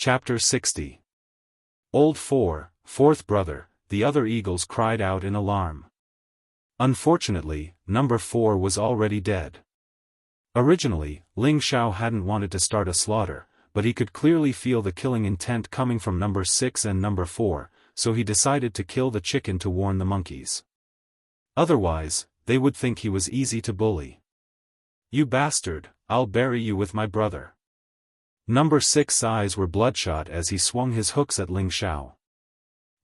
Chapter 60. Old fourth brother, the other eagles cried out in alarm. Unfortunately, number 4 was already dead. Originally, Ling Xiao hadn't wanted to start a slaughter, but he could clearly feel the killing intent coming from number 6 and number 4, so he decided to kill the chicken to warn the monkeys. Otherwise, they would think he was easy to bully. "You bastard, I'll bury you with my brother." Number 6's eyes were bloodshot as he swung his hooks at Ling Xiao.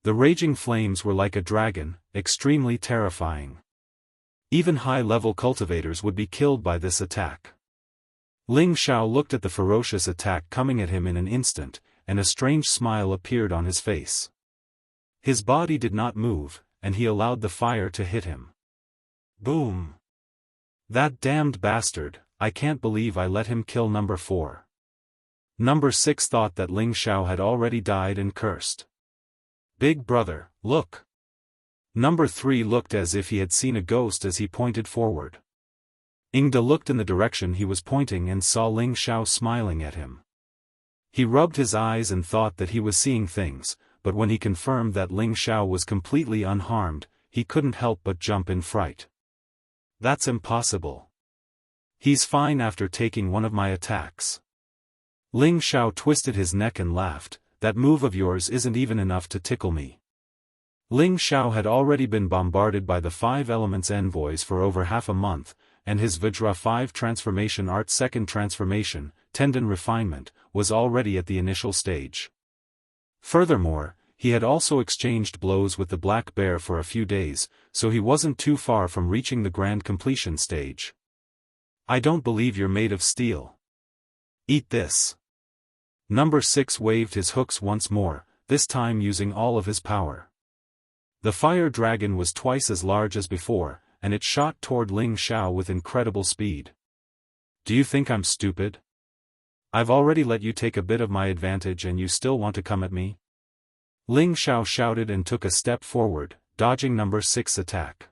The raging flames were like a dragon, extremely terrifying. Even high-level cultivators would be killed by this attack. Ling Xiao looked at the ferocious attack coming at him in an instant, and a strange smile appeared on his face. His body did not move, and he allowed the fire to hit him. Boom! "That damned bastard, I can't believe I let him kill number 4. Number 6 thought that Ling Xiao had already died and cursed. "Big brother, look!" Number 3 looked as if he had seen a ghost as he pointed forward. Ingda looked in the direction he was pointing and saw Ling Xiao smiling at him. He rubbed his eyes and thought that he was seeing things, but when he confirmed that Ling Xiao was completely unharmed, he couldn't help but jump in fright. "That's impossible. He's fine after taking one of my attacks." Ling Xiao twisted his neck and laughed, "That move of yours isn't even enough to tickle me." Ling Xiao had already been bombarded by the 5 elements envoys for over half a month, and his Vajra 5 transformation art second transformation, tendon refinement, was already at the initial stage. Furthermore, he had also exchanged blows with the black bear for a few days, so he wasn't too far from reaching the grand completion stage. "I don't believe you're made of steel. Eat this." Number 6 waved his hooks once more, this time using all of his power. The fire dragon was twice as large as before, and it shot toward Ling Xiao with incredible speed. "Do you think I'm stupid? I've already let you take a bit of my advantage and you still want to come at me?" Ling Xiao shouted and took a step forward, dodging number 6's attack.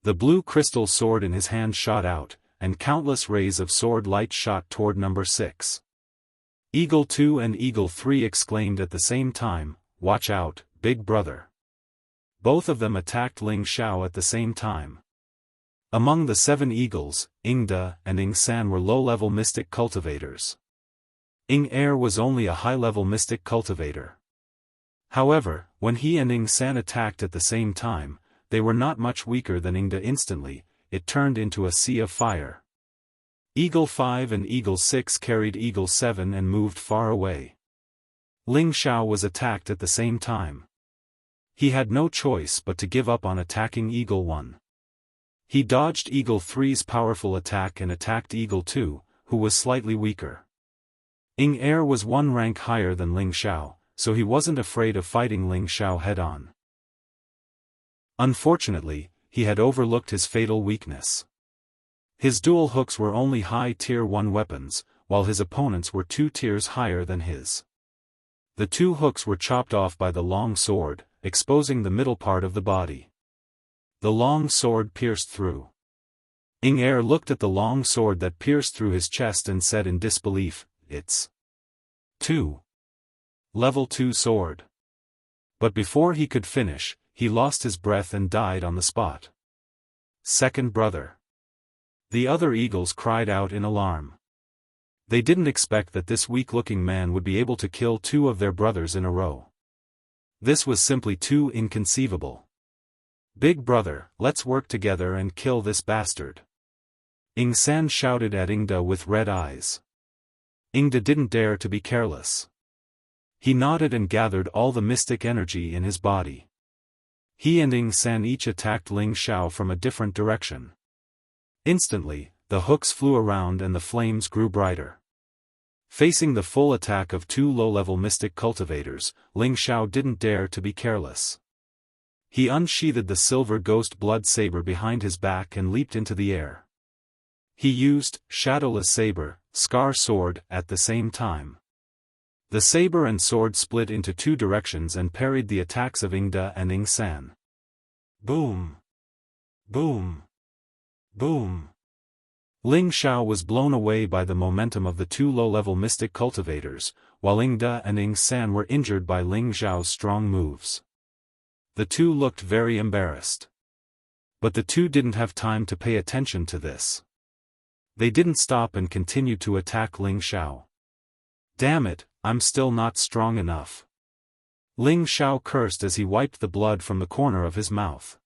The blue crystal sword in his hand shot out, and countless rays of sword light shot toward number 6. Eagle 2 and Eagle 3 exclaimed at the same time, "Watch out, big brother." Both of them attacked Ling Xiao at the same time. Among the 7 eagles, Ingda and Ing San were low-level mystic cultivators. Ing Er was only a high-level mystic cultivator. However, when he and Ing San attacked at the same time, they were not much weaker than Ingda. Instantly, it turned into a sea of fire. Eagle 5 and Eagle 6 carried Eagle 7 and moved far away. Ling Xiao was attacked at the same time. He had no choice but to give up on attacking Eagle 1. He dodged Eagle 3's powerful attack and attacked Eagle 2, who was slightly weaker. Ing Er was 1 rank higher than Ling Xiao, so he wasn't afraid of fighting Ling Xiao head-on. Unfortunately, he had overlooked his fatal weakness. His dual hooks were only high tier 1 weapons, while his opponents were 2 tiers higher than his. The 2 hooks were chopped off by the long sword, exposing the middle part of the body. The long sword pierced through. Ing Er looked at the long sword that pierced through his chest and said in disbelief, "It's 2. Level 2 sword." But before he could finish, he lost his breath and died on the spot. "Second brother." The other eagles cried out in alarm. They didn't expect that this weak-looking man would be able to kill 2 of their brothers in a row. This was simply too inconceivable. "Big brother, let's work together and kill this bastard." Ing San shouted at Ingda with red eyes. Ingda didn't dare to be careless. He nodded and gathered all the mystic energy in his body. He and Ing San each attacked Ling Xiao from a different direction. Instantly, the hooks flew around and the flames grew brighter. Facing the full attack of 2 low-level mystic cultivators, Ling Xiao didn't dare to be careless. He unsheathed the silver ghost blood saber behind his back and leaped into the air. He used Shadowless Saber, Scar Sword, at the same time. The saber and sword split into 2 directions and parried the attacks of Ingda and Ing San. Boom! Boom! Boom! Ling Xiao was blown away by the momentum of the two low-level mystic cultivators, while Ing Da and Ing San were injured by Ling Xiao's strong moves. The two looked very embarrassed. But the two didn't have time to pay attention to this. They didn't stop and continued to attack Ling Xiao. Damn it, I'm still not strong enough. Ling Xiao cursed as he wiped the blood from the corner of his mouth.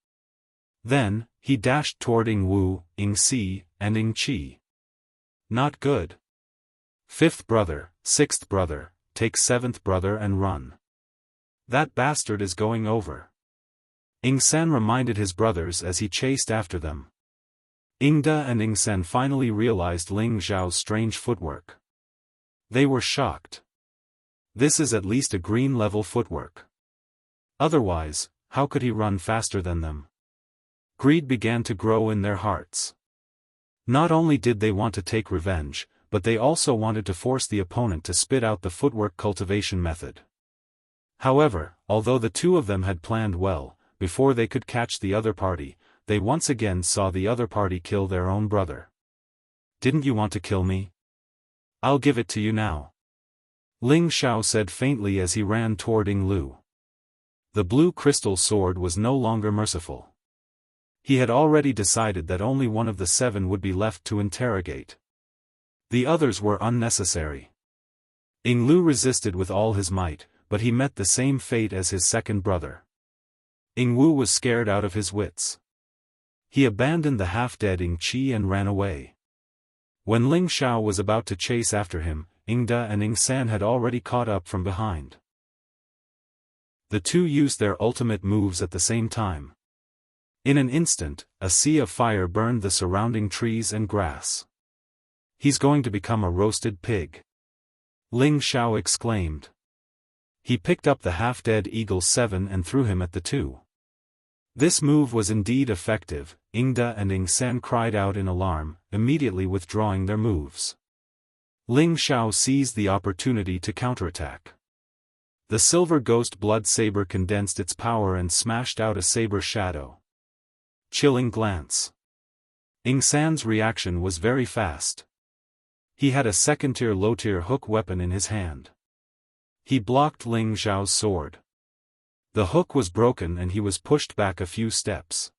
Then, he dashed toward Ing Wu, Ing Si, and Ing Qi. Not good. Fifth brother, sixth brother, take seventh brother and run. That bastard is going over. Ing San reminded his brothers as he chased after them. Ing Da and Ing San finally realized Ling Xiao's strange footwork. They were shocked. This is at least a green-level footwork. Otherwise, how could he run faster than them? Greed began to grow in their hearts. Not only did they want to take revenge, but they also wanted to force the opponent to spit out the footwork cultivation method. However, although the two of them had planned well, before they could catch the other party, they once again saw the other party kill their own brother. Didn't you want to kill me? I'll give it to you now. Ling Xiao said faintly as he ran toward Ing Lu. The blue crystal sword was no longer merciful. He had already decided that only one of the seven would be left to interrogate. The others were unnecessary. Ing Lu resisted with all his might, but he met the same fate as his second brother. Ing Wu was scared out of his wits. He abandoned the half-dead Ing Qi and ran away. When Ling Xiao was about to chase after him, Ing Da and Ing San had already caught up from behind. The two used their ultimate moves at the same time. In an instant, a sea of fire burned the surrounding trees and grass. He's going to become a roasted pig. Ling Xiao exclaimed. He picked up the half-dead Eagle 7 and threw him at the two. This move was indeed effective. Ing Da and Ing San cried out in alarm, immediately withdrawing their moves. Ling Xiao seized the opportunity to counterattack. The silver ghost blood saber condensed its power and smashed out a saber shadow. Chilling glance. Ing San's reaction was very fast. He had a second-tier low-tier hook weapon in his hand. He blocked Ling Xiao's sword. The hook was broken and he was pushed back a few steps.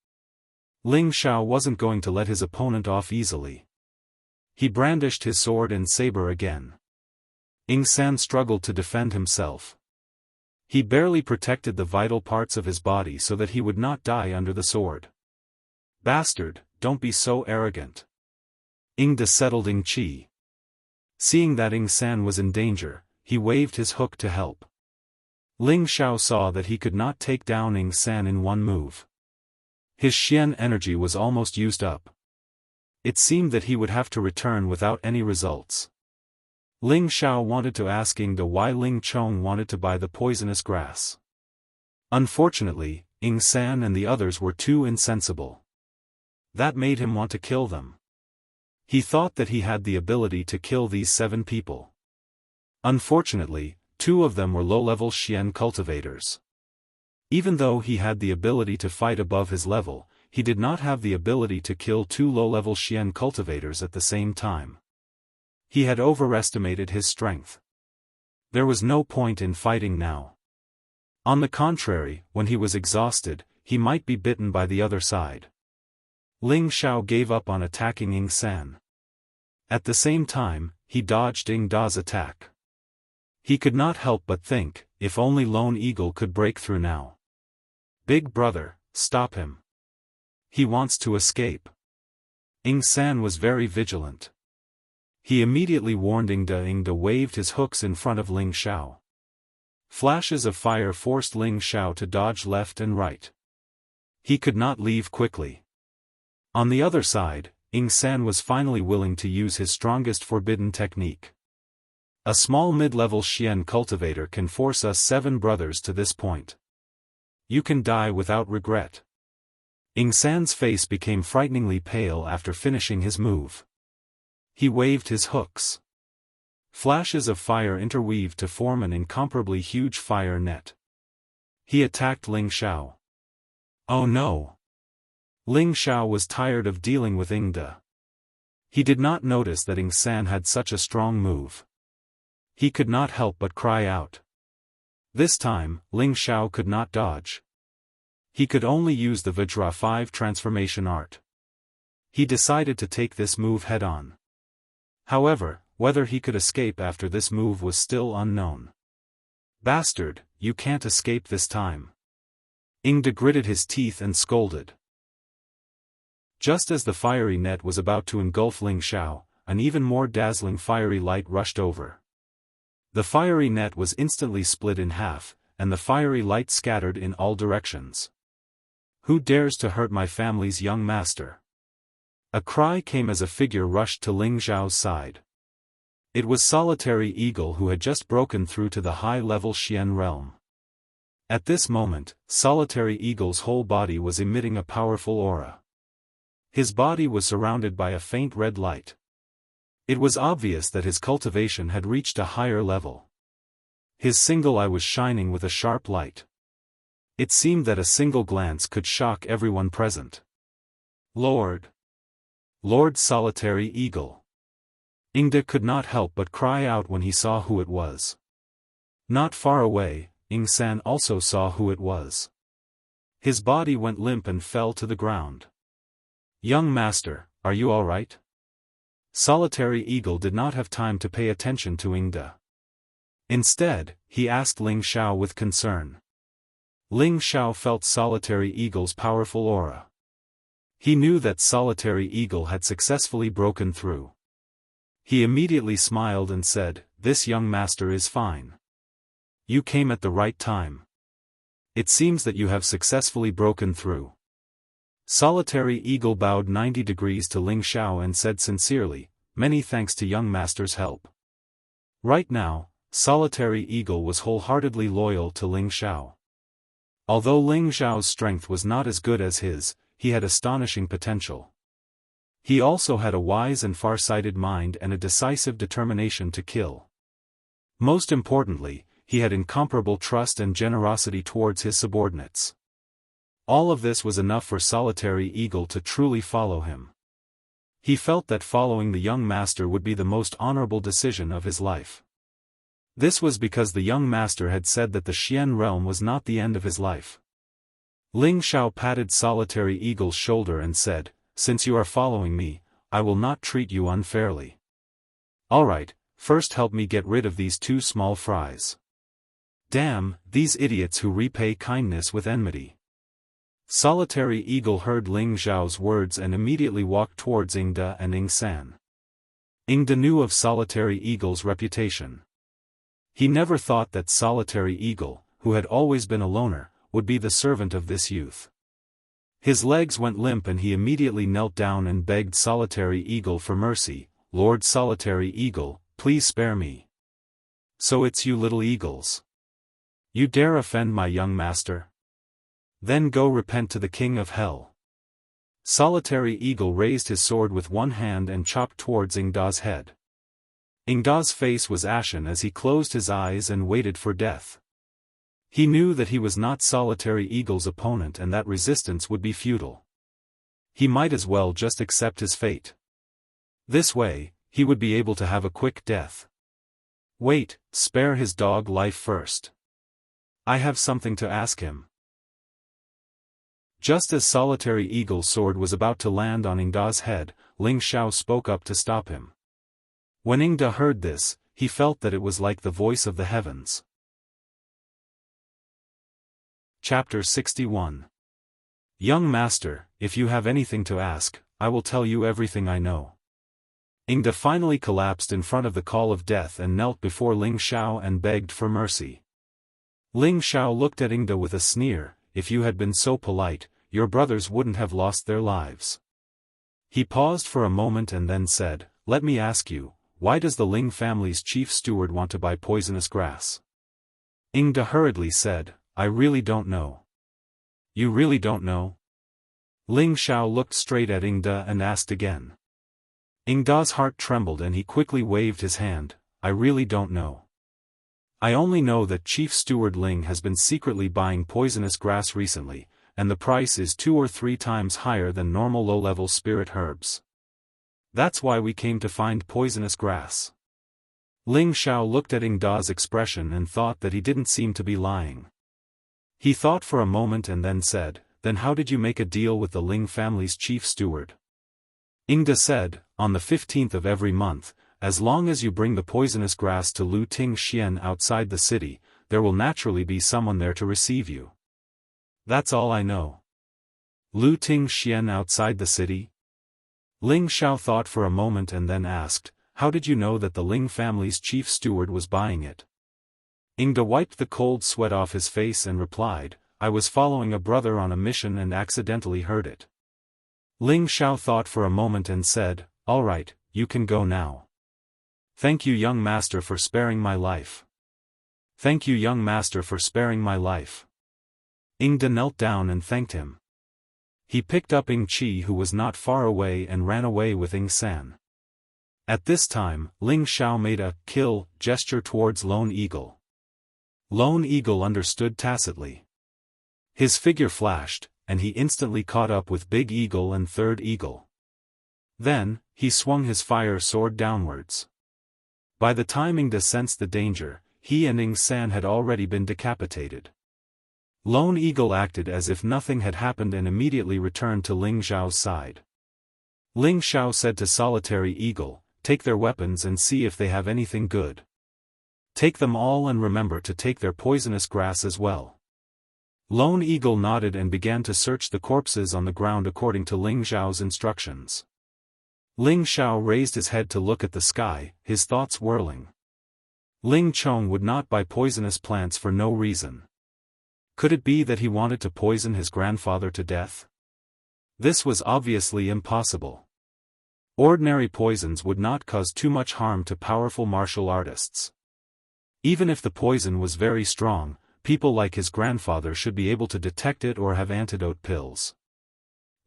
Ling Xiao wasn't going to let his opponent off easily. He brandished his sword and saber again. Ing San struggled to defend himself. He barely protected the vital parts of his body so that he would not die under the sword. Bastard, don't be so arrogant. Ing Da settled Ing Qi. Seeing that Ing San was in danger, he waved his hook to help. Ling Xiao saw that he could not take down Ing San in one move. His Xian energy was almost used up. It seemed that he would have to return without any results. Ling Xiao wanted to ask Ing Da why Ling Chong wanted to buy the poisonous grass. Unfortunately, Ing San and the others were too insensible. That made him want to kill them. He thought that he had the ability to kill these 7 people. Unfortunately, 2 of them were low-level Xian cultivators. Even though he had the ability to fight above his level, he did not have the ability to kill 2 low-level Xian cultivators at the same time. He had overestimated his strength. There was no point in fighting now. On the contrary, when he was exhausted, he might be bitten by the other side. Ling Xiao gave up on attacking Ing San. At the same time, he dodged Ing Da's attack. He could not help but think, if only Lone Eagle could break through now. Big brother, stop him. He wants to escape. Ing San was very vigilant. He immediately warned Ing Da. Ing Da waved his hooks in front of Ling Xiao. Flashes of fire forced Ling Xiao to dodge left and right. He could not leave quickly. On the other side, Ing San was finally willing to use his strongest forbidden technique. A small mid-level Xian cultivator can force us 7 brothers to this point. You can die without regret. Ing San's face became frighteningly pale after finishing his move. He waved his hooks. Flashes of fire interweaved to form an incomparably huge fire net. He attacked Ling Xiao. Oh no! Ling Xiao was tired of dealing with Ing Da. He did not notice that Ing San had such a strong move. He could not help but cry out. This time, Ling Xiao could not dodge. He could only use the Vajra 5 transformation art. He decided to take this move head-on. However, whether he could escape after this move was still unknown. Bastard, you can't escape this time. Ingda gritted his teeth and scolded. Just as the fiery net was about to engulf Ling Xiao, an even more dazzling fiery light rushed over. The fiery net was instantly split in half, and the fiery light scattered in all directions. Who dares to hurt my family's young master? A cry came as a figure rushed to Ling Xiao's side. It was Solitary Eagle, who had just broken through to the high-level Xian realm. At this moment, Solitary Eagle's whole body was emitting a powerful aura. His body was surrounded by a faint red light. It was obvious that his cultivation had reached a higher level. His single eye was shining with a sharp light. It seemed that a single glance could shock everyone present. Lord Solitary Eagle. Ingda could not help but cry out when he saw who it was. Not far away, Ing San also saw who it was. His body went limp and fell to the ground. Young master, are you all right? Solitary Eagle did not have time to pay attention to Ingda. Instead, he asked Ling Xiao with concern. Ling Xiao felt Solitary Eagle's powerful aura. He knew that Solitary Eagle had successfully broken through. He immediately smiled and said, "This young master is fine. You came at the right time. It seems that you have successfully broken through." Solitary Eagle bowed 90 degrees to Ling Xiao and said sincerely, "Many thanks to young master's help." Right now, Solitary Eagle was wholeheartedly loyal to Ling Xiao. Although Ling Xiao's strength was not as good as his, he had astonishing potential. He also had a wise and far-sighted mind and a decisive determination to kill. Most importantly, he had incomparable trust and generosity towards his subordinates. All of this was enough for Solitary Eagle to truly follow him. He felt that following the young master would be the most honorable decision of his life. This was because the young master had said that the Xian realm was not the end of his life. Ling Xiao patted Solitary Eagle's shoulder and said, "Since you are following me, I will not treat you unfairly. Alright, first help me get rid of these two small fries. Damn, these idiots who repay kindness with enmity." Solitary Eagle heard Ling Xiao's words and immediately walked towards Ingda and Ing San. Ingda knew of Solitary Eagle's reputation. He never thought that Solitary Eagle, who had always been a loner, would be the servant of this youth. His legs went limp and he immediately knelt down and begged Solitary Eagle for mercy. "Lord Solitary Eagle, please spare me." "So it's you little eagles. You dare offend my young master? Then go repent to the King of Hell." Solitary Eagle raised his sword with one hand and chopped towards Ingda's head. Ingda's face was ashen as he closed his eyes and waited for death. He knew that he was not Solitary Eagle's opponent and that resistance would be futile. He might as well just accept his fate. This way, he would be able to have a quick death. Wait, spare his dog life first. I have something to ask him. Just as Solitary Eagle's sword was about to land on Ingda's head, Ling Xiao spoke up to stop him. When Ingda heard this, he felt that it was like the voice of the heavens. Chapter 61. Young master, if you have anything to ask, I will tell you everything I know. Ingda finally collapsed in front of the call of death and knelt before Ling Xiao and begged for mercy. Ling Xiao looked at Ingda with a sneer. "If you had been so polite, your brothers wouldn't have lost their lives." He paused for a moment and then said, "Let me ask you, why does the Ling family's chief steward want to buy poisonous grass?" Ingda hurriedly said, "I really don't know." "You really don't know?" Ling Xiao looked straight at Ingda and asked again. Ingda's heart trembled and he quickly waved his hand. "I really don't know. I only know that Chief Steward Ling has been secretly buying poisonous grass recently, and the price is 2 or 3 times higher than normal low-level spirit herbs. That's why we came to find poisonous grass. Ling Xiao looked at Ing Da's expression and thought that he didn't seem to be lying. He thought for a moment and then said, "Then how did you make a deal with the Ling family's chief steward?" Ing Da said, "On the 15th of every month, as long as you bring the poisonous grass to Lu Ting Xian outside the city, there will naturally be someone there to receive you. That's all I know." Lu Ting Xian outside the city? Ling Xiao thought for a moment and then asked, "How did you know that the Ling family's chief steward was buying it?" Ing Da wiped the cold sweat off his face and replied, "I was following a brother on a mission and accidentally heard it." Ling Xiao thought for a moment and said, "All right, you can go now. Thank you, young master, for sparing my life." "Thank you, young master, for sparing my life." Ing Da knelt down and thanked him. He picked up Ing Chi, who was not far away, and ran away with Ing San. At this time, Ling Xiao made a kill gesture towards Lone Eagle. Lone Eagle understood tacitly. His figure flashed, and he instantly caught up with Big Eagle and Third Eagle. Then, he swung his fire sword downwards. By the time Ing Da sensed the danger, he and Ing San had already been decapitated. Lone Eagle acted as if nothing had happened and immediately returned to Ling Xiao's side. Ling Xiao said to Solitary Eagle, "Take their weapons and see if they have anything good. Take them all and remember to take their poisonous grass as well." Lone Eagle nodded and began to search the corpses on the ground according to Ling Xiao's instructions. Ling Xiao raised his head to look at the sky, his thoughts whirling. Ling Chong would not buy poisonous plants for no reason. Could it be that he wanted to poison his grandfather to death? This was obviously impossible. Ordinary poisons would not cause too much harm to powerful martial artists. Even if the poison was very strong, people like his grandfather should be able to detect it or have antidote pills.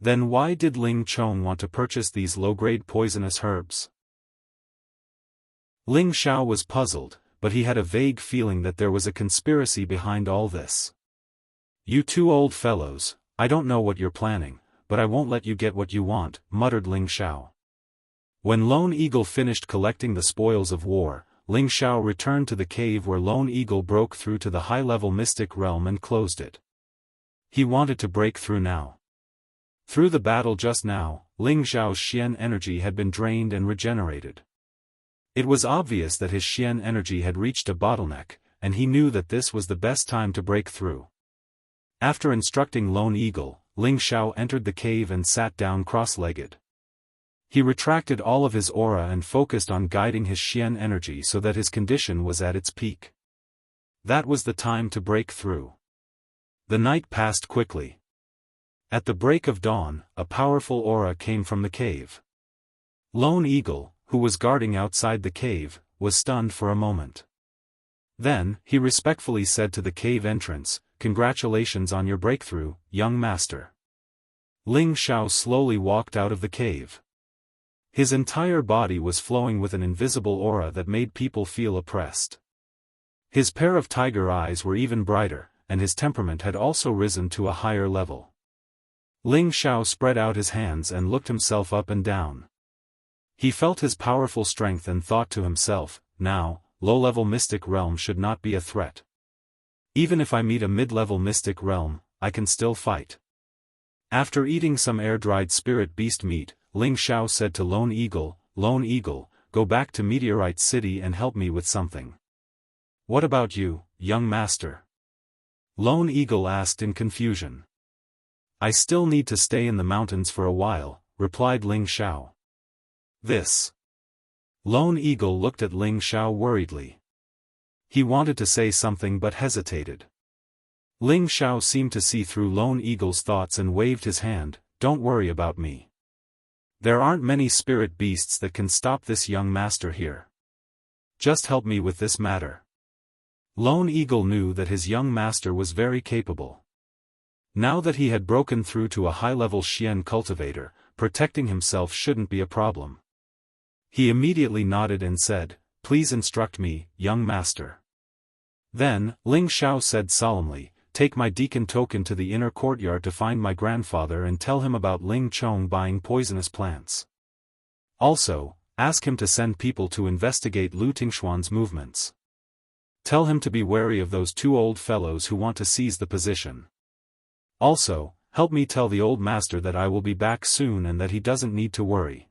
Then why did Ling Chong want to purchase these low-grade poisonous herbs? Ling Xiao was puzzled, but he had a vague feeling that there was a conspiracy behind all this. "You two old fellows, I don't know what you're planning, but I won't let you get what you want," muttered Ling Xiao. When Lone Eagle finished collecting the spoils of war, Ling Xiao returned to the cave where Lone Eagle broke through to the high-level mystic realm and closed it. He wanted to break through now. Through the battle just now, Ling Xiao's Xian energy had been drained and regenerated. It was obvious that his Xian energy had reached a bottleneck, and he knew that this was the best time to break through. After instructing Lone Eagle, Ling Xiao entered the cave and sat down cross-legged. He retracted all of his aura and focused on guiding his Xian energy so that his condition was at its peak. That was the time to break through. The night passed quickly. At the break of dawn, a powerful aura came from the cave. Lone Eagle, who was guarding outside the cave, was stunned for a moment. Then, he respectfully said to the cave entrance, "Congratulations on your breakthrough, young master." Ling Xiao slowly walked out of the cave. His entire body was flowing with an invisible aura that made people feel oppressed. His pair of tiger eyes were even brighter, and his temperament had also risen to a higher level. Ling Xiao spread out his hands and looked himself up and down. He felt his powerful strength and thought to himself, "Now, low-level mystic realm should not be a threat. Even if I meet a mid-level mystic realm, I can still fight." After eating some air-dried spirit beast meat, Ling Xiao said to Lone Eagle, "Lone Eagle, go back to Meteorite City and help me with something." "What about you, young master?" Lone Eagle asked in confusion. "I still need to stay in the mountains for a while," replied Ling Xiao. "This." Lone Eagle looked at Ling Xiao worriedly. He wanted to say something but hesitated. Ling Xiao seemed to see through Lone Eagle's thoughts and waved his hand, "Don't worry about me. There aren't many spirit beasts that can stop this young master here. Just help me with this matter." Lone Eagle knew that his young master was very capable. Now that he had broken through to a high-level Xian cultivator, protecting himself shouldn't be a problem. He immediately nodded and said, "Please instruct me, young master." Then, Ling Xiao said solemnly, "Take my deacon token to the inner courtyard to find my grandfather and tell him about Ling Chong buying poisonous plants. Also, ask him to send people to investigate Lu Tingshuan's movements. Tell him to be wary of those two old fellows who want to seize the position. Also, help me tell the old master that I will be back soon and that he doesn't need to worry.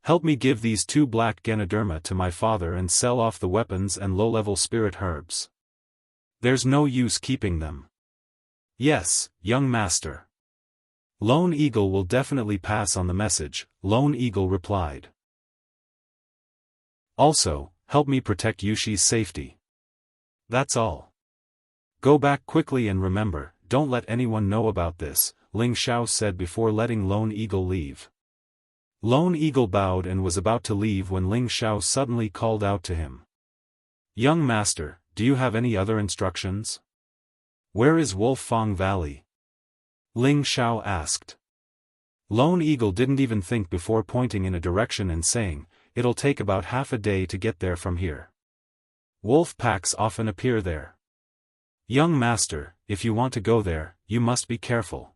Help me give these 2 black Genoderma to my father and sell off the weapons and low-level spirit herbs. There's no use keeping them. Yes, young master. Lone Eagle will definitely pass on the message, Lone Eagle replied. Also, help me protect Yushi's safety. That's all. Go back quickly and remember, don't let anyone know about this, Ling Xiao said before letting Lone Eagle leave. Lone Eagle bowed and was about to leave when Ling Xiao suddenly called out to him. Young master, do you have any other instructions? Where is Wolf Fang Valley? Ling Xiao asked. Lone Eagle didn't even think before pointing in a direction and saying, it'll take about half a day to get there from here. Wolf packs often appear there. Young master, if you want to go there, you must be careful.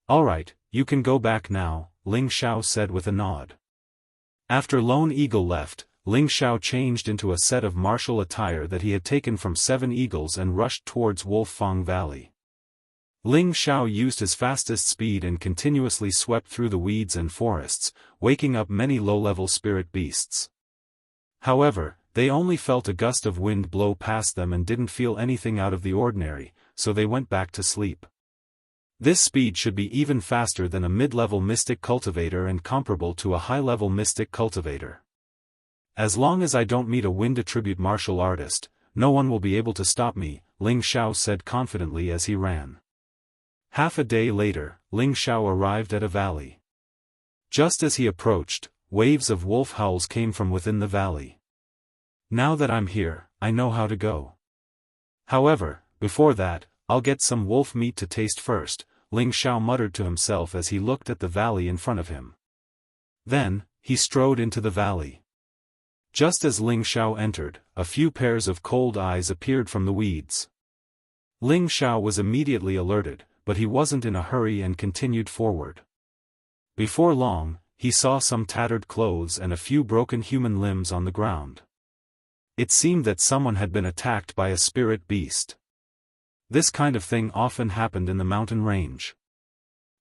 Alright, you can go back now, Ling Xiao said with a nod. After Lone Eagle left, Ling Xiao changed into a set of martial attire that he had taken from 7 eagles and rushed towards Wolf Fang Valley. Ling Xiao used his fastest speed and continuously swept through the weeds and forests, waking up many low-level spirit beasts. However, they only felt a gust of wind blow past them and didn't feel anything out of the ordinary, so they went back to sleep. This speed should be even faster than a mid-level mystic cultivator and comparable to a high-level mystic cultivator. As long as I don't meet a wind attribute martial artist, no one will be able to stop me, Ling Xiao said confidently as he ran. Half a day later, Ling Xiao arrived at a valley. Just as he approached, waves of wolf howls came from within the valley. Now that I'm here, I know how to go. However, before that, I'll get some wolf meat to taste first, Ling Xiao muttered to himself as he looked at the valley in front of him. Then, he strode into the valley. Just as Ling Xiao entered, a few pairs of cold eyes appeared from the weeds. Ling Xiao was immediately alerted, but he wasn't in a hurry and continued forward. Before long, he saw some tattered clothes and a few broken human limbs on the ground. It seemed that someone had been attacked by a spirit beast. This kind of thing often happened in the mountain range.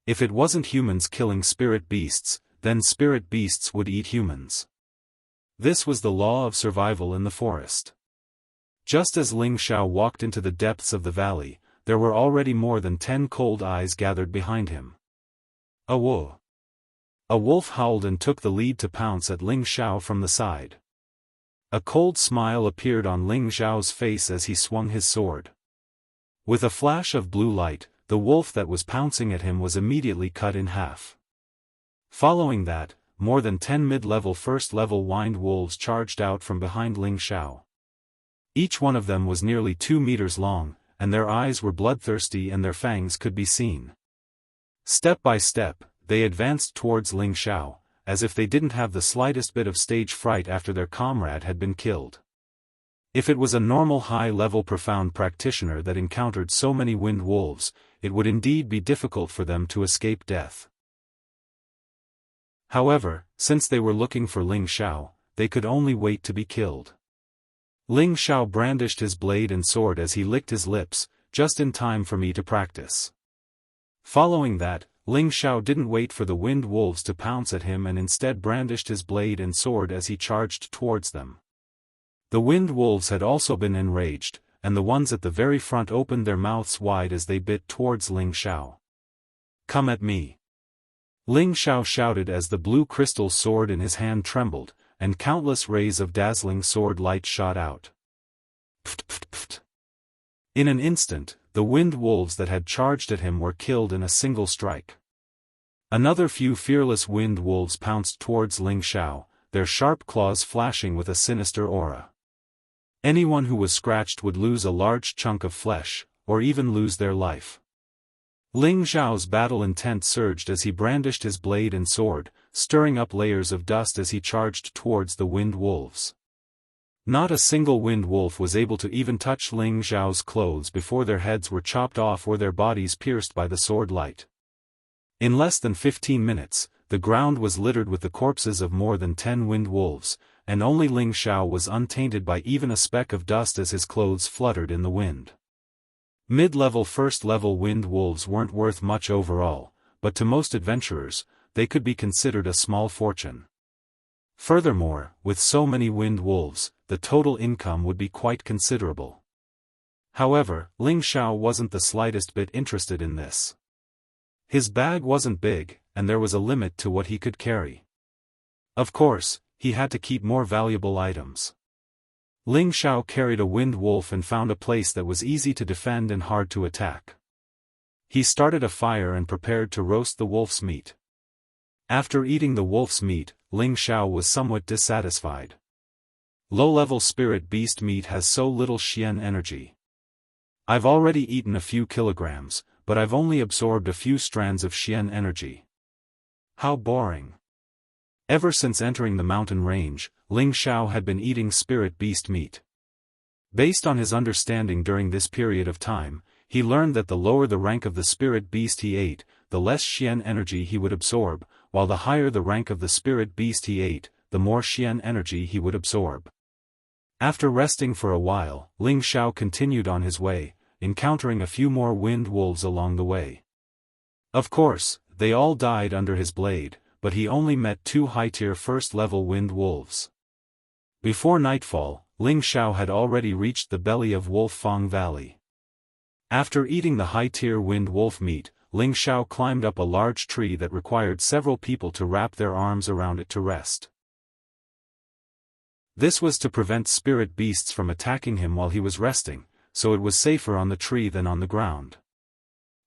If it wasn't humans killing spirit beasts, then spirit beasts would eat humans. This was the law of survival in the forest. Just as Ling Xiao walked into the depths of the valley, there were already more than 10 cold eyes gathered behind him. Whoa! A wolf howled and took the lead to pounce at Ling Xiao from the side. A cold smile appeared on Ling Xiao's face as he swung his sword. With a flash of blue light, the wolf that was pouncing at him was immediately cut in half. Following that, more than 10 mid-level first-level wind wolves charged out from behind Ling Xiao. Each one of them was nearly 2 meters long, and their eyes were bloodthirsty and their fangs could be seen. Step by step, they advanced towards Ling Xiao, as if they didn't have the slightest bit of stage fright after their comrade had been killed. If it was a normal high-level profound practitioner that encountered so many wind wolves, it would indeed be difficult for them to escape death. However, since they were looking for Ling Xiao, they could only wait to be killed. Ling Xiao brandished his blade and sword as he licked his lips, just in time for me to practice. Following that, Ling Xiao didn't wait for the wind wolves to pounce at him and instead brandished his blade and sword as he charged towards them. The wind wolves had also been enraged, and the ones at the very front opened their mouths wide as they bit towards Ling Xiao. Come at me! Ling Xiao shouted as the blue crystal sword in his hand trembled, and countless rays of dazzling sword light shot out. Pft, pft, pft. In an instant, the wind wolves that had charged at him were killed in a single strike. Another few fearless wind wolves pounced towards Ling Xiao, their sharp claws flashing with a sinister aura. Anyone who was scratched would lose a large chunk of flesh, or even lose their life. Ling Xiao's battle intent surged as he brandished his blade and sword, stirring up layers of dust as he charged towards the wind wolves. Not a single wind wolf was able to even touch Ling Xiao's clothes before their heads were chopped off or their bodies pierced by the sword light. In less than 15 minutes, the ground was littered with the corpses of more than 10 wind wolves, and only Ling Xiao was untainted by even a speck of dust as his clothes fluttered in the wind. Mid-level first-level wind wolves weren't worth much overall, but to most adventurers, they could be considered a small fortune. Furthermore, with so many wind wolves, the total income would be quite considerable. However, Ling Xiao wasn't the slightest bit interested in this. His bag wasn't big, and there was a limit to what he could carry. Of course, he had to keep more valuable items. Ling Xiao carried a wind wolf and found a place that was easy to defend and hard to attack. He started a fire and prepared to roast the wolf's meat. After eating the wolf's meat, Ling Xiao was somewhat dissatisfied. Low-level spirit beast meat has so little Xian energy. I've already eaten a few kilograms, but I've only absorbed a few strands of Xian energy. How boring. Ever since entering the mountain range, Ling Xiao had been eating spirit beast meat. Based on his understanding during this period of time, he learned that the lower the rank of the spirit beast he ate, the less Xian energy he would absorb, while the higher the rank of the spirit beast he ate, the more Xian energy he would absorb. After resting for a while, Ling Xiao continued on his way, encountering a few more wind wolves along the way. Of course, they all died under his blade, but he only met 2 high-tier first-level wind wolves. Before nightfall, Ling Xiao had already reached the belly of Wolf Fang Valley. After eating the high-tier wind wolf meat, Ling Xiao climbed up a large tree that required several people to wrap their arms around it to rest. This was to prevent spirit beasts from attacking him while he was resting, so it was safer on the tree than on the ground.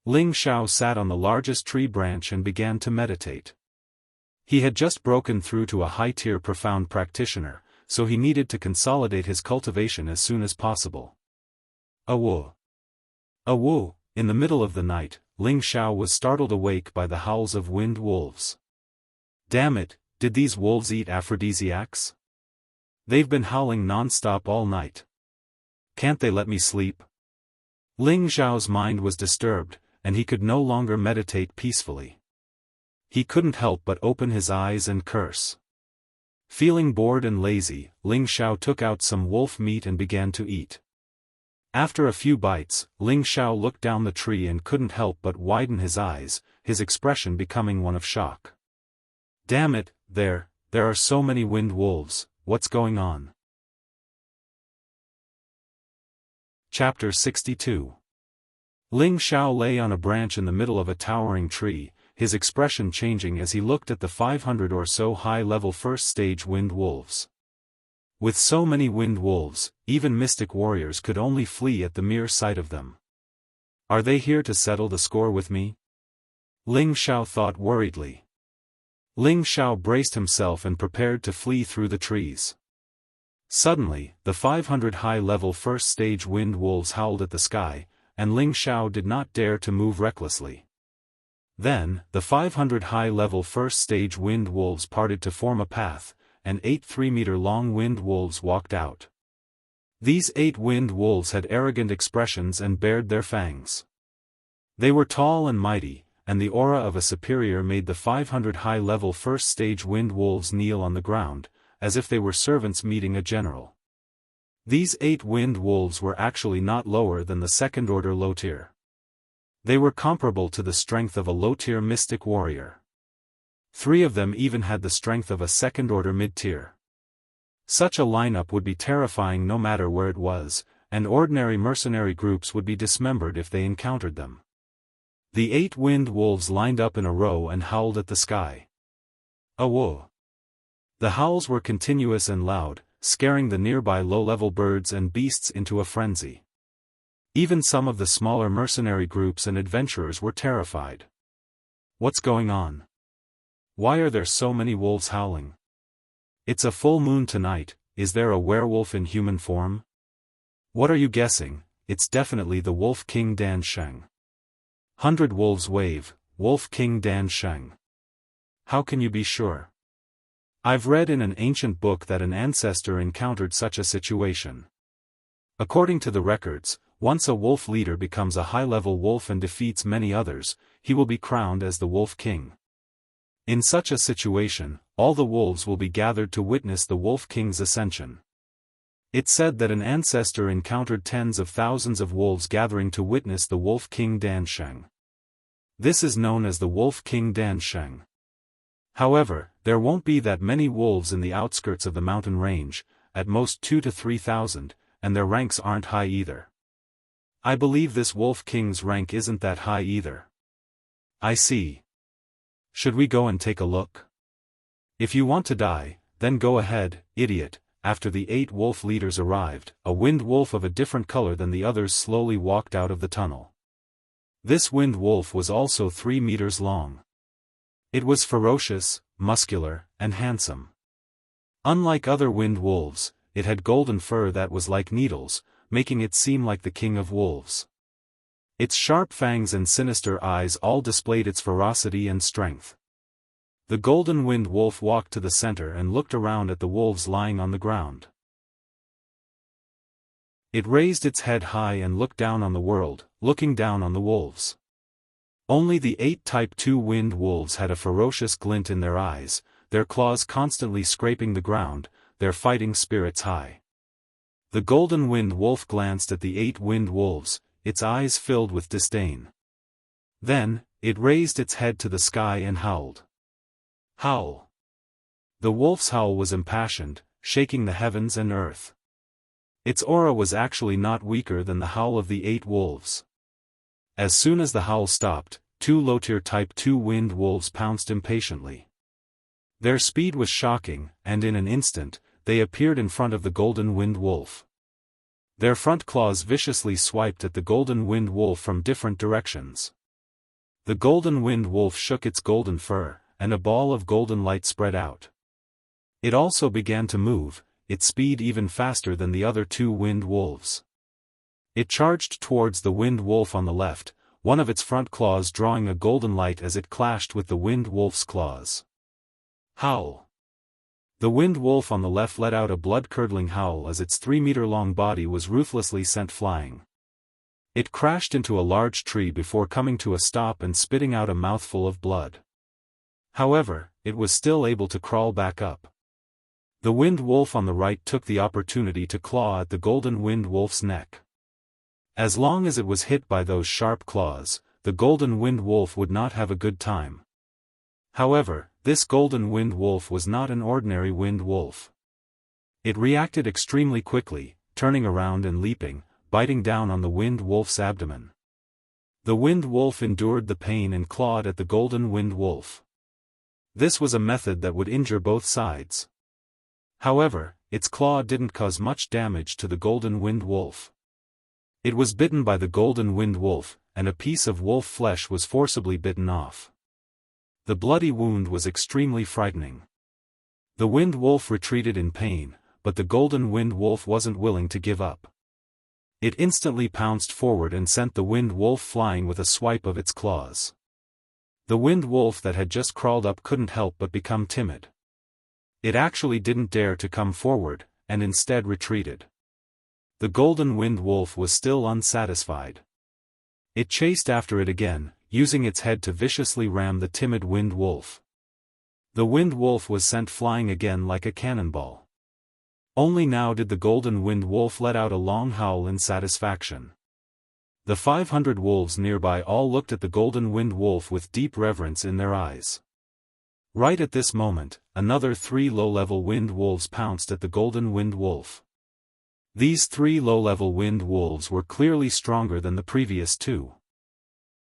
Ling Xiao sat on the largest tree branch and began to meditate. He had just broken through to a high-tier profound practitioner, so he needed to consolidate his cultivation as soon as possible. Awu! Awu! In the middle of the night, Ling Xiao was startled awake by the howls of wind wolves. Damn it, did these wolves eat aphrodisiacs? They've been howling non-stop all night. Can't they let me sleep? Ling Xiao's mind was disturbed, and he could no longer meditate peacefully. He couldn't help but open his eyes and curse. Feeling bored and lazy, Ling Xiao took out some wolf meat and began to eat. After a few bites, Ling Xiao looked down the tree and couldn't help but widen his eyes, his expression becoming one of shock. Damn it, there are so many wind wolves, what's going on? Chapter 62. Ling Xiao lay on a branch in the middle of a towering tree, his expression changing as he looked at the 500 or so high-level first-stage wind wolves. With so many wind wolves, even mystic warriors could only flee at the mere sight of them. Are they here to settle the score with me? Ling Xiao thought worriedly. Ling Xiao braced himself and prepared to flee through the trees. Suddenly, the 500 high-level first-stage wind wolves howled at the sky, and Ling Xiao did not dare to move recklessly. Then, the 500 high-level first-stage wind wolves parted to form a path, and 8 3-meter-long wind wolves walked out. These 8 wind wolves had arrogant expressions and bared their fangs. They were tall and mighty, and the aura of a superior made the 500 high-level first-stage wind wolves kneel on the ground, as if they were servants meeting a general. These 8 wind wolves were actually not lower than the second-order low-tier. They were comparable to the strength of a low-tier mystic warrior. 3 of them even had the strength of a second-order mid-tier. Such a lineup would be terrifying no matter where it was, and ordinary mercenary groups would be dismembered if they encountered them. The 8 wind wolves lined up in a row and howled at the sky. Awo! The howls were continuous and loud, scaring the nearby low-level birds and beasts into a frenzy. Even some of the smaller mercenary groups and adventurers were terrified. What's going on? Why are there so many wolves howling? It's a full moon tonight, is there a werewolf in human form? What are you guessing? It's definitely the Wolf King Dan Sheng. 100 wolves wave, Wolf King Dan Sheng. How can you be sure? I've read in an ancient book that an ancestor encountered such a situation. According to the records, once a wolf leader becomes a high-level wolf and defeats many others, he will be crowned as the Wolf King. In such a situation, all the wolves will be gathered to witness the Wolf King's ascension. It's said that an ancestor encountered tens of thousands of wolves gathering to witness the Wolf King Dansheng. This is known as the Wolf King Dansheng. However, there won't be that many wolves in the outskirts of the mountain range, at most 2,000 to 3,000, and their ranks aren't high either. I believe this Wolf King's rank isn't that high either. I see. Should we go and take a look? If you want to die, then go ahead, idiot. After the 8 wolf leaders arrived, a wind wolf of a different color than the others slowly walked out of the tunnel. This wind wolf was also 3 meters long. It was ferocious, muscular, and handsome. Unlike other wind wolves, it had golden fur that was like needles, making it seem like the king of wolves. Its sharp fangs and sinister eyes all displayed its ferocity and strength. The golden wind wolf walked to the center and looked around at the wolves lying on the ground. It raised its head high and looked down on the world, looking down on the wolves. Only the 8 Type 2 wind wolves had a ferocious glint in their eyes, their claws constantly scraping the ground, their fighting spirits high. The golden wind wolf glanced at the 8 wind wolves, its eyes filled with disdain. Then, it raised its head to the sky and howled. Howl. The wolf's howl was impassioned, shaking the heavens and earth. Its aura was actually not weaker than the howl of the 8 wolves. As soon as the howl stopped, 2 low-tier Type 2 wind wolves pounced impatiently. Their speed was shocking, and in an instant, they appeared in front of the golden wind wolf. Their front claws viciously swiped at the golden wind wolf from different directions. The golden wind wolf shook its golden fur, and a ball of golden light spread out. It also began to move, its speed even faster than the other 2 wind wolves. It charged towards the wind wolf on the left, one of its front claws drawing a golden light as it clashed with the wind wolf's claws. Howl. The wind wolf on the left let out a blood-curdling howl as its 3-meter-long body was ruthlessly sent flying. It crashed into a large tree before coming to a stop and spitting out a mouthful of blood. However, it was still able to crawl back up. The wind wolf on the right took the opportunity to claw at the golden wind wolf's neck. As long as it was hit by those sharp claws, the golden wind wolf would not have a good time. However, this golden wind wolf was not an ordinary wind wolf. It reacted extremely quickly, turning around and leaping, biting down on the wind wolf's abdomen. The wind wolf endured the pain and clawed at the golden wind wolf. This was a method that would injure both sides. However, its claw didn't cause much damage to the golden wind wolf. It was bitten by the golden wind wolf, and a piece of wolf flesh was forcibly bitten off. The bloody wound was extremely frightening. The wind wolf retreated in pain, but the golden wind wolf wasn't willing to give up. It instantly pounced forward and sent the wind wolf flying with a swipe of its claws. The wind wolf that had just crawled up couldn't help but become timid. It actually didn't dare to come forward, and instead retreated. The golden wind wolf was still unsatisfied. It chased after it again, using its head to viciously ram the timid wind wolf. The wind wolf was sent flying again like a cannonball. Only now did the golden wind wolf let out a long howl in satisfaction. The 500 wolves nearby all looked at the golden wind wolf with deep reverence in their eyes. Right at this moment, another 3 low-level wind wolves pounced at the golden wind wolf. These 3 low-level wind wolves were clearly stronger than the previous 2.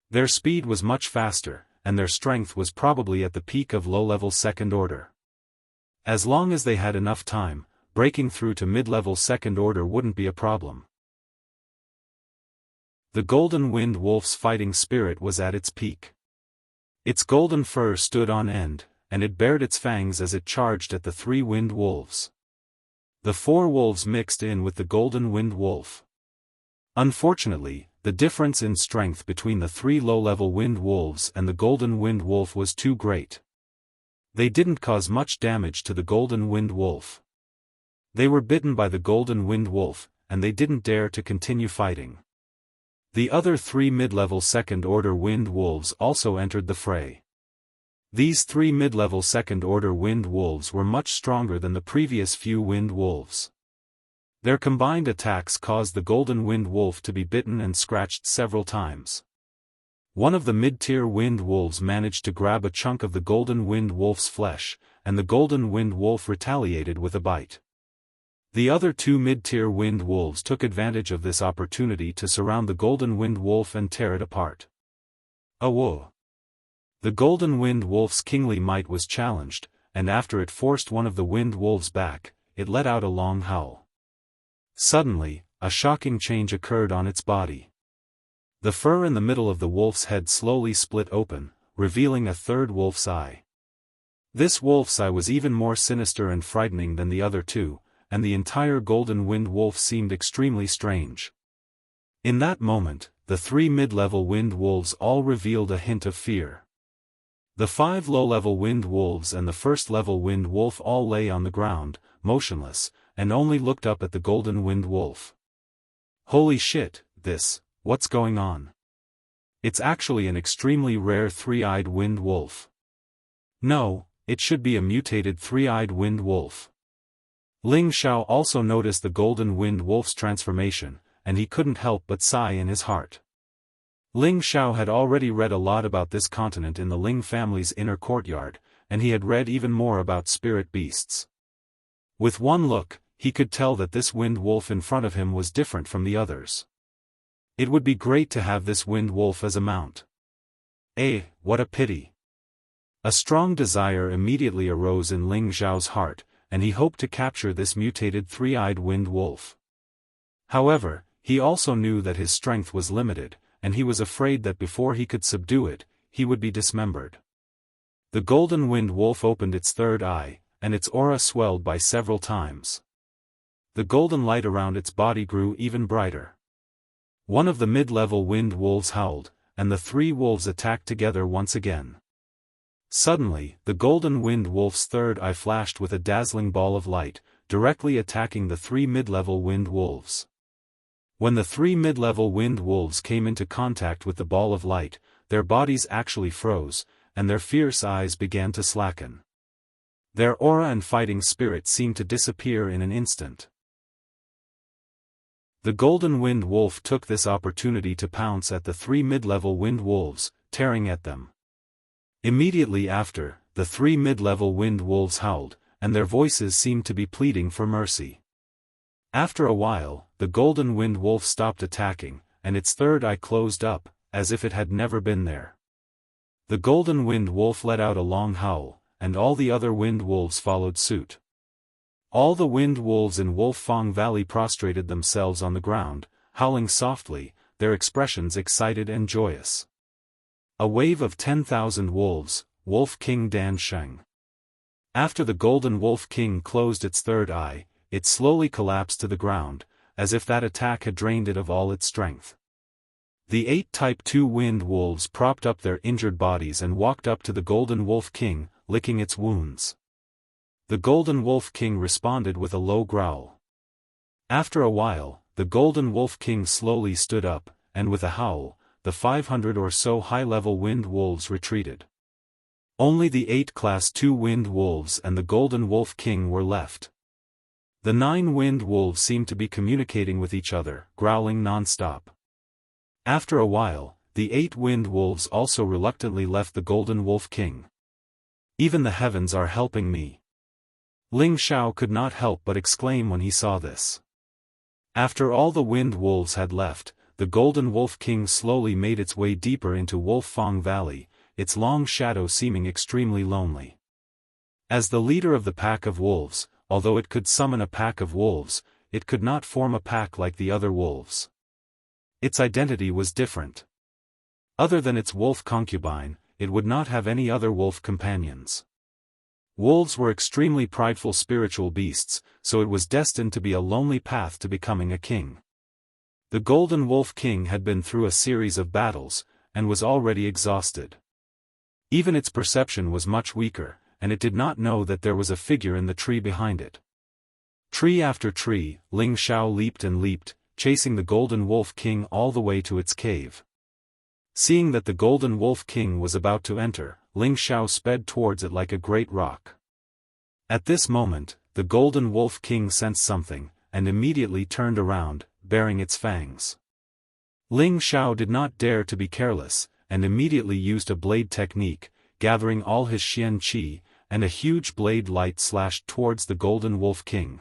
Their speed was much faster, and their strength was probably at the peak of low-level second order. As long as they had enough time, breaking through to mid-level second order wouldn't be a problem. The golden wind wolf's fighting spirit was at its peak. Its golden fur stood on end, and it bared its fangs as it charged at the 3 wind wolves. The 4 wolves mixed in with the golden wind wolf. Unfortunately, the difference in strength between the 3 low-level wind wolves and the golden wind wolf was too great. They didn't cause much damage to the golden wind wolf. They were bitten by the golden wind wolf, and they didn't dare to continue fighting. The other 3 mid-level second-order wind wolves also entered the fray. These 3 mid-level second-order wind wolves were much stronger than the previous few wind wolves. Their combined attacks caused the golden wind wolf to be bitten and scratched several times. One of the mid-tier wind wolves managed to grab a chunk of the golden wind wolf's flesh, and the golden wind wolf retaliated with a bite. The other 2 mid-tier wind wolves took advantage of this opportunity to surround the golden wind wolf and tear it apart. Whoa! The golden wind wolf's kingly might was challenged, and after it forced one of the wind wolves back, it let out a long howl. Suddenly, a shocking change occurred on its body. The fur in the middle of the wolf's head slowly split open, revealing a third wolf's eye. This wolf's eye was even more sinister and frightening than the other 2, and the entire golden wind wolf seemed extremely strange. In that moment, the 3 mid-level wind wolves all revealed a hint of fear. The 5 low-level wind wolves and the first-level wind wolf all lay on the ground, motionless, and only looked up at the golden wind wolf. Holy shit, what's going on? It's actually an extremely rare 3-eyed wind wolf. No, it should be a mutated 3-eyed wind wolf. Ling Xiao also noticed the golden wind wolf's transformation, and he couldn't help but sigh in his heart. Ling Xiao had already read a lot about this continent in the Ling family's inner courtyard, and he had read even more about spirit beasts. With one look, he could tell that this wind wolf in front of him was different from the others. It would be great to have this wind wolf as a mount. What a pity. A strong desire immediately arose in Ling Xiao's heart, and he hoped to capture this mutated 3-eyed wind wolf. However, he also knew that his strength was limited, and he was afraid that before he could subdue it, he would be dismembered. The golden wind wolf opened its third eye, and its aura swelled by several times. The golden light around its body grew even brighter. One of the mid-level wind wolves howled, and the 3 wolves attacked together once again. Suddenly, the golden wind wolf's third eye flashed with a dazzling ball of light, directly attacking the 3 mid-level wind wolves. When the 3 mid-level wind wolves came into contact with the ball of light, their bodies actually froze, and their fierce eyes began to slacken. Their aura and fighting spirit seemed to disappear in an instant. The golden wind wolf took this opportunity to pounce at the 3 mid-level wind wolves, tearing at them. Immediately after, the 3 mid-level wind wolves howled, and their voices seemed to be pleading for mercy. After a while, the golden wind wolf stopped attacking, and its third eye closed up, as if it had never been there. The golden wind wolf let out a long howl, and all the other wind wolves followed suit. All the wind wolves in Wolfang Valley prostrated themselves on the ground, howling softly, their expressions excited and joyous. A wave of 10,000 wolves, Wolf King Dan Sheng. After the golden wolf king closed its third eye, it slowly collapsed to the ground, as if that attack had drained it of all its strength. The 8 Type 2 wind wolves propped up their injured bodies and walked up to the golden wolf king, licking its wounds. The golden wolf king responded with a low growl. After a while, the golden wolf king slowly stood up, and with a howl, the 500 or so high-level wind wolves retreated. Only the 8 Class 2 wind wolves and the golden wolf king were left. The 9 wind wolves seemed to be communicating with each other, growling non-stop. After a while, the 8 wind wolves also reluctantly left the golden wolf king. Even the heavens are helping me. Ling Xiao could not help but exclaim when he saw this. After all the wind wolves had left, the golden wolf king slowly made its way deeper into Wolfang Valley, its long shadow seeming extremely lonely. As the leader of the pack of wolves, although it could summon a pack of wolves, it could not form a pack like the other wolves. Its identity was different. Other than its wolf concubine, it would not have any other wolf companions. Wolves were extremely prideful spiritual beasts, so it was destined to be a lonely path to becoming a king. The Golden Wolf King had been through a series of battles, and was already exhausted. Even its perception was much weaker, and it did not know that there was a figure in the tree behind it. Tree after tree, Ling Xiao leaped and leaped, chasing the Golden Wolf King all the way to its cave. Seeing that the Golden Wolf King was about to enter, Ling Xiao sped towards it like a great rock. At this moment, the Golden Wolf King sensed something, and immediately turned around, baring its fangs. Ling Xiao did not dare to be careless, and immediately used a blade technique, gathering all his Xian Qi, and a huge blade light slashed towards the Golden Wolf King.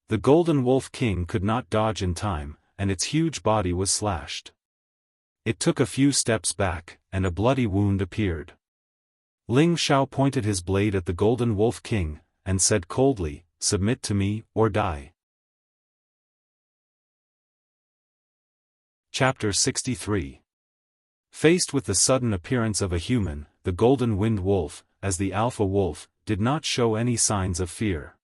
The Golden Wolf King could not dodge in time, and its huge body was slashed. It took a few steps back, and a bloody wound appeared. Ling Xiao pointed his blade at the Golden Wolf King, and said coldly, "Submit to me, or die." Chapter 63. Faced with the sudden appearance of a human, the Golden Wind Wolf, as the Alpha Wolf, did not show any signs of fear.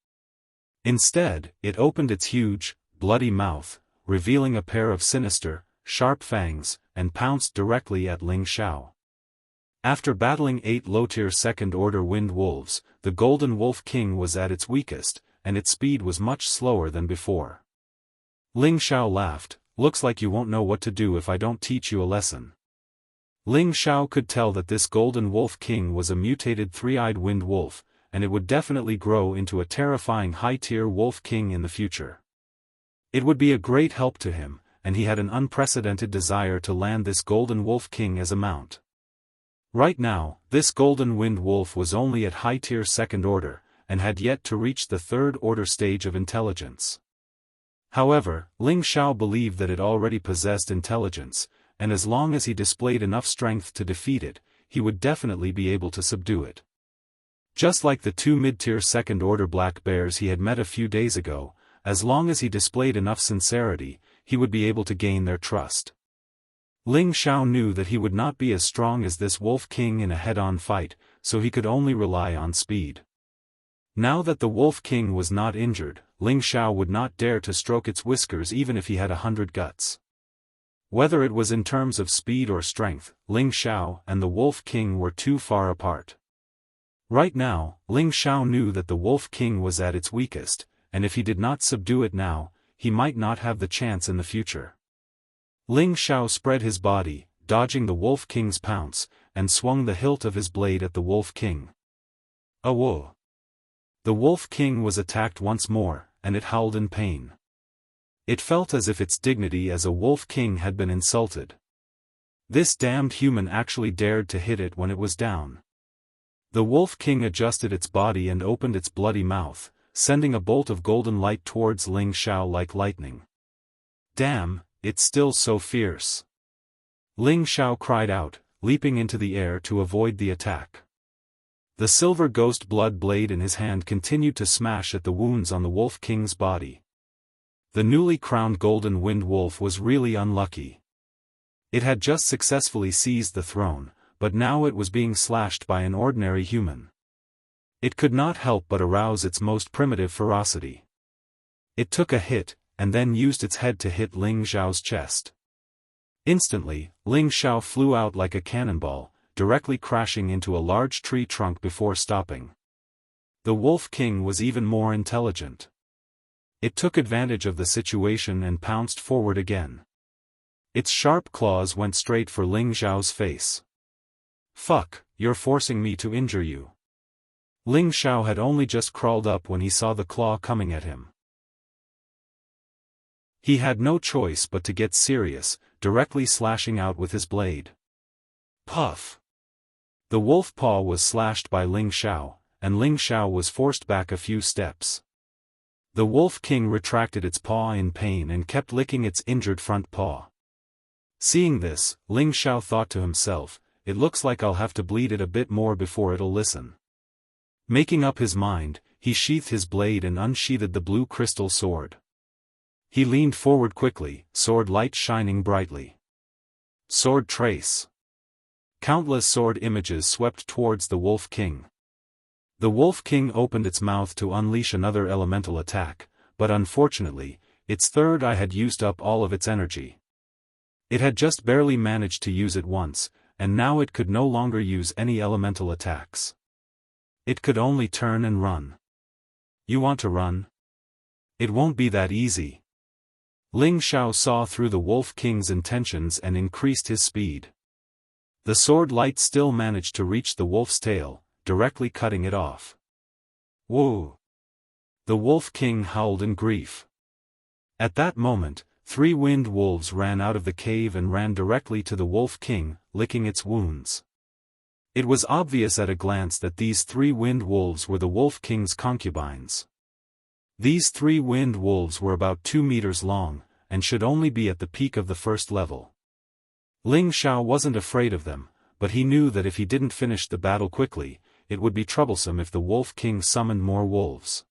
Instead, it opened its huge, bloody mouth, revealing a pair of sinister, sharp fangs, and pounced directly at Ling Xiao. After battling 8 low-tier second-order wind wolves, the Golden Wolf King was at its weakest, and its speed was much slower than before. Ling Xiao laughed, "Looks like you won't know what to do if I don't teach you a lesson." Ling Xiao could tell that this Golden Wolf King was a mutated three-eyed wind wolf, and it would definitely grow into a terrifying high-tier wolf king in the future. It would be a great help to him, and he had an unprecedented desire to land this Golden Wolf King as a mount. Right now, this Golden Wind Wolf was only at high-tier second order, and had yet to reach the third-order stage of intelligence. However, Ling Xiao believed that it already possessed intelligence, and as long as he displayed enough strength to defeat it, he would definitely be able to subdue it. Just like the 2 mid-tier second-order black bears he had met a few days ago, as long as he displayed enough sincerity, he would be able to gain their trust. Ling Xiao knew that he would not be as strong as this Wolf King in a head-on fight, so he could only rely on speed. Now that the Wolf King was not injured, Ling Xiao would not dare to stroke its whiskers even if he had 100 guts. Whether it was in terms of speed or strength, Ling Xiao and the Wolf King were too far apart. Right now, Ling Xiao knew that the Wolf King was at its weakest, and if he did not subdue it now, he might not have the chance in the future. Ling Xiao spread his body, dodging the Wolf King's pounce, and swung the hilt of his blade at the Wolf King. Whoa! The Wolf King was attacked once more, and it howled in pain. It felt as if its dignity as a Wolf King had been insulted. This damned human actually dared to hit it when it was down. The Wolf King adjusted its body and opened its bloody mouth, sending a bolt of golden light towards Ling Xiao like lightning. "Damn, it's still so fierce!" Ling Xiao cried out, leaping into the air to avoid the attack. The silver ghost blood blade in his hand continued to smash at the wounds on the Wolf King's body. The newly crowned Golden Wind Wolf was really unlucky. It had just successfully seized the throne, but now it was being slashed by an ordinary human. It could not help but arouse its most primitive ferocity. It took a hit, and then used its head to hit Ling Xiao's chest. Instantly, Ling Xiao flew out like a cannonball, directly crashing into a large tree trunk before stopping. The Wolf King was even more intelligent. It took advantage of the situation and pounced forward again. Its sharp claws went straight for Ling Xiao's face. "Fuck, you're forcing me to injure you." Ling Xiao had only just crawled up when he saw the claw coming at him. He had no choice but to get serious, directly slashing out with his blade. Puff! The wolf paw was slashed by Ling Xiao, and Ling Xiao was forced back a few steps. The Wolf King retracted its paw in pain and kept licking its injured front paw. Seeing this, Ling Xiao thought to himself, "It looks like I'll have to bleed it a bit more before it'll listen." Making up his mind, he sheathed his blade and unsheathed the blue crystal sword. He leaned forward quickly, sword light shining brightly. Sword trace. Countless sword images swept towards the Wolf King. The Wolf King opened its mouth to unleash another elemental attack, but unfortunately, its third eye had used up all of its energy. It had just barely managed to use it once, and now it could no longer use any elemental attacks. It could only turn and run. "You want to run? It won't be that easy." Ling Xiao saw through the Wolf King's intentions and increased his speed. The sword light still managed to reach the wolf's tail, directly cutting it off. Whoa! The Wolf King howled in grief. At that moment, 3 winged wolves ran out of the cave and ran directly to the Wolf King, licking its wounds. It was obvious at a glance that these 3 winged wolves were the Wolf King's concubines. These 3 winged wolves were about 2 meters long, and should only be at the peak of the first level. Ling Xiao wasn't afraid of them, but he knew that if he didn't finish the battle quickly, it would be troublesome if the Wolf King summoned more wolves.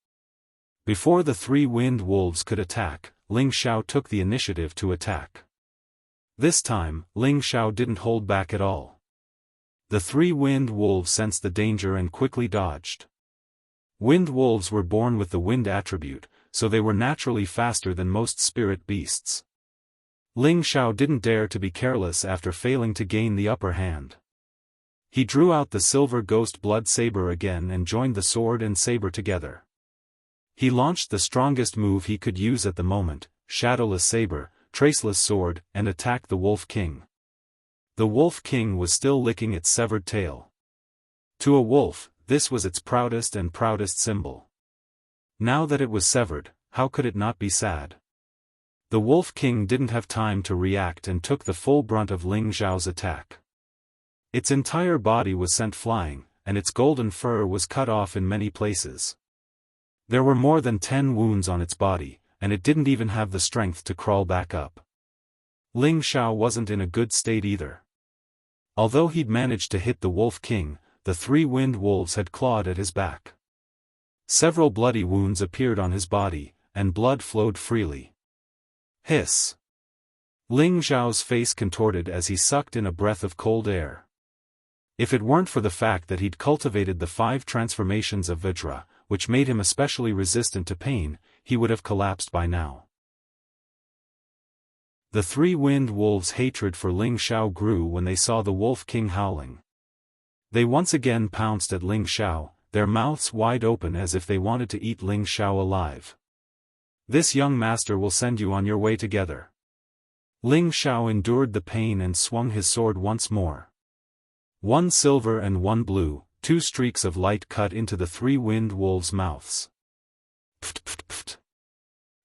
Before the 3 winged wolves could attack, Ling Xiao took the initiative to attack. This time, Ling Xiao didn't hold back at all. The 3 winged wolves sensed the danger and quickly dodged. Wind wolves were born with the wind attribute, so they were naturally faster than most spirit beasts. Ling Xiao didn't dare to be careless after failing to gain the upper hand. He drew out the silver ghost blood saber again and joined the sword and saber together. He launched the strongest move he could use at the moment, shadowless saber, traceless sword, and attacked the Wolf King. The Wolf King was still licking its severed tail. To a wolf, this was its proudest symbol. Now that it was severed, how could it not be sad? The Wolf King didn't have time to react and took the full brunt of Ling Xiao's attack. Its entire body was sent flying, and its golden fur was cut off in many places. There were more than 10 wounds on its body, and it didn't even have the strength to crawl back up. Ling Xiao wasn't in a good state either. Although he'd managed to hit the Wolf King, the 3 winged wolves had clawed at his back. Several bloody wounds appeared on his body, and blood flowed freely. Hiss! Ling Xiao's face contorted as he sucked in a breath of cold air. If it weren't for the fact that he'd cultivated the 5 transformations of Vajra, which made him especially resistant to pain, he would have collapsed by now. The 3 winged wolves' hatred for Ling Xiao grew when they saw the Wolf King howling. They once again pounced at Ling Xiao, their mouths wide open as if they wanted to eat Ling Xiao alive. This young master will send you on your way together. Ling Xiao endured the pain and swung his sword once more. 1 silver and 1 blue, 2 streaks of light cut into the 3 winged wolves' mouths. Pft pft pft.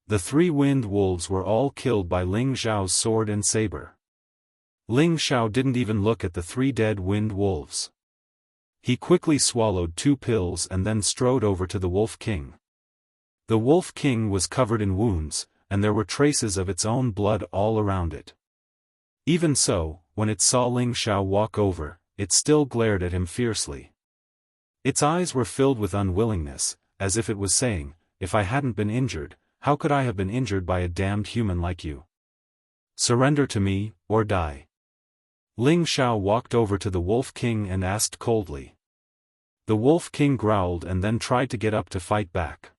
The 3 winged wolves were all killed by Ling Xiao's sword and saber. Ling Xiao didn't even look at the 3 dead winged wolves. He quickly swallowed 2 pills and then strode over to the Wolf King. The Wolf King was covered in wounds, and there were traces of its own blood all around it. Even so, when it saw Ling Xiao walk over, it still glared at him fiercely. Its eyes were filled with unwillingness, as if it was saying, "If I hadn't been injured, how could I have been injured by a damned human like you? Surrender to me, or die." Ling Xiao walked over to the Wolf King and asked coldly. The Wolf King growled and then tried to get up to fight back.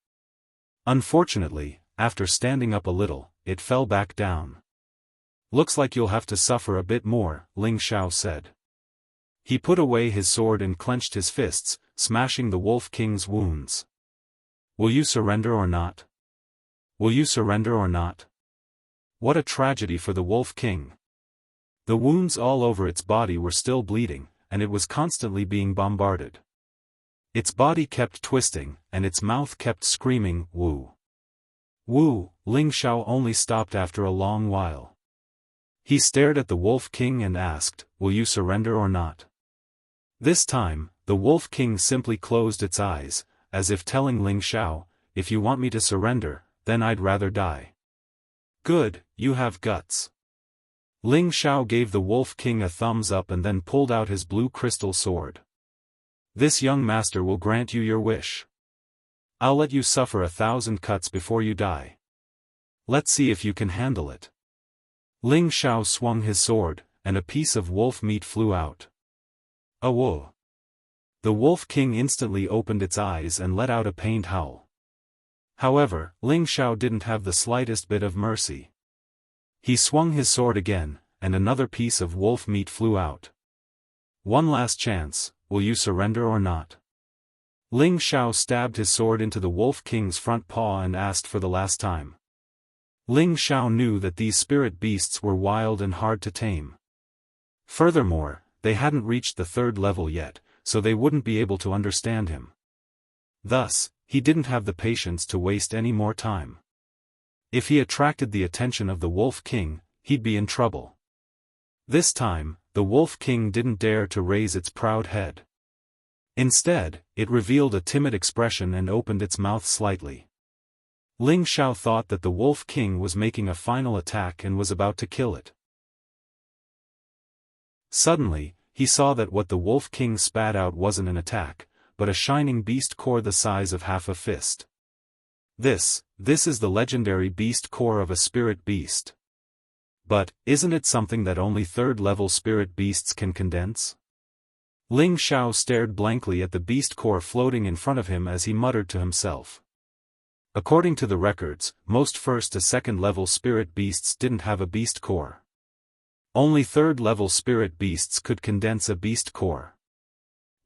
Unfortunately, after standing up a little, it fell back down. "Looks like you'll have to suffer a bit more," Ling Xiao said. He put away his sword and clenched his fists, smashing the Wolf King's wounds. "Will you surrender or not? Will you surrender or not?" What a tragedy for the Wolf King. The wounds all over its body were still bleeding, and it was constantly being bombarded. Its body kept twisting, and its mouth kept screaming, "Woo! Woo!" Ling Xiao only stopped after a long while. He stared at the Wolf King and asked, "Will you surrender or not?" This time, the Wolf King simply closed its eyes, as if telling Ling Xiao, "If you want me to surrender, then I'd rather die." "Good, you have guts." Ling Xiao gave the Wolf King a thumbs up and then pulled out his blue crystal sword. "This young master will grant you your wish. I'll let you suffer 1,000 cuts before you die. Let's see if you can handle it." Ling Xiao swung his sword, and a piece of wolf meat flew out. "Whoa!" The Wolf King instantly opened its eyes and let out a pained howl. However, Ling Xiao didn't have the slightest bit of mercy. He swung his sword again, and another piece of wolf meat flew out. "One last chance, will you surrender or not?" Ling Xiao stabbed his sword into the Wolf King's front paw and asked for the last time. Ling Xiao knew that these spirit beasts were wild and hard to tame. Furthermore, they hadn't reached the 3rd level yet, so they wouldn't be able to understand him. Thus, he didn't have the patience to waste any more time. If he attracted the attention of the Wolf King, he'd be in trouble. This time, the Wolf King didn't dare to raise its proud head. Instead, it revealed a timid expression and opened its mouth slightly. Ling Xiao thought that the Wolf King was making a final attack and was about to kill it. Suddenly, he saw that what the Wolf King spat out wasn't an attack, but a shining beast core the size of half a fist. This is the legendary beast core of a spirit beast. But, isn't it something that only 3rd-level spirit beasts can condense? Ling Xiao stared blankly at the beast core floating in front of him as he muttered to himself. According to the records, most 1st to 2nd-level spirit beasts didn't have a beast core. Only 3rd-level spirit beasts could condense a beast core.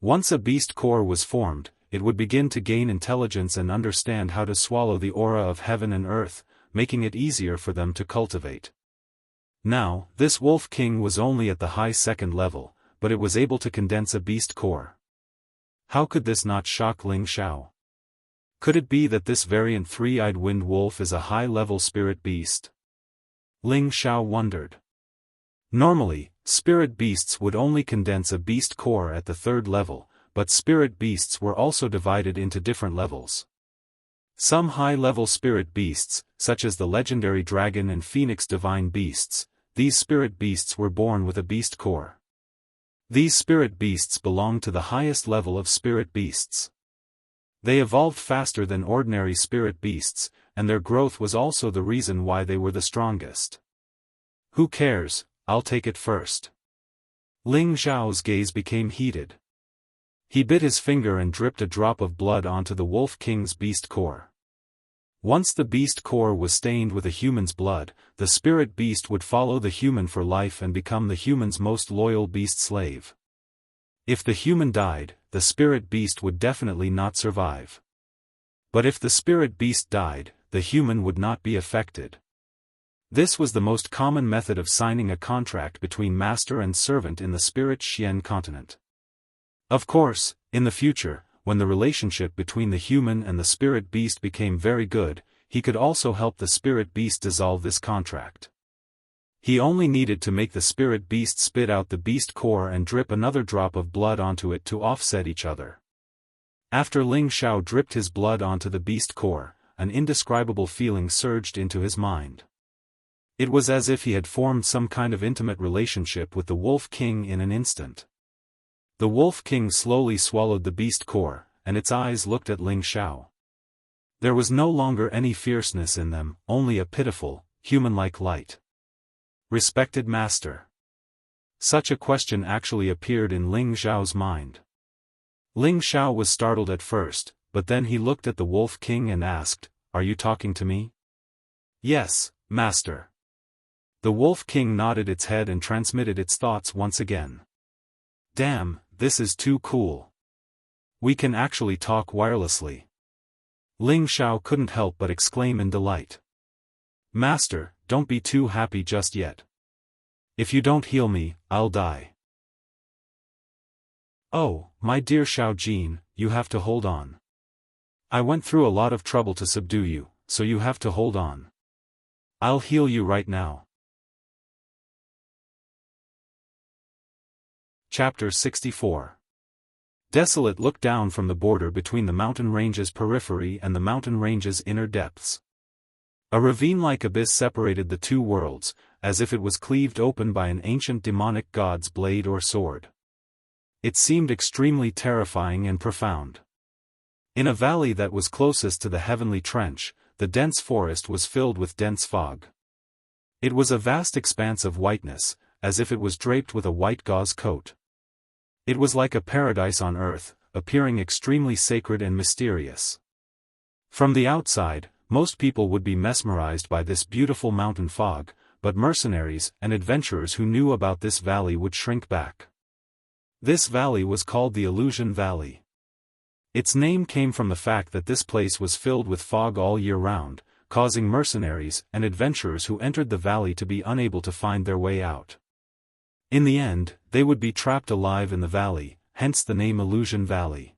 Once a beast core was formed, it would begin to gain intelligence and understand how to swallow the aura of heaven and earth, making it easier for them to cultivate. Now, this Wolf King was only at the high 2nd level, but it was able to condense a beast core. How could this not shock Ling Xiao? Could it be that this variant 3-eyed wind wolf is a high-level spirit beast? Ling Xiao wondered. Normally, spirit beasts would only condense a beast core at the 3rd level, but spirit beasts were also divided into different levels. Some high-level spirit beasts, such as the legendary dragon and phoenix divine beasts, these spirit beasts were born with a beast core. These spirit beasts belong to the highest level of spirit beasts. They evolved faster than ordinary spirit beasts, and their growth was also the reason why they were the strongest. Who cares, I'll take it first. Ling Xiao's gaze became heated. He bit his finger and dripped a drop of blood onto the Wolf King's beast core. Once the beast core was stained with a human's blood, the spirit beast would follow the human for life and become the human's most loyal beast slave. If the human died, the spirit beast would definitely not survive. But if the spirit beast died, the human would not be affected. This was the most common method of signing a contract between master and servant in the Spirit Xian continent. Of course, in the future, when the relationship between the human and the spirit beast became very good, he could also help the spirit beast dissolve this contract. He only needed to make the spirit beast spit out the beast core and drip another drop of blood onto it to offset each other. After Ling Xiao dripped his blood onto the beast core, an indescribable feeling surged into his mind. It was as if he had formed some kind of intimate relationship with the Wolf King in an instant. The Wolf King slowly swallowed the beast core, and its eyes looked at Ling Xiao. There was no longer any fierceness in them, only a pitiful, human-like light. Respected master. Such a question actually appeared in Ling Xiao's mind. Ling Xiao was startled at first, but then he looked at the Wolf King and asked, "Are you talking to me?" "Yes, master." The Wolf King nodded its head and transmitted its thoughts once again. "Damn, this is too cool. We can actually talk wirelessly." Ling Xiao couldn't help but exclaim in delight. "Master, don't be too happy just yet. If you don't heal me, I'll die." "Oh, my dear Xiao Jin, you have to hold on. I went through a lot of trouble to subdue you, so you have to hold on. I'll heal you right now." Chapter 64. Desolate looked down from the border between the mountain range's periphery and the mountain range's inner depths. A ravine-like abyss separated the two worlds, as if it was cleaved open by an ancient demonic god's blade or sword. It seemed extremely terrifying and profound. In a valley that was closest to the heavenly trench, the dense forest was filled with dense fog. It was a vast expanse of whiteness, as if it was draped with a white gauze coat. It was like a paradise on earth, appearing extremely sacred and mysterious. From the outside, most people would be mesmerized by this beautiful mountain fog, but mercenaries and adventurers who knew about this valley would shrink back. This valley was called the Illusion Valley. Its name came from the fact that this place was filled with fog all year round, causing mercenaries and adventurers who entered the valley to be unable to find their way out. In the end, they would be trapped alive in the valley, hence the name Illusion Valley.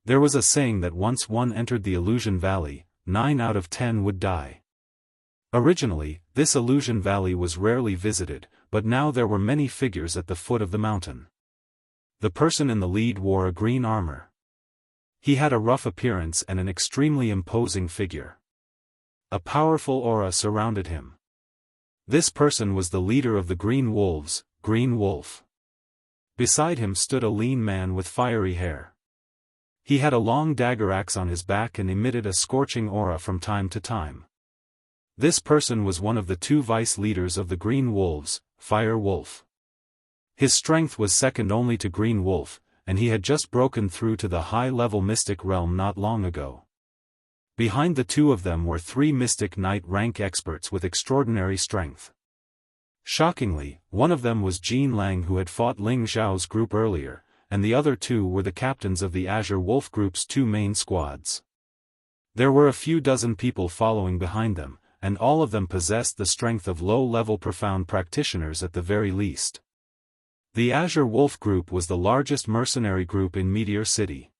There was a saying that once one entered the Illusion Valley, 9 out of 10 would die. Originally, this Illusion Valley was rarely visited, but now there were many figures at the foot of the mountain. The person in the lead wore a green armor. He had a rough appearance and an extremely imposing figure. A powerful aura surrounded him. This person was the leader of the Green Wolves, Green Wolf. Beside him stood a lean man with fiery hair. He had a long dagger axe on his back and emitted a scorching aura from time to time. This person was one of the 2 vice leaders of the Green Wolves, Fire Wolf. His strength was second only to Green Wolf, and he had just broken through to the high-level mystic realm not long ago. Behind the 2 of them were 3 mystic knight rank experts with extraordinary strength. Shockingly, one of them was Jin Lang, who had fought Ling Xiao's group earlier, and the other 2 were the captains of the Azure Wolf group's 2 main squads. There were a few dozen people following behind them, and all of them possessed the strength of low-level profound practitioners at the very least. The Azure Wolf group was the largest mercenary group in Meteor City.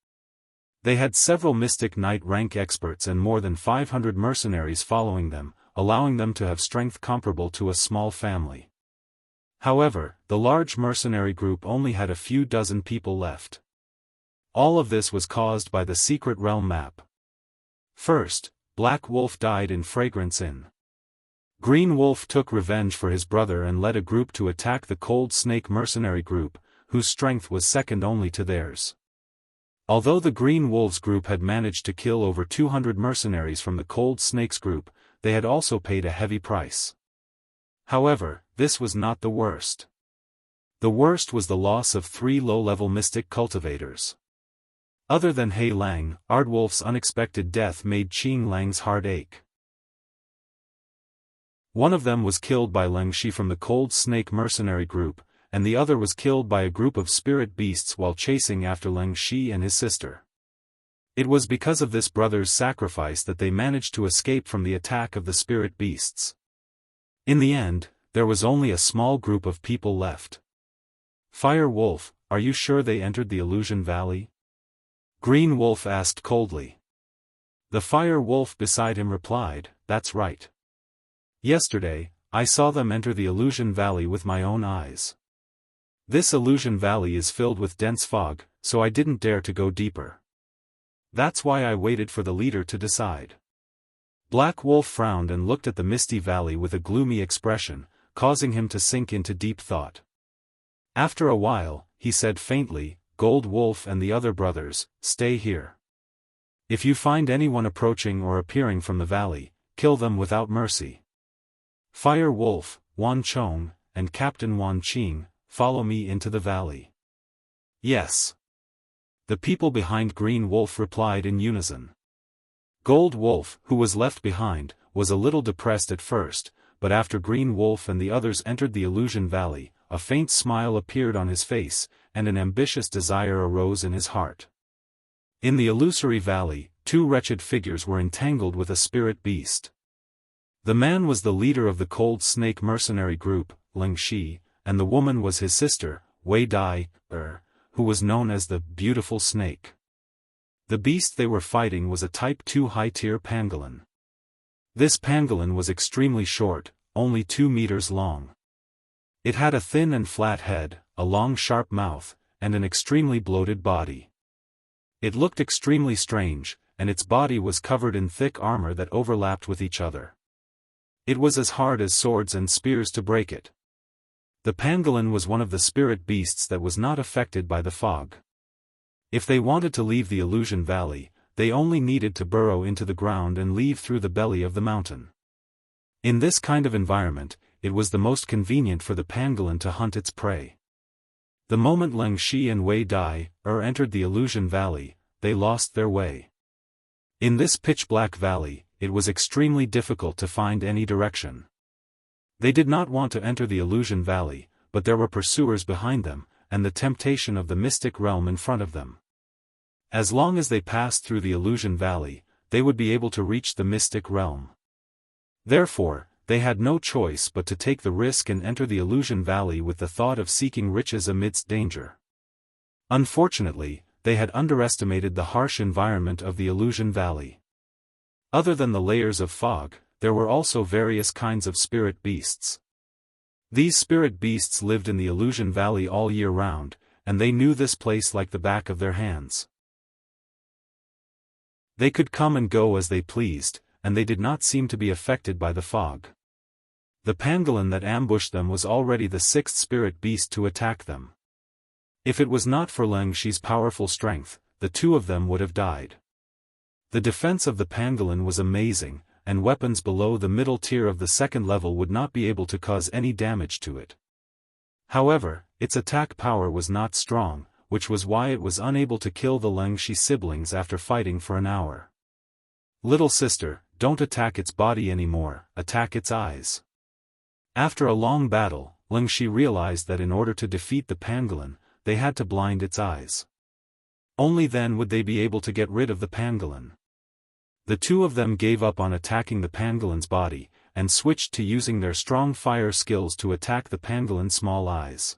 They had several mystic knight rank experts and more than 500 mercenaries following them, allowing them to have strength comparable to a small family. However, the large mercenary group only had a few dozen people left. All of this was caused by the secret realm map. First, Black Wolf died in Fragrance Inn. Green Wolf took revenge for his brother and led a group to attack the Cold Snake mercenary group, whose strength was second only to theirs. Although the Green Wolves group had managed to kill over 200 mercenaries from the Cold Snakes group, they had also paid a heavy price. However, this was not the worst. The worst was the loss of 3 low-level mystic cultivators. Other than He Lang, Ardwolf's unexpected death made Qing Lang's heart ache. One of them was killed by Leng Shi from the Cold Snake mercenary group, and the other was killed by a group of spirit beasts while chasing after Leng Shi and his sister. It was because of this brother's sacrifice that they managed to escape from the attack of the spirit beasts. In the end, there was only a small group of people left. Fire Wolf, are you sure they entered the Illusion Valley? Green Wolf asked coldly. The Fire Wolf beside him replied, that's right. Yesterday, I saw them enter the Illusion Valley with my own eyes. This Illusion Valley is filled with dense fog, so I didn't dare to go deeper. That's why I waited for the leader to decide. Black Wolf frowned and looked at the misty valley with a gloomy expression, causing him to sink into deep thought. After a while, he said faintly, Gold Wolf and the other brothers, stay here. If you find anyone approaching or appearing from the valley, kill them without mercy. Fire Wolf, Wan Chong, and Captain Wan Qing, follow me into the valley. Yes. The people behind Green Wolf replied in unison. Gold Wolf, who was left behind, was a little depressed at first, but after Green Wolf and the others entered the Illusion Valley, a faint smile appeared on his face, and an ambitious desire arose in his heart. In the illusory valley, 2 wretched figures were entangled with a spirit beast. The man was the leader of the Cold Snake mercenary group, Leng Shi, and the woman was his sister, Wei Dai, who was known as the Beautiful Snake. The beast they were fighting was a Type 2 high-tier pangolin. This pangolin was extremely short, only 2 meters long. It had a thin and flat head, a long sharp mouth, and an extremely bloated body. It looked extremely strange, and its body was covered in thick armor that overlapped with each other. It was as hard as swords and spears to break it. The pangolin was one of the spirit beasts that was not affected by the fog. If they wanted to leave the Illusion Valley, they only needed to burrow into the ground and leave through the belly of the mountain. In this kind of environment, it was the most convenient for the pangolin to hunt its prey. The moment Leng Shi and Wei Dai entered the Illusion Valley, they lost their way. In this pitch-black valley, it was extremely difficult to find any direction. They did not want to enter the Illusion Valley, but there were pursuers behind them, and the temptation of the mystic realm in front of them. As long as they passed through the Illusion Valley, they would be able to reach the mystic realm. Therefore, they had no choice but to take the risk and enter the illusion valley with the thought of seeking riches amidst danger. Unfortunately, they had underestimated the harsh environment of the illusion valley. Other than the layers of fog, there were also various kinds of spirit beasts. These spirit beasts lived in the illusion valley all year round, and they knew this place like the back of their hands. They could come and go as they pleased, and they did not seem to be affected by the fog. The pangolin that ambushed them was already the sixth spirit beast to attack them. If it was not for Leng Shi's powerful strength, the two of them would have died. The defense of the pangolin was amazing, and weapons below the middle tier of the second level would not be able to cause any damage to it. However, its attack power was not strong, which was why it was unable to kill the Leng Shi siblings after fighting for an hour. Little sister, don't attack its body anymore, attack its eyes. After a long battle, Leng Shi realized that in order to defeat the pangolin, they had to blind its eyes. Only then would they be able to get rid of the pangolin. The two of them gave up on attacking the pangolin's body, and switched to using their strong fire skills to attack the pangolin's small eyes.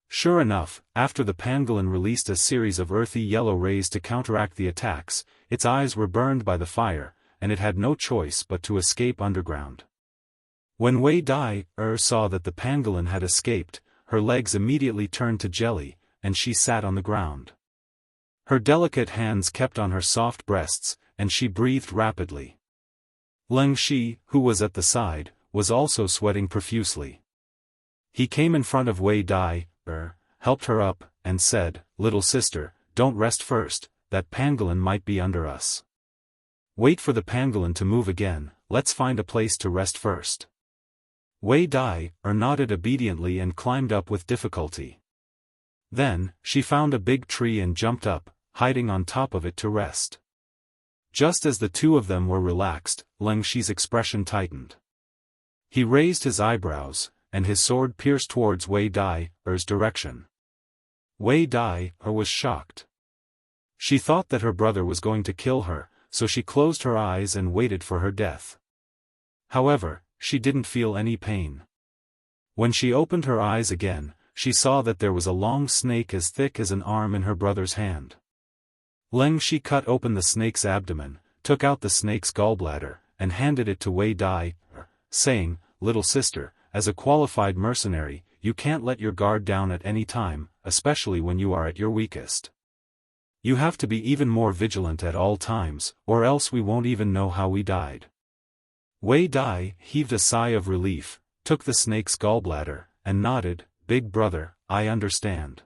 Sure enough, after the pangolin released a series of earthy yellow rays to counteract the attacks, its eyes were burned by the fire, and it had no choice but to escape underground. When Wei Dai saw that the pangolin had escaped, her legs immediately turned to jelly, and she sat on the ground. Her delicate hands kept on her soft breasts, and she breathed rapidly. Leng Shi, who was at the side, was also sweating profusely. He came in front of Wei Dai, helped her up, and said, "Little sister, don't rest first, that pangolin might be under us. Wait for the pangolin to move again, let's find a place to rest first." Wei Dai nodded obediently and climbed up with difficulty. Then, she found a big tree and jumped up, hiding on top of it to rest. Just as the two of them were relaxed, Leng Shi's expression tightened. He raised his eyebrows, and his sword pierced towards Wei Dai's direction. Wei Dai was shocked. She thought that her brother was going to kill her, so she closed her eyes and waited for her death. However, she didn't feel any pain. When she opened her eyes again, she saw that there was a long snake as thick as an arm in her brother's hand. Leng Shi cut open the snake's abdomen, took out the snake's gallbladder, and handed it to Wei Dai, saying, "Little sister, as a qualified mercenary, you can't let your guard down at any time, especially when you are at your weakest. You have to be even more vigilant at all times, or else we won't even know how we died." Wei Dai heaved a sigh of relief, took the snake's gallbladder, and nodded, "Big brother, I understand."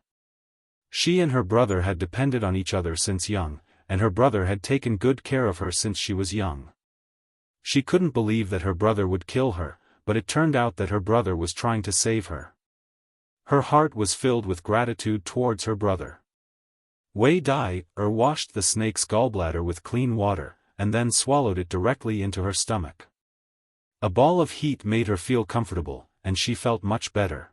She and her brother had depended on each other since young, and her brother had taken good care of her since she was young. She couldn't believe that her brother would kill her, but it turned out that her brother was trying to save her. Her heart was filled with gratitude towards her brother. Wei Dai washed the snake's gallbladder with clean water, and then swallowed it directly into her stomach. A ball of heat made her feel comfortable, and she felt much better.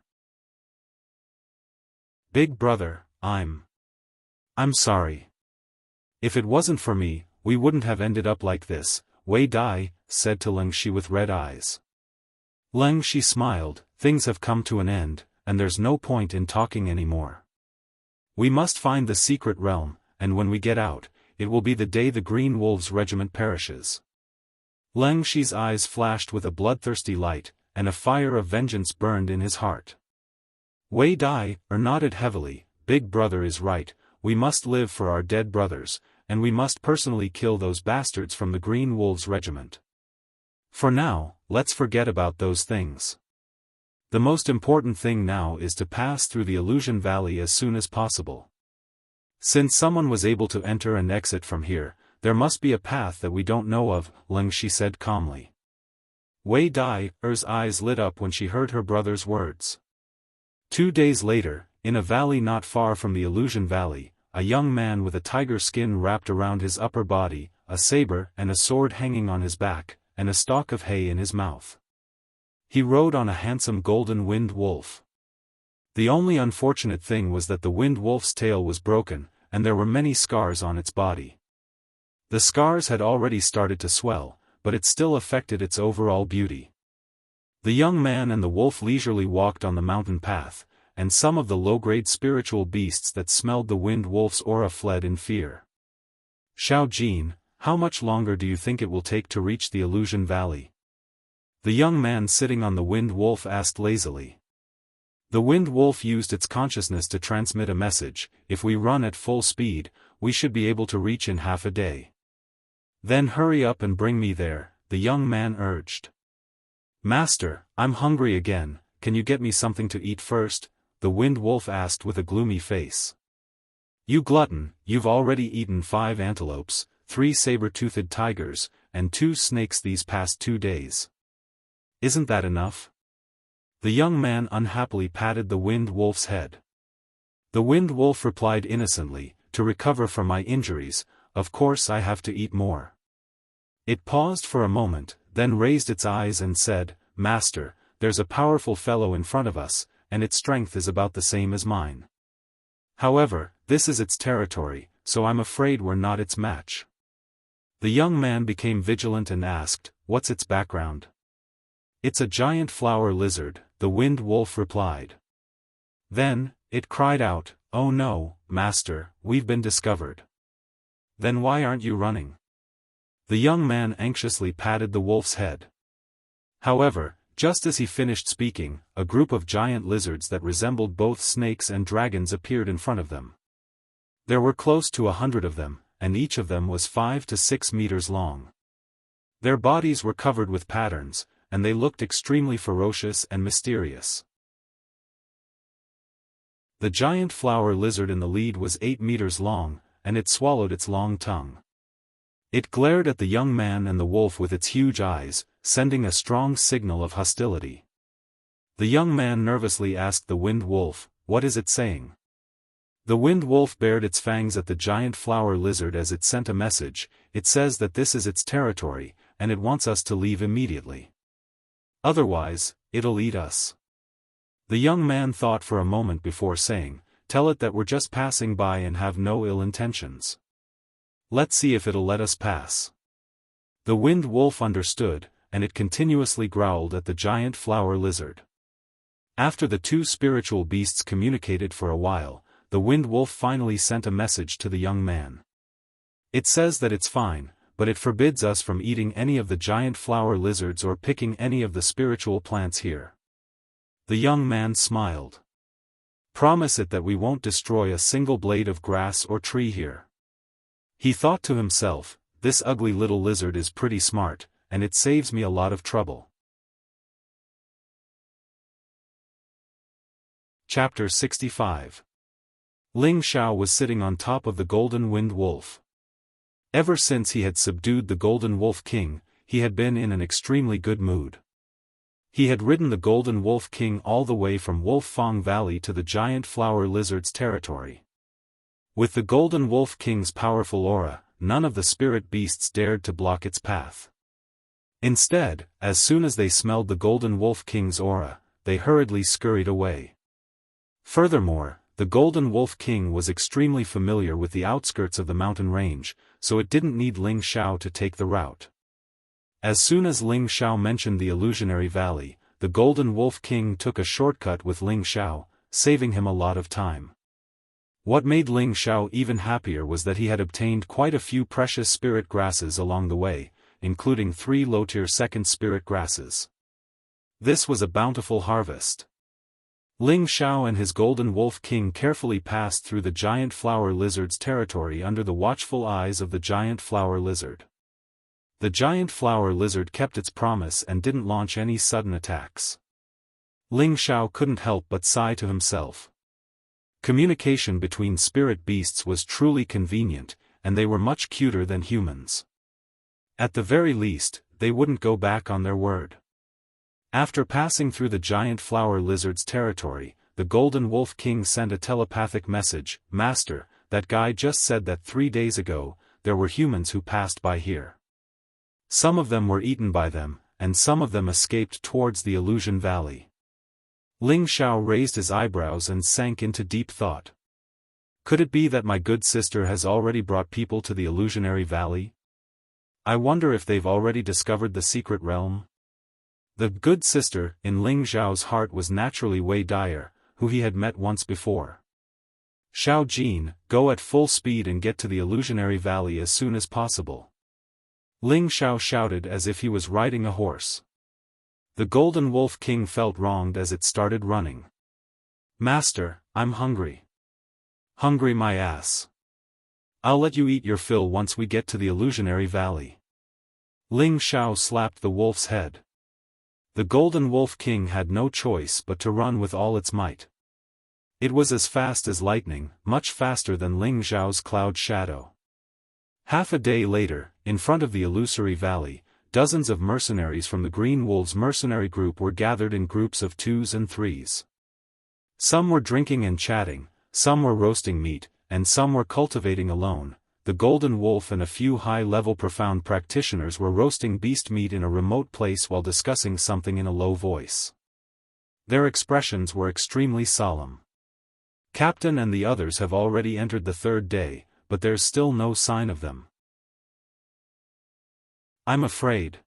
"Big brother, I'm sorry. If it wasn't for me, we wouldn't have ended up like this," Wei Dai said to Leng Shi with red eyes. Leng Shi smiled, "Things have come to an end, and there's no point in talking anymore. We must find the secret realm, and when we get out, it will be the day the Green Wolves Regiment perishes." Leng Shi's eyes flashed with a bloodthirsty light, and a fire of vengeance burned in his heart. Wei Dai nodded heavily, "Big brother is right, we must live for our dead brothers, and we must personally kill those bastards from the Green Wolves Regiment. For now, let's forget about those things. The most important thing now is to pass through the illusion valley as soon as possible. Since someone was able to enter and exit from here, there must be a path that we don't know of," Leng Shi said calmly. Wei Dai's eyes lit up when she heard her brother's words. 2 days later, in a valley not far from the illusion valley, a young man with a tiger skin wrapped around his upper body, a saber and a sword hanging on his back, and a stalk of hay in his mouth. He rode on a handsome golden winged wolf. The only unfortunate thing was that the winged wolf's tail was broken, and there were many scars on its body. The scars had already started to swell, but it still affected its overall beauty. The young man and the wolf leisurely walked on the mountain path, and some of the low-grade spiritual beasts that smelled the wind wolf's aura fled in fear. Xiao Jin, how much longer do you think it will take to reach the Illusion Valley? The young man sitting on the wind wolf asked lazily. The wind wolf used its consciousness to transmit a message: if we run at full speed, we should be able to reach in half a day. Then hurry up and bring me there, the young man urged. Master, I'm hungry again, can you get me something to eat first? The wind wolf asked with a gloomy face. You glutton, you've already eaten 5 antelopes, 3 saber-toothed tigers, and 2 snakes these past 2 days. Isn't that enough? The young man unhappily patted the wind wolf's head. The wind wolf replied innocently, to recover from my injuries, of course I have to eat more. It paused for a moment, then raised its eyes and said, Master, there's a powerful fellow in front of us, and its strength is about the same as mine. However, this is its territory, so I'm afraid we're not its match. The young man became vigilant and asked, what's its background? It's a giant flower lizard, the wind wolf replied. Then, it cried out, oh no, Master, we've been discovered. Then why aren't you running? The young man anxiously patted the wolf's head. However, just as he finished speaking, a group of giant lizards that resembled both snakes and dragons appeared in front of them. There were close to 100 of them, and each of them was 5 to 6 meters long. Their bodies were covered with patterns, and they looked extremely ferocious and mysterious. The giant flower lizard in the lead was 8 meters long, and it swallowed its long tongue. It glared at the young man and the wolf with its huge eyes, sending a strong signal of hostility. The young man nervously asked the wind wolf, what is it saying? The wind wolf bared its fangs at the giant flower lizard as it sent a message. It says that this is its territory, and it wants us to leave immediately. Otherwise, it'll eat us. The young man thought for a moment before saying, tell it that we're just passing by and have no ill intentions. Let's see if it'll let us pass. The wind wolf understood, and it continuously growled at the giant flower lizard. After the 2 spiritual beasts communicated for a while, the wind wolf finally sent a message to the young man. It says that it's fine, but it forbids us from eating any of the giant flower lizards or picking any of the spiritual plants here. The young man smiled. Promise it that we won't destroy a single blade of grass or tree here. He thought to himself, this ugly little lizard is pretty smart, and it saves me a lot of trouble. Chapter 65. Ling Xiao was sitting on top of the golden wind wolf. Ever since he had subdued the golden wolf king, he had been in an extremely good mood. He had ridden the golden wolf king all the way from Wolf Fong Valley to the giant flower lizard's territory. With the golden wolf king's powerful aura, none of the spirit beasts dared to block its path. Instead, as soon as they smelled the golden wolf king's aura, they hurriedly scurried away. Furthermore, the golden wolf king was extremely familiar with the outskirts of the mountain range, so it didn't need Ling Xiao to take the route. As soon as Ling Xiao mentioned the illusionary valley, the golden wolf king took a shortcut with Ling Xiao, saving him a lot of time. What made Ling Xiao even happier was that he had obtained quite a few precious spirit grasses along the way, including 3 low-tier second spirit grasses. This was a bountiful harvest. Ling Xiao and his golden wolf king carefully passed through the giant flower lizard's territory under the watchful eyes of the giant flower lizard. The giant flower lizard kept its promise and didn't launch any sudden attacks. Ling Xiao couldn't help but sigh to himself. Communication between spirit beasts was truly convenient, and they were much cuter than humans. At the very least, they wouldn't go back on their word. After passing through the giant flower lizard's territory, the golden wolf king sent a telepathic message, Master, that guy just said that 3 days ago, there were humans who passed by here. Some of them were eaten by them, and some of them escaped towards the Illusion Valley. Ling Xiao raised his eyebrows and sank into deep thought. Could it be that my good sister has already brought people to the Illusionary Valley? I wonder if they've already discovered the secret realm? The good sister in Ling Zhao's heart was naturally Wei Dyer, who he had met once before. Xiao Jin, go at full speed and get to the illusionary valley as soon as possible. Ling Xiao shouted as if he was riding a horse. The Golden Wolf King felt wronged as it started running. Master, I'm hungry. Hungry my ass. I'll let you eat your fill once we get to the illusionary valley. Ling Xiao slapped the wolf's head. The Golden Wolf King had no choice but to run with all its might. It was as fast as lightning, much faster than Ling Zhao's cloud shadow. Half a day later, in front of the illusory valley, dozens of mercenaries from the Green Wolves mercenary group were gathered in groups of 2s and 3s. Some were drinking and chatting, some were roasting meat, and some were cultivating alone. The Golden Wolf and a few high-level profound practitioners were roasting beast meat in a remote place while discussing something in a low voice. Their expressions were extremely solemn. Captain and the others have already entered the 3rd day, but there's still no sign of them. I'm afraid.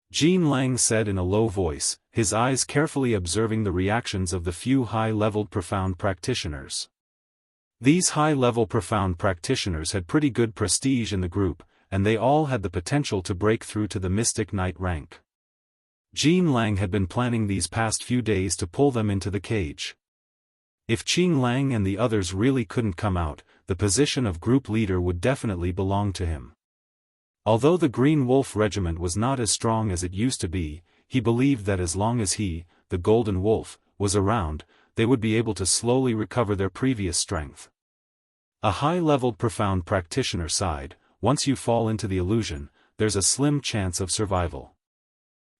Jean Lang said in a low voice, his eyes carefully observing the reactions of the few high-leveled profound practitioners. These high-level profound practitioners had pretty good prestige in the group, and they all had the potential to break through to the Mystic Knight rank. Jean Lang had been planning these past few days to pull them into the cage. If Qing Lang and the others really couldn't come out, the position of group leader would definitely belong to him. Although the Green Wolf Regiment was not as strong as it used to be, he believed that as long as he, the Golden Wolf, was around, they would be able to slowly recover their previous strength. A high-leveled profound practitioner sighed, once you fall into the illusion, there's a slim chance of survival.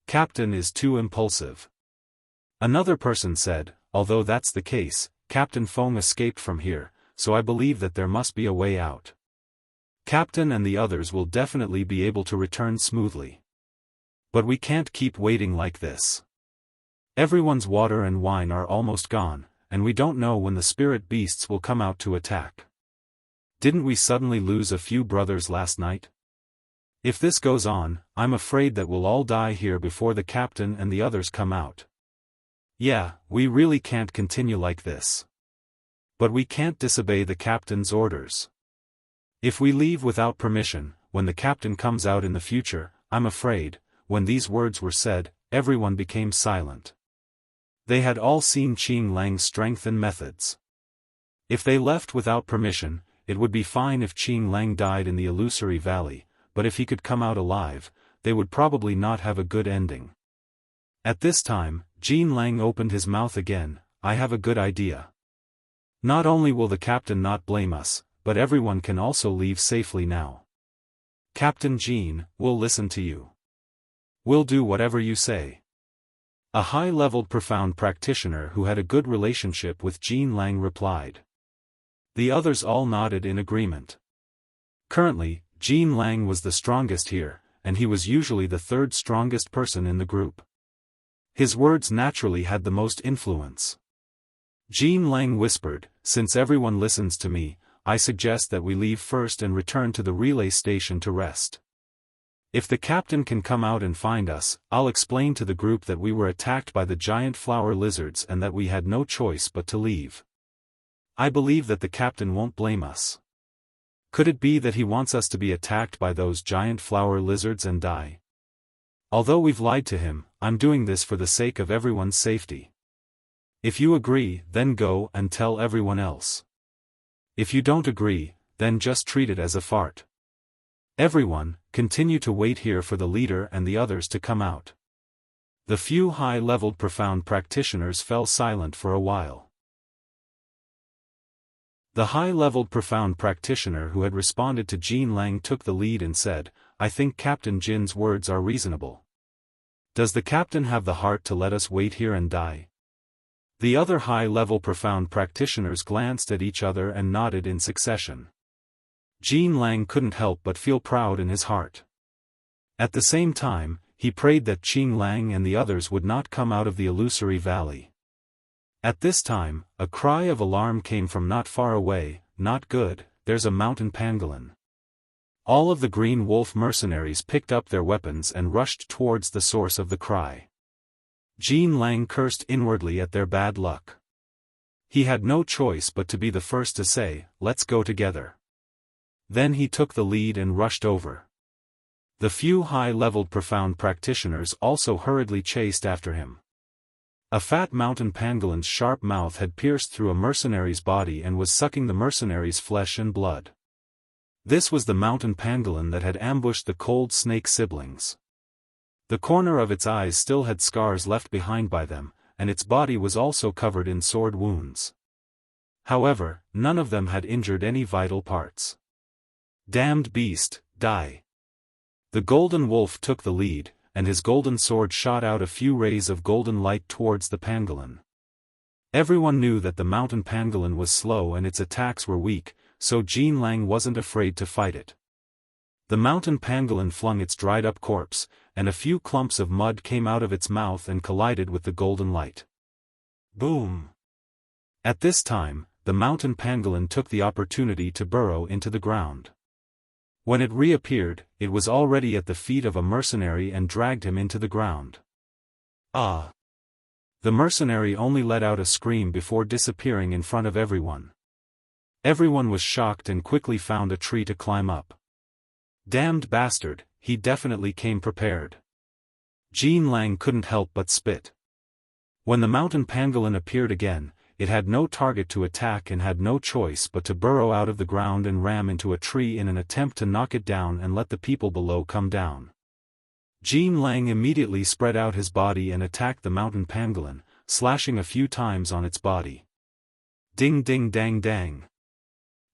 Captain is too impulsive. Another person said, although that's the case, Captain Feng escaped from here, so I believe that there must be a way out. Captain and the others will definitely be able to return smoothly. But we can't keep waiting like this. Everyone's water and wine are almost gone, and we don't know when the spirit beasts will come out to attack. Didn't we suddenly lose a few brothers last night? If this goes on, I'm afraid that we'll all die here before the captain and the others come out. Yeah, we really can't continue like this. But we can't disobey the captain's orders. If we leave without permission, when the captain comes out in the future, I'm afraid, when these words were said, everyone became silent. They had all seen Qing Lang's strength and methods. If they left without permission, it would be fine if Qing Lang died in the illusory valley, but if he could come out alive, they would probably not have a good ending. At this time, Jean Lang opened his mouth again. I have a good idea. Not only will the captain not blame us, but everyone can also leave safely now. Captain Jean, we'll listen to you. We'll do whatever you say. A high-leveled profound practitioner who had a good relationship with Jean Lang replied. The others all nodded in agreement. Currently, Jean Lang was the strongest here, and he was usually the 3rd strongest person in the group. His words naturally had the most influence. Jean Lang whispered, since everyone listens to me, I suggest that we leave first and return to the relay station to rest. If the captain can come out and find us, I'll explain to the group that we were attacked by the giant flower lizards and that we had no choice but to leave. I believe that the captain won't blame us. Could it be that he wants us to be attacked by those giant flower lizards and die? Although we've lied to him, I'm doing this for the sake of everyone's safety. If you agree, then go and tell everyone else. If you don't agree, then just treat it as a fart. Everyone, continue to wait here for the leader and the others to come out. The few high-leveled profound practitioners fell silent for a while. The high-leveled profound practitioner who had responded to Jean Lang took the lead and said, I think Captain Jin's words are reasonable. Does the captain have the heart to let us wait here and die? The other high-level profound practitioners glanced at each other and nodded in succession. Jean Lang couldn't help but feel proud in his heart. At the same time, he prayed that Qing Lang and the others would not come out of the illusory valley. At this time, a cry of alarm came from not far away. Not good, there's a mountain pangolin. All of the Green Wolf mercenaries picked up their weapons and rushed towards the source of the cry. Jean Lang cursed inwardly at their bad luck. He had no choice but to be the first to say, "Let's go together." Then he took the lead and rushed over. The few high-leveled profound practitioners also hurriedly chased after him. A fat mountain pangolin's sharp mouth had pierced through a mercenary's body and was sucking the mercenary's flesh and blood. This was the mountain pangolin that had ambushed the cold snake siblings. The corner of its eyes still had scars left behind by them, and its body was also covered in sword wounds. However, none of them had injured any vital parts. "Damned beast, die!" The golden wolf took the lead, and his golden sword shot out a few rays of golden light towards the pangolin. Everyone knew that the mountain pangolin was slow and its attacks were weak, so Jean Lang wasn't afraid to fight it. The mountain pangolin flung its dried-up corpse, and a few clumps of mud came out of its mouth and collided with the golden light. Boom! At this time, the mountain pangolin took the opportunity to burrow into the ground. When it reappeared, it was already at the feet of a mercenary and dragged him into the ground. Ah! The mercenary only let out a scream before disappearing in front of everyone. Everyone was shocked and quickly found a tree to climb up. Damned bastard, he definitely came prepared. Jean Lang couldn't help but spit. When the mountain pangolin appeared again, it had no target to attack and had no choice but to burrow out of the ground and ram into a tree in an attempt to knock it down and let the people below come down. Jean Lang immediately spread out his body and attacked the mountain pangolin, slashing a few times on its body. Ding ding dang dang.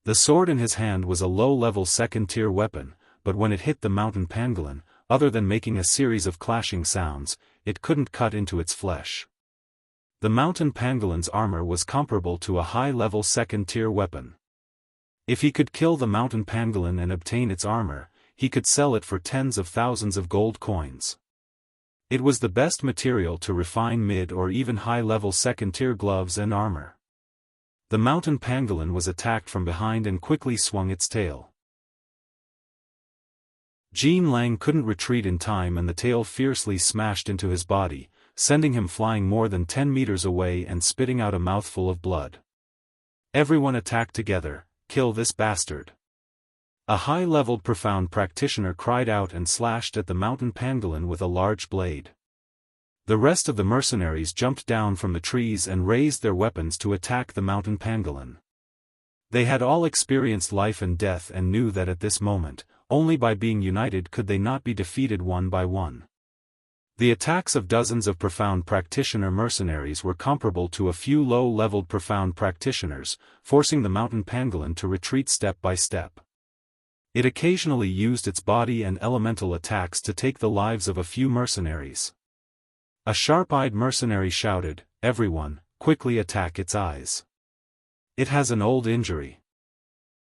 The sword in his hand was a low-level second-tier weapon, but when it hit the mountain pangolin, other than making a series of clashing sounds, it couldn't cut into its flesh. The mountain pangolin's armor was comparable to a high-level second-tier weapon. If he could kill the mountain pangolin and obtain its armor, he could sell it for tens of thousands of gold coins. It was the best material to refine mid or even high-level second-tier gloves and armor. The mountain pangolin was attacked from behind and quickly swung its tail. Jean Lang couldn't retreat in time and the tail fiercely smashed into his body, sending him flying more than 10 meters away and spitting out a mouthful of blood. Everyone attacked together, "Kill this bastard." A high-leveled profound practitioner cried out and slashed at the mountain pangolin with a large blade. The rest of the mercenaries jumped down from the trees and raised their weapons to attack the mountain pangolin. They had all experienced life and death and knew that at this moment, only by being united could they not be defeated one by one. The attacks of dozens of profound practitioner mercenaries were comparable to a few low-leveled profound practitioners, forcing the mountain pangolin to retreat step by step. It occasionally used its body and elemental attacks to take the lives of a few mercenaries. A sharp-eyed mercenary shouted, "Everyone, quickly attack its eyes. It has an old injury."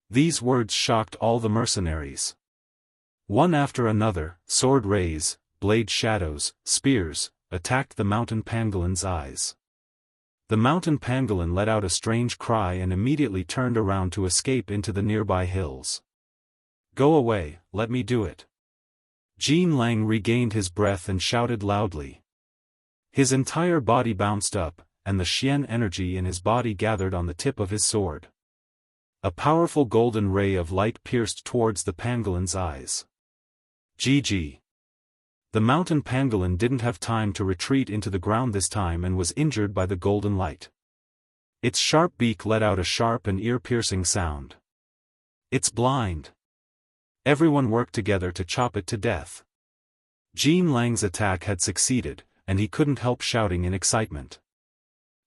These words shocked all the mercenaries. One after another, sword rays, blade shadows, spears, attacked the mountain pangolin's eyes. The mountain pangolin let out a strange cry and immediately turned around to escape into the nearby hills. "Go away, let me do it." Jean Lang regained his breath and shouted loudly. His entire body bounced up, and the Xian energy in his body gathered on the tip of his sword. A powerful golden ray of light pierced towards the pangolin's eyes. GG. The mountain pangolin didn't have time to retreat into the ground this time and was injured by the golden light. Its sharp beak let out a sharp and ear-piercing sound. "It's blind." Everyone worked together to chop it to death. Jean Lang's attack had succeeded, and he couldn't help shouting in excitement.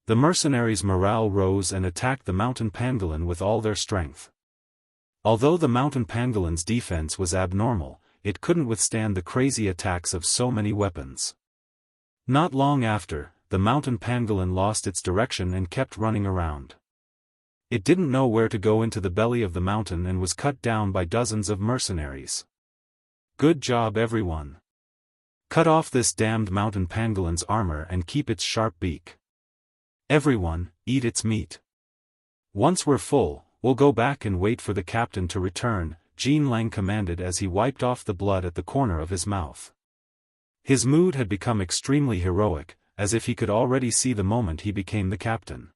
The mercenaries' morale rose and attacked the mountain pangolin with all their strength. Although the mountain pangolin's defense was abnormal, it couldn't withstand the crazy attacks of so many weapons. Not long after, the mountain pangolin lost its direction and kept running around. It didn't know where to go into the belly of the mountain and was cut down by dozens of mercenaries. "Good job everyone. Cut off this damned mountain pangolin's armor and keep its sharp beak. Everyone, eat its meat. Once we're full, we'll go back and wait for the captain to return," Jean Lang commanded as he wiped off the blood at the corner of his mouth. His mood had become extremely heroic, as if he could already see the moment he became the captain.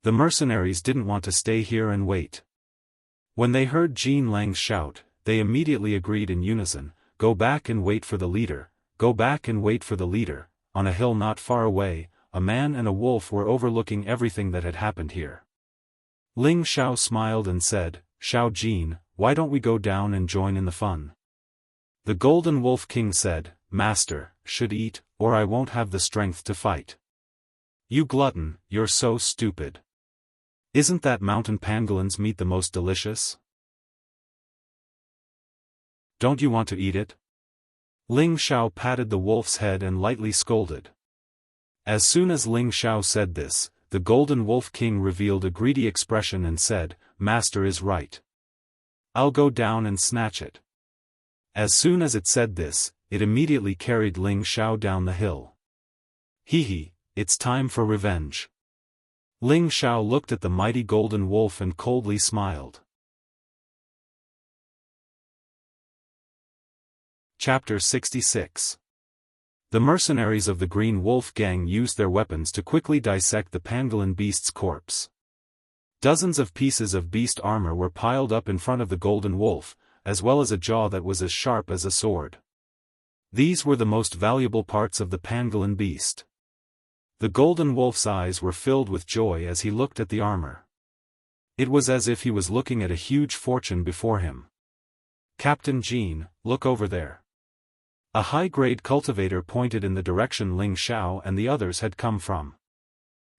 The mercenaries didn't want to stay here and wait. When they heard Jean Lang's shout, they immediately agreed in unison, "Go back and wait for the leader, go back and wait for the leader." On a hill not far away, a man and a wolf were overlooking everything that had happened here. Ling Xiao smiled and said, "Xiao Jin, why don't we go down and join in the fun?" The Golden Wolf King said, "Master, should eat, or I won't have the strength to fight." "You glutton, you're so stupid. Isn't that mountain pangolin's meat the most delicious? Don't you want to eat it?" Ling Xiao patted the wolf's head and lightly scolded. As soon as Ling Xiao said this, the Golden Wolf King revealed a greedy expression and said, "Master is right. I'll go down and snatch it." As soon as it said this, it immediately carried Ling Xiao down the hill. "Hee, it's time for revenge." Ling Xiao looked at the mighty golden wolf and coldly smiled. Chapter 66. The mercenaries of the Green Wolf Gang used their weapons to quickly dissect the pangolin beast's corpse. Dozens of pieces of beast armor were piled up in front of the golden wolf, as well as a jaw that was as sharp as a sword. These were the most valuable parts of the pangolin beast. The golden wolf's eyes were filled with joy as he looked at the armor. It was as if he was looking at a huge fortune before him. "Captain Jean, look over there." A high-grade cultivator pointed in the direction Ling Xiao and the others had come from.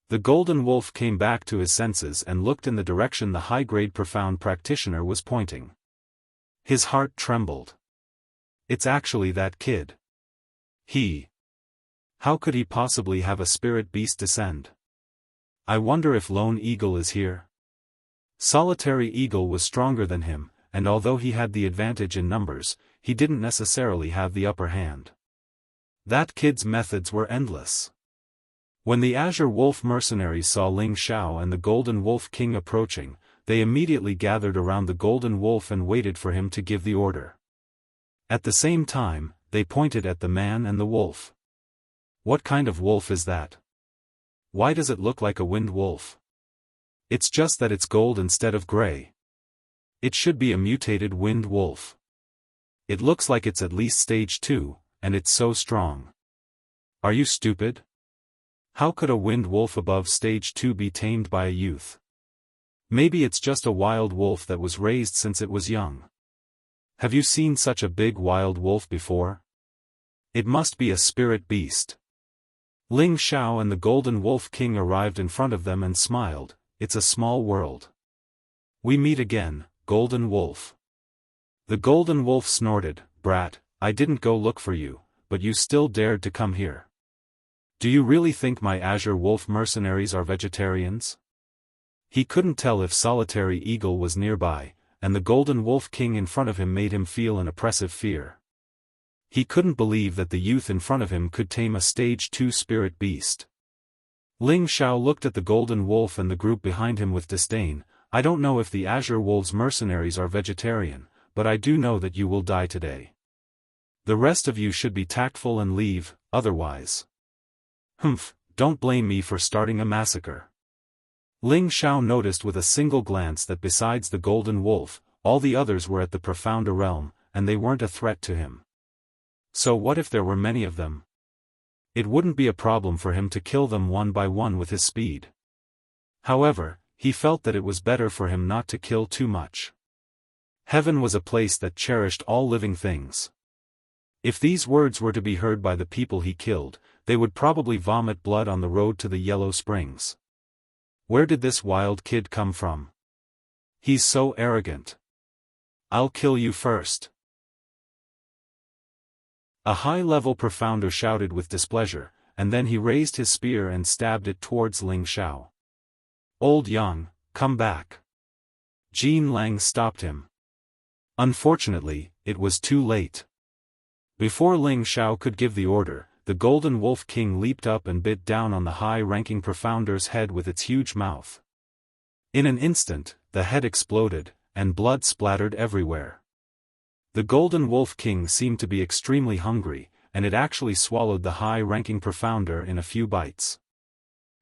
The golden wolf came back to his senses and looked in the direction the high-grade profound practitioner was pointing. His heart trembled. "It's actually that kid. How could he possibly have a spirit beast descend? I wonder if Lone Eagle is here?" Solitary Eagle was stronger than him, and although he had the advantage in numbers, he didn't necessarily have the upper hand. That kid's methods were endless. When the Azure Wolf mercenaries saw Ling Xiao and the Golden Wolf King approaching, they immediately gathered around the Golden Wolf and waited for him to give the order. At the same time, they pointed at the man and the wolf. "What kind of wolf is that? Why does it look like a wind wolf? It's just that it's gold instead of gray. It should be a mutated wind wolf. It looks like it's at least stage 2, and it's so strong. Are you stupid? How could a wind wolf above stage 2 be tamed by a youth? Maybe it's just a wild wolf that was raised since it was young. Have you seen such a big wild wolf before? It must be a spirit beast." Ling Xiao and the Golden Wolf King arrived in front of them and smiled. "It's a small world. We meet again, Golden Wolf." The Golden Wolf snorted, "Brat, I didn't go look for you, but you still dared to come here. Do you really think my Azure Wolf mercenaries are vegetarians?" He couldn't tell if Solitary Eagle was nearby, and the Golden Wolf King in front of him made him feel an oppressive fear. He couldn't believe that the youth in front of him could tame a stage 2 spirit beast. Ling Xiao looked at the Golden Wolf and the group behind him with disdain. "I don't know if the Azure Wolves mercenaries are vegetarian, but I do know that you will die today. The rest of you should be tactful and leave, otherwise. Don't blame me for starting a massacre." Ling Xiao noticed with a single glance that besides the Golden Wolf, all the others were at the Profounder realm, and they weren't a threat to him. So what if there were many of them? It wouldn't be a problem for him to kill them one by one with his speed. However, he felt that it was better for him not to kill too much. Heaven was a place that cherished all living things. If these words were to be heard by the people he killed, they would probably vomit blood on the road to the Yellow Springs. Where did this wild kid come from? He's so arrogant. I'll kill you first. A high-level Profounder shouted with displeasure, and then he raised his spear and stabbed it towards Ling Xiao. "Old Yang, come back." Jean Lang stopped him. Unfortunately, it was too late. Before Ling Xiao could give the order, the Golden Wolf King leaped up and bit down on the high-ranking Profounder's head with its huge mouth. In an instant, the head exploded, and blood splattered everywhere. The Golden Wolf King seemed to be extremely hungry, and it actually swallowed the high-ranking profounder in a few bites.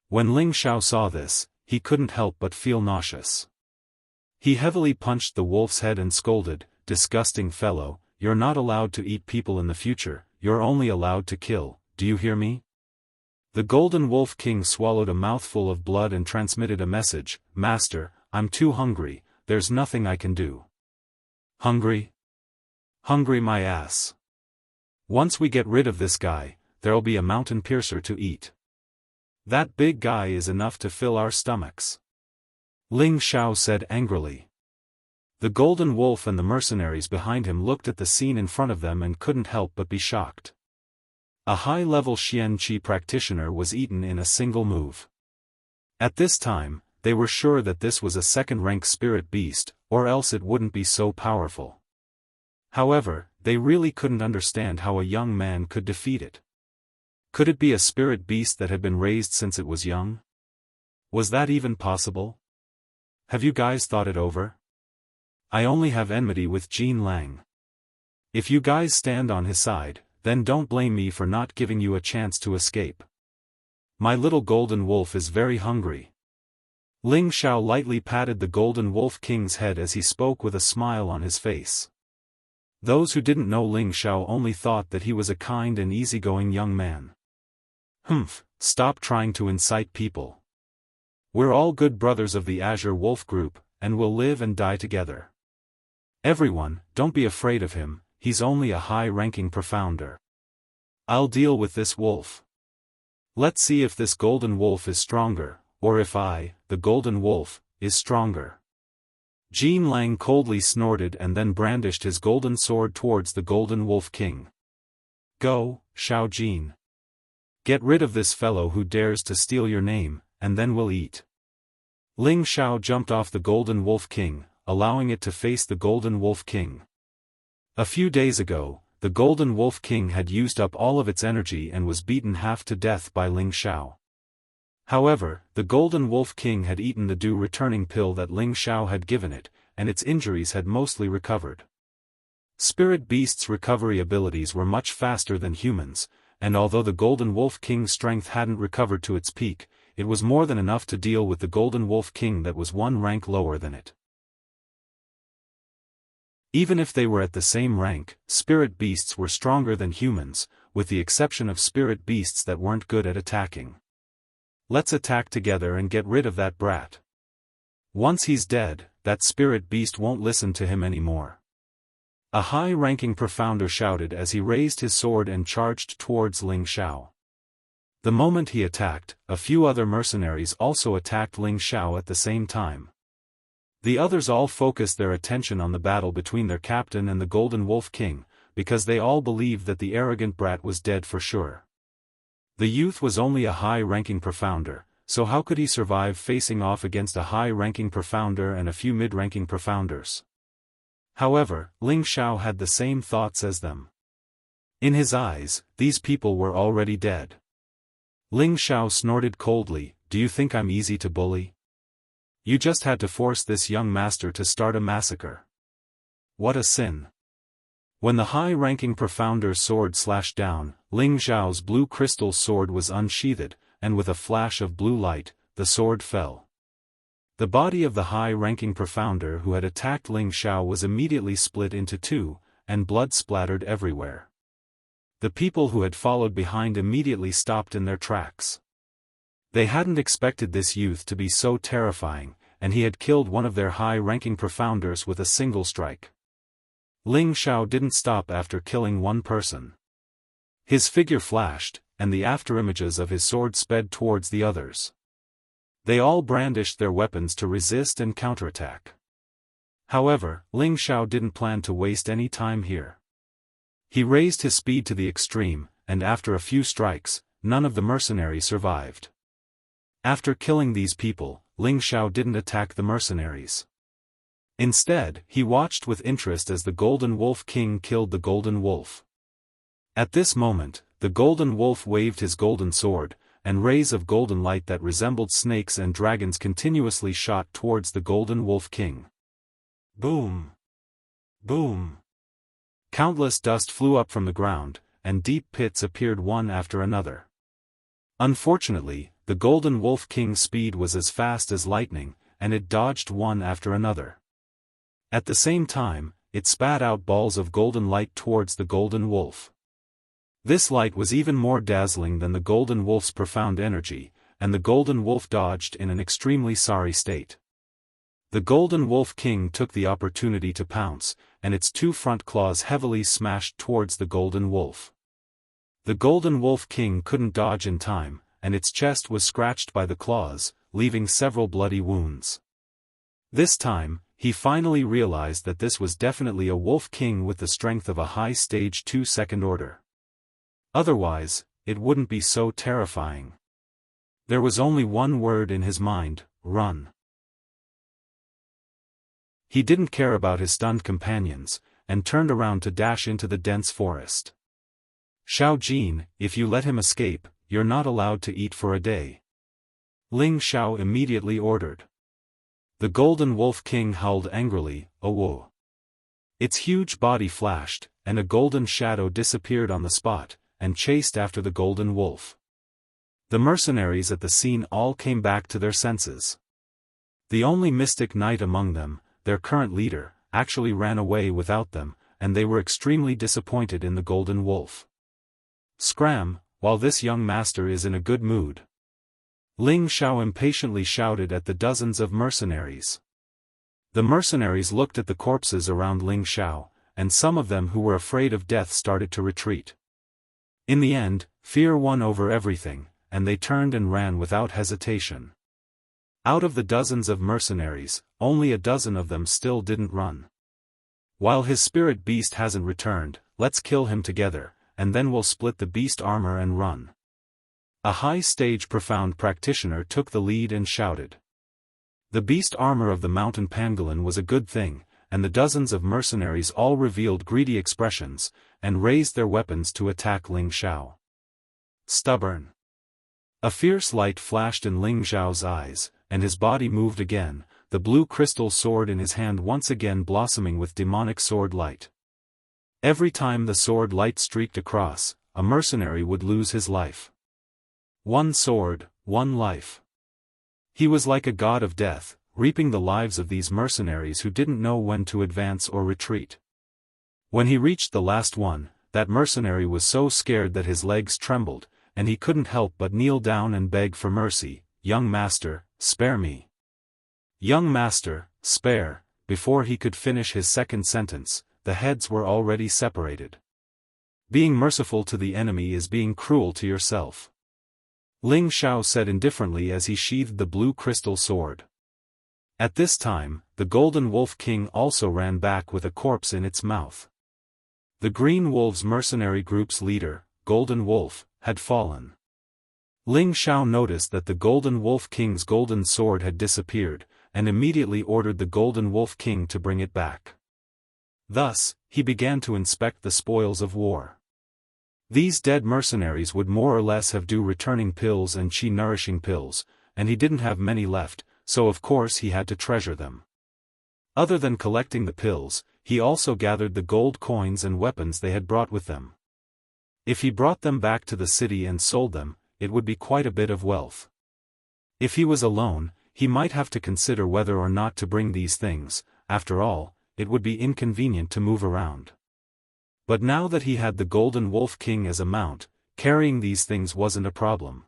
When Ling Xiao saw this, he couldn't help but feel nauseous. He heavily punched the wolf's head and scolded, "Disgusting fellow, you're not allowed to eat people in the future, you're only allowed to kill, do you hear me?" The Golden Wolf King swallowed a mouthful of blood and transmitted a message, "Master, I'm too hungry, there's nothing I can do." "Hungry? Hungry my ass. Once we get rid of this guy, there'll be a mountain piercer to eat. That big guy is enough to fill our stomachs," Ling Xiao said angrily. The Golden Wolf and the mercenaries behind him looked at the scene in front of them and couldn't help but be shocked. A high-level Xianqi practitioner was eaten in a single move. At this time, they were sure that this was a second-rank spirit beast, or else it wouldn't be so powerful. However, they really couldn't understand how a young man could defeat it. Could it be a spirit beast that had been raised since it was young? Was that even possible? Have you guys thought it over? I only have enmity with Jin Lang. If you guys stand on his side, then don't blame me for not giving you a chance to escape. My little Golden Wolf is very hungry. Ling Xiao lightly patted the Golden Wolf King's head as he spoke with a smile on his face. Those who didn't know Ling Xiao only thought that he was a kind and easygoing young man. "Humph, stop trying to incite people. We're all good brothers of the Azure Wolf group, and we'll live and die together. Everyone, don't be afraid of him, he's only a high-ranking profounder. I'll deal with this wolf. Let's see if this Golden Wolf is stronger, or if I, the Golden Wolf, is stronger." Jin Lang coldly snorted and then brandished his golden sword towards the Golden Wolf King. "Go, Xiao Jin. Get rid of this fellow who dares to steal your name, and then we'll eat." Ling Xiao jumped off the Golden Wolf King, allowing it to face the Golden Wolf King. A few days ago, the Golden Wolf King had used up all of its energy and was beaten half to death by Ling Xiao. However, the Golden Wolf King had eaten the returning pill that Ling Xiao had given it, and its injuries had mostly recovered. Spirit beasts' recovery abilities were much faster than humans, and although the Golden Wolf King's strength hadn't recovered to its peak, it was more than enough to deal with the Golden Wolf King that was one rank lower than it. Even if they were at the same rank, spirit beasts were stronger than humans, with the exception of spirit beasts that weren't good at attacking. Let's attack together and get rid of that brat. Once he's dead, that spirit beast won't listen to him anymore. A high-ranking profounder shouted as he raised his sword and charged towards Ling Xiao. The moment he attacked, a few other mercenaries also attacked Ling Xiao at the same time. The others all focused their attention on the battle between their captain and the Golden Wolf King, because they all believed that the arrogant brat was dead for sure. The youth was only a high-ranking profounder, so how could he survive facing off against a high-ranking profounder and a few mid-ranking profounders? However, Ling Xiao had the same thoughts as them. In his eyes, these people were already dead. Ling Xiao snorted coldly, "Do you think I'm easy to bully? You just had to force this young master to start a massacre. What a sin." When the high-ranking profounder's sword slashed down, Ling Xiao's blue crystal sword was unsheathed, and with a flash of blue light, the sword fell. The body of the high-ranking profounder who had attacked Ling Xiao was immediately split into two, and blood splattered everywhere. The people who had followed behind immediately stopped in their tracks. They hadn't expected this youth to be so terrifying, and he had killed one of their high-ranking profounders with a single strike. Ling Xiao didn't stop after killing one person. His figure flashed, and the afterimages of his sword sped towards the others. They all brandished their weapons to resist and counterattack. However, Ling Xiao didn't plan to waste any time here. He raised his speed to the extreme, and after a few strikes, none of the mercenaries survived. After killing these people, Ling Xiao didn't attack the mercenaries. Instead, he watched with interest as the Golden Wolf King killed the Golden Wolf. At this moment, the Golden Wolf waved his golden sword, and rays of golden light that resembled snakes and dragons continuously shot towards the Golden Wolf King. Boom! Boom! Countless dust flew up from the ground, and deep pits appeared one after another. Unfortunately, the Golden Wolf King's speed was as fast as lightning, and it dodged one after another. At the same time, it spat out balls of golden light towards the Golden Wolf. This light was even more dazzling than the Golden Wolf's profound energy, and the Golden Wolf dodged in an extremely sorry state. The Golden Wolf King took the opportunity to pounce, and its two front claws heavily smashed towards the Golden Wolf. The Golden Wolf King couldn't dodge in time, and its chest was scratched by the claws, leaving several bloody wounds. This time, he finally realized that this was definitely a Wolf King with the strength of a high stage 2 second order. Otherwise, it wouldn't be so terrifying. There was only one word in his mind: run. He didn't care about his stunned companions, and turned around to dash into the dense forest. Xiao Jin, if you let him escape, you're not allowed to eat for a day. Ling Xiao immediately ordered. The Golden Wolf King howled angrily, "Oh whoa." Its huge body flashed, and a golden shadow disappeared on the spot, and chased after the Golden Wolf. The mercenaries at the scene all came back to their senses. The only mystic knight among them, their current leader, actually ran away without them, and they were extremely disappointed in the Golden Wolf. "Scram, while this young master is in a good mood." Ling Xiao impatiently shouted at the dozens of mercenaries. The mercenaries looked at the corpses around Ling Xiao, and some of them who were afraid of death started to retreat. In the end, fear won over everything, and they turned and ran without hesitation. Out of the dozens of mercenaries, only a dozen of them still didn't run. "While his spirit beast hasn't returned, let's kill him together, and then we'll split the beast armor and run." A high-stage profound practitioner took the lead and shouted. The beast armor of the mountain pangolin was a good thing, and the dozens of mercenaries all revealed greedy expressions, and raised their weapons to attack Ling Xiao. Stubborn. A fierce light flashed in Ling Xiao's eyes, and his body moved again, the blue crystal sword in his hand once again blossoming with demonic sword light. Every time the sword light streaked across, a mercenary would lose his life. One sword, one life. He was like a god of death, reaping the lives of these mercenaries who didn't know when to advance or retreat. When he reached the last one, that mercenary was so scared that his legs trembled, and he couldn't help but kneel down and beg for mercy. "Young master, spare me. Young master, spare." Before he could finish his second sentence, the heads were already separated. Being merciful to the enemy is being cruel to yourself. Ling Xiao said indifferently as he sheathed the blue crystal sword. At this time, the Golden Wolf King also ran back with a corpse in its mouth. The Green Wolves mercenary group's leader, Golden Wolf, had fallen. Ling Xiao noticed that the Golden Wolf King's golden sword had disappeared, and immediately ordered the Golden Wolf King to bring it back. Thus, he began to inspect the spoils of war. These dead mercenaries would more or less have due returning pills and chi-nourishing pills, and he didn't have many left, so of course he had to treasure them. Other than collecting the pills, he also gathered the gold coins and weapons they had brought with them. If he brought them back to the city and sold them, it would be quite a bit of wealth. If he was alone, he might have to consider whether or not to bring these things. After all, it would be inconvenient to move around. But now that he had the Golden Wolf King as a mount, carrying these things wasn't a problem.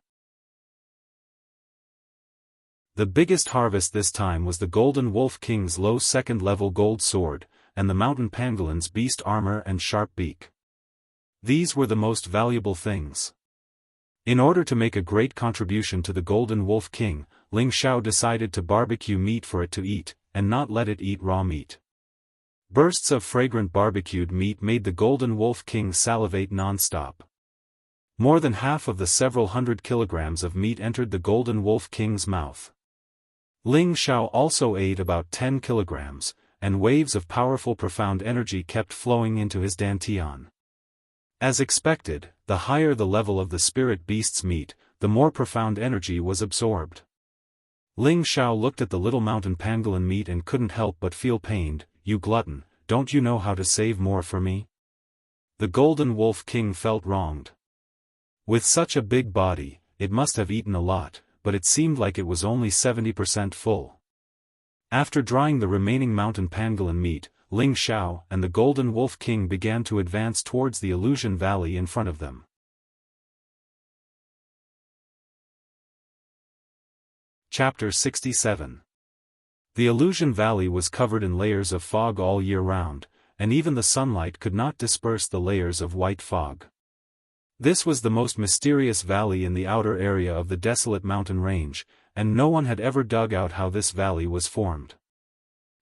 The biggest harvest this time was the Golden Wolf King's low second-level gold sword, and the mountain pangolin's beast armor and sharp beak. These were the most valuable things. In order to make a great contribution to the Golden Wolf King, Ling Xiao decided to barbecue meat for it to eat, and not let it eat raw meat. Bursts of fragrant barbecued meat made the Golden Wolf King salivate non-stop. More than half of the several hundred kilograms of meat entered the Golden Wolf King's mouth. Ling Xiao also ate about 10 kilograms, and waves of powerful profound energy kept flowing into his dantian. As expected, the higher the level of the spirit beast's meat, the more profound energy was absorbed. Ling Xiao looked at the little mountain pangolin meat and couldn't help but feel pained. "You glutton, don't you know how to save more for me?" The Golden Wolf King felt wronged. With such a big body, it must have eaten a lot, but it seemed like it was only 70% full. After drying the remaining mountain pangolin meat, Ling Xiao and the Golden Wolf King began to advance towards the illusion valley in front of them. Chapter 67. The illusion valley was covered in layers of fog all year round, and even the sunlight could not disperse the layers of white fog. This was the most mysterious valley in the outer area of the desolate mountain range, and no one had ever dug out how this valley was formed.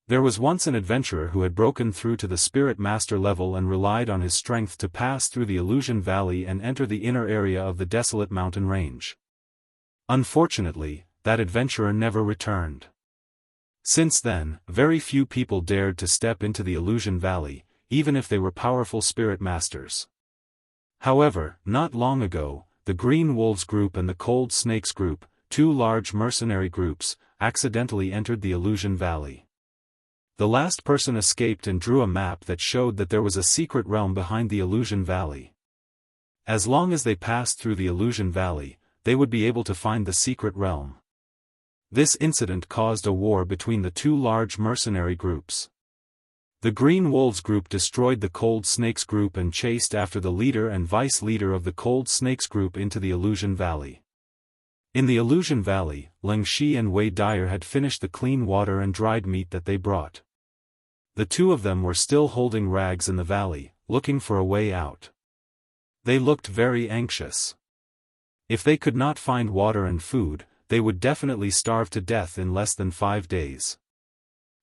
There was once an adventurer who had broken through to the Spirit Master level and relied on his strength to pass through the illusion valley and enter the inner area of the desolate mountain range. Unfortunately, that adventurer never returned. Since then, very few people dared to step into the illusion valley, even if they were powerful spirit masters. However, not long ago, the Green Wolves group and the Cold Snakes group, two large mercenary groups, accidentally entered the illusion valley. The last person escaped and drew a map that showed that there was a secret realm behind the illusion valley. As long as they passed through the illusion valley, they would be able to find the secret realm. This incident caused a war between the two large mercenary groups. The Green Wolves group destroyed the Cold Snakes group and chased after the leader and vice-leader of the Cold Snakes group into the illusion valley. In the illusion valley, Ling Shi and Wei Dyer had finished the clean water and dried meat that they brought. The two of them were still holding rags in the valley, looking for a way out. They looked very anxious. If they could not find water and food, they would definitely starve to death in less than 5 days.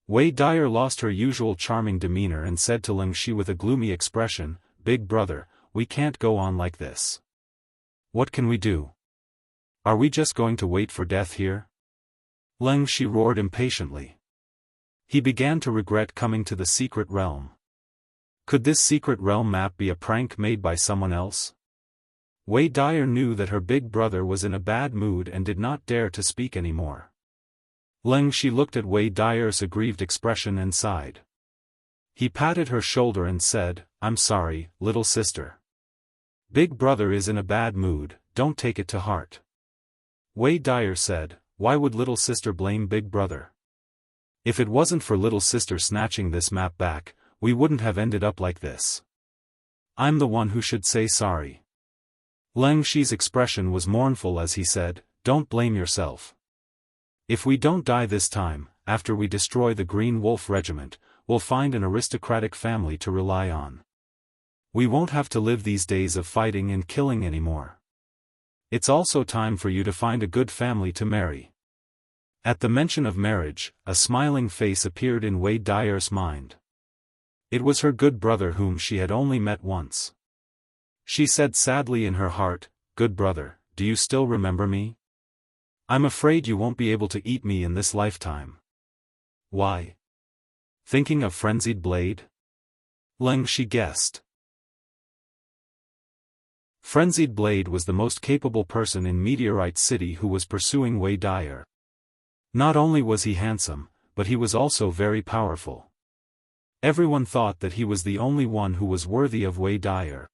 Wei Dyer lost her usual charming demeanor and said to Ling Shi with a gloomy expression, "Big brother, we can't go on like this. What can we do? Are we just going to wait for death here?" Ling Shi roared impatiently. He began to regret coming to the secret realm. Could this secret realm map be a prank made by someone else? Wei Dyer knew that her big brother was in a bad mood and did not dare to speak anymore. Ling Shi looked at Wei Dyer's aggrieved expression and sighed. He patted her shoulder and said, "I'm sorry, little sister. Big brother is in a bad mood, don't take it to heart." Wei Dyer said, "Why would little sister blame big brother? If it wasn't for little sister snatching this map back, we wouldn't have ended up like this. I'm the one who should say sorry." Ling Shi's expression was mournful as he said, "Don't blame yourself. If we don't die this time, after we destroy the Green Wolf Regiment, we'll find an aristocratic family to rely on. We won't have to live these days of fighting and killing anymore. It's also time for you to find a good family to marry." At the mention of marriage, a smiling face appeared in Wei Dyer's mind. It was her good brother whom she had only met once. She said sadly in her heart, "Good brother, do you still remember me? I'm afraid you won't be able to eat me in this lifetime." "Why? Thinking of Frenzied Blade?" Ling Shi guessed. Frenzied Blade was the most capable person in Meteorite City who was pursuing Wei Dyer. Not only was he handsome, but he was also very powerful. Everyone thought that he was the only one who was worthy of Wei Dyer.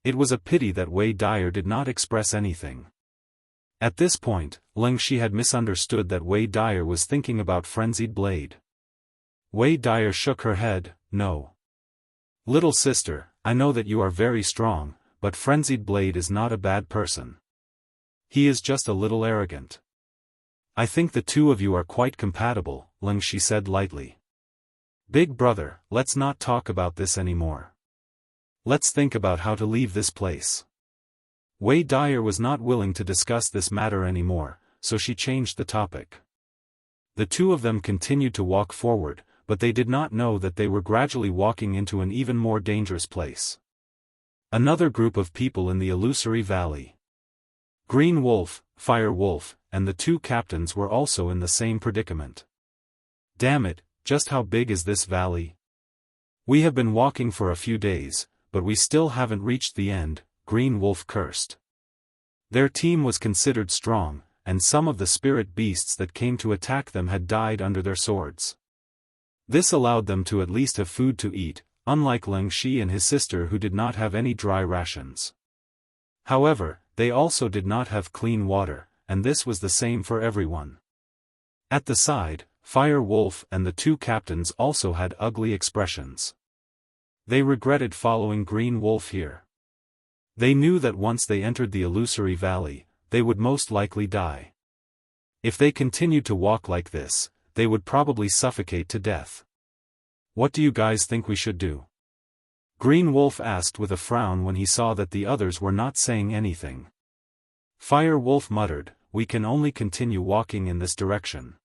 It was a pity that Wei Dyer did not express anything. At this point, Ling Shi had misunderstood that Wei Dyer was thinking about Frenzied Blade. Wei Dyer shook her head, "No. Little sister, I know that you are very strong, but Frenzied Blade is not a bad person. He is just a little arrogant. I think the two of you are quite compatible," Ling Shi said lightly. "Big brother, let's not talk about this anymore. Let's think about how to leave this place." Wei Dyer was not willing to discuss this matter anymore, so she changed the topic. The two of them continued to walk forward, but they did not know that they were gradually walking into an even more dangerous place. Another group of people in the illusory valley. Green Wolf, Fire Wolf, and the two captains were also in the same predicament. "Damn it, just how big is this valley? We have been walking for a few days, but we still haven't reached the end," Green Wolf cursed. Their team was considered strong, and some of the spirit beasts that came to attack them had died under their swords. This allowed them to at least have food to eat, unlike Ling Shi and his sister who did not have any dry rations. However, they also did not have clean water, and this was the same for everyone. At the side, Fire Wolf and the two captains also had ugly expressions. They regretted following Green Wolf here. They knew that once they entered the illusory valley, they would most likely die. If they continued to walk like this, they would probably suffocate to death. What do you guys think we should do? Green Wolf asked with a frown when he saw that the others were not saying anything. Fire Wolf muttered, "We can only continue walking in this direction.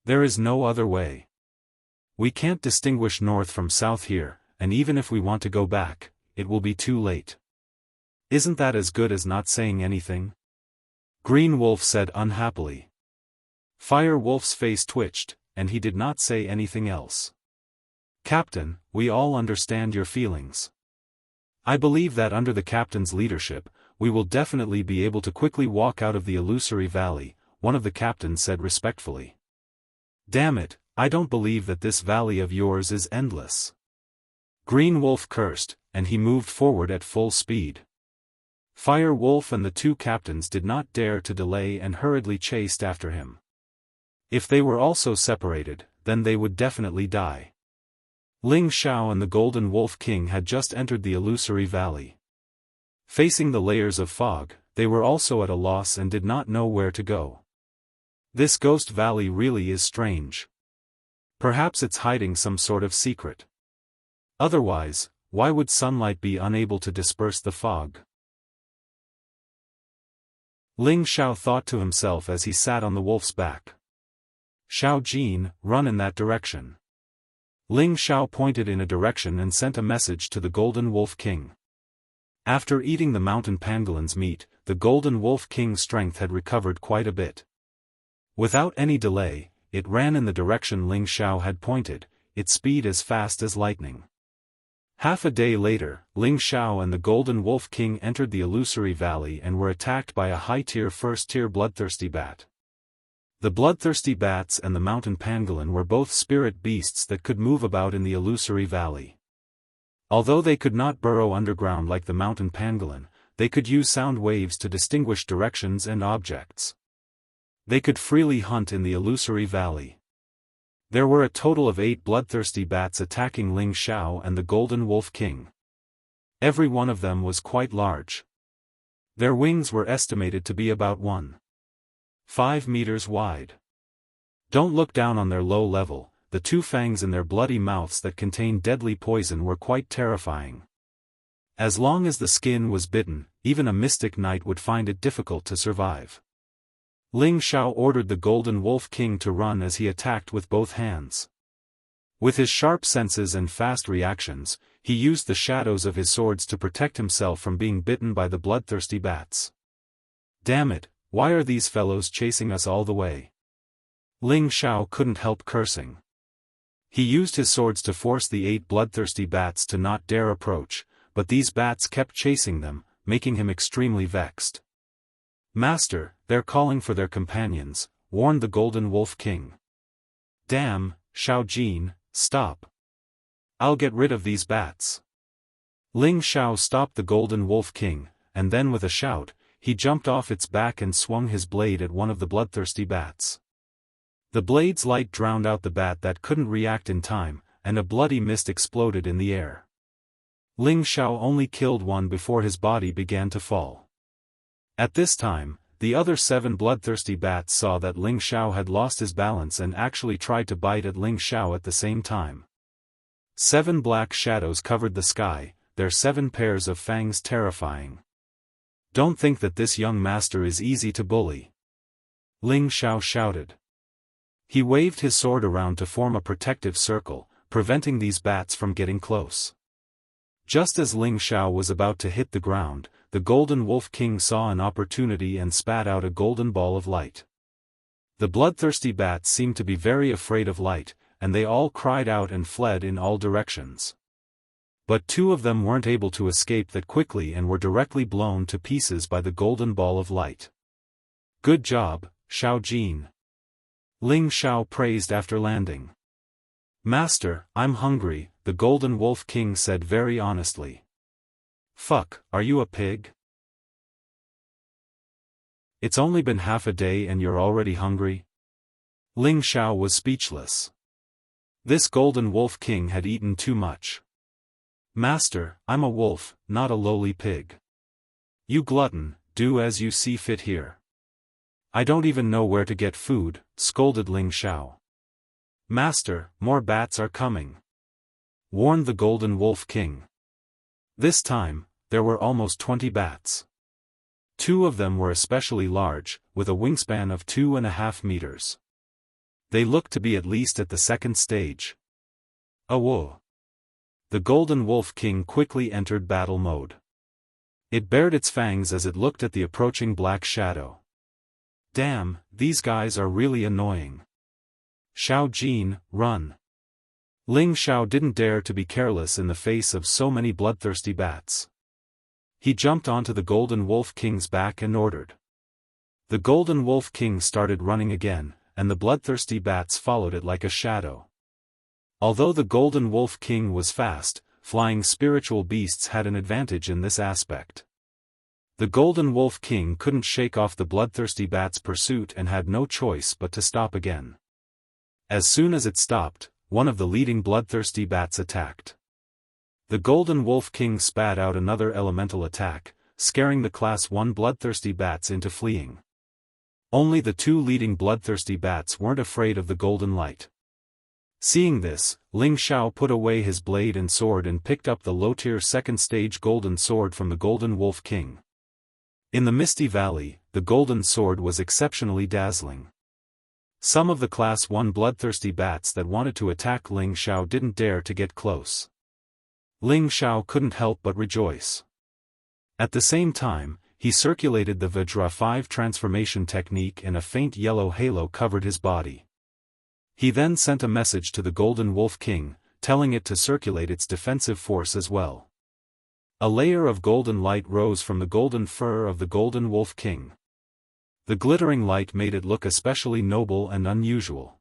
There is no other way. We can't distinguish north from south here, and even if we want to go back, it will be too late. Isn't that as good as not saying anything?" Green Wolf said unhappily. Fire Wolf's face twitched, and he did not say anything else. "Captain, we all understand your feelings. I believe that under the captain's leadership, we will definitely be able to quickly walk out of the illusory valley," one of the captains said respectfully. "Damn it, I don't believe that this valley of yours is endless." Green Wolf cursed, and he moved forward at full speed. Fire Wolf and the two captains did not dare to delay and hurriedly chased after him. If they were also separated, then they would definitely die. Ling Xiao and the Golden Wolf King had just entered the illusory valley. Facing the layers of fog, they were also at a loss and did not know where to go. This ghost valley really is strange. Perhaps it's hiding some sort of secret. Otherwise, why would sunlight be unable to disperse the fog? Ling Xiao thought to himself as he sat on the wolf's back. "Xiao Jin, run in that direction." Ling Xiao pointed in a direction and sent a message to the Golden Wolf King. After eating the mountain pangolin's meat, the Golden Wolf King's strength had recovered quite a bit. Without any delay, it ran in the direction Ling Xiao had pointed, its speed as fast as lightning. Half a day later, Ling Xiao and the Golden Wolf King entered the illusory valley and were attacked by a high-tier first-tier bloodthirsty bat. The bloodthirsty bats and the mountain pangolin were both spirit beasts that could move about in the illusory valley. Although they could not burrow underground like the mountain pangolin, they could use sound waves to distinguish directions and objects. They could freely hunt in the illusory valley. There were a total of 8 bloodthirsty bats attacking Ling Xiao and the Golden Wolf King. Every one of them was quite large. Their wings were estimated to be about 1.5 meters wide. Don't look down on their low level, the 2 fangs in their bloody mouths that contained deadly poison were quite terrifying. As long as the skin was bitten, even a mystic knight would find it difficult to survive. Ling Xiao ordered the Golden Wolf King to run as he attacked with both hands. With his sharp senses and fast reactions, he used the shadows of his swords to protect himself from being bitten by the bloodthirsty bats. "Damn it, why are these fellows chasing us all the way?" Ling Xiao couldn't help cursing. He used his swords to force the 8 bloodthirsty bats to not dare approach, but these bats kept chasing them, making him extremely vexed. "Master, they're calling for their companions," warned the Golden Wolf King. "Damn, Xiao Jin, stop. I'll get rid of these bats." Ling Xiao stopped the Golden Wolf King, and then with a shout, he jumped off its back and swung his blade at one of the bloodthirsty bats. The blade's light drowned out the bat that couldn't react in time, and a bloody mist exploded in the air. Ling Xiao only killed one before his body began to fall. At this time, the other 7 bloodthirsty bats saw that Ling Xiao had lost his balance and actually tried to bite at Ling Xiao at the same time. 7 black shadows covered the sky, their 7 pairs of fangs terrifying. "Don't think that this young master is easy to bully," Ling Xiao shouted. He waved his sword around to form a protective circle, preventing these bats from getting close. Just as Ling Xiao was about to hit the ground, the Golden Wolf King saw an opportunity and spat out a golden ball of light. The bloodthirsty bats seemed to be very afraid of light, and they all cried out and fled in all directions. But 2 of them weren't able to escape that quickly and were directly blown to pieces by the golden ball of light. "Good job, Xiao Jin," Ling Xiao praised after landing. "Master, I'm hungry," the Golden Wolf King said very honestly. Fuck, are you a pig? It's only been half a day and you're already hungry? Ling Xiao was speechless. This Golden Wolf King had eaten too much. Master, I'm a wolf, not a lowly pig. You glutton, do as you see fit here. I don't even know where to get food, scolded Ling Xiao. Master, more bats are coming, warned the Golden Wolf King. This time, there were almost 20 bats. 2 of them were especially large, with a wingspan of 2.5 meters. They looked to be at least at the second stage. Whoa! The Golden Wolf King quickly entered battle mode. It bared its fangs as it looked at the approaching black shadow. Damn, these guys are really annoying. Xiao Jin, run. Ling Xiao didn't dare to be careless in the face of so many bloodthirsty bats. He jumped onto the Golden Wolf King's back and ordered. The Golden Wolf King started running again, and the bloodthirsty bats followed it like a shadow. Although the Golden Wolf King was fast, flying spiritual beasts had an advantage in this aspect. The Golden Wolf King couldn't shake off the bloodthirsty bat's pursuit and had no choice but to stop again. As soon as it stopped, one of the leading bloodthirsty bats attacked. The Golden Wolf King spat out another elemental attack, scaring the Class 1 bloodthirsty bats into fleeing. Only the 2 leading bloodthirsty bats weren't afraid of the golden light. Seeing this, Ling Xiao put away his blade and sword and picked up the low-tier second-stage golden sword from the Golden Wolf King. In the Misty Valley, the golden sword was exceptionally dazzling. Some of the Class 1 bloodthirsty bats that wanted to attack Ling Xiao didn't dare to get close. Ling Xiao couldn't help but rejoice. At the same time, he circulated the Vajra 5 transformation technique and a faint yellow halo covered his body. He then sent a message to the Golden Wolf King, telling it to circulate its defensive force as well. A layer of golden light rose from the golden fur of the Golden Wolf King. The glittering light made it look especially noble and unusual.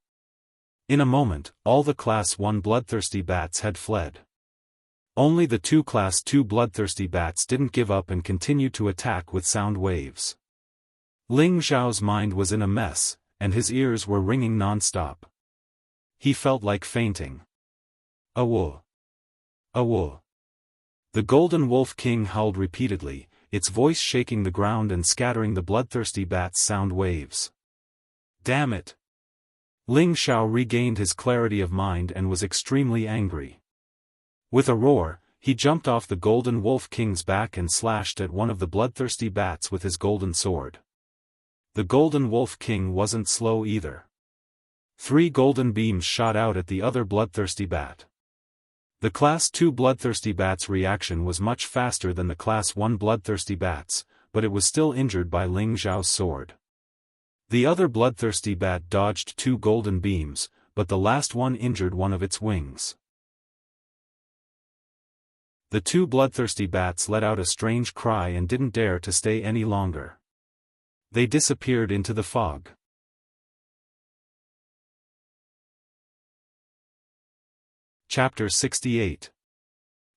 In a moment, all the Class 1 bloodthirsty bats had fled. Only the 2 Class 2 bloodthirsty bats didn't give up and continued to attack with sound waves. Ling Xiao's mind was in a mess, and his ears were ringing non-stop. He felt like fainting. Awo! Awo! The Golden Wolf King howled repeatedly, its voice shaking the ground and scattering the bloodthirsty bats' sound waves. Damn it! Ling Xiao regained his clarity of mind and was extremely angry. With a roar, he jumped off the Golden Wolf King's back and slashed at one of the bloodthirsty bats with his golden sword. The Golden Wolf King wasn't slow either. 3 golden beams shot out at the other bloodthirsty bat. The Class 2 bloodthirsty bat's reaction was much faster than the Class 1 bloodthirsty bats, but it was still injured by Ling Xiao's sword. The other bloodthirsty bat dodged 2 golden beams, but the last one injured one of its wings. The 2 bloodthirsty bats let out a strange cry and didn't dare to stay any longer. They disappeared into the fog. Chapter 68.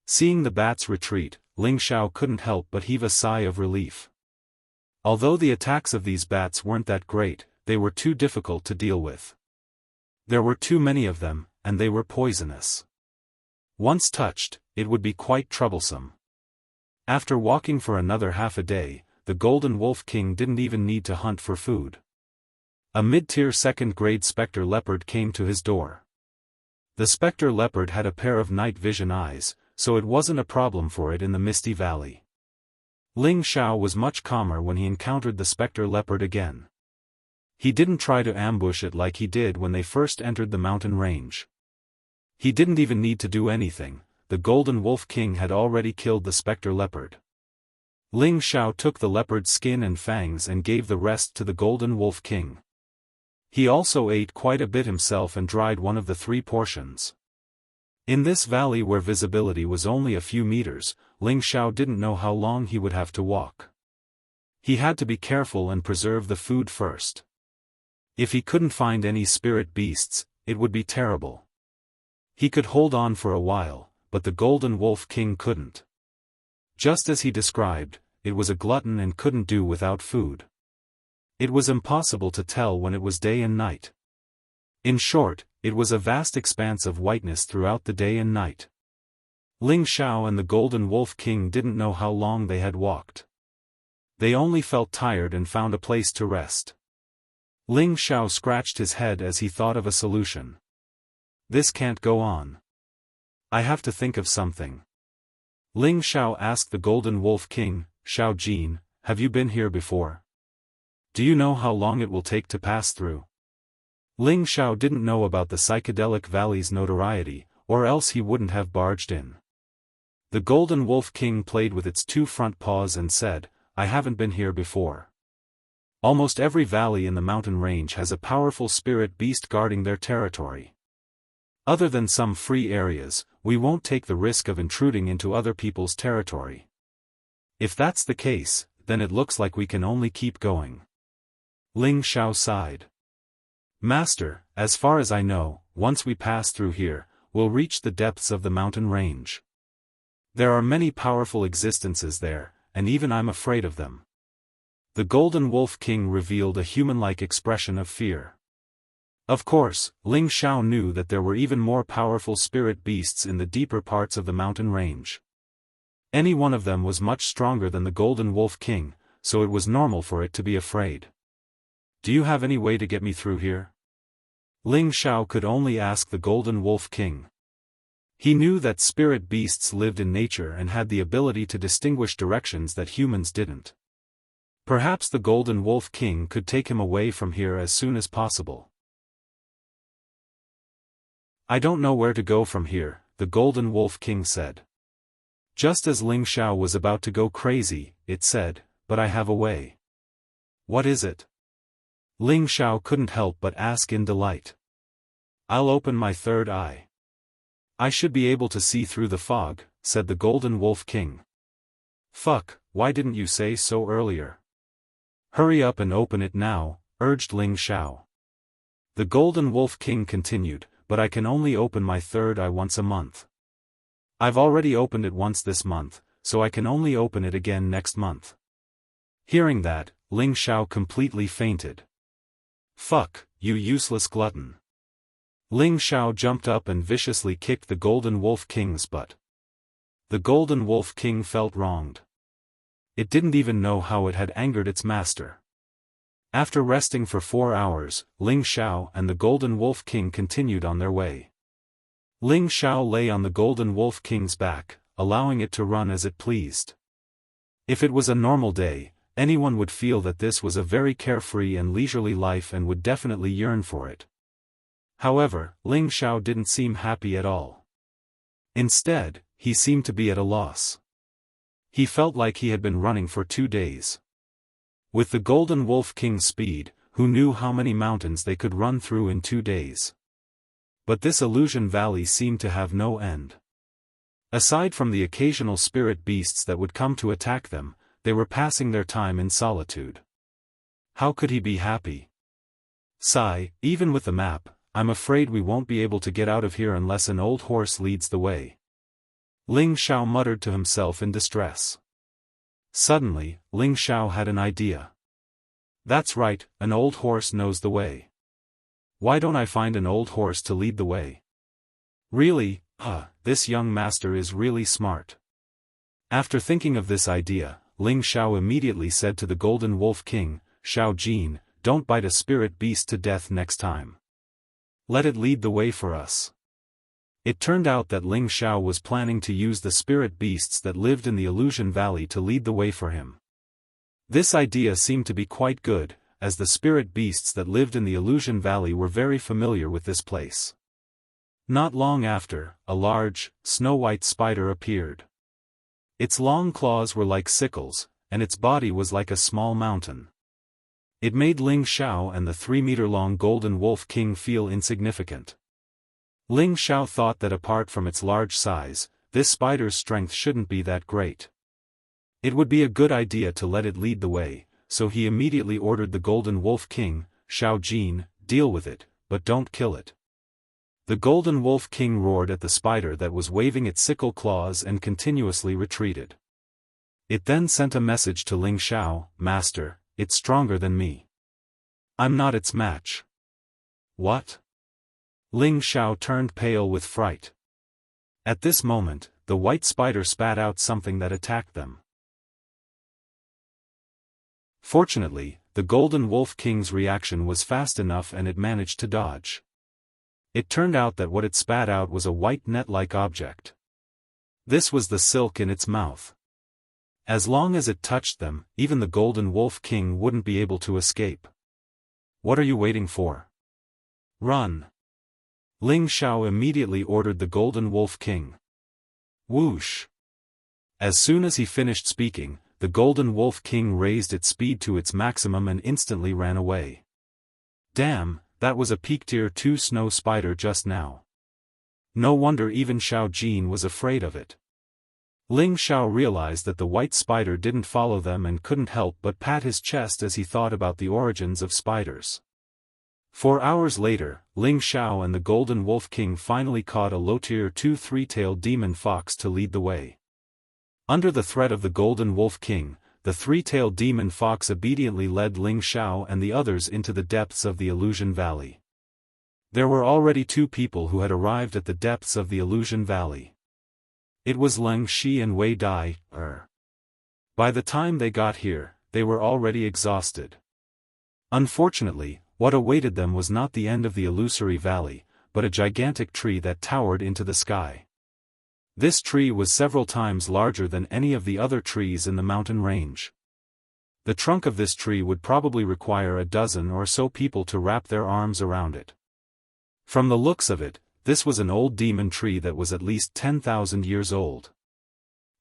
Seeing the bats retreat, Ling Xiao couldn't help but heave a sigh of relief. Although the attacks of these bats weren't that great, they were too difficult to deal with. There were too many of them, and they were poisonous. Once touched, it would be quite troublesome. After walking for another half a day, the Golden Wolf King didn't even need to hunt for food. A mid-tier second-grade spectre leopard came to his door. The spectre leopard had a pair of night vision eyes, so it wasn't a problem for it in the Misty Valley. Ling Xiao was much calmer when he encountered the spectre leopard again. He didn't try to ambush it like he did when they first entered the mountain range. He didn't even need to do anything, the Golden Wolf King had already killed the spectre leopard. Ling Xiao took the leopard's skin and fangs and gave the rest to the Golden Wolf King. He also ate quite a bit himself and dried one of the 3 portions. In this valley where visibility was only a few meters, Ling Xiao didn't know how long he would have to walk. He had to be careful and preserve the food first. If he couldn't find any spirit beasts, it would be terrible. He could hold on for a while, but the Golden Wolf King couldn't. Just as he described, it was a glutton and couldn't do without food. It was impossible to tell when it was day and night. In short, it was a vast expanse of whiteness throughout the day and night. Ling Xiao and the Golden Wolf King didn't know how long they had walked. They only felt tired and found a place to rest. Ling Xiao scratched his head as he thought of a solution. This can't go on. I have to think of something. Ling Xiao asked the Golden Wolf King, Xiao Jin, have you been here before? Do you know how long it will take to pass through? Ling Xiao didn't know about the psychedelic valley's notoriety, or else he wouldn't have barged in. The Golden Wolf King played with its two front paws and said, I haven't been here before. Almost every valley in the mountain range has a powerful spirit beast guarding their territory. Other than some free areas, we won't take the risk of intruding into other people's territory. If that's the case, then it looks like we can only keep going. Ling Xiao sighed. Master, as far as I know, once we pass through here, we'll reach the depths of the mountain range. There are many powerful existences there, and even I'm afraid of them. The Golden Wolf King revealed a human-like expression of fear. Of course, Ling Xiao knew that there were even more powerful spirit beasts in the deeper parts of the mountain range. Any one of them was much stronger than the Golden Wolf King, so it was normal for it to be afraid. Do you have any way to get me through here? Ling Xiao could only ask the Golden Wolf King. He knew that spirit beasts lived in nature and had the ability to distinguish directions that humans didn't. Perhaps the Golden Wolf King could take him away from here as soon as possible. I don't know where to go from here, the Golden Wolf King said. Just as Ling Xiao was about to go crazy, it said, but I have a way. What is it? Ling Xiao couldn't help but ask in delight. I'll open my third eye. I should be able to see through the fog, said the Golden Wolf King. Fuck, why didn't you say so earlier? Hurry up and open it now, urged Ling Xiao. The Golden Wolf King continued, but I can only open my third eye once a month. I've already opened it once this month, so I can only open it again next month. Hearing that, Ling Xiao completely fainted. Fuck, you useless glutton. Ling Xiao jumped up and viciously kicked the Golden Wolf King's butt. The Golden Wolf King felt wronged. It didn't even know how it had angered its master. After resting for 4 hours, Ling Xiao and the Golden Wolf King continued on their way. Ling Xiao lay on the Golden Wolf King's back, allowing it to run as it pleased. If it was a normal day, anyone would feel that this was a very carefree and leisurely life and would definitely yearn for it. However, Ling Xiao didn't seem happy at all. Instead, he seemed to be at a loss. He felt like he had been running for 2 days. With the Golden Wolf King's speed, who knew how many mountains they could run through in 2 days? But this illusion valley seemed to have no end. Aside from the occasional spirit beasts that would come to attack them, they were passing their time in solitude. How could he be happy? Sigh, even with the map, I'm afraid we won't be able to get out of here unless an old horse leads the way. Ling Xiao muttered to himself in distress. Suddenly, Ling Xiao had an idea. That's right, an old horse knows the way. Why don't I find an old horse to lead the way? Really, this young master is really smart. After thinking of this idea, Ling Xiao immediately said to the Golden Wolf King, Xiao Jin, don't bite a spirit beast to death next time. Let it lead the way for us. It turned out that Ling Xiao was planning to use the spirit beasts that lived in the Illusion Valley to lead the way for him. This idea seemed to be quite good, as the spirit beasts that lived in the Illusion Valley were very familiar with this place. Not long after, a large, snow-white spider appeared. Its long claws were like sickles, and its body was like a small mountain. It made Ling Xiao and the 3-meter-long Golden Wolf King feel insignificant. Ling Xiao thought that apart from its large size, this spider's strength shouldn't be that great. It would be a good idea to let it lead the way, so he immediately ordered the Golden Wolf King, Xiao Jin, deal with it, but don't kill it. The Golden Wolf King roared at the spider that was waving its sickle claws and continuously retreated. It then sent a message to Ling Xiao, Master, it's stronger than me. I'm not its match. What? Ling Xiao turned pale with fright. At this moment, the white spider spat out something that attacked them. Fortunately, the Golden Wolf King's reaction was fast enough and it managed to dodge. It turned out that what it spat out was a white net-like object. This was the silk in its mouth. As long as it touched them, even the Golden Wolf King wouldn't be able to escape. What are you waiting for? Run! Ling Xiao immediately ordered the Golden Wolf King. Whoosh! As soon as he finished speaking, the Golden Wolf King raised its speed to its maximum and instantly ran away. Damn, that was a peak tier 2 snow spider just now. No wonder even Xiao Jin was afraid of it. Ling Xiao realized that the white spider didn't follow them and couldn't help but pat his chest as he thought about the origins of spiders. 4 hours later, Ling Xiao and the Golden Wolf King finally caught a low-tier 2 three-tailed demon fox to lead the way. Under the threat of the Golden Wolf King, the three-tailed demon fox obediently led Ling Xiao and the others into the depths of the Illusion Valley. There were already 2 people who had arrived at the depths of the Illusion Valley. It was Leng Shi and Wei Dai. By the time they got here, they were already exhausted. Unfortunately, what awaited them was not the end of the illusory valley, but a gigantic tree that towered into the sky. This tree was several times larger than any of the other trees in the mountain range. The trunk of this tree would probably require a dozen or so people to wrap their arms around it. From the looks of it, this was an old demon tree that was at least 10,000 years old.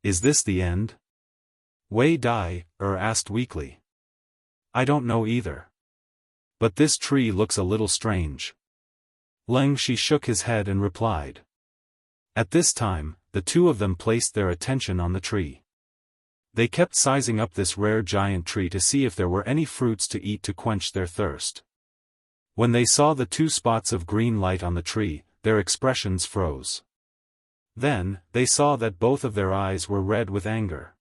Is this the end? Wei Dai asked weakly. I don't know either. But this tree looks a little strange. Leng Shi shook his head and replied. At this time, the 2 of them placed their attention on the tree. They kept sizing up this rare giant tree to see if there were any fruits to eat to quench their thirst. When they saw the 2 spots of green light on the tree, their expressions froze. Then, they saw that both of their eyes were red with anger.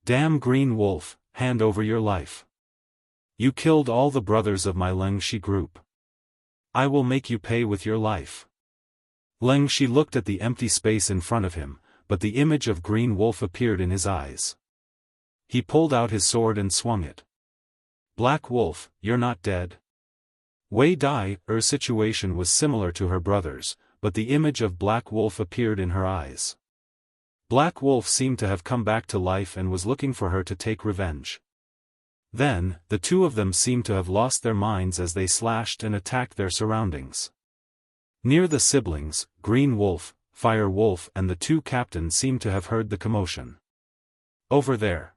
Damn green wolf, hand over your life. You killed all the brothers of my Leng Shi group. I will make you pay with your life. Leng Shi looked at the empty space in front of him, but the image of Green Wolf appeared in his eyes. He pulled out his sword and swung it. Black Wolf, you're not dead. Wei Dai's situation was similar to her brother's, but the image of Black Wolf appeared in her eyes. Black Wolf seemed to have come back to life and was looking for her to take revenge. Then, the 2 of them seemed to have lost their minds as they slashed and attacked their surroundings. Near the siblings, Green Wolf, Fire Wolf and the 2 captains seemed to have heard the commotion. Over there.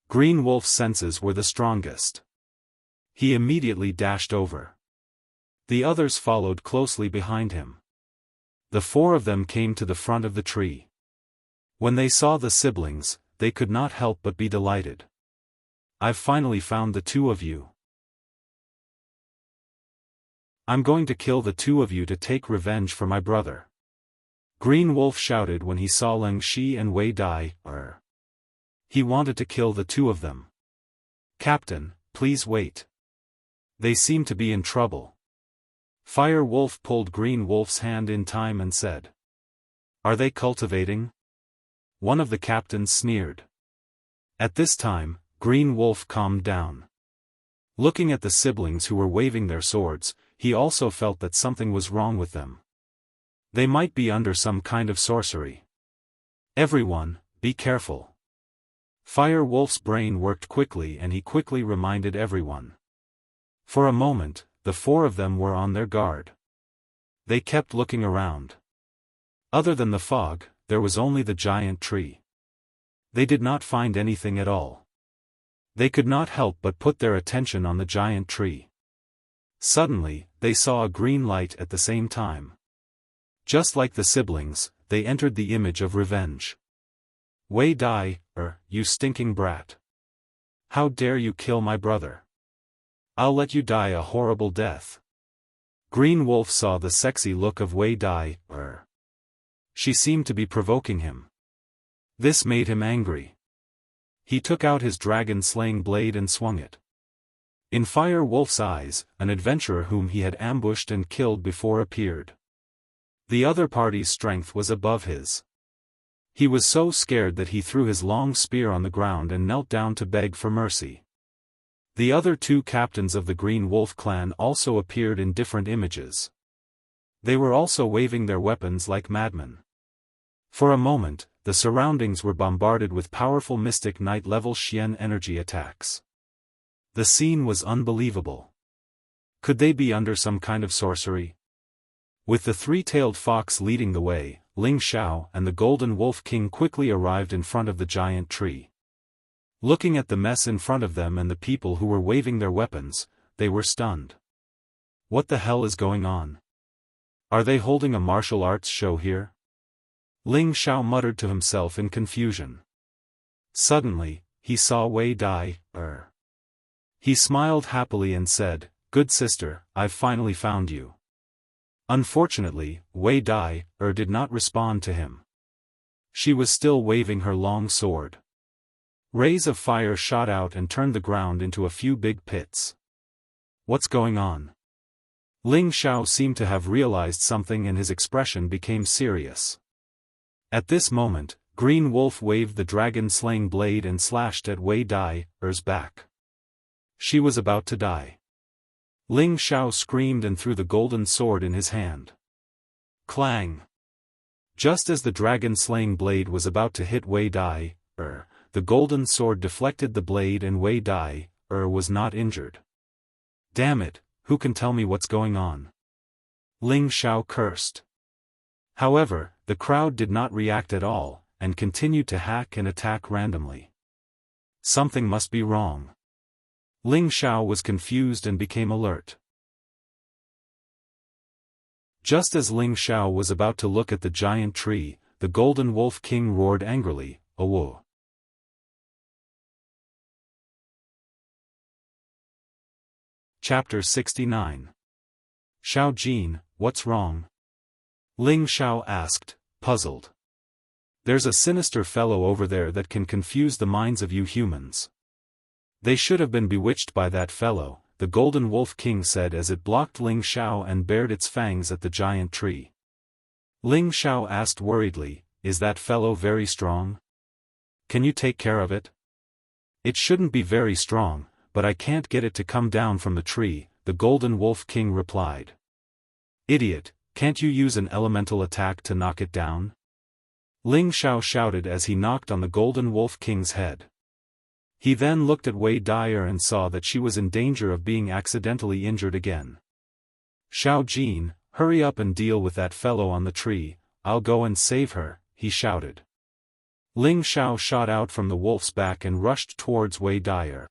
Green Wolf's senses were the strongest. He immediately dashed over. The others followed closely behind him. The 4 of them came to the front of the tree. When they saw the siblings, they could not help but be delighted. I've finally found the 2 of you. I'm going to kill the 2 of you to take revenge for my brother. Green Wolf shouted when he saw Leng Shi and Wei Dai. He wanted to kill the 2 of them. Captain, please wait. They seem to be in trouble. Fire Wolf pulled Green Wolf's hand in time and said. Are they cultivating? One of the captains sneered. At this time, Green Wolf calmed down. Looking at the siblings who were waving their swords, he also felt that something was wrong with them. They might be under some kind of sorcery. Everyone, be careful. Fire Wolf's brain worked quickly and he quickly reminded everyone. For a moment, the 4 of them were on their guard. They kept looking around. Other than the fog, there was only the giant tree. They did not find anything at all. They could not help but put their attention on the giant tree. Suddenly, they saw a green light at the same time. Just like the siblings, they entered the image of revenge. Wei Dai, you stinking brat. How dare you kill my brother? I'll let you die a horrible death. Green Wolf saw the sexy look of Wei Dai. She seemed to be provoking him. This made him angry. He took out his dragon-slaying blade and swung it. In Fire Wolf's eyes, an adventurer whom he had ambushed and killed before appeared. The other party's strength was above his. He was so scared that he threw his long spear on the ground and knelt down to beg for mercy. The other two captains of the Green Wolf clan also appeared in different images. They were also waving their weapons like madmen. For a moment, the surroundings were bombarded with powerful mystic night-level Xian energy attacks. The scene was unbelievable. Could they be under some kind of sorcery? With the three-tailed fox leading the way, Ling Xiao and the Golden Wolf King quickly arrived in front of the giant tree. Looking at the mess in front of them and the people who were waving their weapons, they were stunned. What the hell is going on? Are they holding a martial arts show here? Ling Xiao muttered to himself in confusion. Suddenly, he saw Wei Dai. He smiled happily and said, "Good sister, I've finally found you." Unfortunately, Wei Dai did not respond to him. She was still waving her long sword. Rays of fire shot out and turned the ground into a few big pits. What's going on? Ling Xiao seemed to have realized something and his expression became serious. At this moment, Green Wolf waved the dragon-slaying blade and slashed at Wei Dai's back. She was about to die. Ling Xiao screamed and threw the golden sword in his hand. Clang! Just as the dragon-slaying blade was about to hit Wei Dai, the golden sword deflected the blade and Wei Dai was not injured. Damn it, who can tell me what's going on? Ling Xiao cursed. However, the crowd did not react at all, and continued to hack and attack randomly. Something must be wrong. Ling Xiao was confused and became alert. Just as Ling Xiao was about to look at the giant tree, the Golden Wolf King roared angrily, "Awo!" Chapter 69. Xiao Jin, what's wrong? Ling Xiao asked, puzzled. There's a sinister fellow over there that can confuse the minds of you humans. They should have been bewitched by that fellow, the Golden Wolf King said as it blocked Ling Xiao and bared its fangs at the giant tree. Ling Xiao asked worriedly, is that fellow very strong? Can you take care of it? It shouldn't be very strong, but I can't get it to come down from the tree, the Golden Wolf King replied. Idiot, can't you use an elemental attack to knock it down? Ling Xiao shouted as he knocked on the Golden Wolf King's head. He then looked at Wei Dai and saw that she was in danger of being accidentally injured again. Xiao Jin, hurry up and deal with that fellow on the tree, I'll go and save her, he shouted. Ling Xiao shot out from the wolf's back and rushed towards Wei Dai.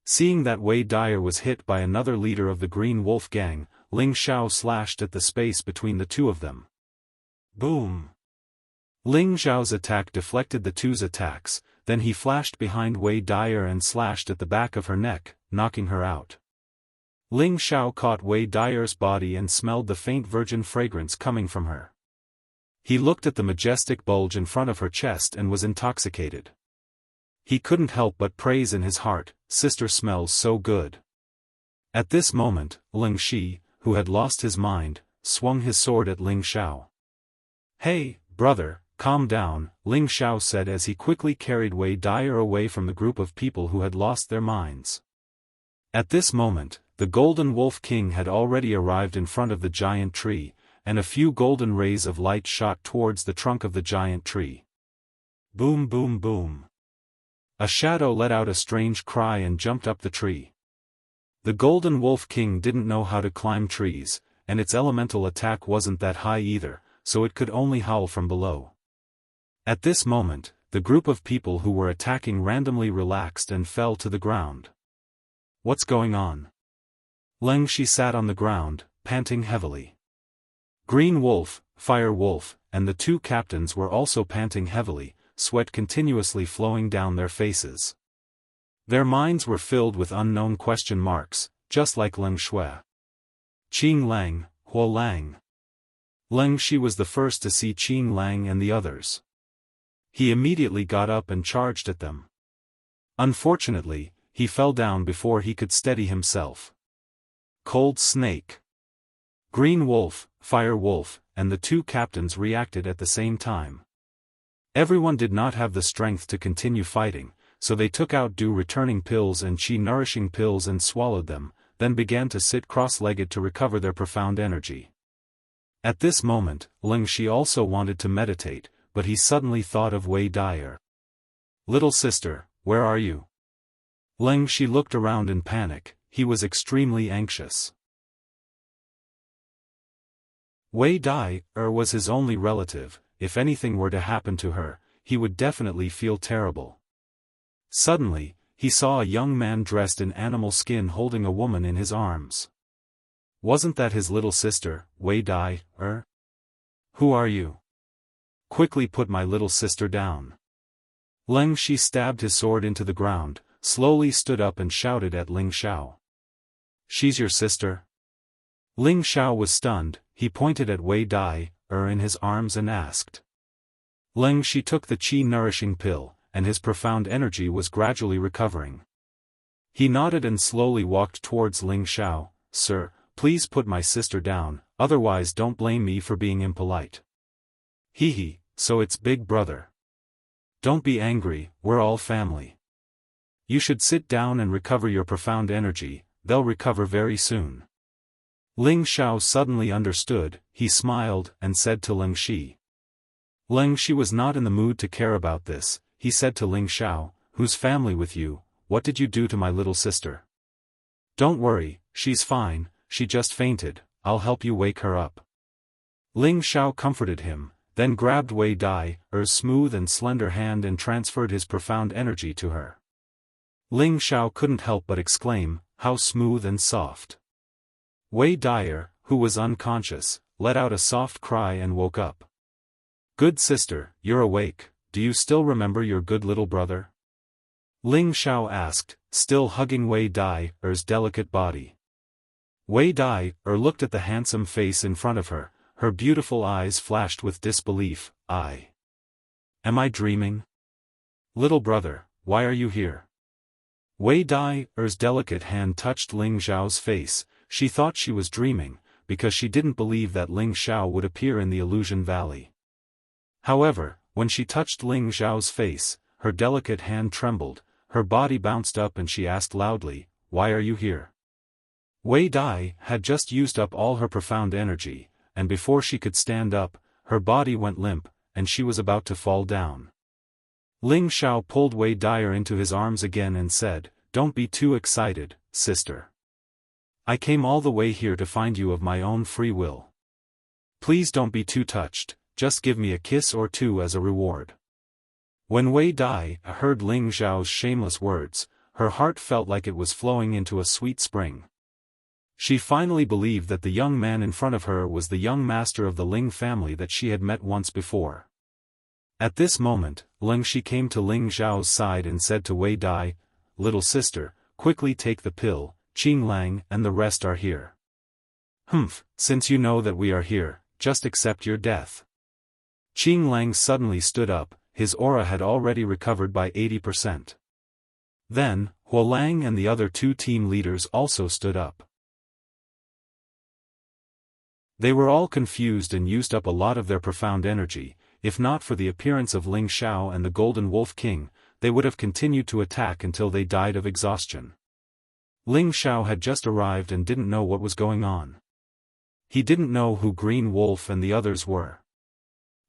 Seeing that Wei Dai was hit by another leader of the Green Wolf gang, Ling Xiao slashed at the space between the two of them. Boom! Ling Xiao's attack deflected the two's attacks, then he flashed behind Wei Dai and slashed at the back of her neck, knocking her out. Ling Xiao caught Wei Dai's body and smelled the faint virgin fragrance coming from her. He looked at the majestic bulge in front of her chest and was intoxicated. He couldn't help but praise in his heart, sister smells so good. At this moment, Ling Shi, who had lost his mind, swung his sword at Ling Xiao. Hey, brother, calm down, Ling Xiao said as he quickly carried Wei Dai away from the group of people who had lost their minds. At this moment, the Golden Wolf King had already arrived in front of the giant tree, and a few golden rays of light shot towards the trunk of the giant tree. Boom boom boom. A shadow let out a strange cry and jumped up the tree. The Golden Wolf King didn't know how to climb trees, and its elemental attack wasn't that high either, so it could only howl from below. At this moment, the group of people who were attacking randomly relaxed and fell to the ground. What's going on? Ling Shi sat on the ground, panting heavily. Green Wolf, Fire Wolf, and the two captains were also panting heavily, sweat continuously flowing down their faces. Their minds were filled with unknown question marks, just like Ling Shui. Qing Lang, Huo Lang. Leng Shi was the first to see Qing Lang and the others. He immediately got up and charged at them. Unfortunately, he fell down before he could steady himself. Cold Snake, Green Wolf, Fire Wolf, and the two captains reacted at the same time. Everyone did not have the strength to continue fighting, so they took out Du returning pills and Qi nourishing pills and swallowed them, then began to sit cross-legged to recover their profound energy. At this moment, Ling Shi also wanted to meditate, but he suddenly thought of Wei Dai. Little sister, where are you? Ling Shi looked around in panic. He was extremely anxious. Wei Dai was his only relative. If anything were to happen to her, he would definitely feel terrible. Suddenly, he saw a young man dressed in animal skin holding a woman in his arms. Wasn't that his little sister, Wei Dai? Who are you? Quickly put my little sister down. Ling Shi stabbed his sword into the ground, slowly stood up and shouted at Ling Xiao. She's your sister? Ling Xiao was stunned. He pointed at Wei Dai in his arms and asked. Ling Shi took the qi nourishing pill, and his profound energy was gradually recovering. He nodded and slowly walked towards Ling Xiao. Sir, please put my sister down, otherwise don't blame me for being impolite. Hee, so it's big brother. Don't be angry, we're all family. You should sit down and recover your profound energy, they'll recover very soon. Ling Xiao suddenly understood. He smiled and said to Ling Shi. Ling Shi was not in the mood to care about this. He said to Ling Xiao, who's family with you, what did you do to my little sister? Don't worry, she's fine, she just fainted, I'll help you wake her up. Ling Xiao comforted him, then grabbed Wei Dai's smooth and slender hand and transferred his profound energy to her. Ling Xiao couldn't help but exclaim, how smooth and soft. Wei Dai, who was unconscious, let out a soft cry and woke up. Good sister, you're awake, do you still remember your good little brother? Ling Xiao asked, still hugging Wei Dai's delicate body. Wei Dai looked at the handsome face in front of her, her beautiful eyes flashed with disbelief. Am I dreaming? Little brother, why are you here? Wei Dai's delicate hand touched Ling Xiao's face. She thought she was dreaming, because she didn't believe that Ling Xiao would appear in the illusion valley. However, when she touched Ling Xiao's face, her delicate hand trembled, her body bounced up and she asked loudly, why are you here? Wei Dai had just used up all her profound energy, and before she could stand up, her body went limp, and she was about to fall down. Ling Xiao pulled Wei Dai into his arms again and said, don't be too excited, sister. I came all the way here to find you of my own free will. Please don't be too touched, just give me a kiss or two as a reward. When Wei Dai heard Ling Xiao's shameless words, her heart felt like it was flowing into a sweet spring. She finally believed that the young man in front of her was the young master of the Ling family that she had met once before. At this moment, Ling Shi came to Ling Xiao's side and said to Wei Dai, little sister, quickly take the pill, Qing Lang and the rest are here. Since you know that we are here, just accept your death. Qing Lang suddenly stood up, his aura had already recovered by 80%. Then, Huo Lang and the other two team leaders also stood up. They were all confused and used up a lot of their profound energy. If not for the appearance of Ling Xiao and the Golden Wolf King, they would have continued to attack until they died of exhaustion. Ling Xiao had just arrived and didn't know what was going on. He didn't know who Green Wolf and the others were.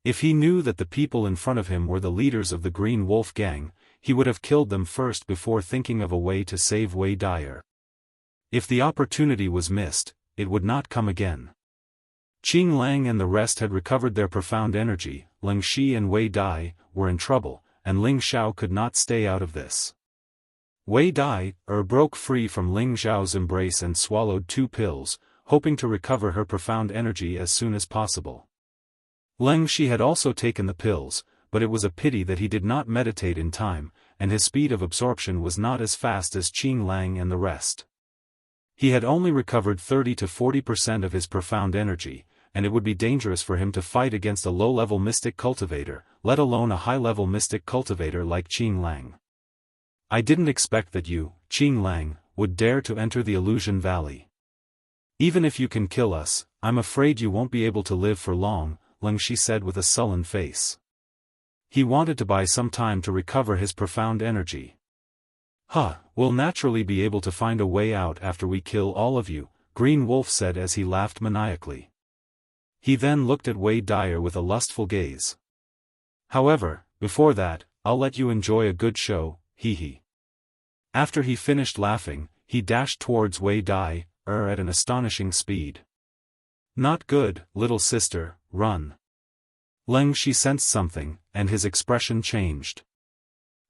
If he knew that the people in front of him were the leaders of the Green Wolf gang, he would have killed them first before thinking of a way to save Wei Dai. If the opportunity was missed, it would not come again. Qing Lang and the rest had recovered their profound energy. Ling Shi and Wei Dai were in trouble, and Ling Xiao could not stay out of this. Wei Dai broke free from Ling Xiao's embrace and swallowed 2 pills, hoping to recover her profound energy as soon as possible. Ling Shi had also taken the pills, but it was a pity that he did not meditate in time, and his speed of absorption was not as fast as Qing Lang and the rest. He had only recovered 30 to 40% of his profound energy, and it would be dangerous for him to fight against a low-level mystic cultivator, let alone a high-level mystic cultivator like Qing Lang. I didn't expect that you, Qing Lang, would dare to enter the Illusion Valley. Even if you can kill us, I'm afraid you won't be able to live for long, Lingxi said with a sullen face. He wanted to buy some time to recover his profound energy. We'll naturally be able to find a way out after we kill all of you, Green Wolf said as he laughed maniacally. He then looked at Wei Dyer with a lustful gaze. However, before that, I'll let you enjoy a good show, hee. After he finished laughing, he dashed towards Wei Dyer at an astonishing speed. Not good, little sister, run. Lingxi sensed something, and his expression changed.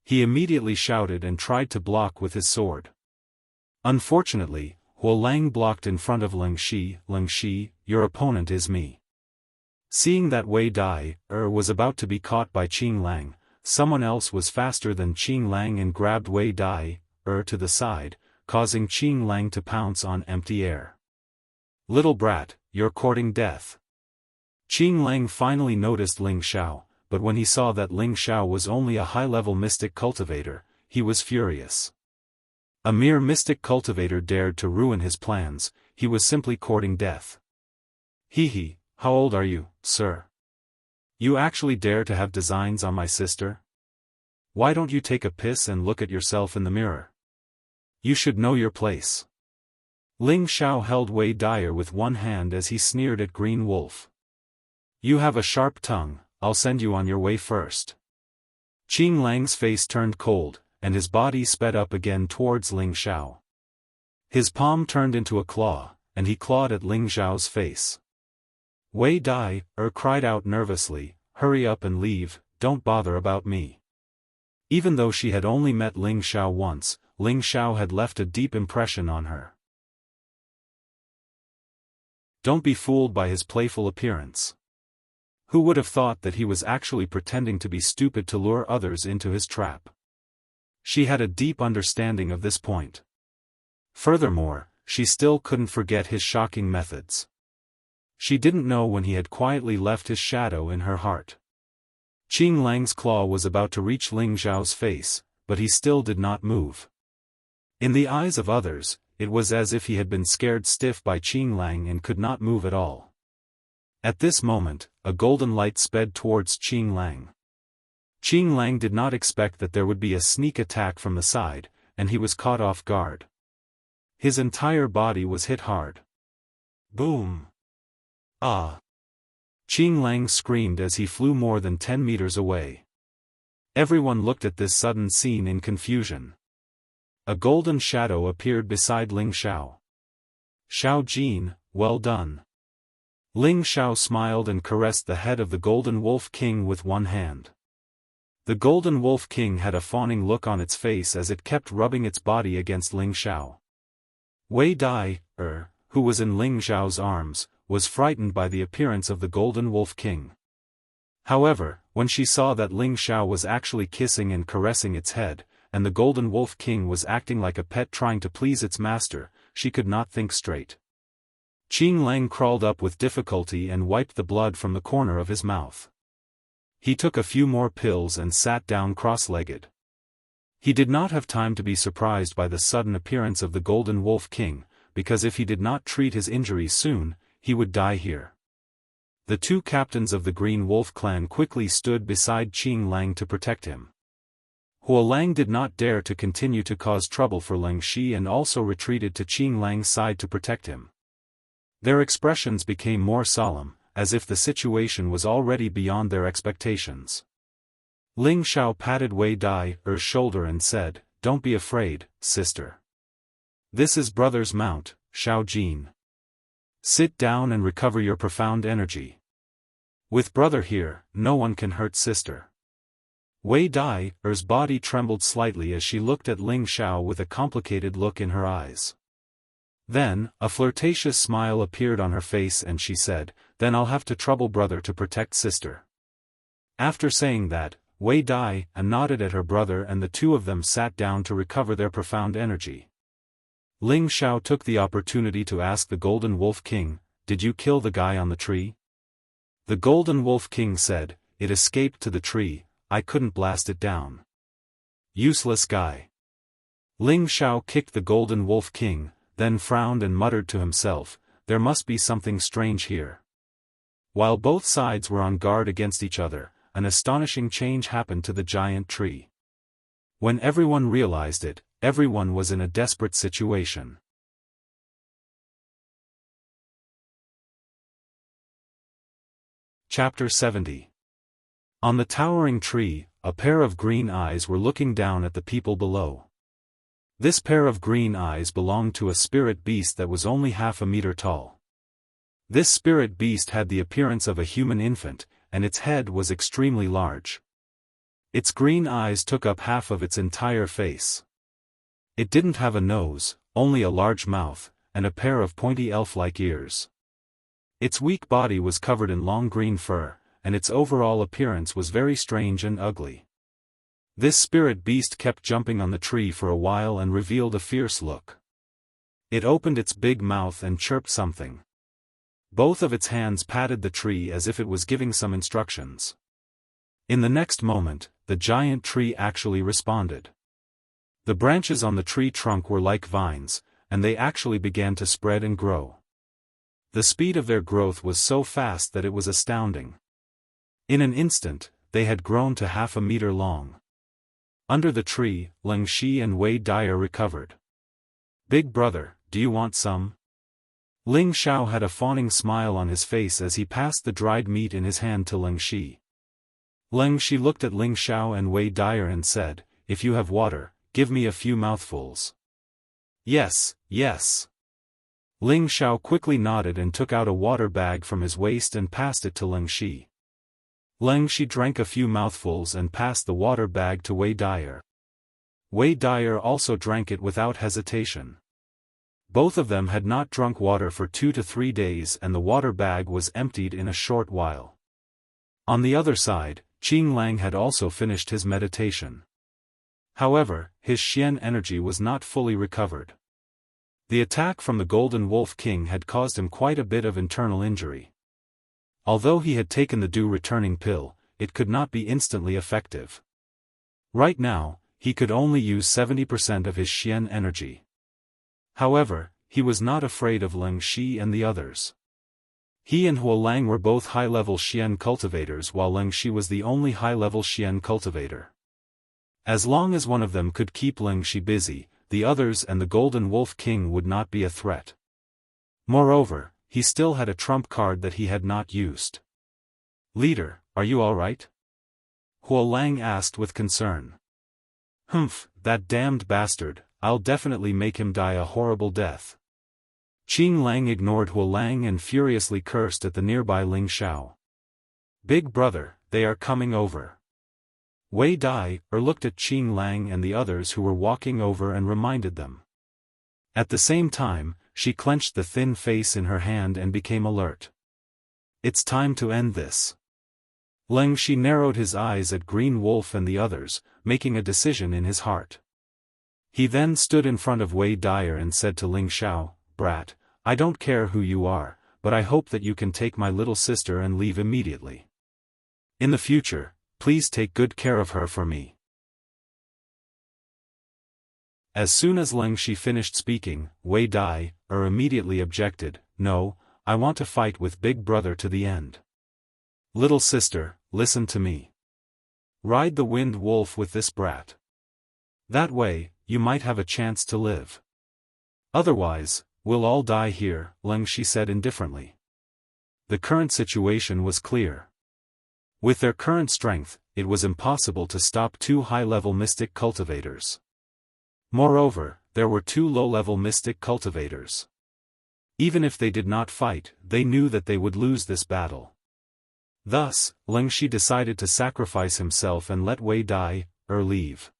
He immediately shouted and tried to block with his sword. Unfortunately, Huo Lang blocked in front of Lingxi. Lingxi, your opponent is me. Seeing that Wei Dyer was about to be caught by Qing Lang, someone else was faster than Qing Lang and grabbed Wei Dyer to the side, causing Qing Lang to pounce on empty air. Little brat, you're courting death. Qing Lang finally noticed Ling Xiao, but when he saw that Ling Xiao was only a high-level mystic cultivator, he was furious. A mere mystic cultivator dared to ruin his plans, he was simply courting death. Hee, how old are you, sir? You actually dare to have designs on my sister? Why don't you take a piss and look at yourself in the mirror? You should know your place. Ling Xiao held Wei Dyer with one hand as he sneered at Green Wolf. You have a sharp tongue, I'll send you on your way first. Qing Lang's face turned cold, and his body sped up again towards Ling Xiao. His palm turned into a claw, and he clawed at Ling Xiao's face. Wei Dyer cried out nervously, hurry up and leave, don't bother about me. Even though she had only met Ling Xiao once, Ling Xiao had left a deep impression on her. Don't be fooled by his playful appearance. Who would have thought that he was actually pretending to be stupid to lure others into his trap? She had a deep understanding of this point. Furthermore, she still couldn't forget his shocking methods. She didn't know when he had quietly left his shadow in her heart. Qing Lang's claw was about to reach Ling Xiao's face, but he still did not move. In the eyes of others, it was as if he had been scared stiff by Qing Lang and could not move at all. At this moment, a golden light sped towards Qing Lang. Qing Lang did not expect that there would be a sneak attack from the side, and he was caught off guard. His entire body was hit hard. Boom! Ah! Qing Lang screamed as he flew more than 10 meters away. Everyone looked at this sudden scene in confusion. A golden shadow appeared beside Ling Xiao. Xiao Jin, well done. Ling Xiao smiled and caressed the head of the Golden Wolf King with one hand. The Golden Wolf King had a fawning look on its face as it kept rubbing its body against Ling Xiao. Wei Dyer, who was in Ling Xiao's arms, was frightened by the appearance of the Golden Wolf King. However, when she saw that Ling Xiao was actually kissing and caressing its head, and the Golden Wolf King was acting like a pet trying to please its master, she could not think straight. Qing Lang crawled up with difficulty and wiped the blood from the corner of his mouth. He took a few more pills and sat down cross-legged. He did not have time to be surprised by the sudden appearance of the Golden Wolf King, because if he did not treat his injuries soon, he would die here. The two captains of the Green Wolf clan quickly stood beside Qing Lang to protect him. Huo Lang did not dare to continue to cause trouble for Lingxi and also retreated to Qing Lang's side to protect him. Their expressions became more solemn, as if the situation was already beyond their expectations. Ling Xiao patted Wei Dyer's shoulder and said, "Don't be afraid, sister. This is brother's mount, Xiao Jin. Sit down and recover your profound energy. With brother here, no one can hurt sister." Wei Dyer's body trembled slightly as she looked at Ling Xiao with a complicated look in her eyes. Then, a flirtatious smile appeared on her face and she said, "Then I'll have to trouble brother to protect sister." After saying that, Wei Dyer nodded at her brother and the two of them sat down to recover their profound energy. Ling Xiao took the opportunity to ask the Golden Wolf King, "Did you kill the guy on the tree?" The Golden Wolf King said, "It escaped to the tree, I couldn't blast it down." Useless guy. Ling Xiao kicked the Golden Wolf King, then frowned and muttered to himself, "There must be something strange here." While both sides were on guard against each other, an astonishing change happened to the giant tree. When everyone realized it, everyone was in a desperate situation. Chapter 70. On the towering tree, a pair of green eyes were looking down at the people below. This pair of green eyes belonged to a spirit beast that was only half a meter tall. This spirit beast had the appearance of a human infant, and its head was extremely large. Its green eyes took up half of its entire face. It didn't have a nose, only a large mouth, and a pair of pointy elf-like ears. Its weak body was covered in long green fur, and its overall appearance was very strange and ugly. This spirit beast kept jumping on the tree for a while and revealed a fierce look. It opened its big mouth and chirped something. Both of its hands patted the tree as if it was giving some instructions. In the next moment, the giant tree actually responded. The branches on the tree trunk were like vines, and they actually began to spread and grow. The speed of their growth was so fast that it was astounding. In an instant, they had grown to half a meter long. Under the tree, Leng Shi and Wei Dyer recovered. "Big brother, do you want some?" Ling Xiao had a fawning smile on his face as he passed the dried meat in his hand to Leng Shi. Leng Shi looked at Ling Xiao and Wei Dyer and said, "If you have water, give me a few mouthfuls." "Yes, yes." Ling Xiao quickly nodded and took out a water bag from his waist and passed it to Leng Shi. Leng Shi drank a few mouthfuls and passed the water bag to Wei Dyer. Wei Dyer also drank it without hesitation. Both of them had not drunk water for 2 to 3 days and the water bag was emptied in a short while. On the other side, Qing Lang had also finished his meditation. However, his Xian energy was not fully recovered. The attack from the Golden Wolf King had caused him quite a bit of internal injury. Although he had taken the due returning pill, it could not be instantly effective. Right now, he could only use 70% of his Xian energy. However, he was not afraid of Leng Shi and the others. He and Huo Lang were both high-level Xian cultivators while Leng Shi was the only high-level Xian cultivator. As long as one of them could keep Leng Shi busy, the others and the Golden Wolf King would not be a threat. Moreover, he still had a trump card that he had not used. "Leader, are you all right?" Huo Lang asked with concern. "Humph, that damned bastard, I'll definitely make him die a horrible death." Qing Lang ignored Huo Lang and furiously cursed at the nearby Ling Xiao. "Big brother, they are coming over." Wei Dyer looked at Qing Lang and the others who were walking over and reminded them. At the same time, she clenched the thin face in her hand and became alert. "It's time to end this." Leng Shi narrowed his eyes at Green Wolf and the others, making a decision in his heart. He then stood in front of Wei Dyer and said to Ling Xiao, "Brat, I don't care who you are, but I hope that you can take my little sister and leave immediately. In the future, please take good care of her for me." As soon as Leng Shi finished speaking, Wei Dyer immediately objected, "No, I want to fight with Big Brother to the end. Little sister, listen to me. Ride the Wind Wolf with this brat. That way, you might have a chance to live. Otherwise, we'll all die here," Leng Shi said indifferently. The current situation was clear. With their current strength, it was impossible to stop 2 high-level mystic cultivators. Moreover, there were 2 low-level mystic cultivators. Even if they did not fight, they knew that they would lose this battle. Thus, Leng Shi decided to sacrifice himself and let Wei Dyer leave.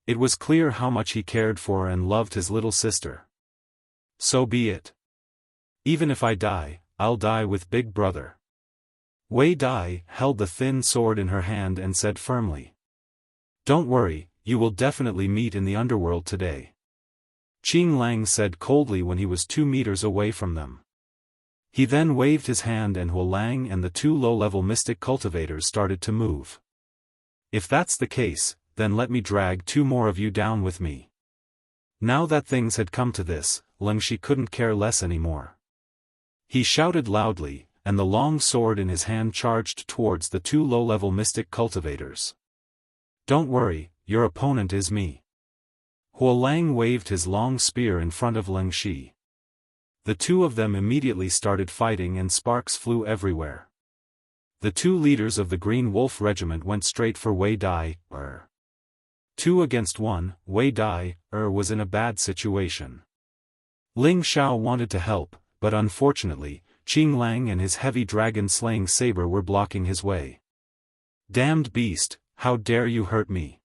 It was clear how much he cared for and loved his little sister. "So be it. Even if I die, I'll die with Big Brother." Wei Dyer held the thin sword in her hand and said firmly. "Don't worry, you will definitely meet in the underworld today." Qing Lang said coldly when he was 2 meters away from them. He then waved his hand and Huo Lang and the 2 low-level mystic cultivators started to move. If that's the case, then let me drag 2 more of you down with me. Now that things had come to this, Leng Shi couldn't care less anymore. He shouted loudly, and the long sword in his hand charged towards the 2 low-level mystic cultivators. Don't worry, your opponent is me. Huo Lang waved his long spear in front of Leng Shi. The 2 of them immediately started fighting and sparks flew everywhere. The 2 leaders of the Green Wolf Regiment went straight for Wei Dai. 2 against 1, Wei Dai was in a bad situation. Ling Xiao wanted to help, but unfortunately, Qing Lang and his heavy dragon-slaying saber were blocking his way. Damned beast, how dare you hurt me?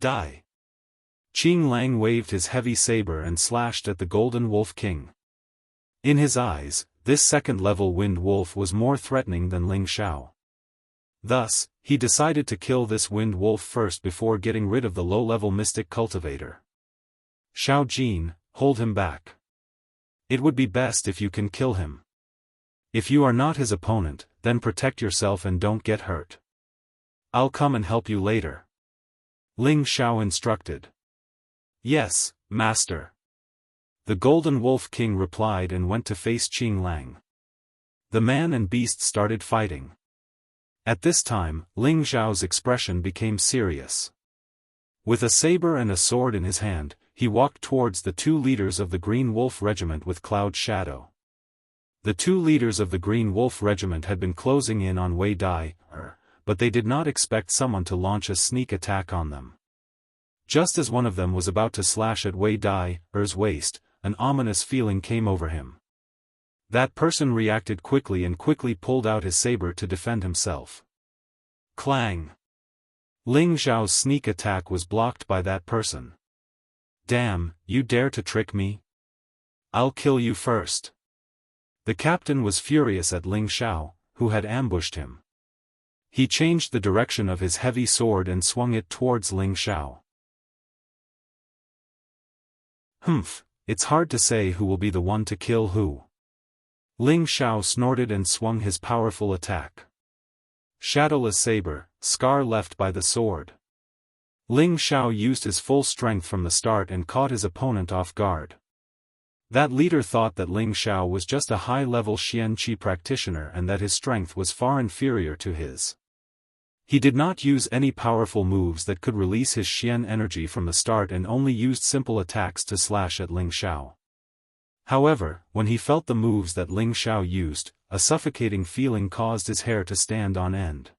Die! Qing Lang waved his heavy saber and slashed at the Golden Wolf King. In his eyes, this second-level Wind Wolf was more threatening than Ling Xiao. Thus, he decided to kill this Wind Wolf first before getting rid of the low-level mystic cultivator. Xiao Jin, hold him back. It would be best if you can kill him. If you are not his opponent, then protect yourself and don't get hurt. I'll come and help you later. Ling Xiao instructed. Yes, master. The Golden Wolf King replied and went to face Qing Lang. The man and beast started fighting. At this time, Ling Xiao's expression became serious. With a saber and a sword in his hand, he walked towards the 2 leaders of the Green Wolf Regiment with Cloud Shadow. The 2 leaders of the Green Wolf Regiment had been closing in on Wei Dai, but they did not expect someone to launch a sneak attack on them. Just as one of them was about to slash at Wei Dai's waist, an ominous feeling came over him. That person reacted quickly and quickly pulled out his saber to defend himself. Clang! Ling Xiao's sneak attack was blocked by that person. Damn, you dare to trick me? I'll kill you first. The captain was furious at Ling Xiao, who had ambushed him. He changed the direction of his heavy sword and swung it towards Ling Xiao. It's hard to say who will be the one to kill who. Ling Xiao snorted and swung his powerful attack. Shadowless saber, scar left by the sword. Ling Xiao used his full strength from the start and caught his opponent off guard. That leader thought that Ling Xiao was just a high-level Xian Qi practitioner and that his strength was far inferior to his. He did not use any powerful moves that could release his Xian energy from the start and only used simple attacks to slash at Ling Xiao. However, when he felt the moves that Ling Xiao used, a suffocating feeling caused his hair to stand on end.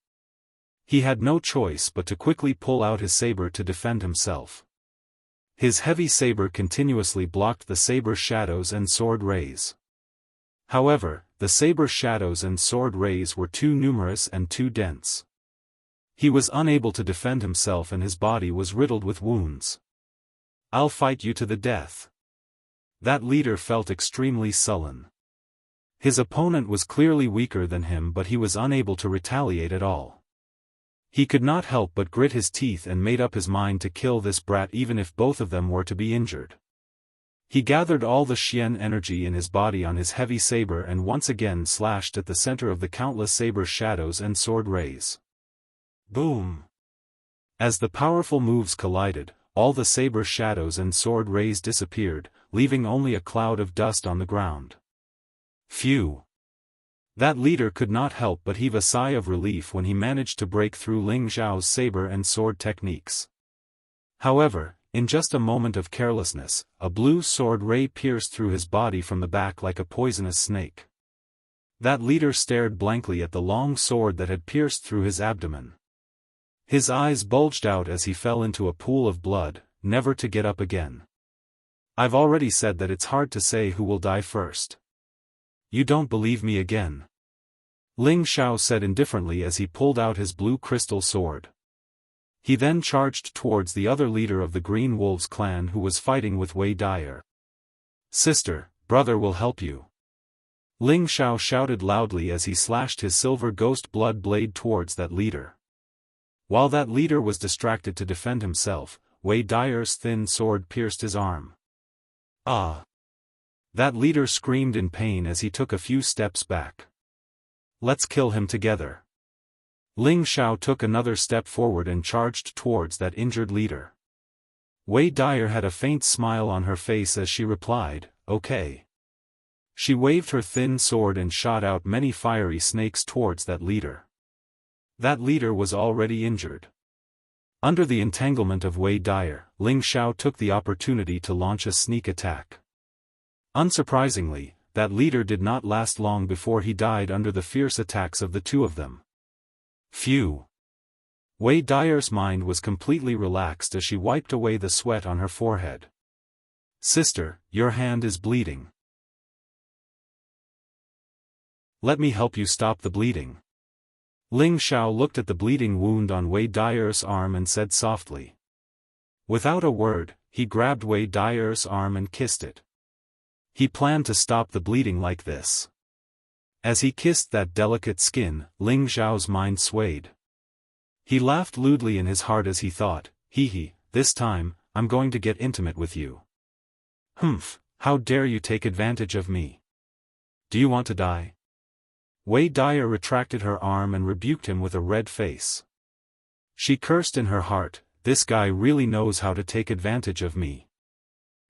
He had no choice but to quickly pull out his saber to defend himself. His heavy saber continuously blocked the saber shadows and sword rays. However, the saber shadows and sword rays were too numerous and too dense. He was unable to defend himself and his body was riddled with wounds. I'll fight you to the death. That leader felt extremely sullen. His opponent was clearly weaker than him, but he was unable to retaliate at all. He could not help but grit his teeth and made up his mind to kill this brat even if both of them were to be injured. He gathered all the Xian energy in his body on his heavy saber and once again slashed at the center of the countless saber shadows and sword rays. Boom! As the powerful moves collided, all the saber shadows and sword rays disappeared, leaving only a cloud of dust on the ground. Phew! That leader could not help but heave a sigh of relief when he managed to break through Ling Xiao's saber and sword techniques. However, in just a moment of carelessness, a blue sword ray pierced through his body from the back like a poisonous snake. That leader stared blankly at the long sword that had pierced through his abdomen. His eyes bulged out as he fell into a pool of blood, never to get up again. I've already said that it's hard to say who will die first. You don't believe me again? Ling Xiao said indifferently as he pulled out his blue crystal sword. He then charged towards the other leader of the Green Wolves clan who was fighting with Wei Dai. Sister, brother will help you. Ling Xiao shouted loudly as he slashed his silver ghost blood blade towards that leader. While that leader was distracted to defend himself, Wei Dai's thin sword pierced his arm. Ah! That leader screamed in pain as he took a few steps back. Let's kill him together. Ling Xiao took another step forward and charged towards that injured leader. Wei Dyer had a faint smile on her face as she replied, okay. She waved her thin sword and shot out many fiery snakes towards that leader. That leader was already injured. Under the entanglement of Wei Dyer, Ling Xiao took the opportunity to launch a sneak attack. Unsurprisingly, that leader did not last long before he died under the fierce attacks of the two of them. Phew! Wei Dyer's mind was completely relaxed as she wiped away the sweat on her forehead. Sister, your hand is bleeding. Let me help you stop the bleeding. Ling Xiao looked at the bleeding wound on Wei Dyer's arm and said softly. Without a word, he grabbed Wei Dyer's arm and kissed it. He planned to stop the bleeding like this. As he kissed that delicate skin, Ling Xiao's mind swayed. He laughed lewdly in his heart as he thought, hee, this time, I'm going to get intimate with you. Humph, how dare you take advantage of me? Do you want to die? Wei Dyer retracted her arm and rebuked him with a red face. She cursed in her heart, this guy really knows how to take advantage of me.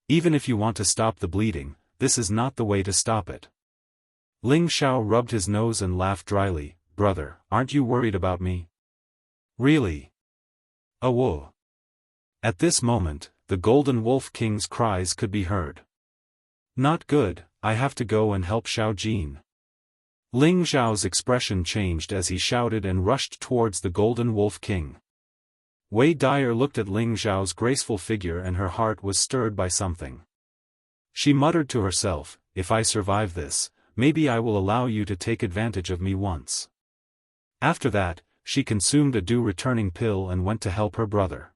Even if you want to stop the bleeding, this is not the way to stop it. Ling Xiao rubbed his nose and laughed dryly, brother, aren't you worried about me? Really? Oh whoa. At this moment, the Golden Wolf King's cries could be heard. Not good, I have to go and help Xiao Jin. Ling Xiao's expression changed as he shouted and rushed towards the Golden Wolf King. Wei Dyer looked at Ling Xiao's graceful figure and her heart was stirred by something. She muttered to herself, if I survive this, maybe I will allow you to take advantage of me once. After that, she consumed a dew-returning pill and went to help her brother.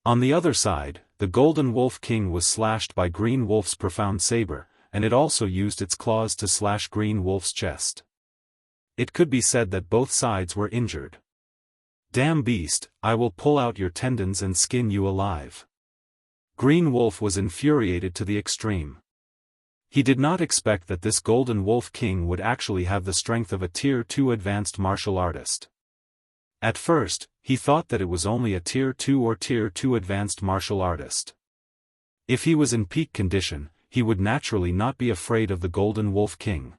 On the other side, the Golden Wolf King was slashed by Green Wolf's profound saber, and it also used its claws to slash Green Wolf's chest. It could be said that both sides were injured. Damn beast, I will pull out your tendons and skin you alive. Green Wolf was infuriated to the extreme. He did not expect that this Golden Wolf King would actually have the strength of a Tier 2 advanced martial artist. At first, he thought that it was only a Tier 2 or Tier 2 advanced martial artist. If he was in peak condition, he would naturally not be afraid of the Golden Wolf King.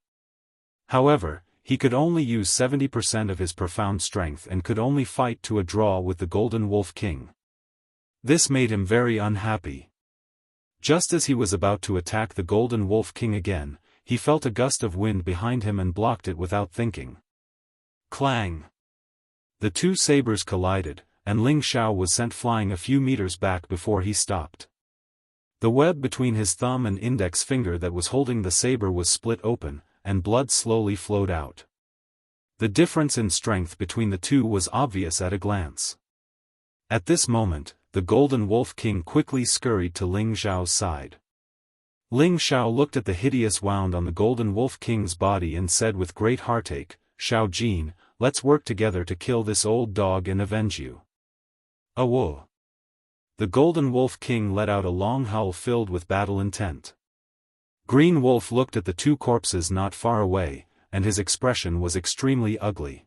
However, he could only use 70% of his profound strength and could only fight to a draw with the Golden Wolf King. This made him very unhappy. Just as he was about to attack the Golden Wolf King again, he felt a gust of wind behind him and blocked it without thinking. Clang! The two sabers collided, and Ling Xiao was sent flying a few meters back before he stopped. The web between his thumb and index finger that was holding the saber was split open, and blood slowly flowed out. The difference in strength between the two was obvious at a glance. At this moment, the Golden Wolf King quickly scurried to Ling Xiao's side. Ling Xiao looked at the hideous wound on the Golden Wolf King's body and said with great heartache, Xiao Jin, let's work together to kill this old dog and avenge you. Oh whoa. The Golden Wolf King let out a long howl filled with battle intent. Green Wolf looked at the two corpses not far away, and his expression was extremely ugly.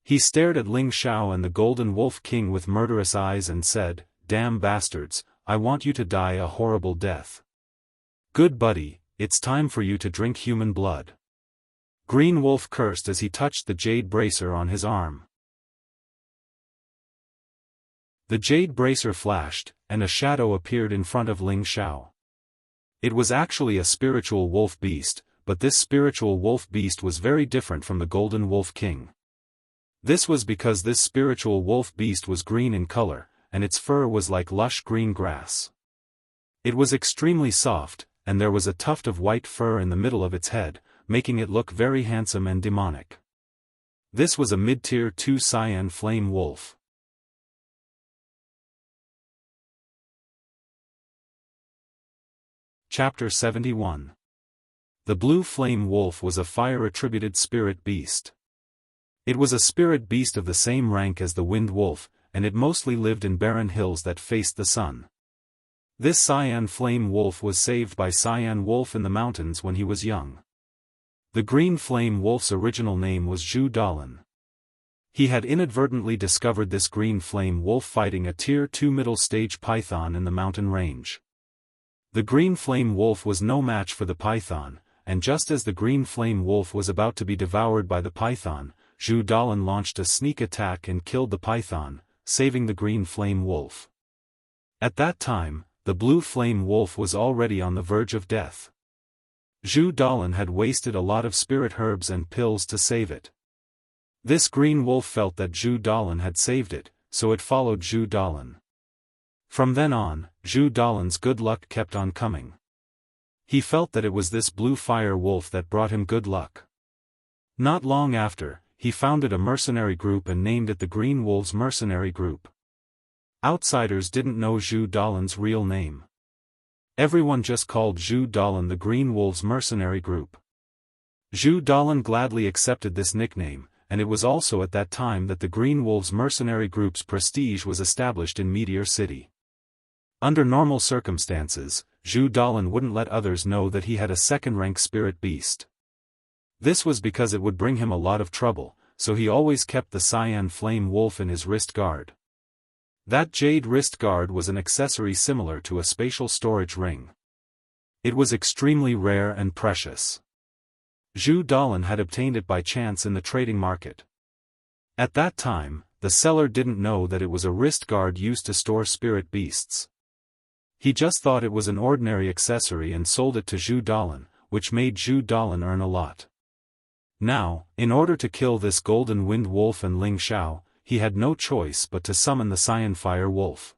He stared at Ling Xiao and the Golden Wolf King with murderous eyes and said, damn bastards, I want you to die a horrible death. Good buddy, it's time for you to drink human blood. Green Wolf cursed as he touched the jade bracer on his arm. The jade bracer flashed, and a shadow appeared in front of Ling Xiao. It was actually a spiritual wolf beast, but this spiritual wolf beast was very different from the Golden Wolf King. This was because this spiritual wolf beast was green in color, and its fur was like lush green grass. It was extremely soft, and there was a tuft of white fur in the middle of its head, making it look very handsome and demonic. This was a mid-tier 2 cyan flame wolf. Chapter 71. The blue flame wolf was a fire-attributed spirit beast. It was a spirit beast of the same rank as the wind wolf, and it mostly lived in barren hills that faced the sun. This cyan flame wolf was saved by Cyan Wolf in the mountains when he was young. The green flame wolf's original name was Zhu Dalan. He had inadvertently discovered this green flame wolf fighting a Tier 2 middle stage python in the mountain range. The green flame wolf was no match for the python, and just as the green flame wolf was about to be devoured by the python, Zhu Dalan launched a sneak attack and killed the python, saving the green flame wolf. At that time, the blue flame wolf was already on the verge of death. Zhu Dalan had wasted a lot of spirit herbs and pills to save it. This green wolf felt that Zhu Dalan had saved it, so it followed Zhu Dalan. From then on, Zhu Dalan's good luck kept on coming. He felt that it was this blue fire wolf that brought him good luck. Not long after, he founded a mercenary group and named it the Green Wolves Mercenary Group. Outsiders didn't know Zhu Dalan's real name. Everyone just called Zhu Dalan the Green Wolves Mercenary Group. Zhu Dalan gladly accepted this nickname, and it was also at that time that the Green Wolves Mercenary Group's prestige was established in Meteor City. Under normal circumstances, Zhu Dalan wouldn't let others know that he had a second-rank spirit beast. This was because it would bring him a lot of trouble, so he always kept the cyan flame wolf in his wrist guard. That jade wrist guard was an accessory similar to a spatial storage ring. It was extremely rare and precious. Zhu Dalan had obtained it by chance in the trading market. At that time, the seller didn't know that it was a wrist guard used to store spirit beasts. He just thought it was an ordinary accessory and sold it to Zhu Dalan, which made Zhu Dalan earn a lot. Now, in order to kill this golden wind wolf and Ling Xiao, he had no choice but to summon the cyan fire wolf.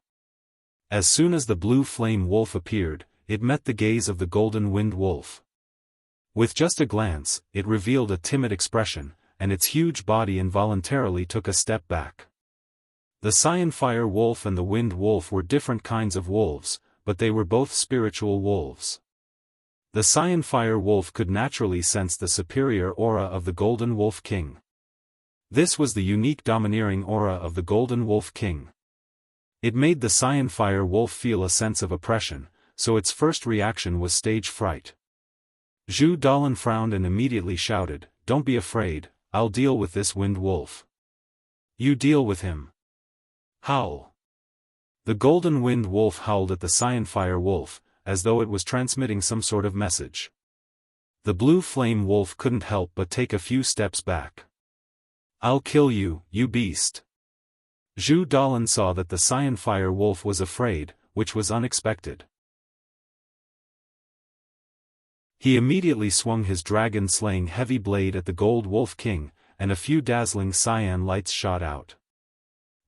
As soon as the blue flame wolf appeared, it met the gaze of the golden wind wolf. With just a glance, it revealed a timid expression, and its huge body involuntarily took a step back. The cyan fire wolf and the wind wolf were different kinds of wolves, but they were both spiritual wolves. The cyan fire wolf could naturally sense the superior aura of the golden wolf king. This was the unique domineering aura of the Golden Wolf King. It made the cyan fire wolf feel a sense of oppression, so its first reaction was stage fright. Zhu Dalan frowned and immediately shouted, "Don't be afraid, I'll deal with this wind wolf." "You deal with him." "Howl." The golden wind wolf howled at the cyan fire wolf, as though it was transmitting some sort of message. The blue flame wolf couldn't help but take a few steps back. "I'll kill you, you beast." Zhu Dalan saw that the cyan fire wolf was afraid, which was unexpected. He immediately swung his dragon-slaying heavy blade at the Gold Wolf King, and a few dazzling cyan lights shot out.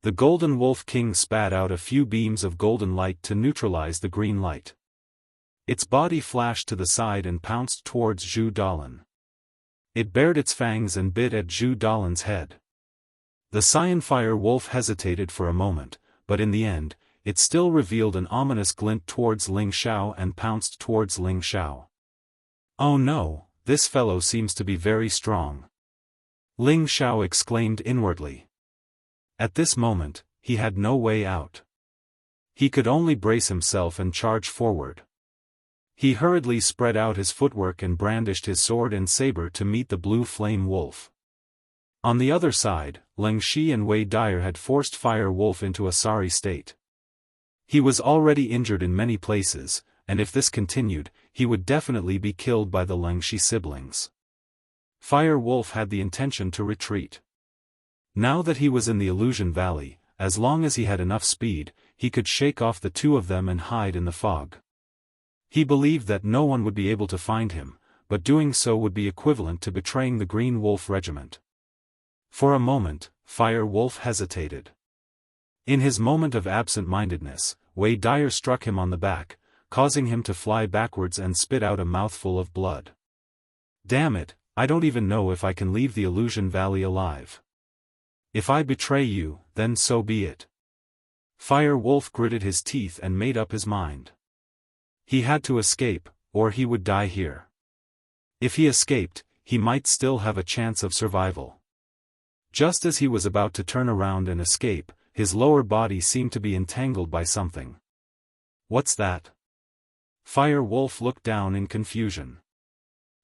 The Golden Wolf King spat out a few beams of golden light to neutralize the green light. Its body flashed to the side and pounced towards Zhu Dalan. It bared its fangs and bit at Zhu Dalan's head. The cyan fire wolf hesitated for a moment, but in the end, it still revealed an ominous glint towards Ling Xiao and pounced towards Ling Xiao. "Oh no, this fellow seems to be very strong," Ling Xiao exclaimed inwardly. At this moment, he had no way out. He could only brace himself and charge forward. He hurriedly spread out his footwork and brandished his sword and saber to meet the blue flame wolf. On the other side, Leng Shi and Wei Dyer had forced Fire Wolf into a sorry state. He was already injured in many places, and if this continued, he would definitely be killed by the Leng Shi siblings. Fire Wolf had the intention to retreat. Now that he was in the Illusion Valley, as long as he had enough speed, he could shake off the two of them and hide in the fog. He believed that no one would be able to find him, but doing so would be equivalent to betraying the Green Wolf Regiment. For a moment, Fire Wolf hesitated. In his moment of absent-mindedness, Wei Dyer struck him on the back, causing him to fly backwards and spit out a mouthful of blood. "Damn it, I don't even know if I can leave the Illusion Valley alive. If I betray you, then so be it." Fire Wolf gritted his teeth and made up his mind. He had to escape, or he would die here. If he escaped, he might still have a chance of survival. Just as he was about to turn around and escape, his lower body seemed to be entangled by something. What's that? Fire Wolf looked down in confusion.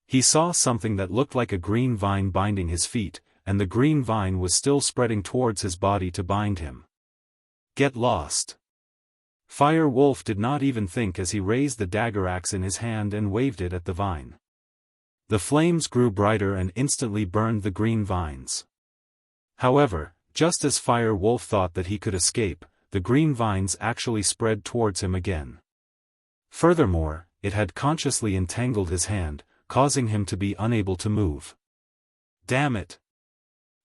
He saw something that looked like a green vine binding his feet, and the green vine was still spreading towards his body to bind him. Get lost. Fire Wolf did not even think as he raised the dagger axe in his hand and waved it at the vine. The flames grew brighter and instantly burned the green vines. However, just as Fire Wolf thought that he could escape, the green vines actually spread towards him again. Furthermore, it had consciously entangled his hand, causing him to be unable to move. Damn it!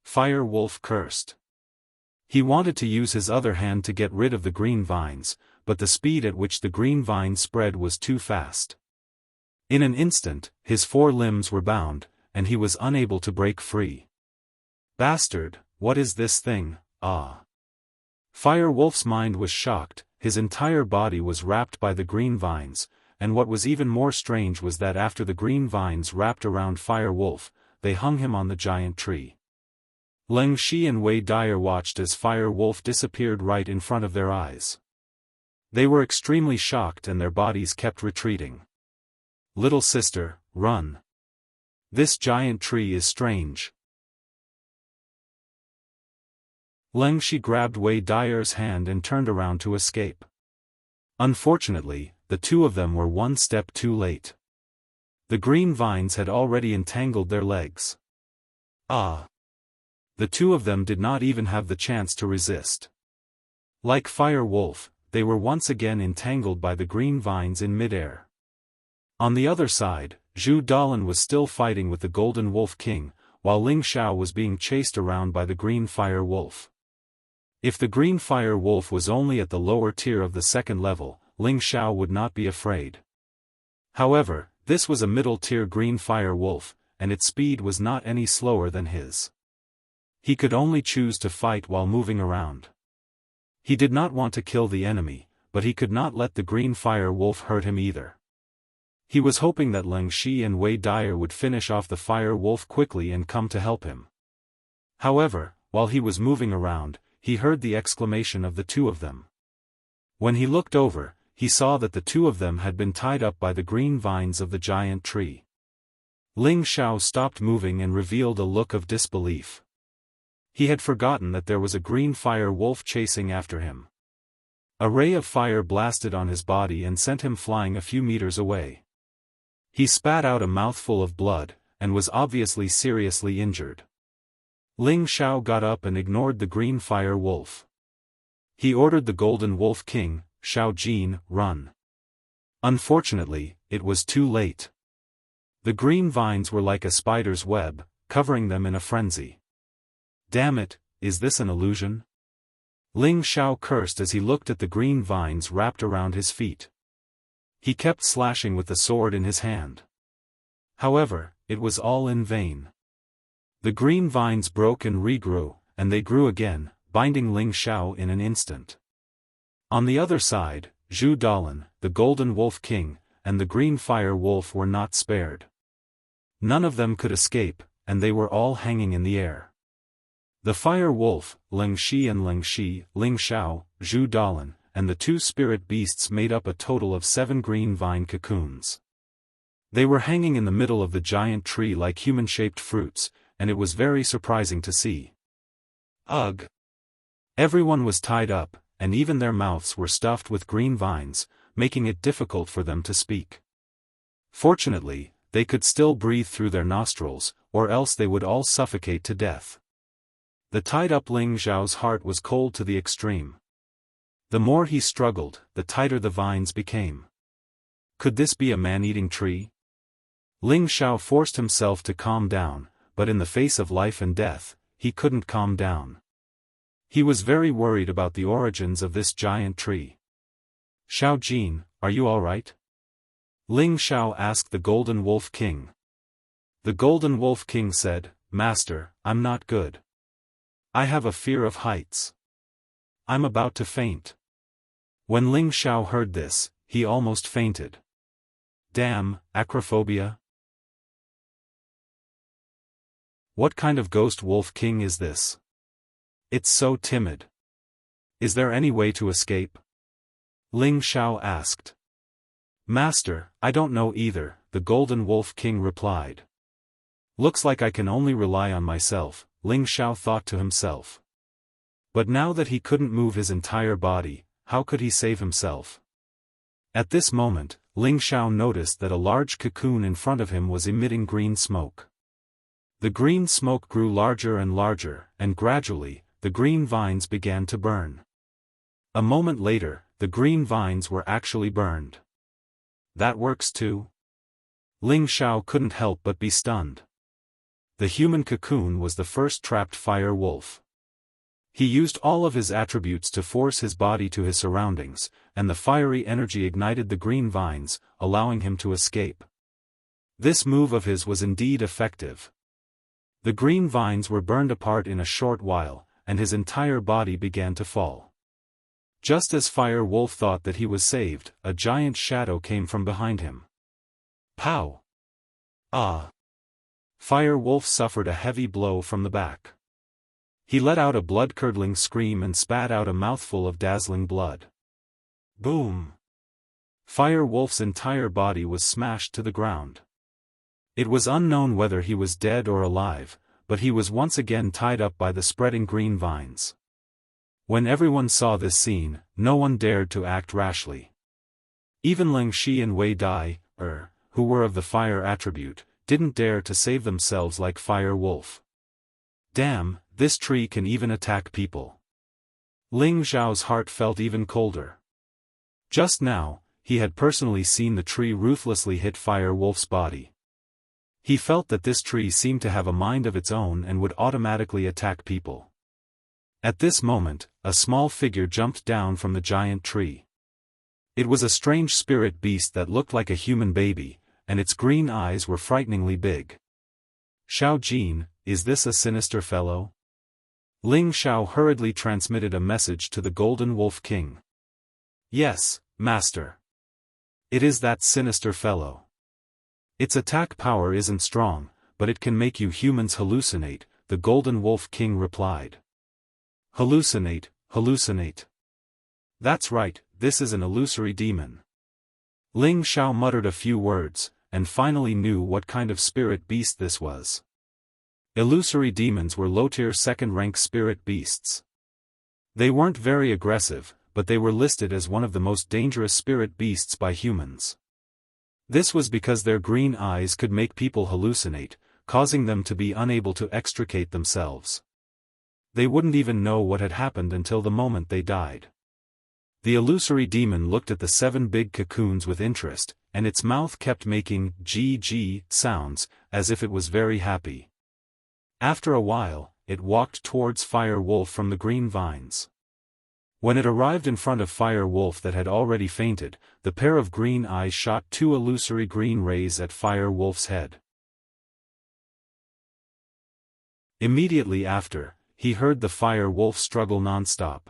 Fire Wolf cursed. He wanted to use his other hand to get rid of the green vines, but the speed at which the green vines spread was too fast. In an instant, his 4 limbs were bound, and he was unable to break free. Bastard, what is this thing, ah? Fire Wolf's mind was shocked, his entire body was wrapped by the green vines, and what was even more strange was that after the green vines wrapped around Fire Wolf, they hung him on the giant tree. Leng Shi and Wei Dyer watched as Fire Wolf disappeared right in front of their eyes. They were extremely shocked and their bodies kept retreating. Little sister, run. This giant tree is strange. Leng Shi grabbed Wei Dyer's hand and turned around to escape. Unfortunately, the two of them were one step too late. The green vines had already entangled their legs. Ah! The two of them did not even have the chance to resist. Like Fire Wolf, they were once again entangled by the green vines in midair. On the other side, Zhu Dalan was still fighting with the Golden Wolf King, while Ling Xiao was being chased around by the Green Fire Wolf. If the Green Fire Wolf was only at the lower tier of the second level, Ling Xiao would not be afraid. However, this was a middle-tier Green Fire Wolf, and its speed was not any slower than his. He could only choose to fight while moving around. He did not want to kill the enemy, but he could not let the Green Fire Wolf hurt him either. He was hoping that Leng Shi and Wei Dyer would finish off the Fire Wolf quickly and come to help him. However, while he was moving around, he heard the exclamation of the two of them. When he looked over, he saw that the two of them had been tied up by the green vines of the giant tree. Ling Xiao stopped moving and revealed a look of disbelief. He had forgotten that there was a green fire wolf chasing after him. A ray of fire blasted on his body and sent him flying a few meters away. He spat out a mouthful of blood, and was obviously seriously injured. Ling Xiao got up and ignored the green fire wolf. He ordered the Golden Wolf King, Xiao Jin, run. Unfortunately, it was too late. The green vines were like a spider's web, covering them in a frenzy. Damn it, is this an illusion? Ling Xiao cursed as he looked at the green vines wrapped around his feet. He kept slashing with the sword in his hand. However, it was all in vain. The green vines broke and regrew, and they grew again, binding Ling Xiao in an instant. On the other side, Zhu Dalan, the Golden Wolf King, and the Green Fire Wolf were not spared. None of them could escape, and they were all hanging in the air. The Fire Wolf, Leng Shi and Leng Shi, Ling Xiao, Zhu Dalan, and the two spirit beasts made up a total of 7 green vine cocoons. They were hanging in the middle of the giant tree like human-shaped fruits, and it was very surprising to see. Ugh! Everyone was tied up, and even their mouths were stuffed with green vines, making it difficult for them to speak. Fortunately, they could still breathe through their nostrils, or else they would all suffocate to death. The tied-up Ling Xiao's heart was cold to the extreme. The more he struggled, the tighter the vines became. Could this be a man-eating tree? Ling Xiao forced himself to calm down, but in the face of life and death, he couldn't calm down. He was very worried about the origins of this giant tree. Xiao Jin, are you all right? Ling Xiao asked the Golden Wolf King. The Golden Wolf King said, Master, I'm not good. I have a fear of heights. I'm about to faint. When Ling Xiao heard this, he almost fainted. Damn, acrophobia? What kind of ghost wolf king is this? It's so timid. Is there any way to escape? Ling Xiao asked. Master, I don't know either, the Golden Wolf King replied. Looks like I can only rely on myself, Ling Xiao thought to himself. But now that he couldn't move his entire body, how could he save himself? At this moment, Ling Xiao noticed that a large cocoon in front of him was emitting green smoke. The green smoke grew larger and larger, and gradually, the green vines began to burn. A moment later, the green vines were actually burned. That works too? Ling Xiao couldn't help but be stunned. The human cocoon was the first trapped fire wolf. He used all of his attributes to force his body to his surroundings, and the fiery energy ignited the green vines, allowing him to escape. This move of his was indeed effective. The green vines were burned apart in a short while, and his entire body began to fall. Just as Fire Wolf thought that he was saved, a giant shadow came from behind him. Pow! Ah! Fire Wolf suffered a heavy blow from the back. He let out a blood-curdling scream and spat out a mouthful of dazzling blood. Boom! Fire Wolf's entire body was smashed to the ground. It was unknown whether he was dead or alive, but he was once again tied up by the spreading green vines. When everyone saw this scene, no one dared to act rashly. Even Ling Shi and Wei Dai, who were of the fire attribute, didn't dare to save themselves like Fire Wolf. Damn, this tree can even attack people. Ling Xiao's heart felt even colder. Just now, he had personally seen the tree ruthlessly hit Fire Wolf's body. He felt that this tree seemed to have a mind of its own and would automatically attack people. At this moment, a small figure jumped down from the giant tree. It was a strange spirit beast that looked like a human baby, and its green eyes were frighteningly big. Xiao Jin, is this a sinister fellow? Ling Xiao hurriedly transmitted a message to the Golden Wolf King. Yes, Master. It is that sinister fellow. Its attack power isn't strong, but it can make you humans hallucinate, the Golden Wolf King replied. Hallucinate, hallucinate. That's right, this is an illusory demon. Ling Xiao muttered a few words, and finally knew what kind of spirit beast this was. Illusory demons were low-tier second-rank spirit beasts. They weren't very aggressive, but they were listed as one of the most dangerous spirit beasts by humans. This was because their green eyes could make people hallucinate, causing them to be unable to extricate themselves. They wouldn't even know what had happened until the moment they died. The illusory demon looked at the 7 big cocoons with interest, and its mouth kept making "gg" sounds, as if it was very happy. After a while, it walked towards Fire Wolf from the green vines. When it arrived in front of Fire Wolf that had already fainted, the pair of green eyes shot 2 illusory green rays at Fire Wolf's head. Immediately after, he heard the Fire Wolf struggle non-stop.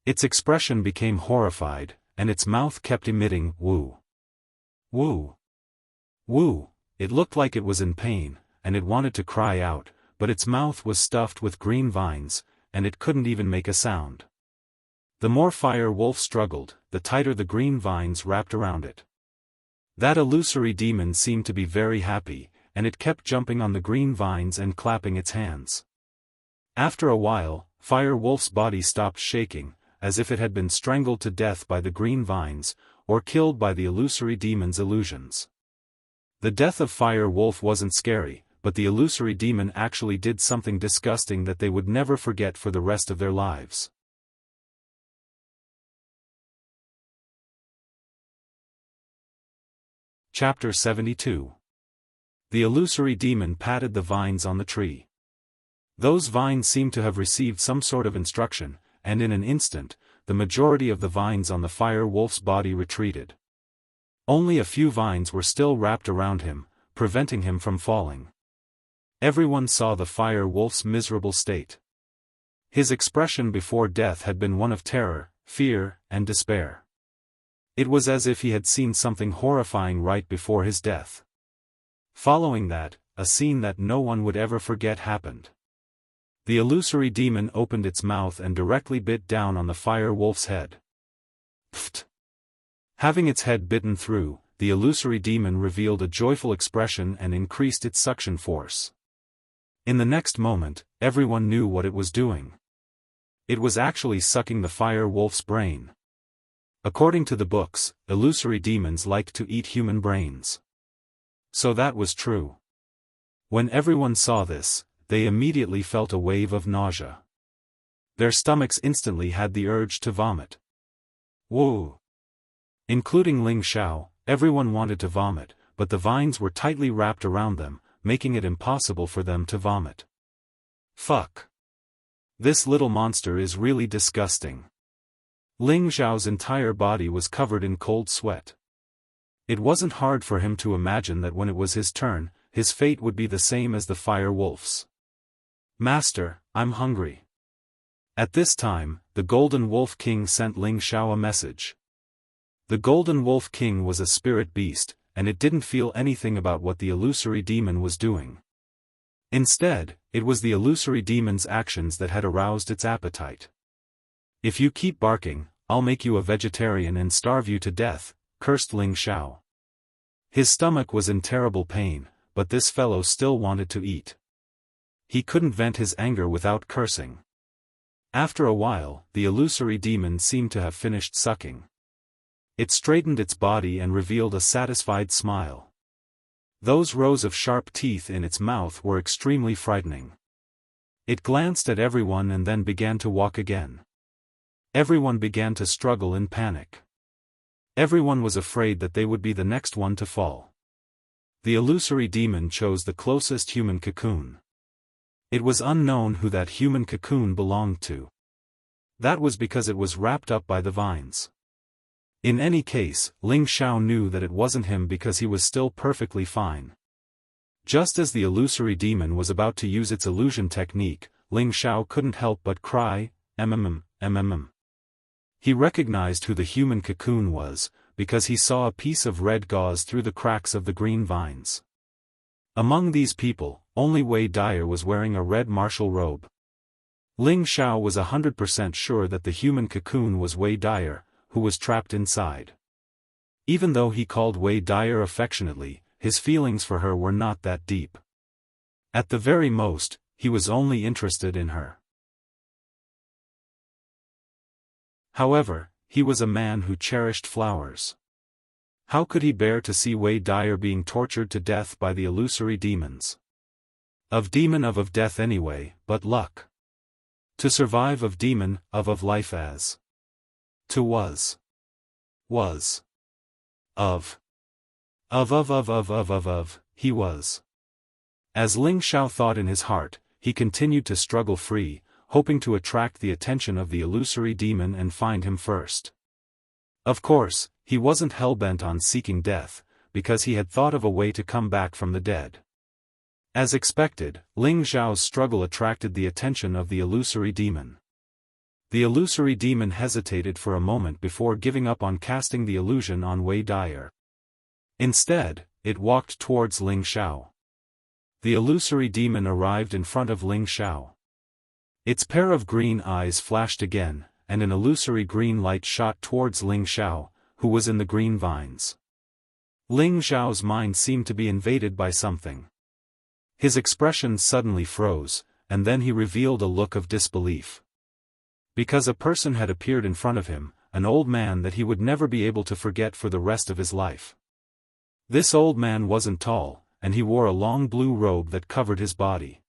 Its expression became horrified, and its mouth kept emitting woo. Woo. Woo. It looked like it was in pain, and it wanted to cry out, but its mouth was stuffed with green vines, and it couldn't even make a sound. The more Fire Wolf struggled, the tighter the green vines wrapped around it. That illusory demon seemed to be very happy, and it kept jumping on the green vines and clapping its hands. After a while, Fire Wolf's body stopped shaking, as if it had been strangled to death by the green vines, or killed by the illusory demon's illusions. The death of Fire Wolf wasn't scary, but the illusory demon actually did something disgusting that they would never forget for the rest of their lives. Chapter 72. The illusory demon patted the vines on the tree. Those vines seemed to have received some sort of instruction, and in an instant, the majority of the vines on the Fire Wolf's body retreated. Only a few vines were still wrapped around him, preventing him from falling. Everyone saw the Fire Wolf's miserable state. His expression before death had been one of terror, fear, and despair. It was as if he had seen something horrifying right before his death. Following that, a scene that no one would ever forget happened. The illusory demon opened its mouth and directly bit down on the Fire Wolf's head. Pfft. Having its head bitten through, the illusory demon revealed a joyful expression and increased its suction force. In the next moment, everyone knew what it was doing. It was actually sucking the fire wolf's brain. According to the books, illusory demons like to eat human brains. So that was true. When everyone saw this, they immediately felt a wave of nausea. Their stomachs instantly had the urge to vomit. Whoa! Including Ling Xiao, everyone wanted to vomit, but the vines were tightly wrapped around them, making it impossible for them to vomit. Fuck. This little monster is really disgusting. Ling Xiao's entire body was covered in cold sweat. It wasn't hard for him to imagine that when it was his turn, his fate would be the same as the fire wolf's. Master, I'm hungry. At this time, the Golden Wolf King sent Ling Xiao a message. The Golden Wolf King was a spirit beast, and it didn't feel anything about what the illusory demon was doing. Instead, it was the illusory demon's actions that had aroused its appetite. If you keep barking, I'll make you a vegetarian and starve you to death, cursed Ling Xiao. His stomach was in terrible pain, but this fellow still wanted to eat. He couldn't vent his anger without cursing. After a while, the illusory demon seemed to have finished sucking. It straightened its body and revealed a satisfied smile. Those rows of sharp teeth in its mouth were extremely frightening. It glanced at everyone and then began to walk again. Everyone began to struggle in panic. Everyone was afraid that they would be the next one to fall. The illusory demon chose the closest human cocoon. It was unknown who that human cocoon belonged to. That was because it was wrapped up by the vines. In any case, Ling Xiao knew that it wasn't him because he was still perfectly fine. Just as the illusory demon was about to use its illusion technique, Ling Xiao couldn't help but cry, mm. He recognized who the human cocoon was, because he saw a piece of red gauze through the cracks of the green vines. Among these people, only Wei Dyer was wearing a red martial robe. Ling Xiao was 100% sure that the human cocoon was Wei Dyer, who was trapped inside. Even though he called Wei Dyer affectionately, his feelings for her were not that deep. At the very most, he was only interested in her. However, he was a man who cherished flowers. How could he bear to see Wei Dyer being tortured to death by the illusory demons? Of death anyway, but luck. To survive of demon, of life as. To was. Of, he was. As Ling Xiao thought in his heart, he continued to struggle free, hoping to attract the attention of the illusory demon and find him first. Of course, he wasn't hell-bent on seeking death, because he had thought of a way to come back from the dead. As expected, Ling Xiao's struggle attracted the attention of the illusory demon. The illusory demon hesitated for a moment before giving up on casting the illusion on Wei Dyer. Instead, it walked towards Ling Xiao. The illusory demon arrived in front of Ling Xiao. Its pair of green eyes flashed again, and an illusory green light shot towards Ling Xiao, who was in the green vines. Ling Xiao's mind seemed to be invaded by something. His expression suddenly froze, and then he revealed a look of disbelief. Because a person had appeared in front of him, an old man that he would never be able to forget for the rest of his life. This old man wasn't tall, and he wore a long blue robe that covered his body.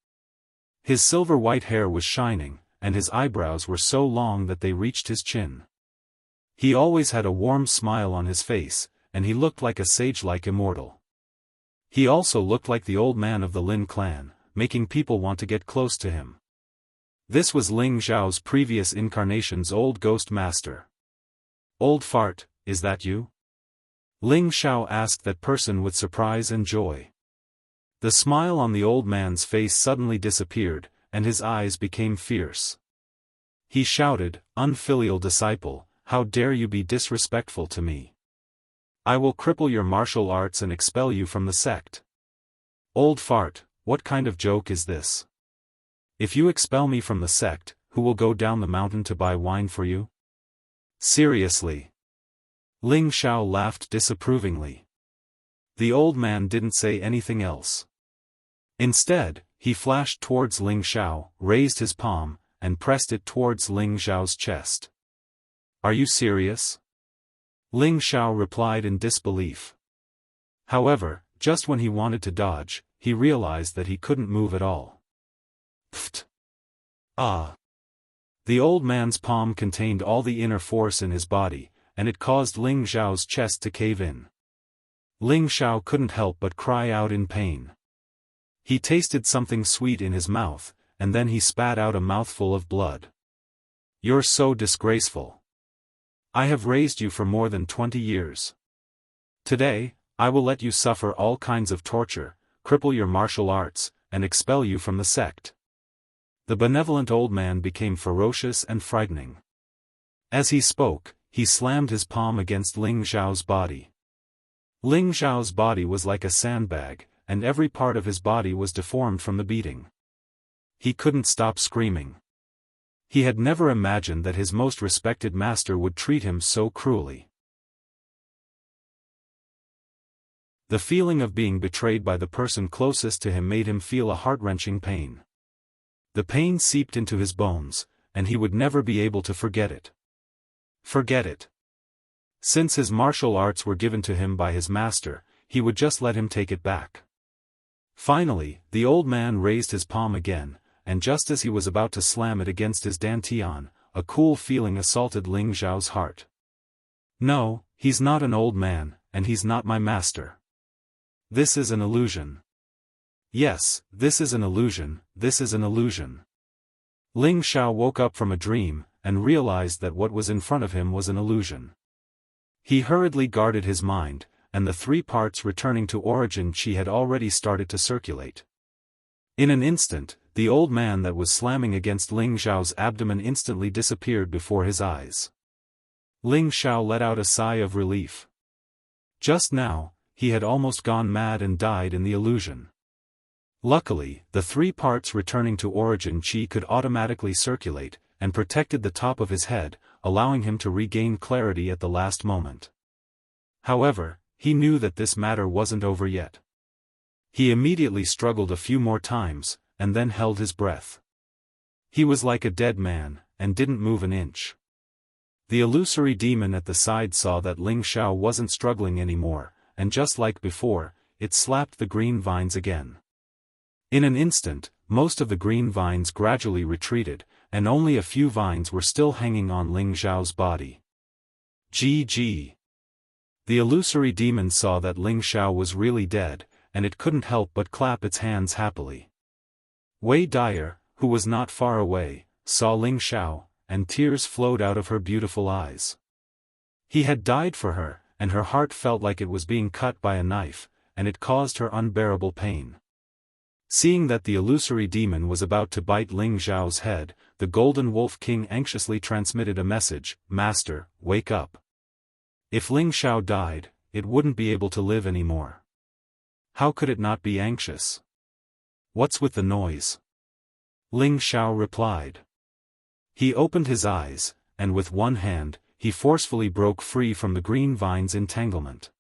His silver-white hair was shining, and his eyebrows were so long that they reached his chin. He always had a warm smile on his face, and he looked like a sage-like immortal. He also looked like the old man of the Lin clan, making people want to get close to him. This was Ling Xiao's previous incarnation's old ghost master. "Old fart, is that you?" Ling Xiao asked that person with surprise and joy. The smile on the old man's face suddenly disappeared, and his eyes became fierce. He shouted, "Unfilial disciple, how dare you be disrespectful to me? I will cripple your martial arts and expel you from the sect." "Old fart, what kind of joke is this? If you expel me from the sect, who will go down the mountain to buy wine for you?" "Seriously. Ling Xiao laughed disapprovingly. The old man didn't say anything else. Instead, he flashed towards Ling Xiao, raised his palm, and pressed it towards Ling Xiao's chest. Are you serious? Ling Xiao replied in disbelief. However, just when he wanted to dodge, he realized that he couldn't move at all. Pfft! Ah! The old man's palm contained all the inner force in his body, and it caused Ling Xiao's chest to cave in. Ling Xiao couldn't help but cry out in pain. He tasted something sweet in his mouth, and then he spat out a mouthful of blood. You're so disgraceful. I have raised you for more than 20 years. Today, I will let you suffer all kinds of torture, cripple your martial arts, and expel you from the sect. The benevolent old man became ferocious and frightening. As he spoke, he slammed his palm against Ling Xiao's body. Ling Xiao's body was like a sandbag, and every part of his body was deformed from the beating. He couldn't stop screaming. He had never imagined that his most respected master would treat him so cruelly. The feeling of being betrayed by the person closest to him made him feel a heart-wrenching pain. The pain seeped into his bones, and he would never be able to forget it. Forget it. Since his martial arts were given to him by his master, he would just let him take it back. Finally, the old man raised his palm again, and just as he was about to slam it against his dantian, a cool feeling assaulted Ling Xiao's heart. No, he's not an old man, and he's not my master. This is an illusion. Yes, this is an illusion, this is an illusion. Ling Xiao woke up from a dream, and realized that what was in front of him was an illusion. He hurriedly guarded his mind, and the 3 parts returning to origin chi had already started to circulate. In an instant, the old man that was slamming against Ling Xiao's abdomen instantly disappeared before his eyes. Ling Xiao let out a sigh of relief. Just now, he had almost gone mad and died in the illusion. Luckily, the 3 parts returning to origin chi could automatically circulate, and protected the top of his head, allowing him to regain clarity at the last moment. However, he knew that this matter wasn't over yet. He immediately struggled a few more times, and then held his breath. He was like a dead man, and didn't move an inch. The illusory demon at the side saw that Ling Xiao wasn't struggling anymore, and just like before, it slapped the green vines again. In an instant, most of the green vines gradually retreated, and only a few vines were still hanging on Ling Xiao's body. GG. The illusory demon saw that Ling Xiao was really dead, and it couldn't help but clap its hands happily. Wei Dyer, who was not far away, saw Ling Xiao, and tears flowed out of her beautiful eyes. He had died for her, and her heart felt like it was being cut by a knife, and it caused her unbearable pain. Seeing that the illusory demon was about to bite Ling Xiao's head, the Golden Wolf King anxiously transmitted a message, "Master, wake up. If Ling Xiao died, it wouldn't be able to live anymore." How could it not be anxious? What's with the noise? Ling Xiao replied. He opened his eyes, and with one hand, he forcefully broke free from the green vine's entanglement.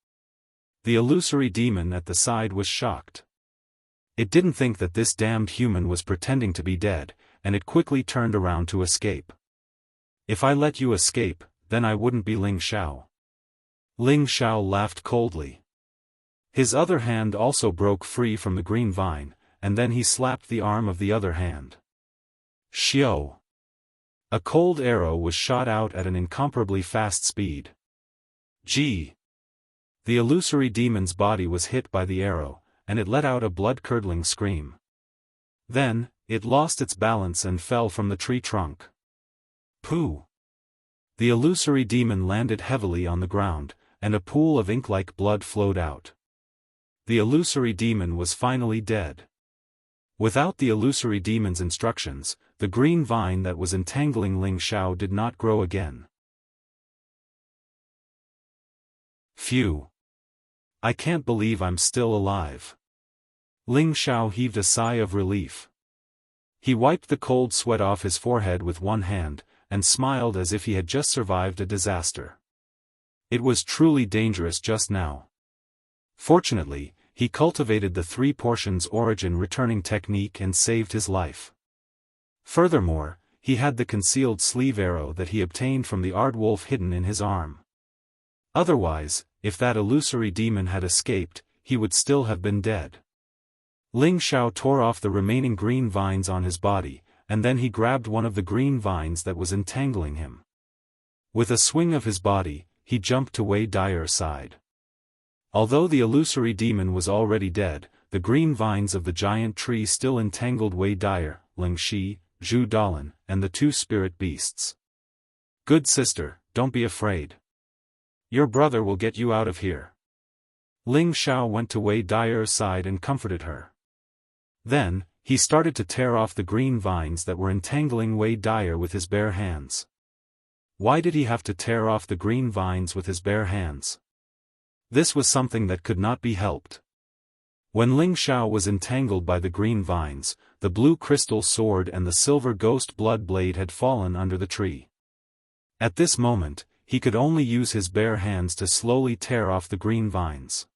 The illusory demon at the side was shocked. It didn't think that this damned human was pretending to be dead, and it quickly turned around to escape. If I let you escape, then I wouldn't be Ling Xiao. Ling Xiao laughed coldly. His other hand also broke free from the green vine, and then he slapped the arm of the other hand. Xiao! A cold arrow was shot out at an incomparably fast speed. Gee! The illusory demon's body was hit by the arrow, and it let out a blood-curdling scream. Then, it lost its balance and fell from the tree trunk. Pooh! The illusory demon landed heavily on the ground, and a pool of ink-like blood flowed out. The illusory demon was finally dead. Without the illusory demon's instructions, the green vine that was entangling Ling Xiao did not grow again. Phew! I can't believe I'm still alive. Ling Xiao heaved a sigh of relief. He wiped the cold sweat off his forehead with one hand, and smiled as if he had just survived a disaster. It was truly dangerous just now. Fortunately, he cultivated the 3 portions origin returning technique and saved his life. Furthermore, he had the concealed sleeve arrow that he obtained from the Aardwolf hidden in his arm. Otherwise, if that illusory demon had escaped, he would still have been dead. Ling Xiao tore off the remaining green vines on his body, and then he grabbed one of the green vines that was entangling him. With a swing of his body, he jumped to Wei Dire's side. Although the illusory demon was already dead, the green vines of the giant tree still entangled Wei Dire, Ling Shi, Zhu Dalan, and the 2 spirit beasts. "Good sister, don't be afraid. Your brother will get you out of here." Ling Xiao went to Wei Dire's side and comforted her. Then, he started to tear off the green vines that were entangling Wei Dire with his bare hands. Why did he have to tear off the green vines with his bare hands? This was something that could not be helped. When Ling Xiao was entangled by the green vines, the blue crystal sword and the silver ghost blood blade had fallen under the tree. At this moment, he could only use his bare hands to slowly tear off the green vines.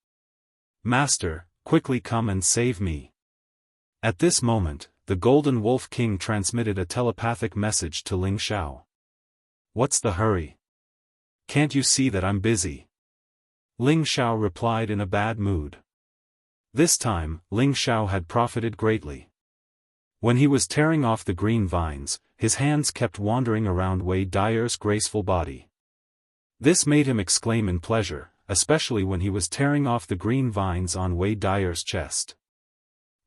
"Master, quickly come and save me." At this moment, the Golden Wolf King transmitted a telepathic message to Ling Xiao. "What's the hurry? Can't you see that I'm busy?" Ling Xiao replied in a bad mood. This time, Ling Xiao had profited greatly. When he was tearing off the green vines, his hands kept wandering around Wei Dire's graceful body. This made him exclaim in pleasure, especially when he was tearing off the green vines on Wei Dire's chest.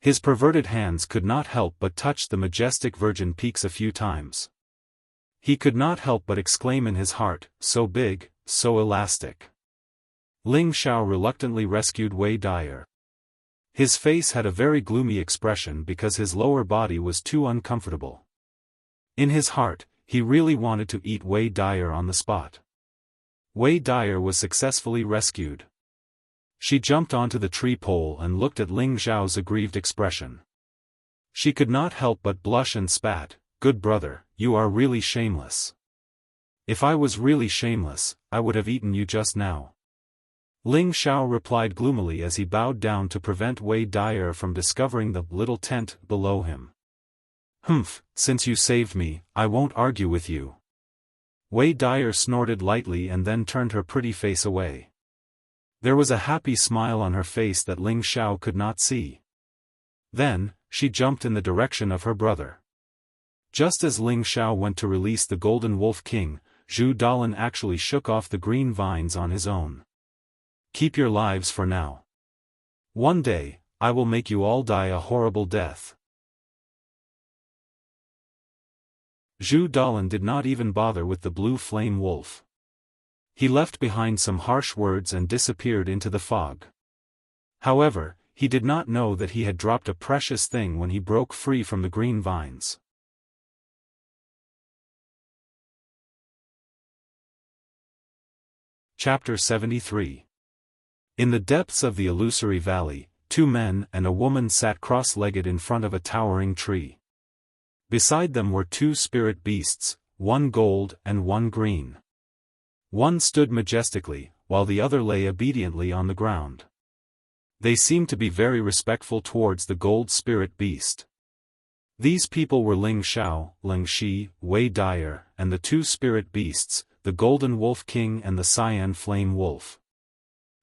His perverted hands could not help but touch the majestic virgin peaks a few times. He could not help but exclaim in his heart, "So big, so elastic." Ling Xiao reluctantly rescued Wei Dire. His face had a very gloomy expression because his lower body was too uncomfortable. In his heart, he really wanted to eat Wei Dire on the spot. Wei Dire was successfully rescued. She jumped onto the tree pole and looked at Ling Xiao's aggrieved expression. She could not help but blush and spat, "Good brother, you are really shameless. If I was really shameless, I would have eaten you just now." Ling Xiao replied gloomily as he bowed down to prevent Wei Dire from discovering the little tent below him. "Humph, since you saved me, I won't argue with you." Wei Dire snorted lightly and then turned her pretty face away. There was a happy smile on her face that Ling Xiao could not see. Then, she jumped in the direction of her brother. Just as Ling Xiao went to release the Golden Wolf King, Zhu Dalan actually shook off the green vines on his own. "Keep your lives for now. One day, I will make you all die a horrible death." Zhu Dalan did not even bother with the blue flame wolf. He left behind some harsh words and disappeared into the fog. However, he did not know that he had dropped a precious thing when he broke free from the green vines. Chapter 73. In the depths of the illusory valley, 2 men and a woman sat cross-legged in front of a towering tree. Beside them were 2 spirit beasts, one gold and one green. One stood majestically, while the other lay obediently on the ground. They seemed to be very respectful towards the gold spirit beast. These people were Ling Xiao, Ling Shi, Wei Dire, and the 2 spirit beasts, the Golden Wolf King and the Cyan Flame Wolf.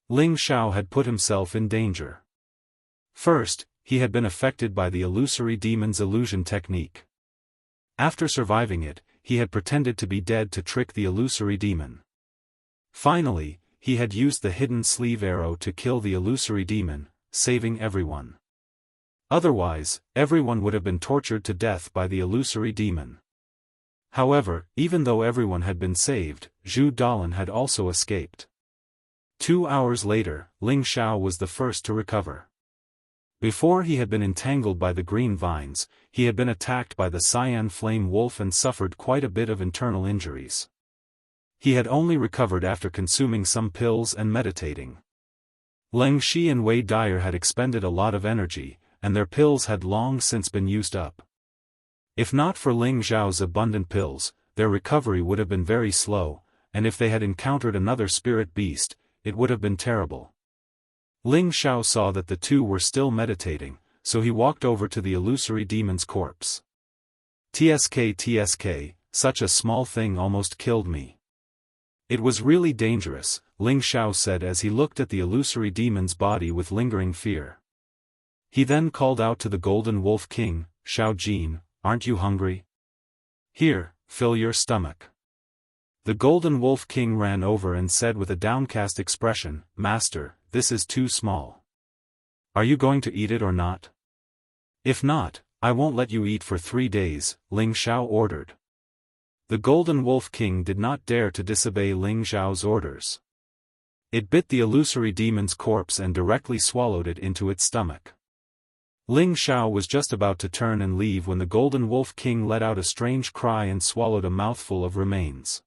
Ling Xiao had put himself in danger. First, he had been affected by the illusory demon's illusion technique. After surviving it, he had pretended to be dead to trick the illusory demon. Finally, he had used the hidden sleeve arrow to kill the illusory demon, saving everyone. Otherwise, everyone would have been tortured to death by the illusory demon. However, even though everyone had been saved, Zhu Dalan had also escaped. 2 hours later, Ling Xiao was the first to recover. Before he had been entangled by the green vines, he had been attacked by the Cyan Flame Wolf and suffered quite a bit of internal injuries. He had only recovered after consuming some pills and meditating. Ling Shi and Wei Dire had expended a lot of energy, and their pills had long since been used up. If not for Ling Xiao's abundant pills, their recovery would have been very slow, and if they had encountered another spirit beast, it would have been terrible. Ling Xiao saw that the two were still meditating, so he walked over to the illusory demon's corpse. TSK, such a small thing almost killed me. It was really dangerous, Ling Xiao said as he looked at the illusory demon's body with lingering fear. He then called out to the Golden Wolf King, Xiao Jin, aren't you hungry? Here, fill your stomach. The Golden Wolf King ran over and said with a downcast expression, Master, this is too small. Are you going to eat it or not? If not, I won't let you eat for 3 days, Ling Xiao ordered. The Golden Wolf King did not dare to disobey Ling Xiao's orders. It bit the illusory demon's corpse and directly swallowed it into its stomach. Ling Xiao was just about to turn and leave when the Golden Wolf King let out a strange cry and swallowed a mouthful of remains.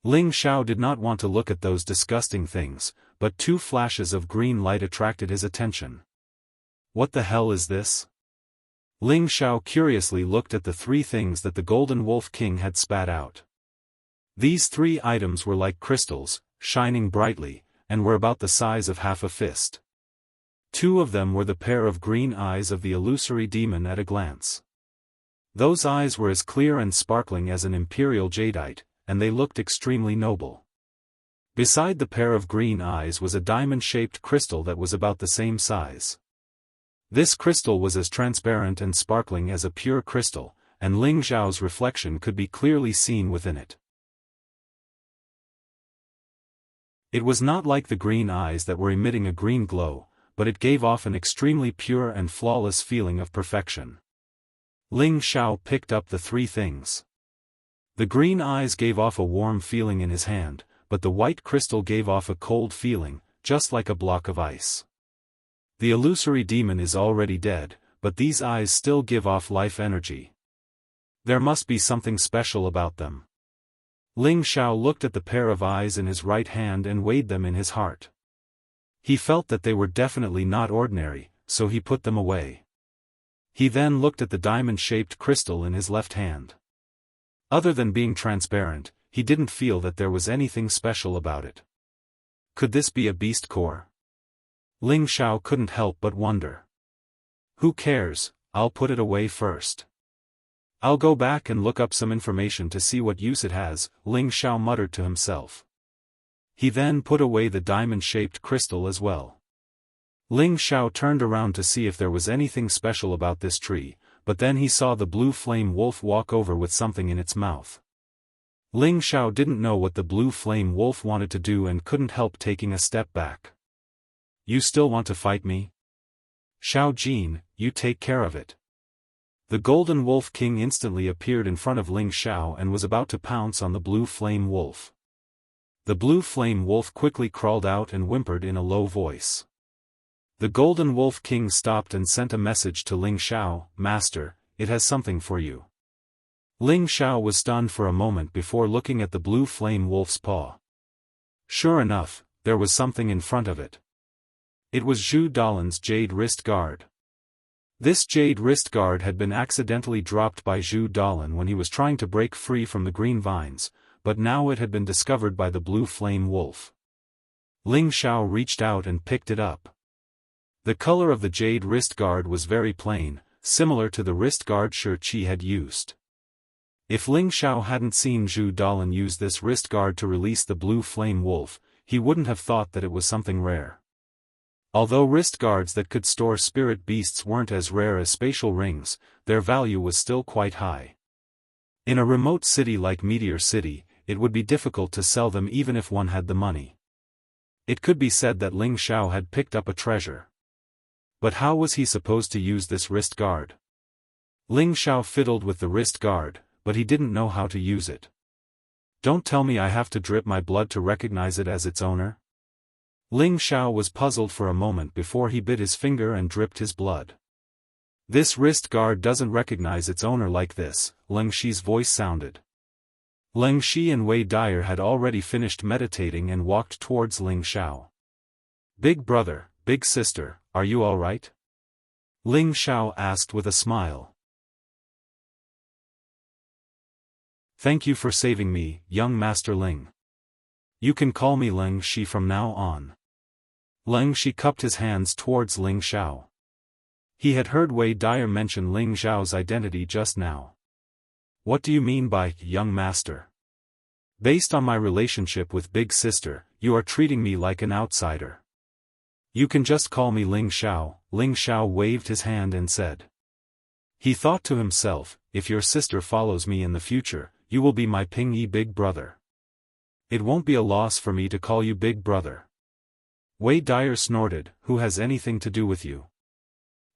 Ling Xiao did not want to look at those disgusting things, but 2 flashes of green light attracted his attention. What the hell is this? Ling Xiao curiously looked at the 3 things that the Golden Wolf King had spat out. These 3 items were like crystals, shining brightly, and were about the size of half a fist. 2 of them were the pair of green eyes of the illusory demon at a glance. Those eyes were as clear and sparkling as an imperial jadeite, and they looked extremely noble. Beside the pair of green eyes was a diamond-shaped crystal that was about the same size. This crystal was as transparent and sparkling as a pure crystal, and Ling Xiao's reflection could be clearly seen within it. It was not like the green eyes that were emitting a green glow, but it gave off an extremely pure and flawless feeling of perfection. Ling Xiao picked up the 3 things. The green eyes gave off a warm feeling in his hand, but the white crystal gave off a cold feeling, just like a block of ice. The illusory demon is already dead, but these eyes still give off life energy. There must be something special about them. Ling Xiao looked at the pair of eyes in his right hand and weighed them in his heart. He felt that they were definitely not ordinary, so he put them away. He then looked at the diamond-shaped crystal in his left hand. Other than being transparent, he didn't feel that there was anything special about it. Could this be a beast core? Ling Xiao couldn't help but wonder. Who cares, I'll put it away first. I'll go back and look up some information to see what use it has, Ling Xiao muttered to himself. He then put away the diamond-shaped crystal as well. Ling Xiao turned around to see if there was anything special about this tree, but then he saw the blue flame wolf walk over with something in its mouth. Ling Xiao didn't know what the blue flame wolf wanted to do and couldn't help taking a step back. You still want to fight me? Xiao Jin, you take care of it. The Golden Wolf King instantly appeared in front of Ling Xiao and was about to pounce on the blue flame wolf. The blue flame wolf quickly crawled out and whimpered in a low voice. The Golden Wolf King stopped and sent a message to Ling Xiao, Master, it has something for you. Ling Xiao was stunned for a moment before looking at the blue flame wolf's paw. Sure enough, there was something in front of it. It was Zhu Dalin's jade wrist guard. This jade wrist guard had been accidentally dropped by Zhu Dalin when he was trying to break free from the green vines, but now it had been discovered by the blue flame wolf. Ling Xiao reached out and picked it up. The color of the jade wrist guard was very plain, similar to the wrist guard Shi Qi had used. If Ling Xiao hadn't seen Zhu Dalin use this wrist guard to release the blue flame wolf, he wouldn't have thought that it was something rare. Although wrist guards that could store spirit beasts weren't as rare as spatial rings, their value was still quite high. In a remote city like Meteor City, it would be difficult to sell them even if one had the money. It could be said that Ling Xiao had picked up a treasure. But how was he supposed to use this wrist guard? Ling Xiao fiddled with the wrist guard, but he didn't know how to use it. Don't tell me I have to drip my blood to recognize it as its owner? Ling Xiao was puzzled for a moment before he bit his finger and dripped his blood. This wrist guard doesn't recognize its owner like this, Leng Shi's voice sounded. Leng Shi and Wei Dyer had already finished meditating and walked towards Ling Xiao. Big brother, big sister, are you all right? Ling Xiao asked with a smile. Thank you for saving me, young Master Ling. You can call me Ling Shi from now on. Ling Shi cupped his hands towards Ling Xiao. He had heard Wei Dyer mention Ling Xiao's identity just now. What do you mean by, young master? Based on my relationship with Big Sister, you are treating me like an outsider. You can just call me Ling Xiao. Ling Xiao waved his hand and said. He thought to himself, if your sister follows me in the future, you will be my Ping-yi big brother. It won't be a loss for me to call you big brother. Wei Dyer snorted, who has anything to do with you?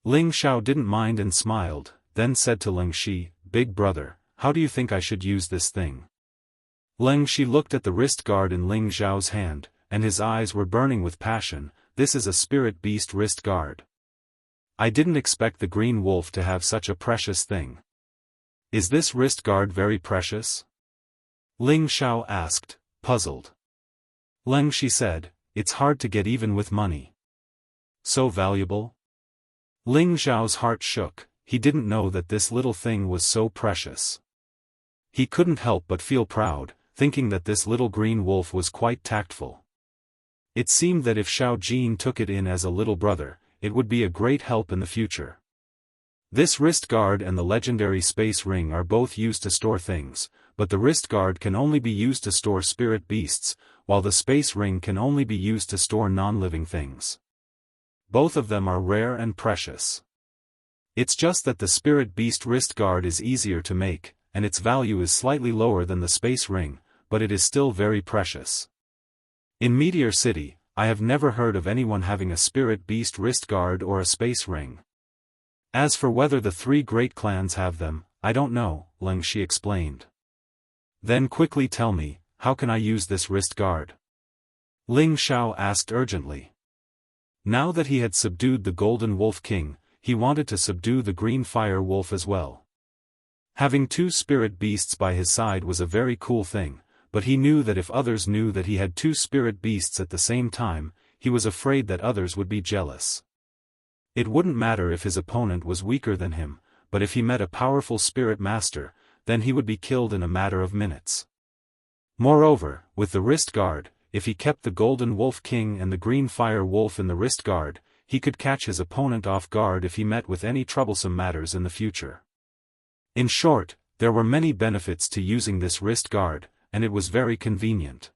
Ling Xiao didn't mind and smiled, then said to Ling Shi, big brother, how do you think I should use this thing? Ling Shi looked at the wrist guard in Ling Xiao's hand, and his eyes were burning with passion. This is a spirit beast wrist guard. I didn't expect the green wolf to have such a precious thing. Is this wrist guard very precious? Ling Xiao asked, puzzled. Ling Shi said, it's hard to get even with money. So valuable? Ling Xiao's heart shook. He didn't know that this little thing was so precious. He couldn't help but feel proud, thinking that this little green wolf was quite tactful. It seemed that if Xiao Jin took it in as a little brother, it would be a great help in the future. This wrist guard and the legendary space ring are both used to store things, but the wrist guard can only be used to store spirit beasts, while the space ring can only be used to store non-living things. Both of them are rare and precious. It's just that the spirit beast wrist guard is easier to make, and its value is slightly lower than the space ring, but it is still very precious. In Meteor City, I have never heard of anyone having a spirit beast wrist guard or a space ring. As for whether the three great clans have them, I don't know, Ling Shi explained. Then quickly tell me, how can I use this wrist guard? Ling Xiao asked urgently. Now that he had subdued the Golden Wolf King, he wanted to subdue the Green Fire Wolf as well. Having two spirit beasts by his side was a very cool thing, but he knew that if others knew that he had two spirit beasts at the same time, he was afraid that others would be jealous. It wouldn't matter if his opponent was weaker than him, but if he met a powerful spirit master, then he would be killed in a matter of minutes. Moreover, with the wrist guard, if he kept the Golden Wolf King and the Green Fire Wolf in the wrist guard, he could catch his opponent off guard if he met with any troublesome matters in the future. In short, there were many benefits to using this wrist guard, and it was very convenient.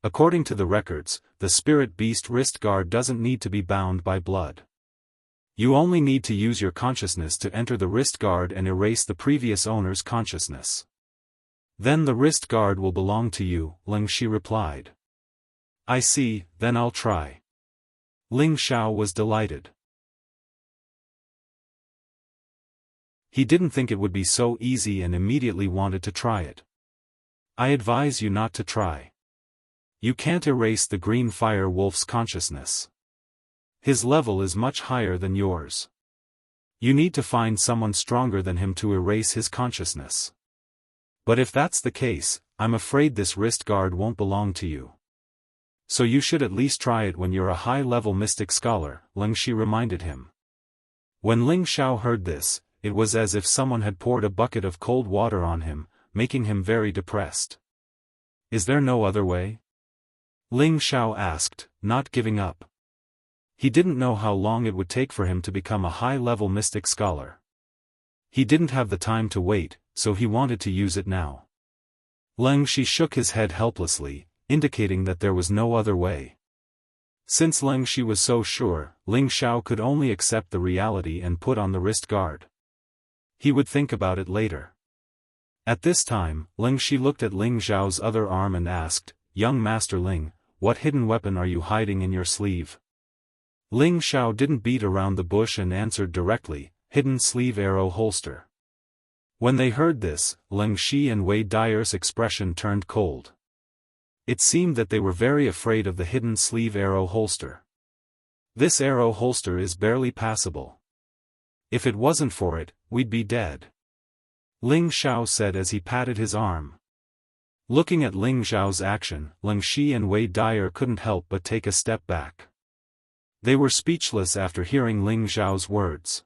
According to the records, the spirit beast wrist guard doesn't need to be bound by blood. You only need to use your consciousness to enter the wrist guard and erase the previous owner's consciousness. Then the wrist guard will belong to you, Ling Shi replied. I see, then I'll try. Ling Xiao was delighted. He didn't think it would be so easy and immediately wanted to try it. I advise you not to try. You can't erase the Green Fire Wolf's consciousness. His level is much higher than yours. You need to find someone stronger than him to erase his consciousness. But if that's the case, I'm afraid this wrist guard won't belong to you. So you should at least try it when you're a high-level mystic scholar, Ling Shi reminded him. When Ling Xiao heard this, it was as if someone had poured a bucket of cold water on him, making him very depressed. Is there no other way? Ling Xiao asked, not giving up. He didn't know how long it would take for him to become a high-level mystic scholar. He didn't have the time to wait, so he wanted to use it now. Ling Shi shook his head helplessly, indicating that there was no other way. Since Ling Shi was so sure, Ling Xiao could only accept the reality and put on the wrist guard. He would think about it later. At this time, Ling Shi looked at Ling Xiao's other arm and asked, Young Master Ling, what hidden weapon are you hiding in your sleeve? Ling Xiao didn't beat around the bush and answered directly, hidden sleeve arrow holster. When they heard this, Ling Shi and Wei Dyer's expression turned cold. It seemed that they were very afraid of the hidden sleeve arrow holster. This arrow holster is barely passable. If it wasn't for it, we'd be dead. Ling Xiao said as he patted his arm. Looking at Ling Xiao's action, Ling Shi and Wei Dyer couldn't help but take a step back. They were speechless after hearing Ling Xiao's words.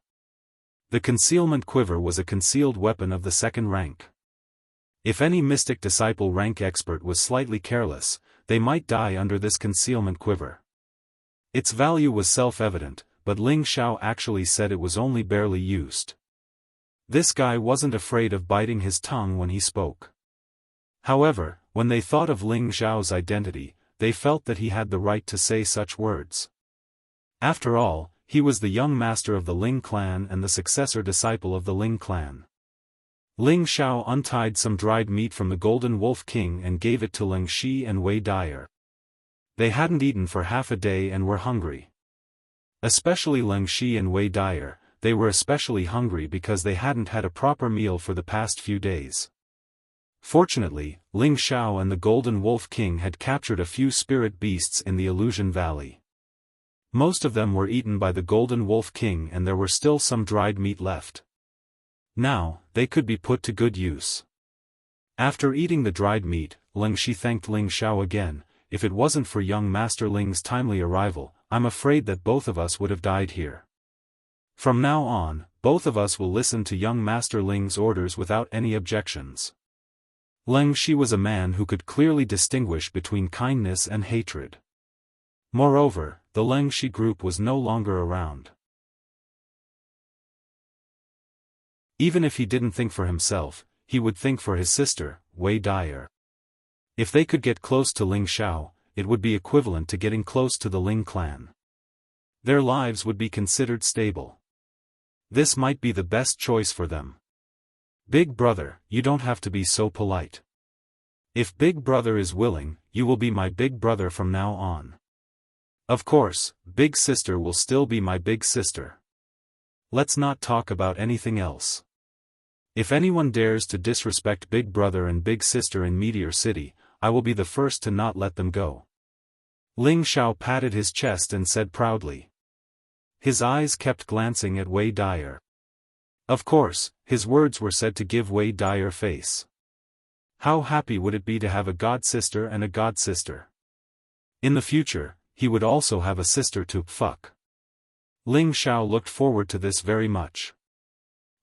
The concealment quiver was a concealed weapon of the second rank. If any mystic disciple rank expert was slightly careless, they might die under this concealment quiver. Its value was self-evident, but Ling Xiao actually said it was only barely used. This guy wasn't afraid of biting his tongue when he spoke. However, when they thought of Ling Xiao's identity, they felt that he had the right to say such words. After all, he was the young master of the Ling clan and the successor disciple of the Ling clan. Ling Xiao untied some dried meat from the Golden Wolf King and gave it to Ling Shi and Wei Dyer. They hadn't eaten for half a day and were hungry. Especially Ling Shi and Wei Dyer, they were especially hungry because they hadn't had a proper meal for the past few days. Fortunately, Ling Xiao and the Golden Wolf King had captured a few spirit beasts in the Illusion Valley. Most of them were eaten by the Golden Wolf King and there were still some dried meat left. Now, they could be put to good use. After eating the dried meat, Ling Shi thanked Ling Xiao again. If it wasn't for young Master Ling's timely arrival, I'm afraid that both of us would have died here. From now on, both of us will listen to young Master Ling's orders without any objections. Ling Shi was a man who could clearly distinguish between kindness and hatred. Moreover, the Ling Shi group was no longer around. Even if he didn't think for himself, he would think for his sister, Wei Dyer. If they could get close to Ling Xiao, it would be equivalent to getting close to the Ling clan. Their lives would be considered stable. This might be the best choice for them. Big brother, you don't have to be so polite. If big brother is willing, you will be my big brother from now on. Of course, big sister will still be my big sister. Let's not talk about anything else. If anyone dares to disrespect big brother and big sister in Meteor City, I will be the first to not let them go. Ling Xiao patted his chest and said proudly. His eyes kept glancing at Wei Dyer. Of course, his words were said to give Wei Dyer face. How happy would it be to have a god sister and a god sister? In the future, he would also have a sister to fuck. Ling Xiao looked forward to this very much.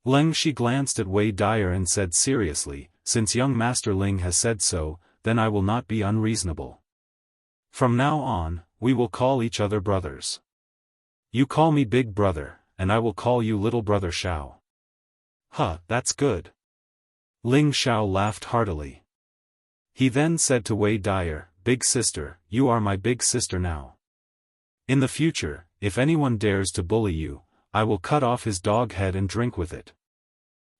Ling Shi glanced at Wei Dyer and said seriously, since young Master Ling has said so, then I will not be unreasonable. From now on, we will call each other brothers. You call me big brother, and I will call you little brother Xiao. Huh, that's good. Ling Xiao laughed heartily. He then said to Wei Dyer, big sister, you are my big sister now. In the future, if anyone dares to bully you, I will cut off his dog head and drink with it.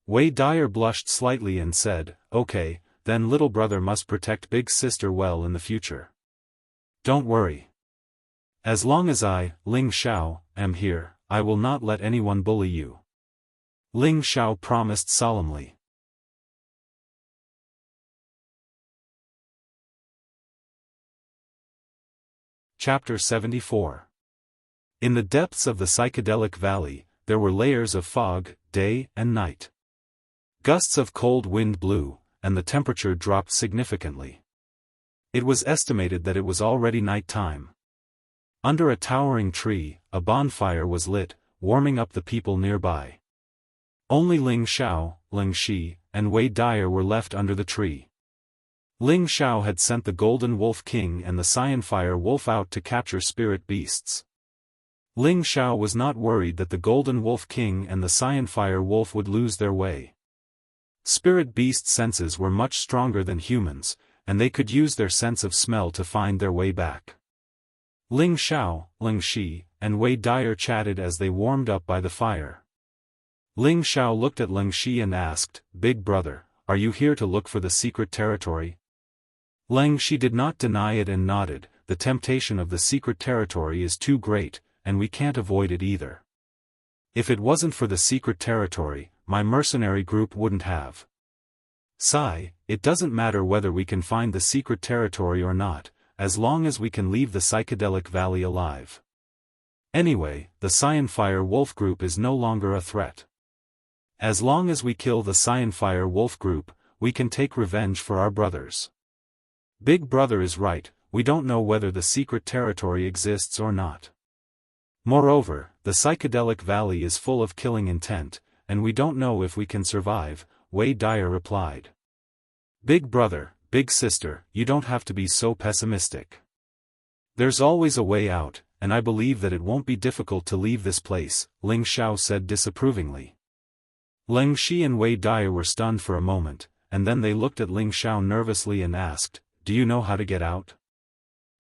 Wei Dyer blushed slightly and said, okay, then little brother must protect big sister well in the future. Don't worry. As long as I, Ling Xiao, am here, I will not let anyone bully you. Ling Xiao promised solemnly. Chapter 74. In the depths of the psychedelic valley, there were layers of fog, day and night. Gusts of cold wind blew, and the temperature dropped significantly. It was estimated that it was already night time. Under a towering tree, a bonfire was lit, warming up the people nearby. Only Ling Xiao, Ling Shi, and Wei Dyer were left under the tree. Ling Xiao had sent the Golden Wolf King and the Cyanfire Wolf out to capture spirit beasts. Ling Xiao was not worried that the Golden Wolf King and the Cyanfire Wolf would lose their way. Spirit beast senses were much stronger than humans, and they could use their sense of smell to find their way back. Ling Xiao, Ling Shi, and Wei Dyer chatted as they warmed up by the fire. Ling Xiao looked at Ling Shi and asked, Big brother, are you here to look for the secret territory? Ling Shi did not deny it and nodded, the temptation of the secret territory is too great, and we can't avoid it either. If it wasn't for the secret territory, my mercenary group wouldn't have. Sigh, it doesn't matter whether we can find the secret territory or not, as long as we can leave the psychedelic valley alive. Anyway, the Cyanfire Wolf group is no longer a threat. As long as we kill the Cyanfire Wolf group, we can take revenge for our brothers. Big brother is right, we don't know whether the secret territory exists or not. Moreover, the psychedelic valley is full of killing intent, and we don't know if we can survive, Wei Dyer replied. Big brother, big sister, you don't have to be so pessimistic. There's always a way out, and I believe that it won't be difficult to leave this place, Ling Xiao said disapprovingly. Ling Shi and Wei Dai were stunned for a moment, and then they looked at Ling Xiao nervously and asked, "Do you know how to get out?"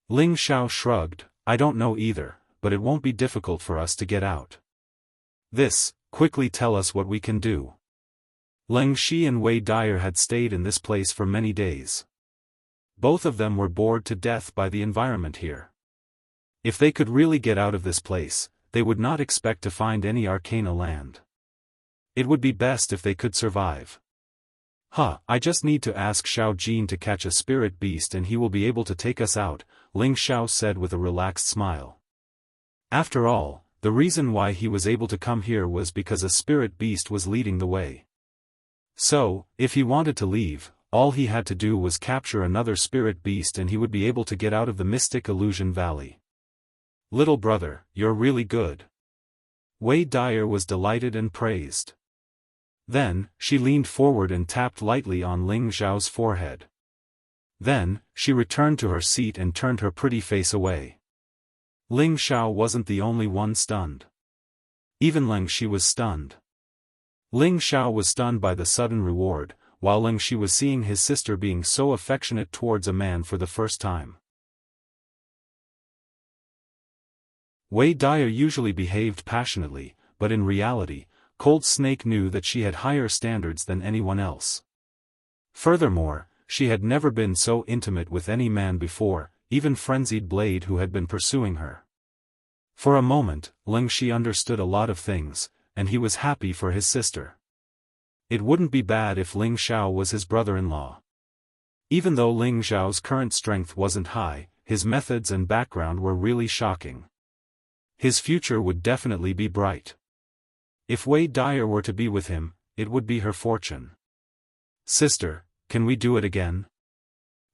Ling Xiao shrugged, "I don't know either, but it won't be difficult for us to get out. Quickly tell us what we can do." Ling Shi and Wei Dai had stayed in this place for many days. Both of them were bored to death by the environment here. If they could really get out of this place, they would not expect to find any Arcana land. It would be best if they could survive. I just need to ask Xiao Jin to catch a spirit beast and he will be able to take us out," Ling Xiao said with a relaxed smile. After all, the reason why he was able to come here was because a spirit beast was leading the way. So, if he wanted to leave, all he had to do was capture another spirit beast and he would be able to get out of the Mystic Illusion Valley. "Little brother, you're really good." Wei Dai was delighted and praised. Then, she leaned forward and tapped lightly on Ling Xiao's forehead. Then, she returned to her seat and turned her pretty face away. Ling Xiao wasn't the only one stunned. Even Ling Shi was stunned. Ling Xiao was stunned by the sudden reward, while Ling Shi was seeing his sister being so affectionate towards a man for the first time. Wei Dai usually behaved passionately, but in reality, Cold Snake knew that she had higher standards than anyone else. Furthermore, she had never been so intimate with any man before, even Frenzied Blade who had been pursuing her. For a moment, Ling Shi understood a lot of things, and he was happy for his sister. It wouldn't be bad if Ling Xiao was his brother-in-law. Even though Ling Xiao's current strength wasn't high, his methods and background were really shocking. His future would definitely be bright. If Wei Dai were to be with him, it would be her fortune. "Sister, can we do it again?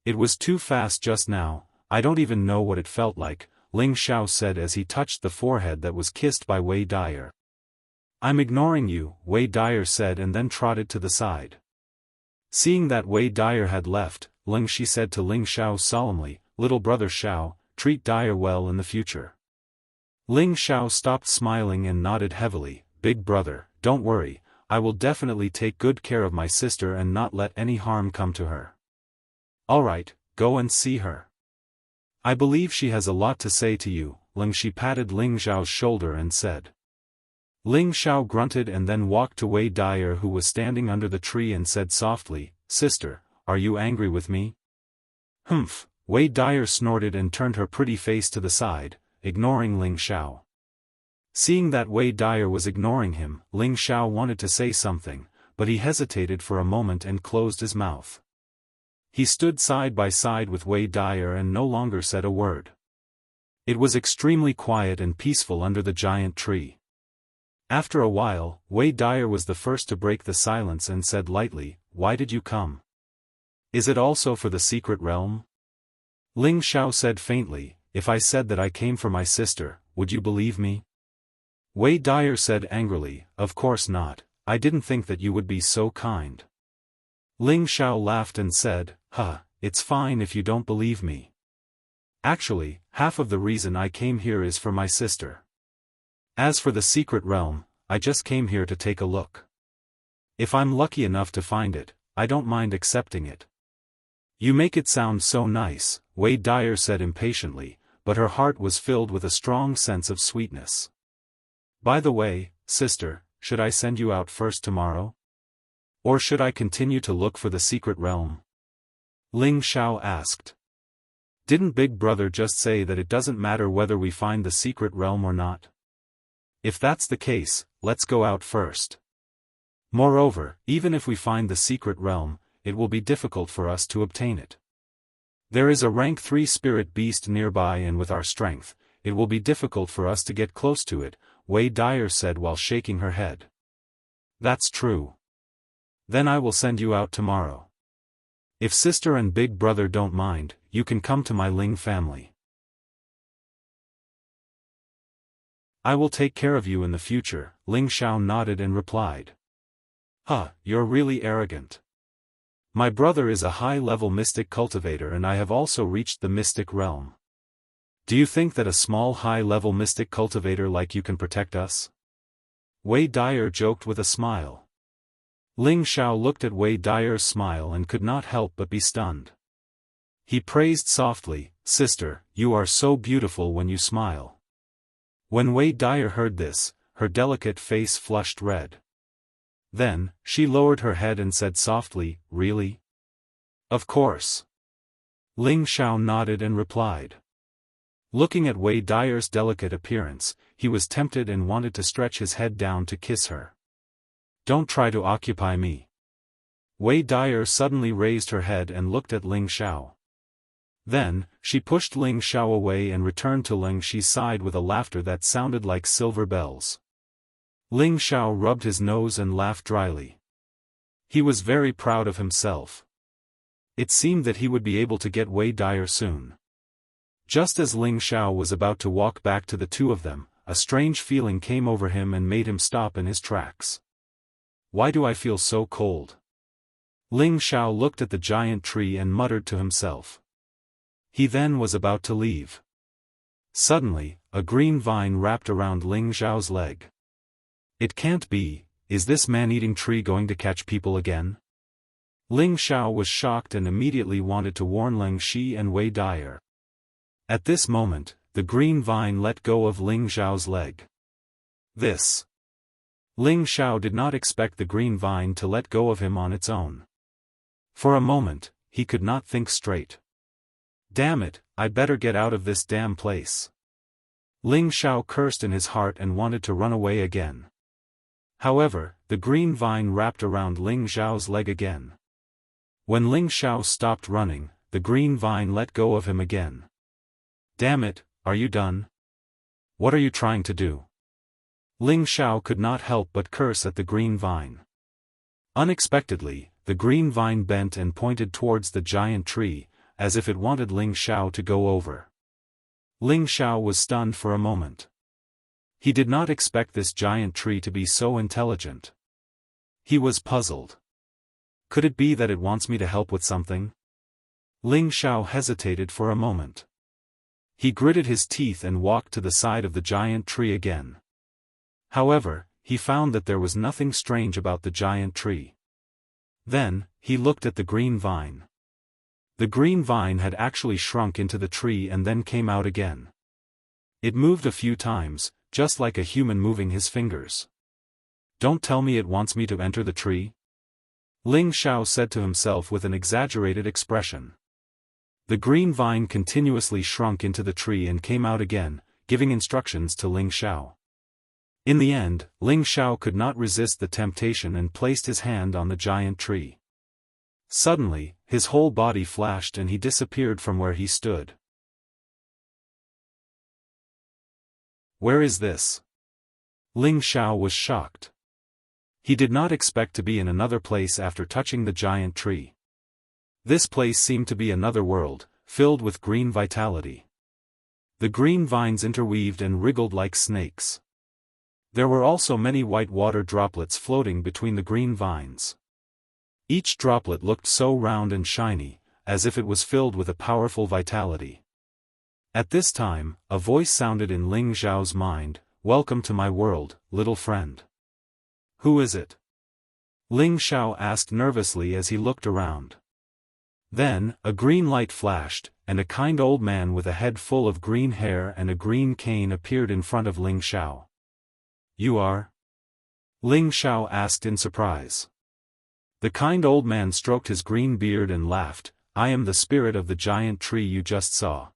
It was too fast just now, I don't even know what it felt like," Ling Xiao said as he touched the forehead that was kissed by Wei Dai. "I'm ignoring you," Wei Dai said and then trotted to the side. Seeing that Wei Dai had left, Ling Shi said to Ling Xiao solemnly, "Little brother Xiao, treat Dai well in the future." Ling Xiao stopped smiling and nodded heavily. "Big brother, don't worry, I will definitely take good care of my sister and not let any harm come to her." "Alright, go and see her. I believe she has a lot to say to you," Ling Shi patted Ling Xiao's shoulder and said. Ling Xiao grunted and then walked to Wei Dai who was standing under the tree and said softly, "Sister, are you angry with me?" "Humph," Wei Dai snorted and turned her pretty face to the side, ignoring Ling Xiao. Seeing that Wei Dai was ignoring him, Ling Xiao wanted to say something, but he hesitated for a moment and closed his mouth. He stood side by side with Wei Dai and no longer said a word. It was extremely quiet and peaceful under the giant tree. After a while, Wei Dai was the first to break the silence and said lightly, "Why did you come? Is it also for the secret realm?" Ling Xiao said faintly, "If I said that I came for my sister, would you believe me?" Wei Dai said angrily, "Of course not, I didn't think that you would be so kind." Ling Xiao laughed and said, "It's fine if you don't believe me. Actually, half of the reason I came here is for my sister. As for the secret realm, I just came here to take a look. If I'm lucky enough to find it, I don't mind accepting it." "You make it sound so nice," Wei Dai said impatiently, but her heart was filled with a strong sense of sweetness. "By the way, sister, should I send you out first tomorrow? Or should I continue to look for the secret realm?" Ling Xiao asked. "Didn't Big Brother just say that it doesn't matter whether we find the secret realm or not? If that's the case, let's go out first. Moreover, even if we find the secret realm, it will be difficult for us to obtain it. There is a rank 3 spirit beast nearby and with our strength, it will be difficult for us to get close to it," Wei Dai said while shaking her head. "That's true. Then I will send you out tomorrow. If sister and Big Brother don't mind, you can come to my Ling family. I will take care of you in the future," Ling Xiao nodded and replied. "You're really arrogant. My brother is a high-level mystic cultivator and I have also reached the mystic realm. Do you think that a small high-level mystic cultivator like you can protect us? Wei Dyer joked with a smile. Ling Xiao looked at Wei Dyer's smile and could not help but be stunned. He praised softly, "Sister, you are so beautiful when you smile." When Wei Dyer heard this, her delicate face flushed red. Then, she lowered her head and said softly, "Really?" "Of course." Ling Xiao nodded and replied. Looking at Wei Dyer's delicate appearance, he was tempted and wanted to stretch his head down to kiss her. "Don't try to occupy me." Wei Dyer suddenly raised her head and looked at Ling Xiao. Then, she pushed Ling Xiao away and returned to Ling Xi's side with a laughter that sounded like silver bells. Ling Xiao rubbed his nose and laughed dryly. He was very proud of himself. It seemed that he would be able to get Wei Dyer soon. Just as Ling Xiao was about to walk back to the two of them, a strange feeling came over him and made him stop in his tracks. "Why do I feel so cold?" Ling Xiao looked at the giant tree and muttered to himself. He then was about to leave. Suddenly, a green vine wrapped around Ling Xiao's leg. "It can't be, is this man-eating tree going to catch people again?" Ling Xiao was shocked and immediately wanted to warn Ling Xi and Wei Dyer. At this moment, the green vine let go of Ling Xiao's leg. This. Ling Xiao did not expect the green vine to let go of him on its own. For a moment, he could not think straight. "Damn it, I better get out of this damn place." Ling Xiao cursed in his heart and wanted to run away again. However, the green vine wrapped around Ling Xiao's leg again. When Ling Xiao stopped running, the green vine let go of him again. "Damn it, are you done? What are you trying to do?" Ling Xiao could not help but curse at the green vine. Unexpectedly, the green vine bent and pointed towards the giant tree, as if it wanted Ling Xiao to go over. Ling Xiao was stunned for a moment. He did not expect this giant tree to be so intelligent. He was puzzled. Could it be that it wants me to help with something? Ling Xiao hesitated for a moment. He gritted his teeth and walked to the side of the giant tree again. However, he found that there was nothing strange about the giant tree. Then, he looked at the green vine. The green vine had actually shrunk into the tree and then came out again. It moved a few times, just like a human moving his fingers. "Don't tell me it wants me to enter the tree?" Ling Xiao said to himself with an exaggerated expression. The green vine continuously shrunk into the tree and came out again, giving instructions to Ling Xiao. In the end, Ling Xiao could not resist the temptation and placed his hand on the giant tree. Suddenly, his whole body flashed and he disappeared from where he stood. "Where is this?" Ling Xiao was shocked. He did not expect to be in another place after touching the giant tree. This place seemed to be another world, filled with green vitality. The green vines interweaved and wriggled like snakes. There were also many white water droplets floating between the green vines. Each droplet looked so round and shiny, as if it was filled with a powerful vitality. At this time, a voice sounded in Ling Xiao's mind, "Welcome to my world, little friend." "Who is it?" Ling Xiao asked nervously as he looked around. Then, a green light flashed, and a kind old man with a head full of green hair and a green cane appeared in front of Ling Xiao. "You are?" Ling Xiao asked in surprise. The kind old man stroked his green beard and laughed, "I am the spirit of the giant tree you just saw.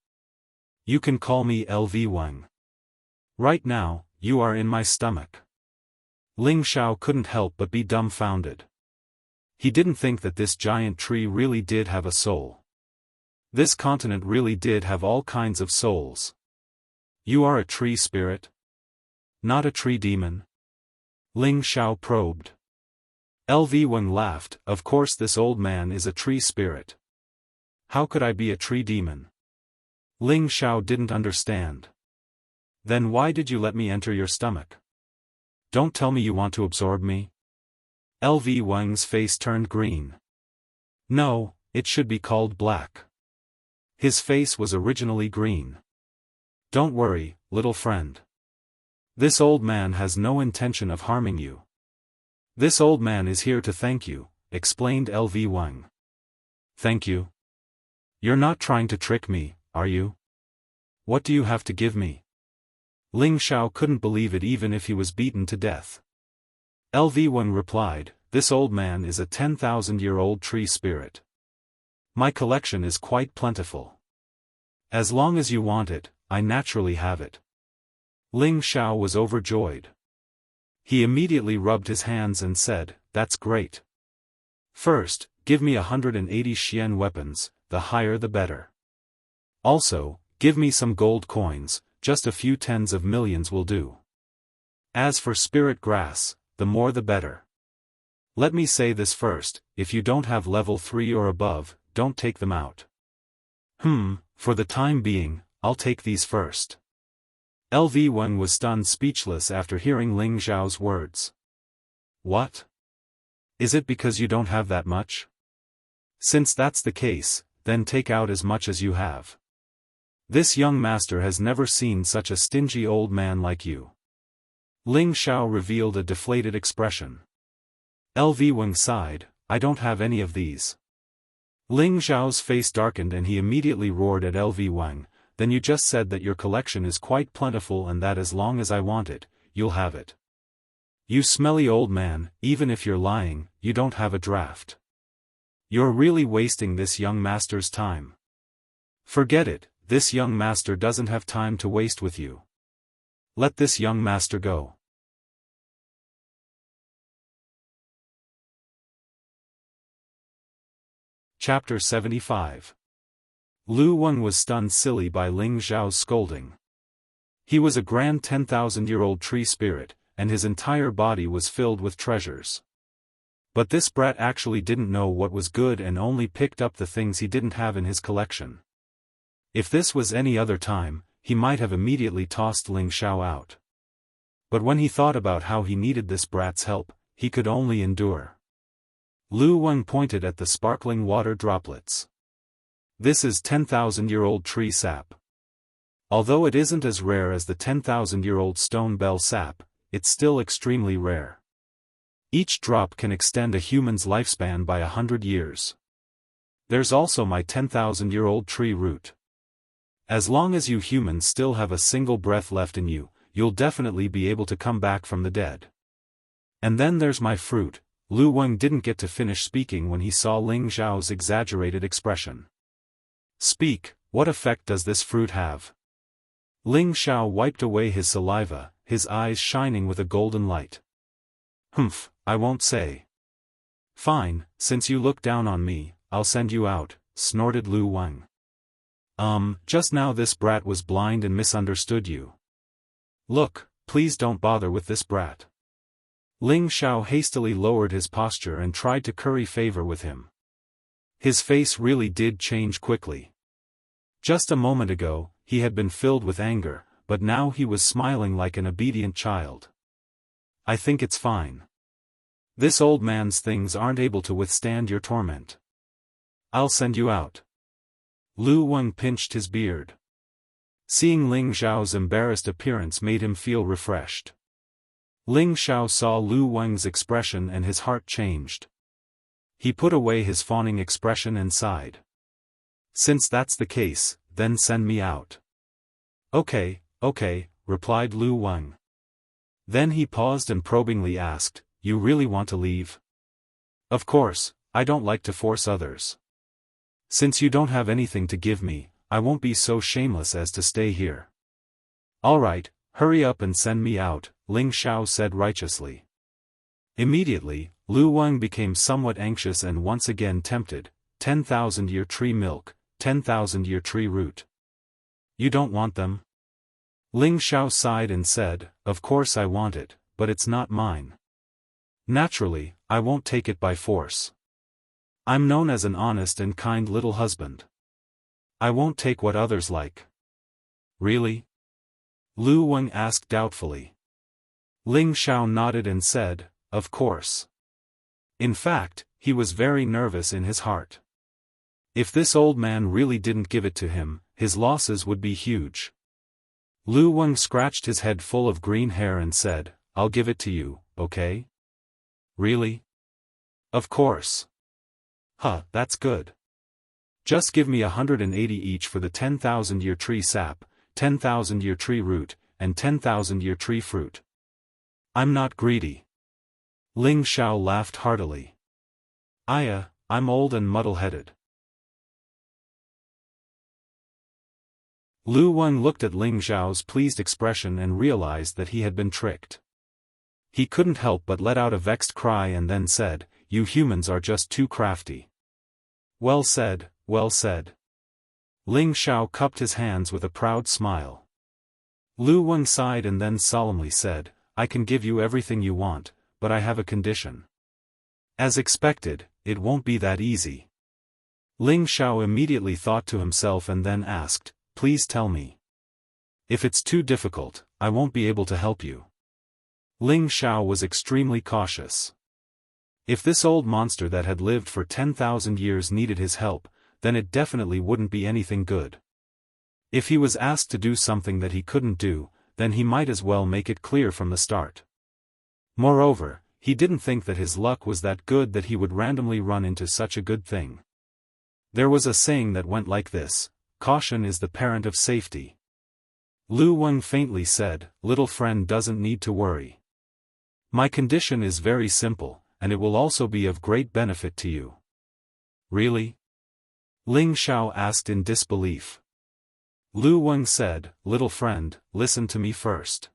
You can call me LV Wang. Right now, you are in my stomach." Ling Xiao couldn't help but be dumbfounded. He didn't think that this giant tree really did have a soul. This continent really did have all kinds of souls. "You are a tree spirit? Not a tree demon?" Ling Xiao probed. LV Wang laughed, "Of course this old man is a tree spirit. How could I be a tree demon?" Ling Xiao didn't understand. "Then why did you let me enter your stomach? Don't tell me you want to absorb me?" LV Wang's face turned green. No, it should be called black. His face was originally green. Don't worry, little friend. This old man has no intention of harming you. This old man is here to thank you, explained LV Wang. Thank you? You're not trying to trick me, are you? What do you have to give me? Ling Xiao couldn't believe it even if he was beaten to death. LV Wang replied, this old man is a 10,000-year-old tree spirit. My collection is quite plentiful. As long as you want it, I naturally have it. Ling Xiao was overjoyed. He immediately rubbed his hands and said, that's great. First, give me 180 Xian weapons, the higher the better. Also, give me some gold coins, just a few tens of millions will do. As for spirit grass, the more the better. Let me say this first, if you don't have level 3 or above, don't take them out. For the time being, I'll take these first. LV Wang was stunned speechless after hearing Ling Xiao's words. What? Is it because you don't have that much? Since that's the case, then take out as much as you have. This young master has never seen such a stingy old man like you. Ling Xiao revealed a deflated expression. LV Wang sighed, I don't have any of these. Ling Xiao's face darkened and he immediately roared at LV Wang, then you just said that your collection is quite plentiful and that as long as I want it, you'll have it. You smelly old man, even if you're lying, you don't have a draft. You're really wasting this young master's time. Forget it, this young master doesn't have time to waste with you. Let this young master go. Chapter 75. Lu Wang was stunned silly by Ling Xiao's scolding. He was a grand 10,000-year-old tree spirit, and his entire body was filled with treasures. But this brat actually didn't know what was good and only picked up the things he didn't have in his collection. If this was any other time, he might have immediately tossed Ling Xiao out. But when he thought about how he needed this brat's help, he could only endure. Lu Wang pointed at the sparkling water droplets. This is 10,000-year-old tree sap. Although it isn't as rare as the 10,000-year-old stone bell sap, it's still extremely rare. Each drop can extend a human's lifespan by 100 years. There's also my 10,000-year-old tree root. As long as you humans still have a single breath left in you, you'll definitely be able to come back from the dead. And then there's my fruit. Lu Wang didn't get to finish speaking when he saw Ling Xiao's exaggerated expression. Speak, what effect does this fruit have? Ling Xiao wiped away his saliva, his eyes shining with a golden light. I won't say. Fine, since you look down on me, I'll send you out, snorted Lu Wang. Just now this brat was blind and misunderstood you. Look, please don't bother with this brat. Ling Xiao hastily lowered his posture and tried to curry favor with him. His face really did change quickly. Just a moment ago, he had been filled with anger, but now he was smiling like an obedient child. I think it's fine. This old man's things aren't able to withstand your torment. I'll send you out. Lu Wang pinched his beard. Seeing Ling Xiao's embarrassed appearance made him feel refreshed. Ling Xiao saw Lu Wang's expression and his heart changed. He put away his fawning expression and sighed. Since that's the case, then send me out. Okay, replied Lu Wang. Then he paused and probingly asked, you really want to leave? Of course, I don't like to force others. Since you don't have anything to give me, I won't be so shameless as to stay here. Alright, hurry up and send me out, Ling Xiao said righteously. Immediately, Lu Wang became somewhat anxious and once again tempted. 10,000-year tree milk, 10,000-year tree root. You don't want them? Ling Xiao sighed and said, of course I want it, but it's not mine. Naturally, I won't take it by force. I'm known as an honest and kind little husband. I won't take what others like. Really? Lu Wang asked doubtfully. Ling Xiao nodded and said, of course. In fact, he was very nervous in his heart. If this old man really didn't give it to him, his losses would be huge. Lu Weng scratched his head full of green hair and said, "I'll give it to you, okay?" "Really?" "Of course." "Huh, that's good. Just give me 180 each for the 10,000-year tree sap, 10,000-year tree root, and 10,000-year tree fruit. I'm not greedy." Ling Xiao laughed heartily. I'm old and muddle-headed." Lu Weng looked at Ling Xiao's pleased expression and realized that he had been tricked. He couldn't help but let out a vexed cry and then said, "You humans are just too crafty." "Well said, well said." Ling Xiao cupped his hands with a proud smile. Lu Weng sighed and then solemnly said, "I can give you everything you want, but I have a condition." As expected, it won't be that easy. Ling Xiao immediately thought to himself and then asked, "Please tell me. If it's too difficult, I won't be able to help you." Ling Xiao was extremely cautious. If this old monster that had lived for 10,000 years needed his help, then it definitely wouldn't be anything good. If he was asked to do something that he couldn't do, then he might as well make it clear from the start. Moreover, he didn't think that his luck was that good that he would randomly run into such a good thing. There was a saying that went like this: "Caution is the parent of safety." Lu Weng faintly said, "Little friend doesn't need to worry. My condition is very simple, and it will also be of great benefit to you." "Really?" Ling Xiao asked in disbelief. Lu Weng said, "Little friend, listen to me first."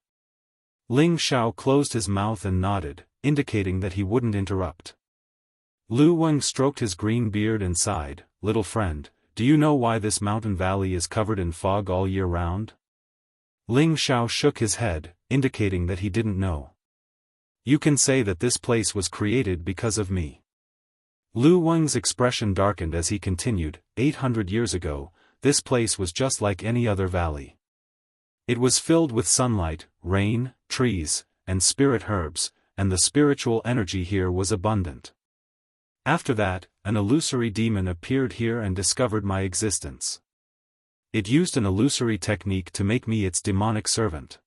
Ling Xiao closed his mouth and nodded, indicating that he wouldn't interrupt. Lu Weng stroked his green beard and sighed, "Little friend, do you know why this mountain valley is covered in fog all year round?" Ling Xiao shook his head, indicating that he didn't know. "You can say that this place was created because of me." Lu Weng's expression darkened as he continued, 800 years ago, this place was just like any other valley. It was filled with sunlight, rain, trees, and spirit herbs, and the spiritual energy here was abundant. After that, an illusory demon appeared here and discovered my existence. It used an illusory technique to make me its demonic servant.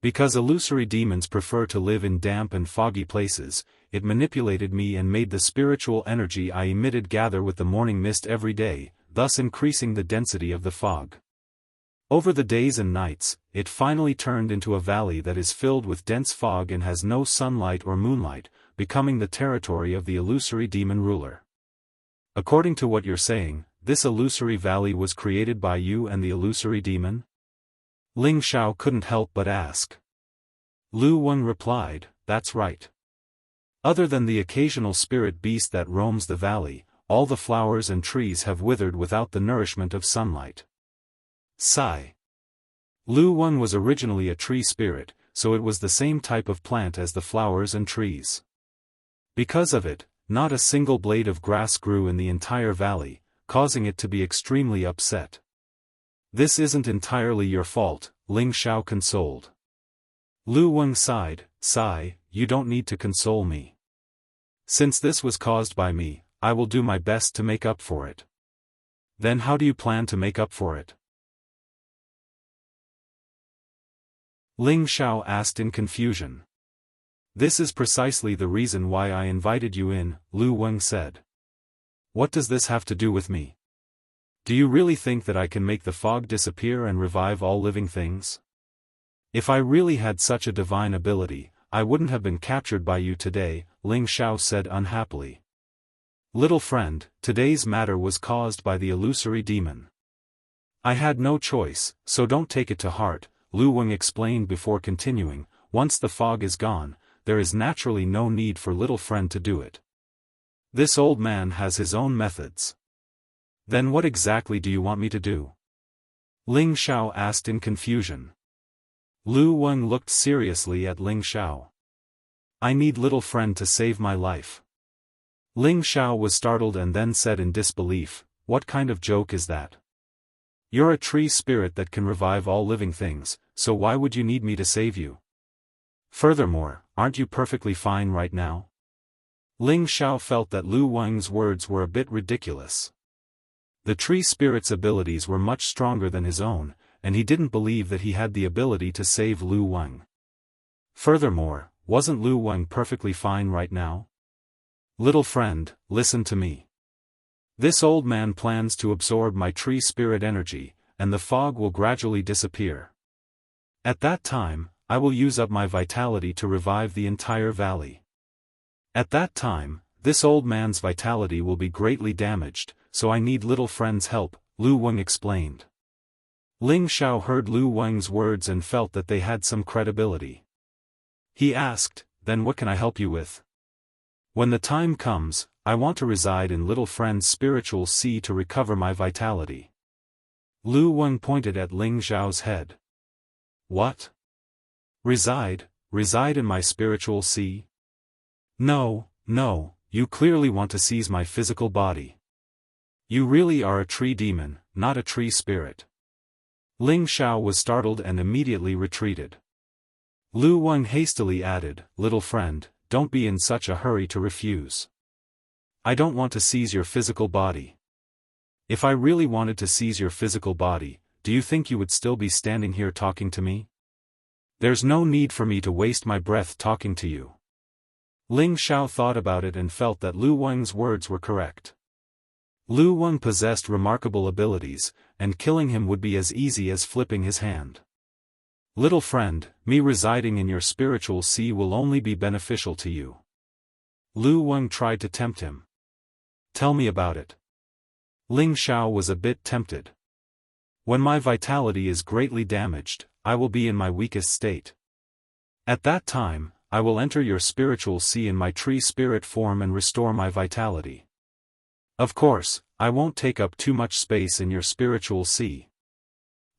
Because illusory demons prefer to live in damp and foggy places, it manipulated me and made the spiritual energy I emitted gather with the morning mist every day, thus increasing the density of the fog. Over the days and nights, it finally turned into a valley that is filled with dense fog and has no sunlight or moonlight, becoming the territory of the illusory demon ruler. According to what you're saying, this illusory valley was created by you and the illusory demon? Ling Xiao couldn't help but ask. Lu Weng replied, "That's right. Other than the occasional spirit beast that roams the valley, all the flowers and trees have withered without the nourishment of sunlight." Sigh. Lu Weng was originally a tree spirit, so it was the same type of plant as the flowers and trees. Because of it, not a single blade of grass grew in the entire valley, causing it to be extremely upset. "This isn't entirely your fault," Ling Xiao consoled. Lu Weng sighed, "You don't need to console me. Since this was caused by me, I will do my best to make up for it." "Then how do you plan to make up for it?" Ling Xiao asked in confusion. "This is precisely the reason why I invited you in," Lu Weng said. "What does this have to do with me? Do you really think that I can make the fog disappear and revive all living things? If I really had such a divine ability, I wouldn't have been captured by you today," Ling Xiao said unhappily. "Little friend, today's matter was caused by the illusory demon. I had no choice, so don't take it to heart," Lu Weng explained before continuing, "Once the fog is gone, there is naturally no need for little friend to do it. This old man has his own methods." "Then what exactly do you want me to do?" Ling Xiao asked in confusion. Lu Weng looked seriously at Ling Xiao. "I need little friend to save my life." Ling Xiao was startled and then said in disbelief, "What kind of joke is that? You're a tree spirit that can revive all living things, so why would you need me to save you? Furthermore, aren't you perfectly fine right now?" Ling Xiao felt that Lu Wang's words were a bit ridiculous. The tree spirit's abilities were much stronger than his own, and he didn't believe that he had the ability to save Lu Wang. Furthermore, wasn't Lu Wang perfectly fine right now? Little friend, listen to me. This old man plans to absorb my tree spirit energy, and the fog will gradually disappear. At that time, I will use up my vitality to revive the entire valley. At that time, this old man's vitality will be greatly damaged, so I need little friend's help, Lu Wang explained. Ling Xiao heard Lu Wang's words and felt that they had some credibility. He asked, then what can I help you with? When the time comes, I want to reside in little friend's spiritual sea to recover my vitality. Lu Wang pointed at Ling Xiao's head. What? Reside in my spiritual sea? No, you clearly want to seize my physical body. You really are a tree demon, not a tree spirit. Ling Xiao was startled and immediately retreated. Lu Wang hastily added, little friend, don't be in such a hurry to refuse. I don't want to seize your physical body. If I really wanted to seize your physical body, do you think you would still be standing here talking to me? There's no need for me to waste my breath talking to you. Ling Xiao thought about it and felt that Lu Wang's words were correct. Lu Wang possessed remarkable abilities, and killing him would be as easy as flipping his hand. Little friend, me residing in your spiritual sea will only be beneficial to you. Lu Wang tried to tempt him. Tell me about it. Ling Xiao was a bit tempted. When my vitality is greatly damaged, I will be in my weakest state. At that time, I will enter your spiritual sea in my tree spirit form and restore my vitality. Of course, I won't take up too much space in your spiritual sea.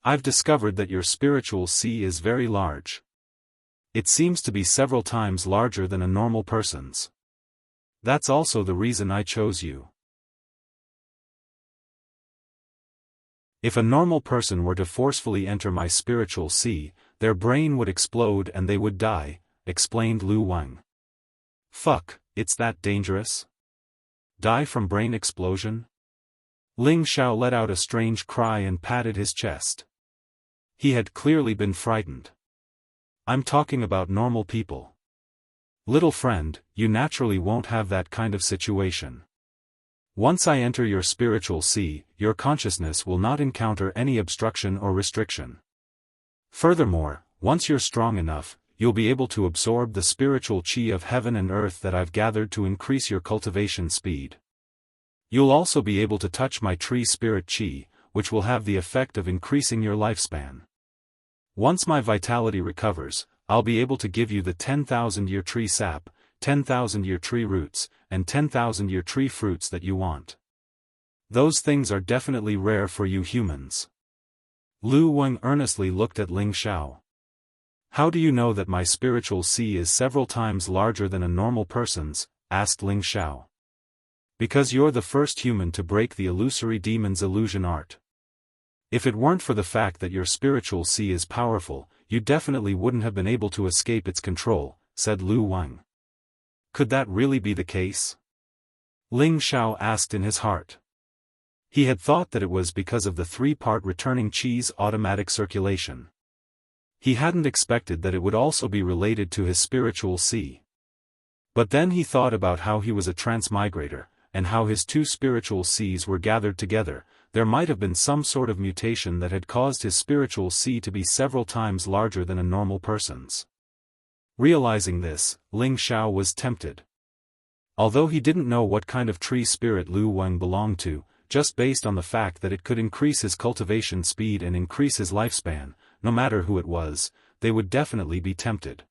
I've discovered that your spiritual sea is very large. It seems to be several times larger than a normal person's. That's also the reason I chose you. If a normal person were to forcefully enter my spiritual sea, their brain would explode and they would die, explained Lu Wang. Fuck, it's that dangerous? Die from brain explosion? Ling Xiao let out a strange cry and patted his chest. He had clearly been frightened. I'm talking about normal people. Little friend, you naturally won't have that kind of situation. Once I enter your spiritual sea, your consciousness will not encounter any obstruction or restriction. Furthermore, once you're strong enough, you'll be able to absorb the spiritual chi of heaven and earth that I've gathered to increase your cultivation speed. You'll also be able to touch my tree spirit chi, which will have the effect of increasing your lifespan. Once my vitality recovers, I'll be able to give you the 10,000-year tree sap, 10,000-year tree roots, and 10,000-year tree fruits that you want. Those things are definitely rare for you humans. Lu Wang earnestly looked at Ling Xiao. How do you know that my spiritual sea is several times larger than a normal person's? Asked Ling Xiao. Because you're the first human to break the illusory demon's illusion art. If it weren't for the fact that your spiritual sea is powerful, you definitely wouldn't have been able to escape its control, said Lu Wang. Could that really be the case? Ling Xiao asked in his heart. He had thought that it was because of the three-part returning chi's automatic circulation. He hadn't expected that it would also be related to his spiritual sea. But then he thought about how he was a transmigrator, and how his two spiritual seas were gathered together. There might have been some sort of mutation that had caused his spiritual sea to be several times larger than a normal person's. Realizing this, Ling Xiao was tempted. Although he didn't know what kind of tree spirit Lu Wang belonged to, just based on the fact that it could increase his cultivation speed and increase his lifespan, no matter who it was, they would definitely be tempted.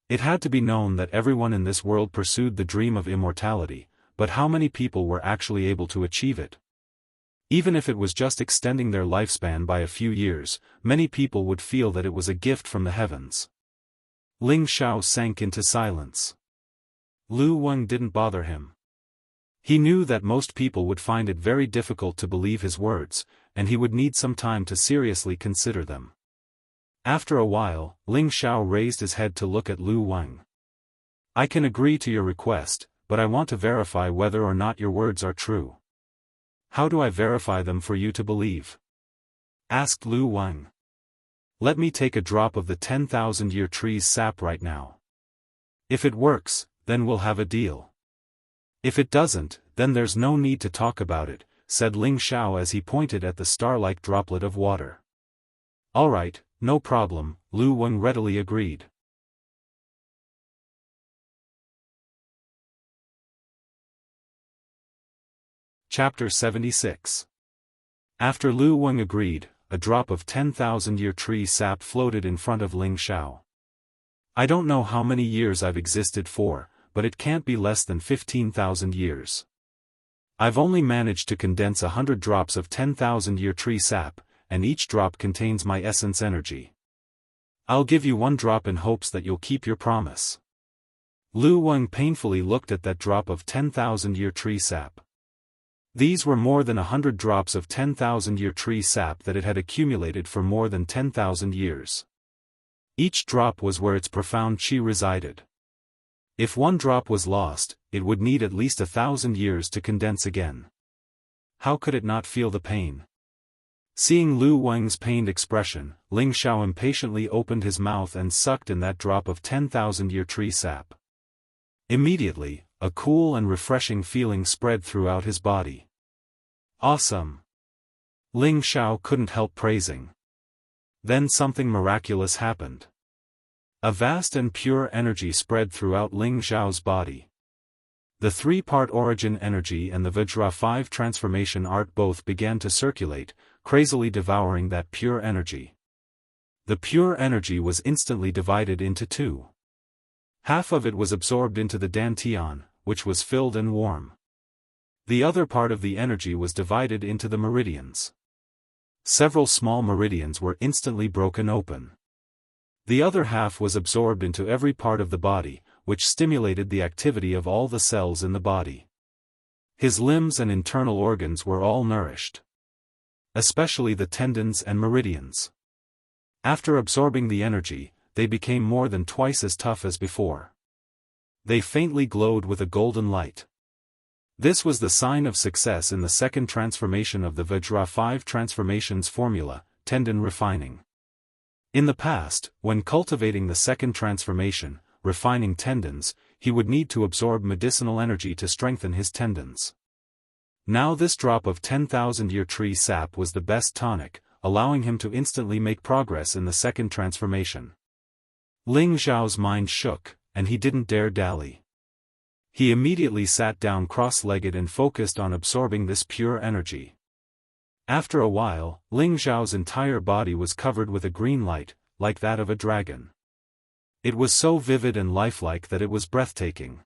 It had to be known that everyone in this world pursued the dream of immortality, but how many people were actually able to achieve it? Even if it was just extending their lifespan by a few years, many people would feel that it was a gift from the heavens. Ling Xiao sank into silence. Lu Wang didn't bother him. He knew that most people would find it very difficult to believe his words, and he would need some time to seriously consider them. After a while, Ling Xiao raised his head to look at Lu Wang. I can agree to your request, but I want to verify whether or not your words are true. How do I verify them for you to believe? Asked Lu Wang. Let me take a drop of the 10,000-year tree's sap right now. If it works, then we'll have a deal. If it doesn't, then there's no need to talk about it, said Ling Xiao as he pointed at the star-like droplet of water. Alright, no problem, Lu Wang readily agreed. Chapter 76. After Lu Wang agreed, a drop of 10,000-year tree sap floated in front of Ling Xiao. I don't know how many years I've existed for, but it can't be less than 15,000 years. I've only managed to condense 100 drops of 10,000-year tree sap, and each drop contains my essence energy. I'll give you 1 drop in hopes that you'll keep your promise. Lu Wang painfully looked at that drop of 10,000-year tree sap. These were more than 100 drops of 10,000-year tree sap that it had accumulated for more than 10,000 years. Each drop was where its profound qi resided. If 1 drop was lost, it would need at least 1,000 years to condense again. How could it not feel the pain? Seeing Lu Wang's pained expression, Ling Xiao impatiently opened his mouth and sucked in that drop of 10,000-year tree sap. Immediately, a cool and refreshing feeling spread throughout his body. Awesome! Ling Xiao couldn't help praising. Then something miraculous happened. A vast and pure energy spread throughout Ling Xiao's body. The 3-part origin energy and the Vajra 5 transformation art both began to circulate, crazily devouring that pure energy. The pure energy was instantly divided into 2. Half of it was absorbed into the Dantian, which was filled and warm. The other part of the energy was divided into the meridians. Several small meridians were instantly broken open. The other half was absorbed into every part of the body, which stimulated the activity of all the cells in the body. His limbs and internal organs were all nourished. Especially the tendons and meridians. After absorbing the energy, they became more than twice as tough as before. They faintly glowed with a golden light. This was the sign of success in the second transformation of the Vajra 5 transformations formula, tendon refining. In the past, when cultivating the second transformation, refining tendons, he would need to absorb medicinal energy to strengthen his tendons. Now this drop of 10,000-year tree sap was the best tonic, allowing him to instantly make progress in the second transformation. Ling Xiao's mind shook, and he didn't dare dally. He immediately sat down cross-legged and focused on absorbing this pure energy. After a while, Ling Xiao's entire body was covered with a green light, like that of a dragon. It was so vivid and lifelike that it was breathtaking.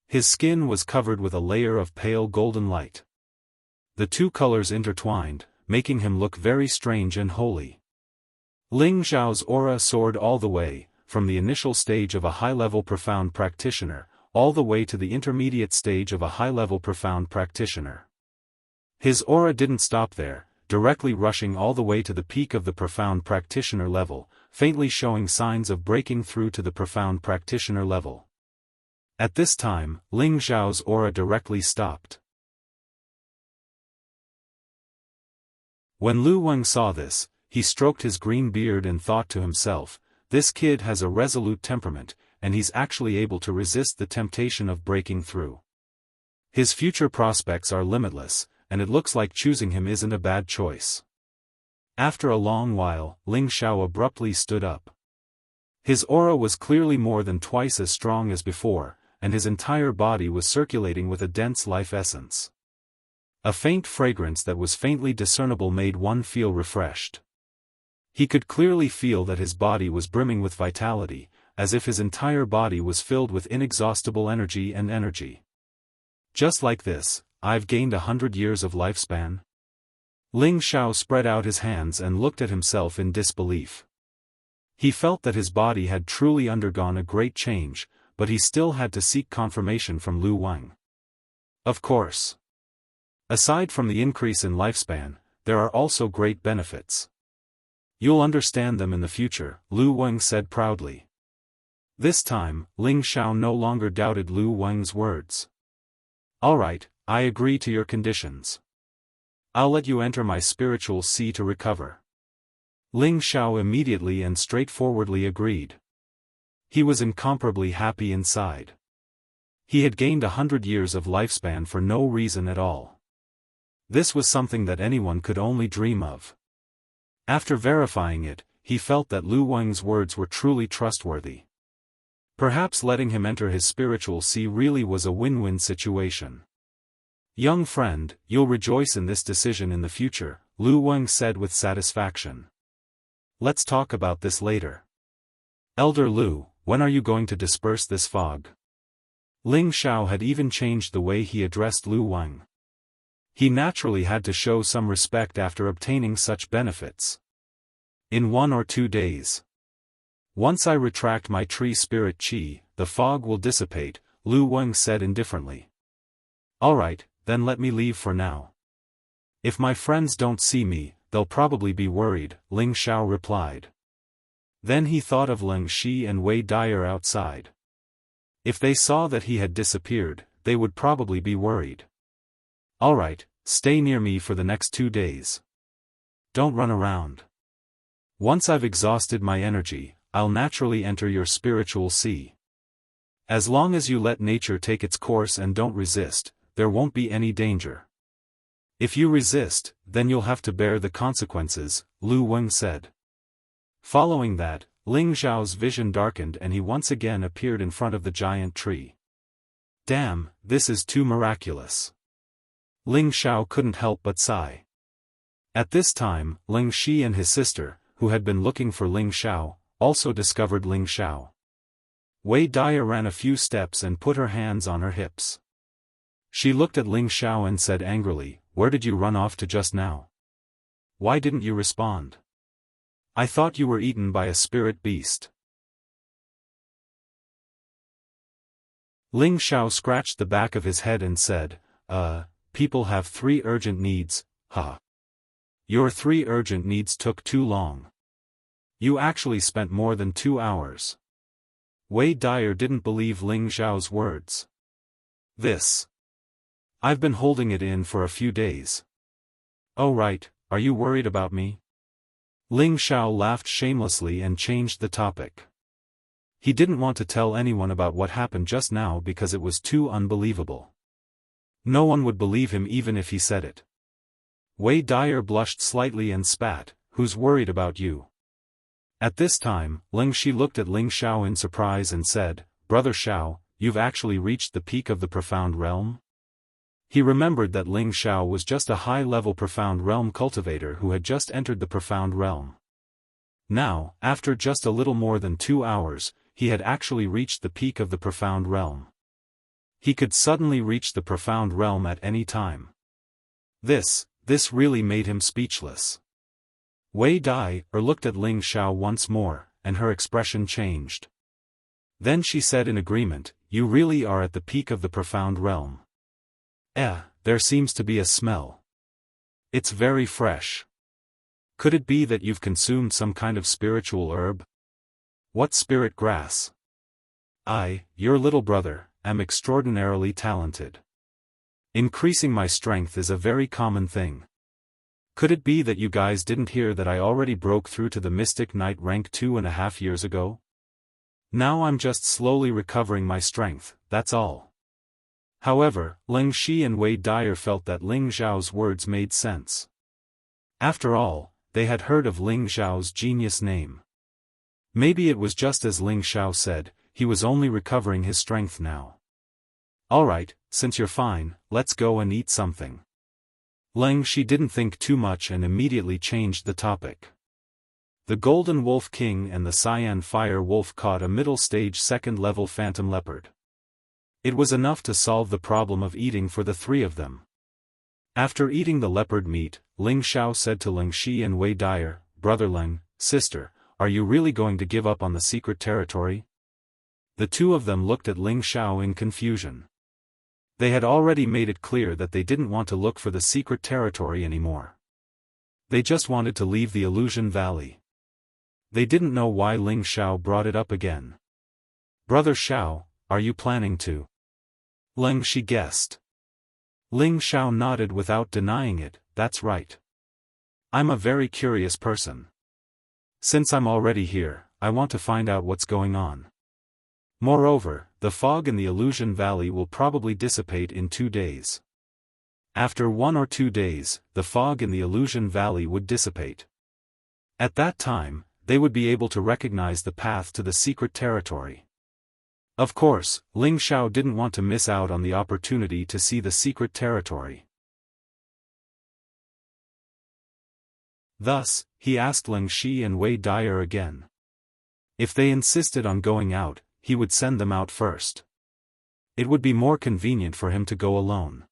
His skin was covered with a layer of pale golden light. The 2 colors intertwined, making him look very strange and holy. Ling Xiao's aura soared all the way, from the initial stage of a high-level profound practitioner, all the way to the intermediate stage of a high-level profound practitioner. His aura didn't stop there, directly rushing all the way to the peak of the profound practitioner level, faintly showing signs of breaking through to the profound practitioner level. At this time, Ling Xiao's aura directly stopped. When Lu Wang saw this, he stroked his green beard and thought to himself, this kid has a resolute temperament, and he's actually able to resist the temptation of breaking through. His future prospects are limitless, and it looks like choosing him isn't a bad choice. After a long while, Ling Xiao abruptly stood up. His aura was clearly more than twice as strong as before, and his entire body was circulating with a dense life essence. A faint fragrance that was faintly discernible made one feel refreshed. He could clearly feel that his body was brimming with vitality, as if his entire body was filled with inexhaustible energy and energy. Just like this, I've gained 100 years of lifespan? Ling Xiao spread out his hands and looked at himself in disbelief. He felt that his body had truly undergone a great change, but he still had to seek confirmation from Lu Wang. Of course. Aside from the increase in lifespan, there are also great benefits. You'll understand them in the future, Lu Wang said proudly. This time, Ling Xiao no longer doubted Lu Wang's words. Alright, I agree to your conditions. I'll let you enter my spiritual sea to recover. Ling Xiao immediately and straightforwardly agreed. He was incomparably happy inside. He had gained 100 years of lifespan for no reason at all. This was something that anyone could only dream of. After verifying it, he felt that Lu Wang's words were truly trustworthy. Perhaps letting him enter his spiritual sea really was a win-win situation. Young friend, you'll rejoice in this decision in the future, Lu Wang said with satisfaction. Let's talk about this later. Elder Lu, when are you going to disperse this fog? Ling Xiao had even changed the way he addressed Lu Wang. He naturally had to show some respect after obtaining such benefits. In 1 or 2 days. Once I retract my tree spirit chi, the fog will dissipate, Lu Wang said indifferently. Alright, then let me leave for now. If my friends don't see me, they'll probably be worried, Ling Xiao replied. Then he thought of Ling Shi and Wei Dyer outside. If they saw that he had disappeared, they would probably be worried. Alright, stay near me for the next 2 days. Don't run around. Once I've exhausted my energy, I'll naturally enter your spiritual sea. As long as you let nature take its course and don't resist, there won't be any danger. If you resist, then you'll have to bear the consequences, Lu Wang said. Following that, Ling Xiao's vision darkened and he once again appeared in front of the giant tree. Damn, this is too miraculous. Ling Xiao couldn't help but sigh. At this time, Ling Shi and his sister, who had been looking for Ling Xiao, also discovered Ling Xiao. Wei Dyer ran a few steps and put her hands on her hips. She looked at Ling Xiao and said angrily, "Where did you run off to just now? Why didn't you respond? I thought you were eaten by a spirit beast." Ling Xiao scratched the back of his head and said, People have 3 urgent needs, huh? Your 3 urgent needs took too long. You actually spent more than 2 hours. Wei Dyer didn't believe Ling Xiao's words. I've been holding it in for a few days. Oh right, are you worried about me? Ling Xiao laughed shamelessly and changed the topic. He didn't want to tell anyone about what happened just now because it was too unbelievable. No one would believe him even if he said it. Wei Dyer blushed slightly and spat, "Who's worried about you?" At this time, Ling Shi looked at Ling Xiao in surprise and said, "Brother Xiao, you've actually reached the peak of the profound realm?" He remembered that Ling Xiao was just a high-level profound realm cultivator who had just entered the profound realm. Now, after just a little more than 2 hours, he had actually reached the peak of the profound realm. He could suddenly reach the profound realm at any time. This really made him speechless. Wei Dyer looked at Ling Xiao once more, and her expression changed. Then she said in agreement, "You really are at the peak of the profound realm. There seems to be a smell. It's very fresh. Could it be that you've consumed some kind of spiritual herb? What spirit grass? I, your little brother, am extraordinarily talented. Increasing my strength is a very common thing. Could it be that you guys didn't hear that I already broke through to the Mystic Knight rank 2.5 years ago? Now I'm just slowly recovering my strength, that's all." However, Ling Shi and Wei Dyer felt that Ling Xiao's words made sense. After all, they had heard of Ling Xiao's genius name. Maybe it was just as Ling Xiao said, he was only recovering his strength now. "Alright, since you're fine, let's go and eat something." Ling Shi didn't think too much and immediately changed the topic. The Golden Wolf King and the Cyan Fire Wolf caught a middle-stage second-level phantom leopard. It was enough to solve the problem of eating for the 3 of them. After eating the leopard meat, Ling Xiao said to Ling Shi and Wei Dyer, "Brother Ling, sister, are you really going to give up on the secret territory?" The 2 of them looked at Ling Xiao in confusion. They had already made it clear that they didn't want to look for the secret territory anymore. They just wanted to leave the Illusion Valley. They didn't know why Ling Xiao brought it up again. Brother Xiao, are you planning to? Ling Shi guessed. Ling Xiao nodded without denying it, that's right. I'm a very curious person. Since I'm already here, I want to find out what's going on. Moreover, the fog in the Illusion Valley will probably dissipate in 2 days. After 1 or 2 days, the fog in the Illusion Valley would dissipate. At that time, they would be able to recognize the path to the secret territory. Of course, Ling Xiao didn't want to miss out on the opportunity to see the secret territory. Thus, he asked Ling Shi and Wei Dyer again. If they insisted on going out, he would send them out first. It would be more convenient for him to go alone.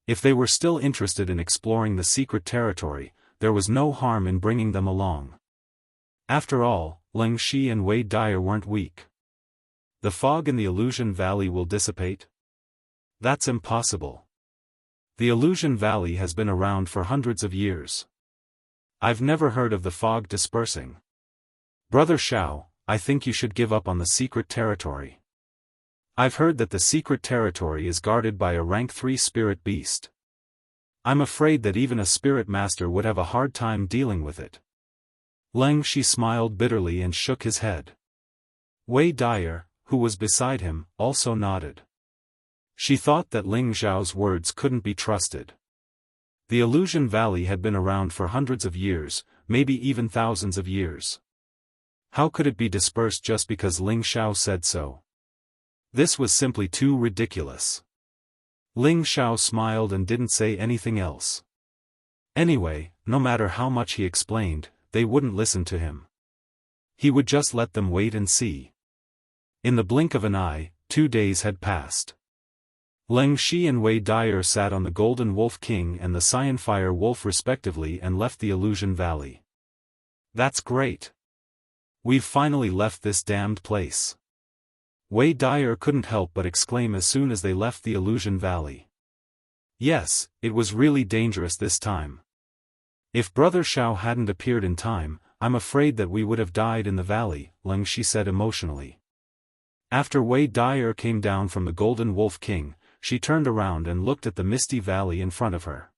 If they were still interested in exploring the secret territory, there was no harm in bringing them along. After all, Ling Shi and Wei Dyer weren't weak. The fog in the Illusion Valley will dissipate? That's impossible. The Illusion Valley has been around for hundreds of years. I've never heard of the fog dispersing. Brother Xiao, I think you should give up on the secret territory. I've heard that the secret territory is guarded by a rank 3 spirit beast. I'm afraid that even a spirit master would have a hard time dealing with it. Ling Shi smiled bitterly and shook his head. Wei Dyer, who was beside him, also nodded. She thought that Ling Xiao's words couldn't be trusted. The Illusion Valley had been around for hundreds of years, maybe even thousands of years. How could it be dispersed just because Ling Xiao said so? This was simply too ridiculous. Ling Xiao smiled and didn't say anything else. Anyway, no matter how much he explained, they wouldn't listen to him. He would just let them wait and see. In the blink of an eye, 2 days had passed. Ling Shi and Wei Dyer sat on the Golden Wolf King and the Cyanfire Wolf respectively and left the Illusion Valley. That's great. We've finally left this damned place. Wei Dyer couldn't help but exclaim as soon as they left the Illusion Valley. Yes, it was really dangerous this time. If Brother Xiao hadn't appeared in time, I'm afraid that we would have died in the valley, Ling Shi said emotionally. After Wei Dyer came down from the Golden Wolf King, she turned around and looked at the misty valley in front of her.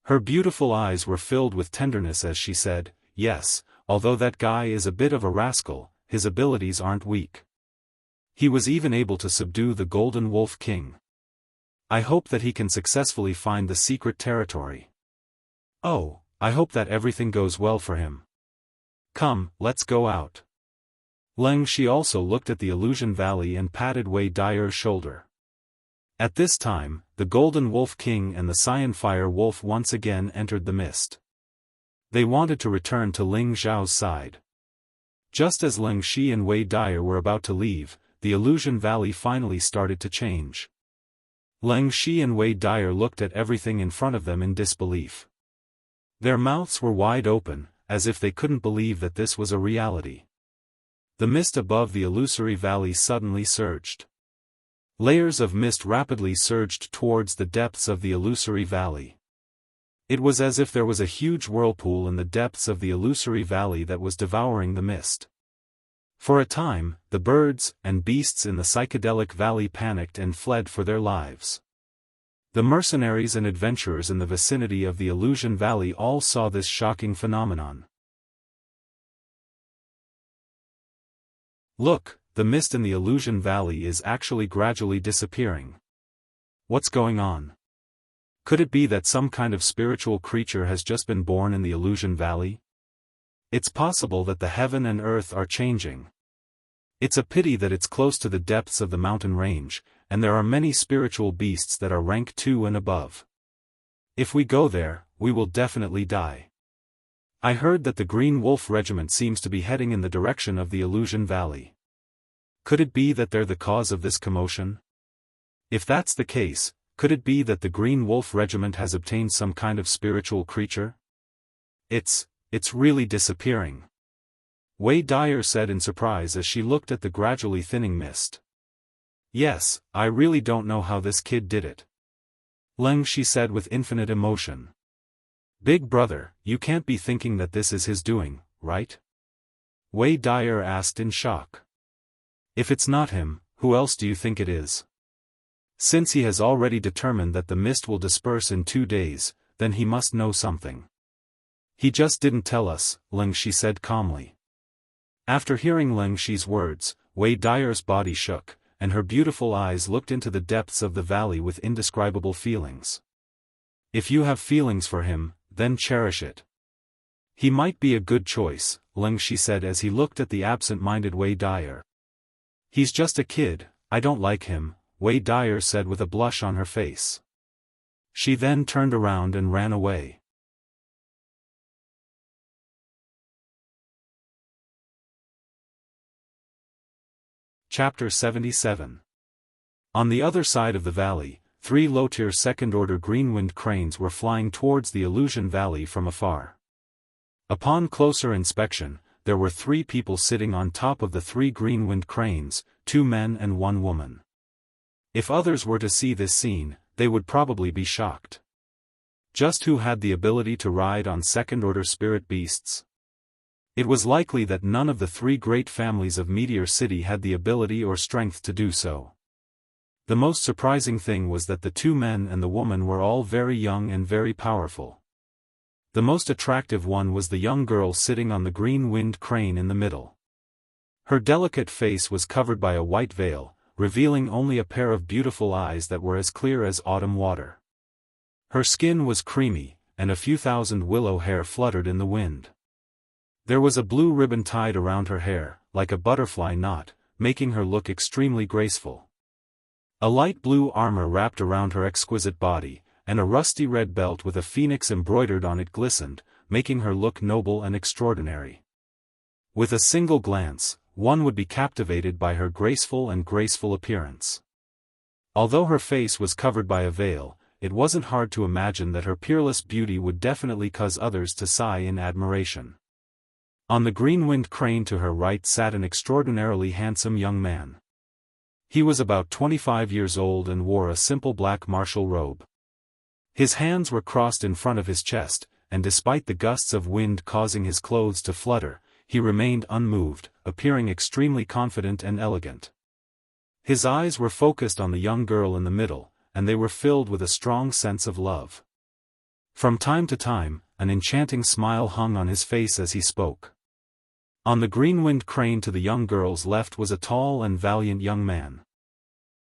Her beautiful eyes were filled with tenderness as she said, yes, although that guy is a bit of a rascal, his abilities aren't weak. He was even able to subdue the Golden Wolf King. I hope that he can successfully find the secret territory. Oh, I hope that everything goes well for him. Come, let's go out. Ling Shi also looked at the Illusion Valley and patted Wei Dyer's shoulder. At this time, the Golden Wolf King and the Cyanfire Wolf once again entered the mist. They wanted to return to Ling Xiao's side. Just as Ling Shi and Wei Dyer were about to leave, the Illusion Valley finally started to change. Ling Shi and Wei Dyer looked at everything in front of them in disbelief. Their mouths were wide open, as if they couldn't believe that this was a reality. The mist above the illusory valley suddenly surged. Layers of mist rapidly surged towards the depths of the illusory valley. It was as if there was a huge whirlpool in the depths of the illusory valley that was devouring the mist. For a time, the birds and beasts in the psychedelic valley panicked and fled for their lives. The mercenaries and adventurers in the vicinity of the Illusion Valley all saw this shocking phenomenon. Look, the mist in the Illusion Valley is actually gradually disappearing. What's going on? Could it be that some kind of spiritual creature has just been born in the Illusion Valley? It's possible that the heaven and earth are changing. It's a pity that it's close to the depths of the mountain range, and there are many spiritual beasts that are rank 2 and above. If we go there, we will definitely die. I heard that the Green Wolf Regiment seems to be heading in the direction of the Illusion Valley. Could it be that they're the cause of this commotion? If that's the case, could it be that the Green Wolf Regiment has obtained some kind of spiritual creature? It's really disappearing. Wei Dyer said in surprise as she looked at the gradually thinning mist. Yes, I really don't know how this kid did it. Ling Shi said with infinite emotion. Big brother, you can't be thinking that this is his doing, right? Wei Dyer asked in shock. If it's not him, who else do you think it is? Since he has already determined that the mist will disperse in 2 days, then he must know something. He just didn't tell us, Ling Shi said calmly. After hearing Ling Shi's words, Wei Dyer's body shook, and her beautiful eyes looked into the depths of the valley with indescribable feelings. If you have feelings for him, then cherish it. He might be a good choice, Ling Shi said as he looked at the absent-minded Wei Dyer. He's just a kid, I don't like him, Wei Dyer said with a blush on her face. She then turned around and ran away. Chapter 77. On the other side of the valley, 3 low-tier second-order green-winged cranes were flying towards the Illusion Valley from afar. Upon closer inspection, there were 3 people sitting on top of the 3 green-winged cranes, 2 men and 1 woman. If others were to see this scene, they would probably be shocked. Just who had the ability to ride on second-order spirit beasts? It was likely that none of the 3 great families of Meteor City had the ability or strength to do so. The most surprising thing was that the 2 men and the woman were all very young and very powerful. The most attractive one was the young girl sitting on the green-winged crane in the middle. Her delicate face was covered by a white veil, revealing only a pair of beautiful eyes that were as clear as autumn water. Her skin was creamy, and a few thousand willow hair fluttered in the wind. There was a blue ribbon tied around her hair, like a butterfly knot, making her look extremely graceful. A light blue armor wrapped around her exquisite body, and a rusty red belt with a phoenix embroidered on it glistened, making her look noble and extraordinary. With a single glance, one would be captivated by her graceful appearance. Although her face was covered by a veil, it wasn't hard to imagine that her peerless beauty would definitely cause others to sigh in admiration. On the green-winged crane to her right sat an extraordinarily handsome young man. He was about 25 years old and wore a simple black martial robe. His hands were crossed in front of his chest, and despite the gusts of wind causing his clothes to flutter, he remained unmoved, appearing extremely confident and elegant. His eyes were focused on the young girl in the middle, and they were filled with a strong sense of love. From time to time, an enchanting smile hung on his face as he spoke. On the green-winged crane to the young girl's left was a tall and valiant young man.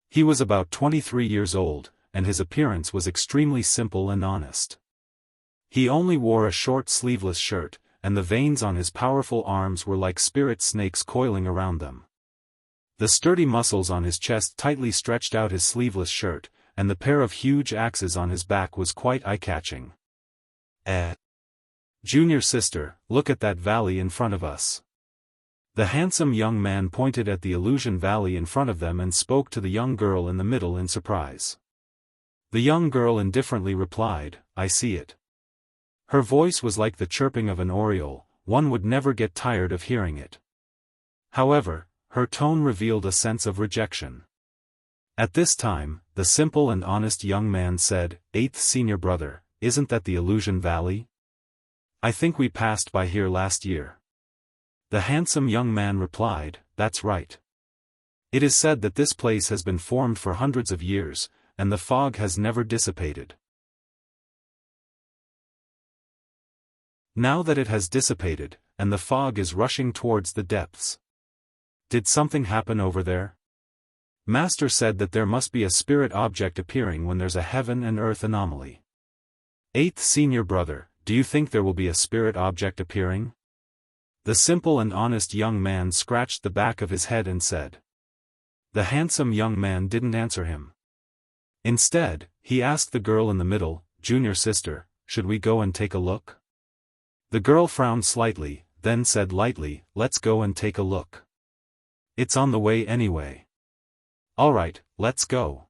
He was about 23 years old, and his appearance was extremely simple and honest. He only wore a short sleeveless shirt, and the veins on his powerful arms were like spirit snakes coiling around them. The sturdy muscles on his chest tightly stretched out his sleeveless shirt, and the pair of huge axes on his back was quite eye-catching. Junior sister, look at that valley in front of us. The handsome young man pointed at the illusion valley in front of them and spoke to the young girl in the middle in surprise. The young girl indifferently replied, I see it. Her voice was like the chirping of an oriole, one would never get tired of hearing it. However, her tone revealed a sense of rejection. At this time, the simple and honest young man said, 8th senior brother, isn't that the illusion valley? I think we passed by here last year. The handsome young man replied, that's right. It is said that this place has been formed for hundreds of years, and the fog has never dissipated. Now that it has dissipated, and the fog is rushing towards the depths. Did something happen over there? Master said that there must be a spirit object appearing when there's a heaven and earth anomaly. 8th senior brother, do you think there will be a spirit object appearing? The simple and honest young man scratched the back of his head and said. The handsome young man didn't answer him. Instead, he asked the girl in the middle, Junior sister, should we go and take a look? The girl frowned slightly, then said lightly, let's go and take a look. It's on the way anyway. Alright, let's go.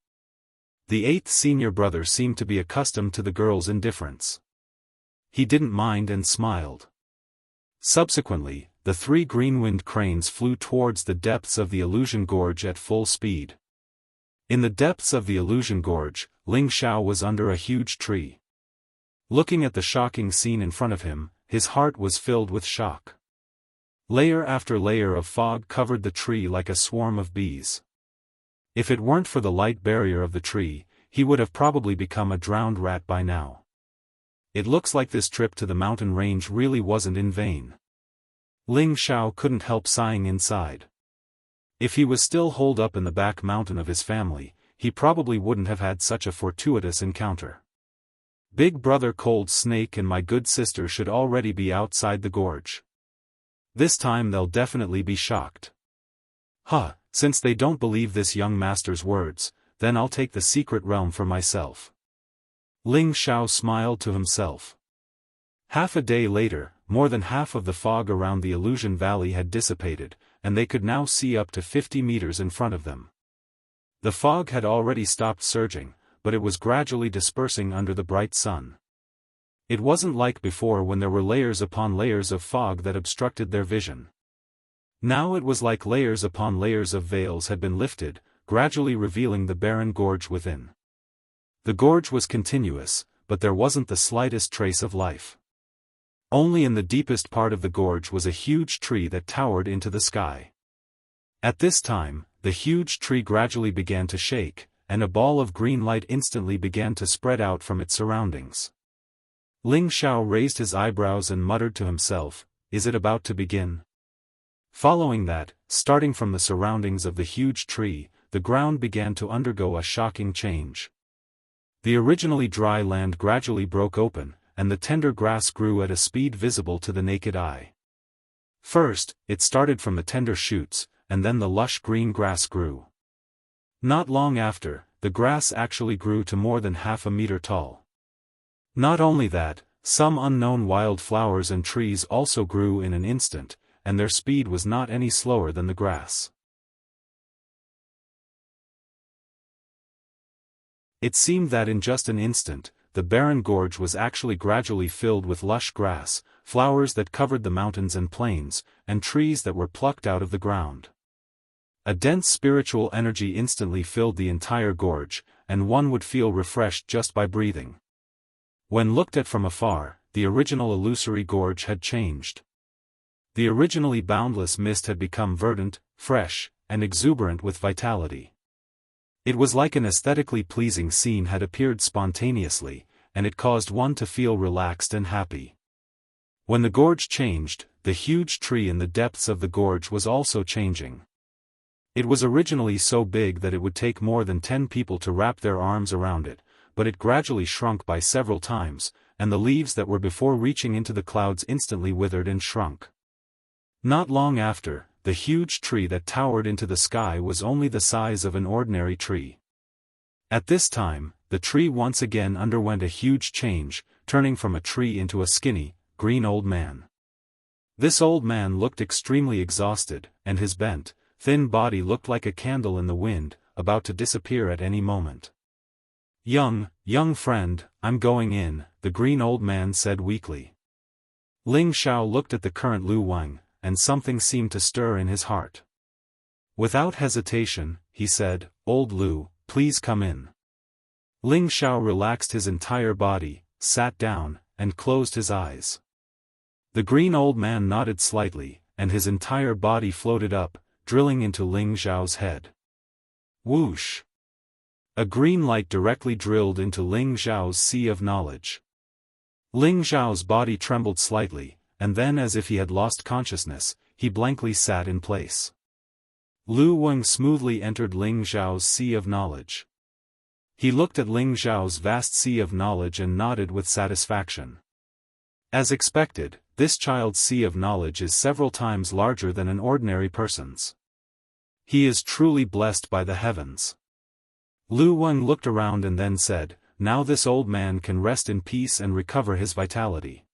The 8th senior brother seemed to be accustomed to the girl's indifference. He didn't mind and smiled. Subsequently, the 3 green-winged cranes flew towards the depths of the illusion gorge at full speed. In the depths of the illusion gorge, Ling Xiao was under a huge tree. Looking at the shocking scene in front of him, his heart was filled with shock. Layer after layer of fog covered the tree like a swarm of bees. If it weren't for the light barrier of the tree, he would have probably become a drowned rat by now. It looks like this trip to the mountain range really wasn't in vain. Ling Xiao couldn't help sighing inside. If he was still holed up in the back mountain of his family, he probably wouldn't have had such a fortuitous encounter. Big brother Cold Snake and my good sister should already be outside the gorge. This time they'll definitely be shocked. Since they don't believe this young master's words, then I'll take the secret realm for myself. Ling Xiao smiled to himself. Half a day later, more than half of the fog around the illusion valley had dissipated, and they could now see up to 50 meters in front of them. The fog had already stopped surging, but it was gradually dispersing under the bright sun. It wasn't like before when there were layers upon layers of fog that obstructed their vision. Now it was like layers upon layers of veils had been lifted, gradually revealing the barren gorge within. The gorge was continuous, but there wasn't the slightest trace of life. Only in the deepest part of the gorge was a huge tree that towered into the sky. At this time, the huge tree gradually began to shake, and a ball of green light instantly began to spread out from its surroundings. Ling Xiao raised his eyebrows and muttered to himself, "Is it about to begin?" Following that, starting from the surroundings of the huge tree, the ground began to undergo a shocking change. The originally dry land gradually broke open, and the tender grass grew at a speed visible to the naked eye. First, it started from the tender shoots, and then the lush green grass grew. Not long after, the grass actually grew to more than half a meter tall. Not only that, some unknown wild flowers and trees also grew in an instant, and their speed was not any slower than the grass. It seemed that in just an instant, the barren gorge was actually gradually filled with lush grass, flowers that covered the mountains and plains, and trees that were plucked out of the ground. A dense spiritual energy instantly filled the entire gorge, and one would feel refreshed just by breathing. When looked at from afar, the original illusory gorge had changed. The originally boundless mist had become verdant, fresh, and exuberant with vitality. It was like an aesthetically pleasing scene had appeared spontaneously, and it caused one to feel relaxed and happy. When the gorge changed, the huge tree in the depths of the gorge was also changing. It was originally so big that it would take more than 10 people to wrap their arms around it, but it gradually shrunk by several times, and the leaves that were before reaching into the clouds instantly withered and shrunk. Not long after, the huge tree that towered into the sky was only the size of an ordinary tree. At this time, the tree once again underwent a huge change, turning from a tree into a skinny, green old man. This old man looked extremely exhausted, and his bent, thin body looked like a candle in the wind, about to disappear at any moment. Young friend, I'm going in," the green old man said weakly. Ling Xiao looked at the current Lu Wang, and something seemed to stir in his heart. Without hesitation, he said, "Old Lu, please come in." Ling Xiao relaxed his entire body, sat down, and closed his eyes. The green old man nodded slightly, and his entire body floated up, drilling into Ling Xiao's head. Whoosh! A green light directly drilled into Ling Xiao's sea of knowledge. Ling Xiao's body trembled slightly, and then as if he had lost consciousness, he blankly sat in place. Lu Wang smoothly entered Ling Xiao's sea of knowledge. He looked at Ling Xiao's vast sea of knowledge and nodded with satisfaction. As expected, this child's sea of knowledge is several times larger than an ordinary person's. He is truly blessed by the heavens. Lu Wang looked around and then said, "Now this old man can rest in peace and recover his vitality."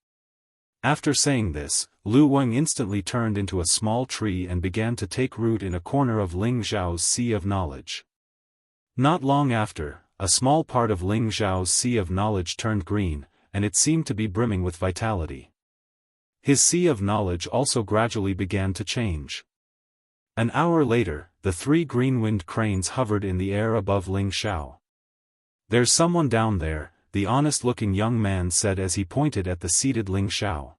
After saying this, Lu Wang instantly turned into a small tree and began to take root in a corner of Ling Xiao's sea of knowledge. Not long after, a small part of Ling Xiao's sea of knowledge turned green, and it seemed to be brimming with vitality. His sea of knowledge also gradually began to change. An hour later, the 3 green-winged cranes hovered in the air above Ling Xiao. "There's someone down there," the honest-looking young man said as he pointed at the seated Ling Xiao.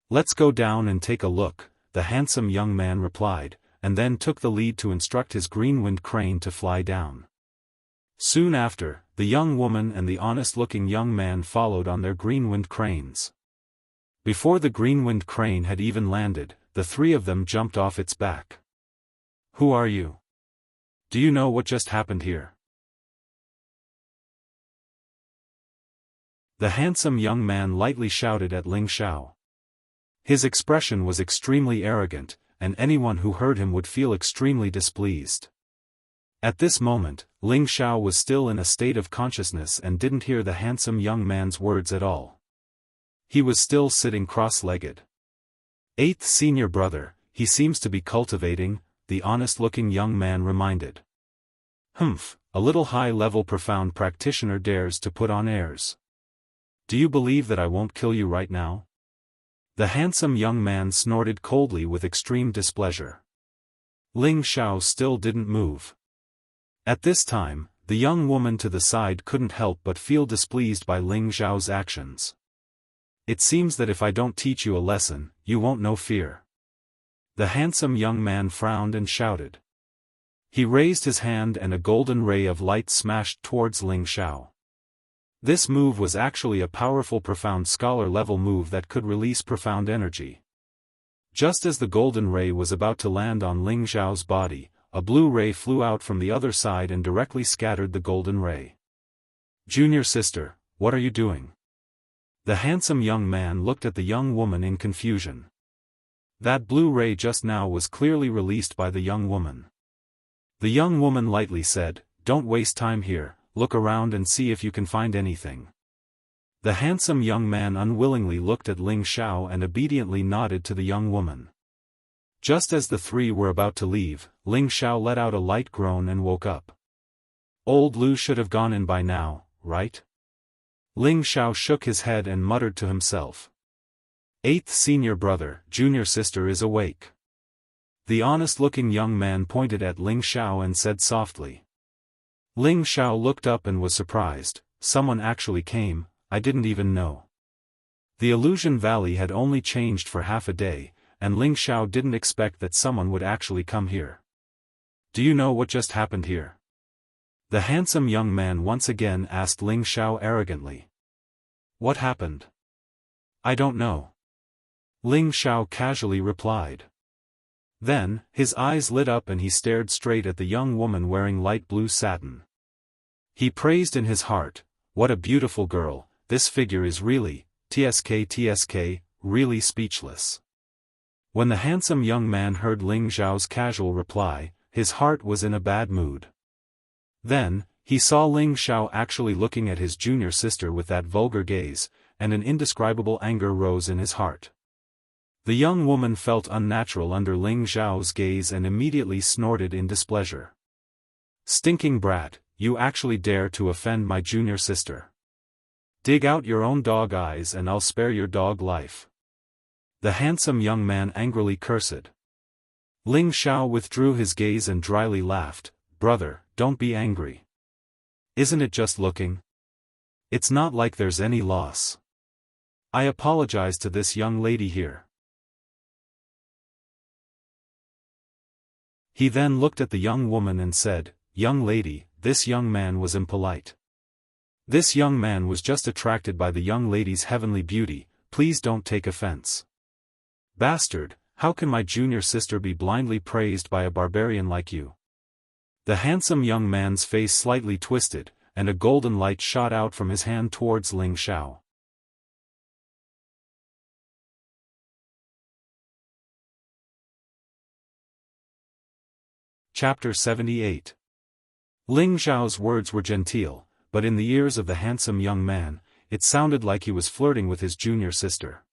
"Let's go down and take a look," the handsome young man replied, and then took the lead to instruct his green-winged crane to fly down. Soon after, the young woman and the honest-looking young man followed on their green-winged cranes. Before the green-winged crane had even landed, the three of them jumped off its back. "Who are you? Do you know what just happened here?" The handsome young man lightly shouted at Ling Xiao. His expression was extremely arrogant, and anyone who heard him would feel extremely displeased. At this moment, Ling Xiao was still in a state of consciousness and didn't hear the handsome young man's words at all. He was still sitting cross-legged. "Eighth senior brother, he seems to be cultivating," the honest-looking young man reminded. "Humph, a little high-level profound practitioner dares to put on airs. Do you believe that I won't kill you right now?" The handsome young man snorted coldly with extreme displeasure. Ling Xiao still didn't move. At this time, the young woman to the side couldn't help but feel displeased by Ling Xiao's actions. "It seems that if I don't teach you a lesson, you won't know fear." The handsome young man frowned and shouted. He raised his hand and a golden ray of light smashed towards Ling Xiao. This move was actually a powerful profound scholar-level move that could release profound energy. Just as the golden ray was about to land on Ling Xiao's body, a blue ray flew out from the other side and directly scattered the golden ray. "Junior sister, what are you doing?" The handsome young man looked at the young woman in confusion. That blue ray just now was clearly released by the young woman. The young woman lightly said, "Don't waste time here, look around and see if you can find anything." The handsome young man unwillingly looked at Ling Xiao and obediently nodded to the young woman. Just as the three were about to leave, Ling Xiao let out a light groan and woke up. "Old Lu should have gone in by now, right?" Ling Xiao shook his head and muttered to himself. "Eighth senior brother, junior sister is awake." The honest-looking young man pointed at Ling Xiao and said softly. Ling Xiao looked up and was surprised. "Someone actually came, I didn't even know." The Illusion Valley had only changed for half a day, and Ling Xiao didn't expect that someone would actually come here. "Do you know what just happened here?" The handsome young man once again asked Ling Xiao arrogantly. "What happened?" "I don't know." Ling Xiao casually replied. Then, his eyes lit up and he stared straight at the young woman wearing light blue satin. He praised in his heart, "What a beautiful girl, this figure is really, tsk, really speechless." When the handsome young man heard Ling Xiao's casual reply, his heart was in a bad mood. Then, he saw Ling Xiao actually looking at his junior sister with that vulgar gaze, and an indescribable anger rose in his heart. The young woman felt unnatural under Ling Xiao's gaze and immediately snorted in displeasure. "Stinking brat, you actually dare to offend my junior sister. Dig out your own dog eyes and I'll spare your dog life." The handsome young man angrily cursed. Ling Xiao withdrew his gaze and dryly laughed. "Brother, don't be angry. Isn't it just looking? It's not like there's any loss. I apologize to this young lady here." He then looked at the young woman and said, "Young lady, this young man was impolite. This young man was just attracted by the young lady's heavenly beauty, please don't take offense." "Bastard, how can my junior sister be blindly praised by a barbarian like you?" The handsome young man's face slightly twisted, and a golden light shot out from his hand towards Ling Xiao. Chapter 78. Ling Xiao's words were genteel, but in the ears of the handsome young man, it sounded like he was flirting with his junior sister.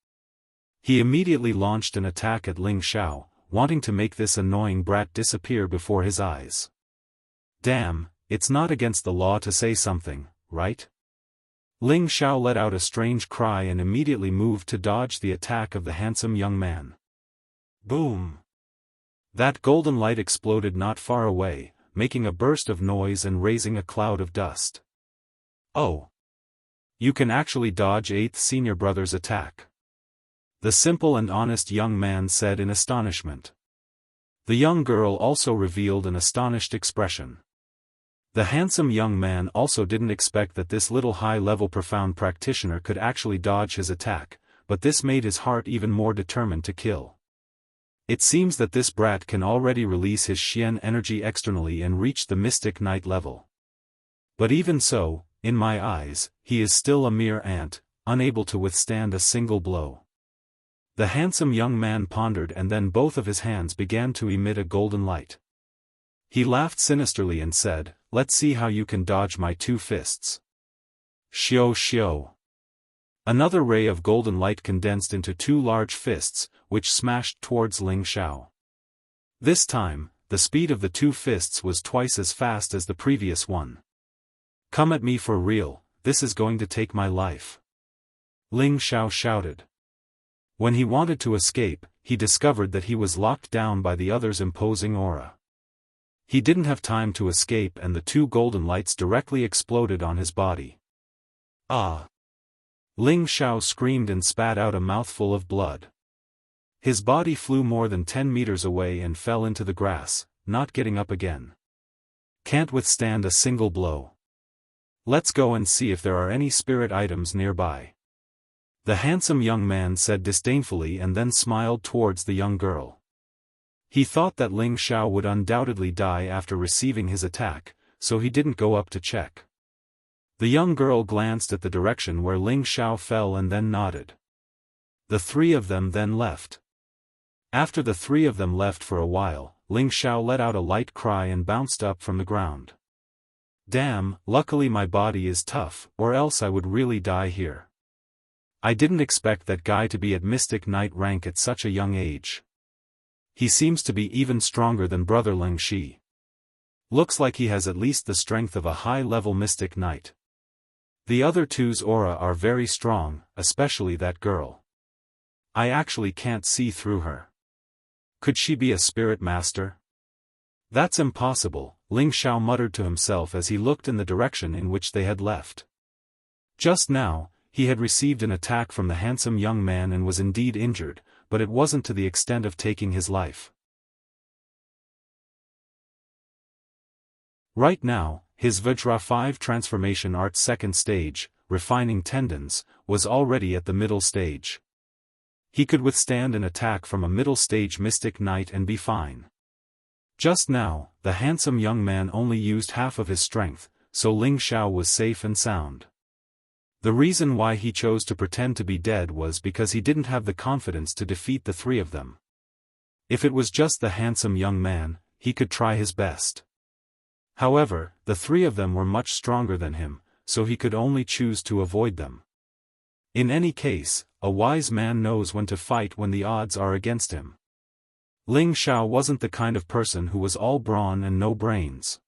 He immediately launched an attack at Ling Xiao, wanting to make this annoying brat disappear before his eyes. "Damn, it's not against the law to say something, right?" Ling Xiao let out a strange cry and immediately moved to dodge the attack of the handsome young man. Boom! That golden light exploded not far away, making a burst of noise and raising a cloud of dust. "Oh! You can actually dodge 8th senior brother's attack." the simple and honest young man said in astonishment. The young girl also revealed an astonished expression. The handsome young man also didn't expect that this little high-level profound practitioner could actually dodge his attack, but this made his heart even more determined to kill. It seems that this brat can already release his Xian energy externally and reach the mystic knight level. But even so, in my eyes, he is still a mere ant, unable to withstand a single blow. The handsome young man pondered, and then both of his hands began to emit a golden light. He laughed sinisterly and said, "Let's see how you can dodge my 2 fists. Xiao xiao." Another ray of golden light condensed into 2 large fists, which smashed towards Ling Xiao. This time, the speed of the 2 fists was twice as fast as the previous one. "Come at me for real, this is going to take my life," Ling Xiao shouted. When he wanted to escape, he discovered that he was locked down by the other's imposing aura. He didn't have time to escape, and the 2 golden lights directly exploded on his body. "Ah!" Ling Xiao screamed and spat out a mouthful of blood. His body flew more than 10 meters away and fell into the grass, not getting up again. "Can't withstand a single blow. Let's go and see if there are any spirit items nearby," the handsome young man said disdainfully, and then smiled towards the young girl. He thought that Ling Xiao would undoubtedly die after receiving his attack, so he didn't go up to check. The young girl glanced at the direction where Ling Xiao fell and then nodded. The 3 of them then left. After the 3 of them left for a while, Ling Xiao let out a light cry and bounced up from the ground. "Damn, luckily my body is tough, or else I would really die here. I didn't expect that guy to be at Mystic Knight rank at such a young age. He seems to be even stronger than Brother Ling Shi. Looks like he has at least the strength of a high-level Mystic Knight. The other 2's aura are very strong, especially that girl. I actually can't see through her. Could she be a spirit master? That's impossible," Ling Xiao muttered to himself as he looked in the direction in which they had left. Just now, he had received an attack from the handsome young man and was indeed injured, but it wasn't to the extent of taking his life. Right now, his Vajra 5 transformation art's 2nd stage, refining tendons, was already at the middle stage. He could withstand an attack from a middle stage Mystic Knight and be fine. Just now, the handsome young man only used half of his strength, so Ling Xiao was safe and sound. The reason why he chose to pretend to be dead was because he didn't have the confidence to defeat the 3 of them. If it was just the handsome young man, he could try his best. However, the 3 of them were much stronger than him, so he could only choose to avoid them. In any case, a wise man knows when to fight when the odds are against him. Ling Xiao wasn't the kind of person who was all brawn and no brains.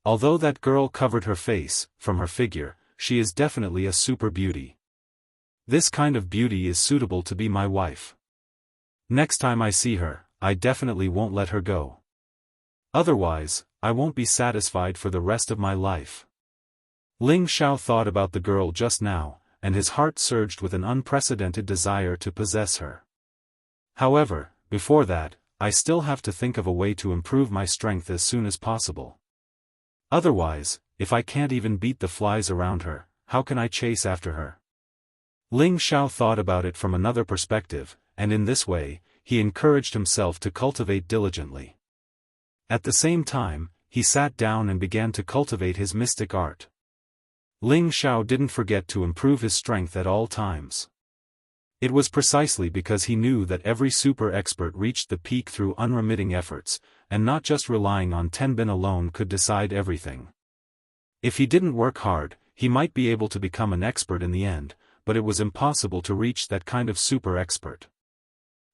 Although that girl covered her face, from her figure, she is definitely a super beauty. This kind of beauty is suitable to be my wife. Next time I see her, I definitely won't let her go. Otherwise, I won't be satisfied for the rest of my life. Ling Xiao thought about the girl just now, and his heart surged with an unprecedented desire to possess her. However, before that, I still have to think of a way to improve my strength as soon as possible. Otherwise, if I can't even beat the flies around her, how can I chase after her? Ling Xiao thought about it from another perspective, and in this way, he encouraged himself to cultivate diligently. At the same time, he sat down and began to cultivate his mystic art. Ling Xiao didn't forget to improve his strength at all times. It was precisely because he knew that every super expert reached the peak through unremitting efforts, and not just relying on Tenbin alone could decide everything. If he didn't work hard, he might be able to become an expert in the end, but it was impossible to reach that kind of super expert.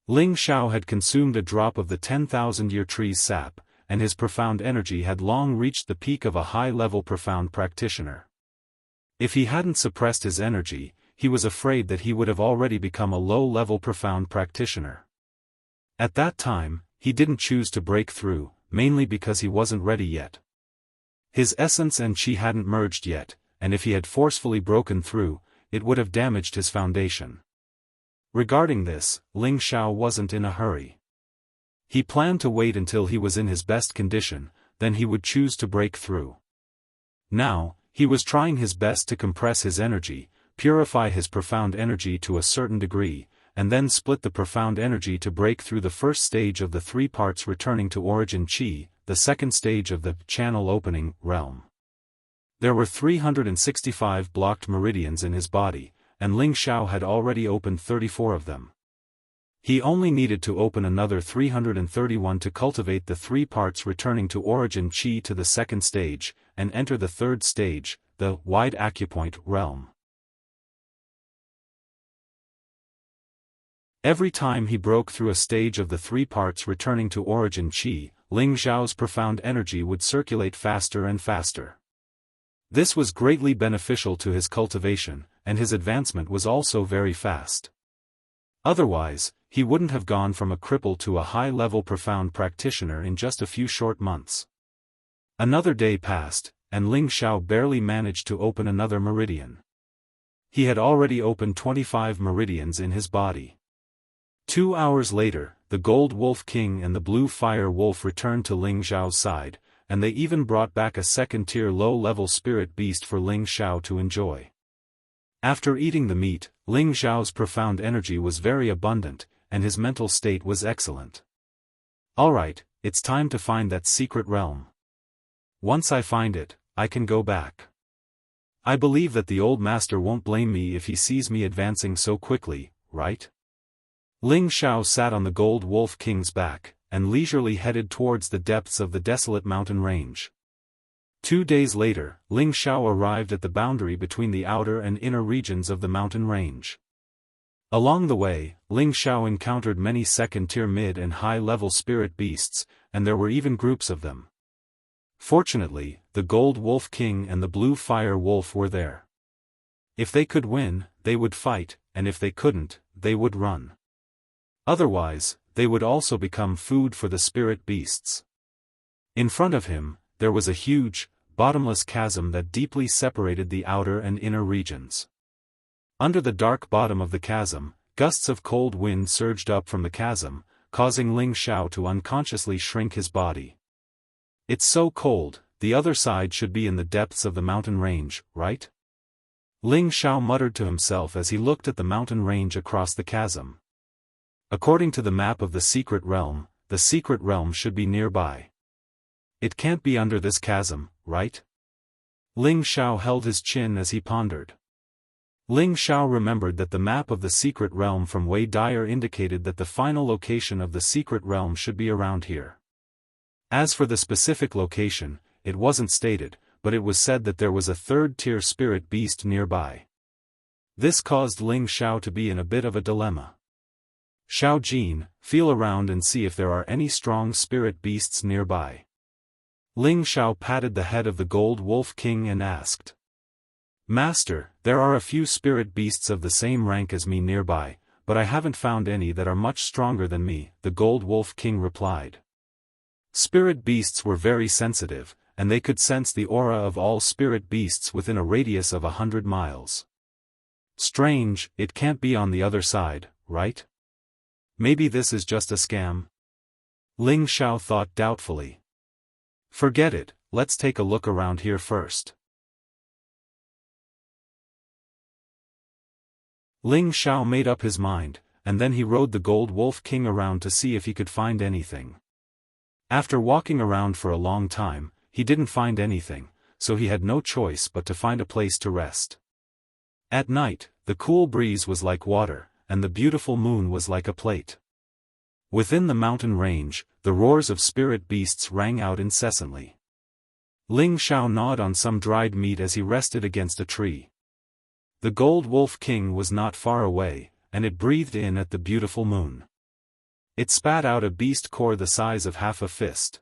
Ling Xiao had consumed a drop of the 10,000-year tree's sap, and his profound energy had long reached the peak of a high-level profound practitioner. If he hadn't suppressed his energy, he was afraid that he would have already become a low-level profound practitioner. At that time, he didn't choose to break through, mainly because he wasn't ready yet. His essence and chi hadn't merged yet, and if he had forcefully broken through, it would have damaged his foundation. Regarding this, Ling Xiao wasn't in a hurry. He planned to wait until he was in his best condition, then he would choose to break through. Now, he was trying his best to compress his energy, purify his profound energy to a certain degree, and then split the profound energy to break through the first stage of the three parts returning to origin Qi, the second stage of the channel opening realm. There were 365 blocked meridians in his body, and Ling Xiao had already opened 34 of them. He only needed to open another 331 to cultivate the three parts returning to origin Qi to the second stage, and enter the third stage, the wide acupoint realm. Every time he broke through a stage of the three parts returning to origin Qi, Ling Xiao's profound energy would circulate faster and faster. This was greatly beneficial to his cultivation, and his advancement was also very fast. Otherwise, he wouldn't have gone from a cripple to a high-level profound practitioner in just a few short months. Another day passed, and Ling Xiao barely managed to open another meridian. He had already opened 25 meridians in his body. 2 hours later, the Gold Wolf King and the Blue Fire Wolf returned to Ling Xiao's side, and they even brought back a second-tier low-level spirit beast for Ling Xiao to enjoy. After eating the meat, Ling Xiao's profound energy was very abundant, and his mental state was excellent. Alright, it's time to find that secret realm. Once I find it, I can go back. I believe that the old master won't blame me if he sees me advancing so quickly, right? Ling Xiao sat on the Gold Wolf King's back, and leisurely headed towards the depths of the desolate mountain range. 2 days later, Ling Xiao arrived at the boundary between the outer and inner regions of the mountain range. Along the way, Ling Xiao encountered many second-tier mid and high-level spirit beasts, and there were even groups of them. Fortunately, the Gold Wolf King and the Blue Fire Wolf were there. If they could win, they would fight, and if they couldn't, they would run. Otherwise, they would also become food for the spirit beasts. In front of him, there was a huge, bottomless chasm that deeply separated the outer and inner regions. Under the dark bottom of the chasm, gusts of cold wind surged up from the chasm, causing Ling Xiao to unconsciously shrink his body. It's so cold, the other side should be in the depths of the mountain range, right? Ling Xiao muttered to himself as he looked at the mountain range across the chasm. According to the map of the secret realm should be nearby. It can't be under this chasm, right? Ling Xiao held his chin as he pondered. Ling Xiao remembered that the map of the secret realm from Wei Dyer indicated that the final location of the secret realm should be around here. As for the specific location, it wasn't stated, but it was said that there was a third-tier spirit beast nearby. This caused Ling Xiao to be in a bit of a dilemma. Xiao Jin, feel around and see if there are any strong spirit beasts nearby. Ling Xiao patted the head of the Gold Wolf King and asked. Master, there are a few spirit beasts of the same rank as me nearby, but I haven't found any that are much stronger than me, the Gold Wolf King replied. Spirit beasts were very sensitive, and they could sense the aura of all spirit beasts within a radius of 100 miles. Strange, it can't be on the other side, right? Maybe this is just a scam? Ling Xiao thought doubtfully. Forget it, let's take a look around here first. Ling Xiao made up his mind, and then he rode the Gold Wolf King around to see if he could find anything. After walking around for a long time, he didn't find anything, so he had no choice but to find a place to rest. At night, the cool breeze was like water, and the beautiful moon was like a plate. Within the mountain range, the roars of spirit beasts rang out incessantly. Ling Xiao gnawed on some dried meat as he rested against a tree. The Gold Wolf King was not far away, and it breathed in at the beautiful moon. It spat out a beast core the size of half a fist.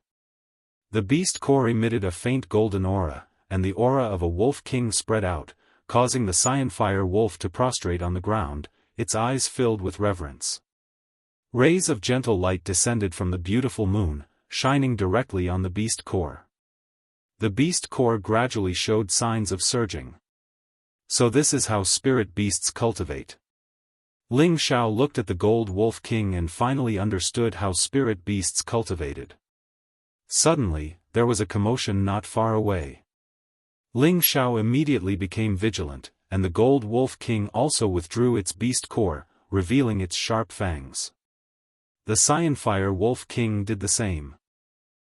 The beast core emitted a faint golden aura, and the aura of a wolf king spread out, causing the Cyan Fire Wolf to prostrate on the ground, its eyes filled with reverence. Rays of gentle light descended from the beautiful moon, shining directly on the beast core. The beast core gradually showed signs of surging. So this is how spirit beasts cultivate. Ling Xiao looked at the Gold Wolf King and finally understood how spirit beasts cultivated. Suddenly, there was a commotion not far away. Ling Xiao immediately became vigilant, and the Gold Wolf King also withdrew its beast core, revealing its sharp fangs. The Cyanfire Wolf King did the same.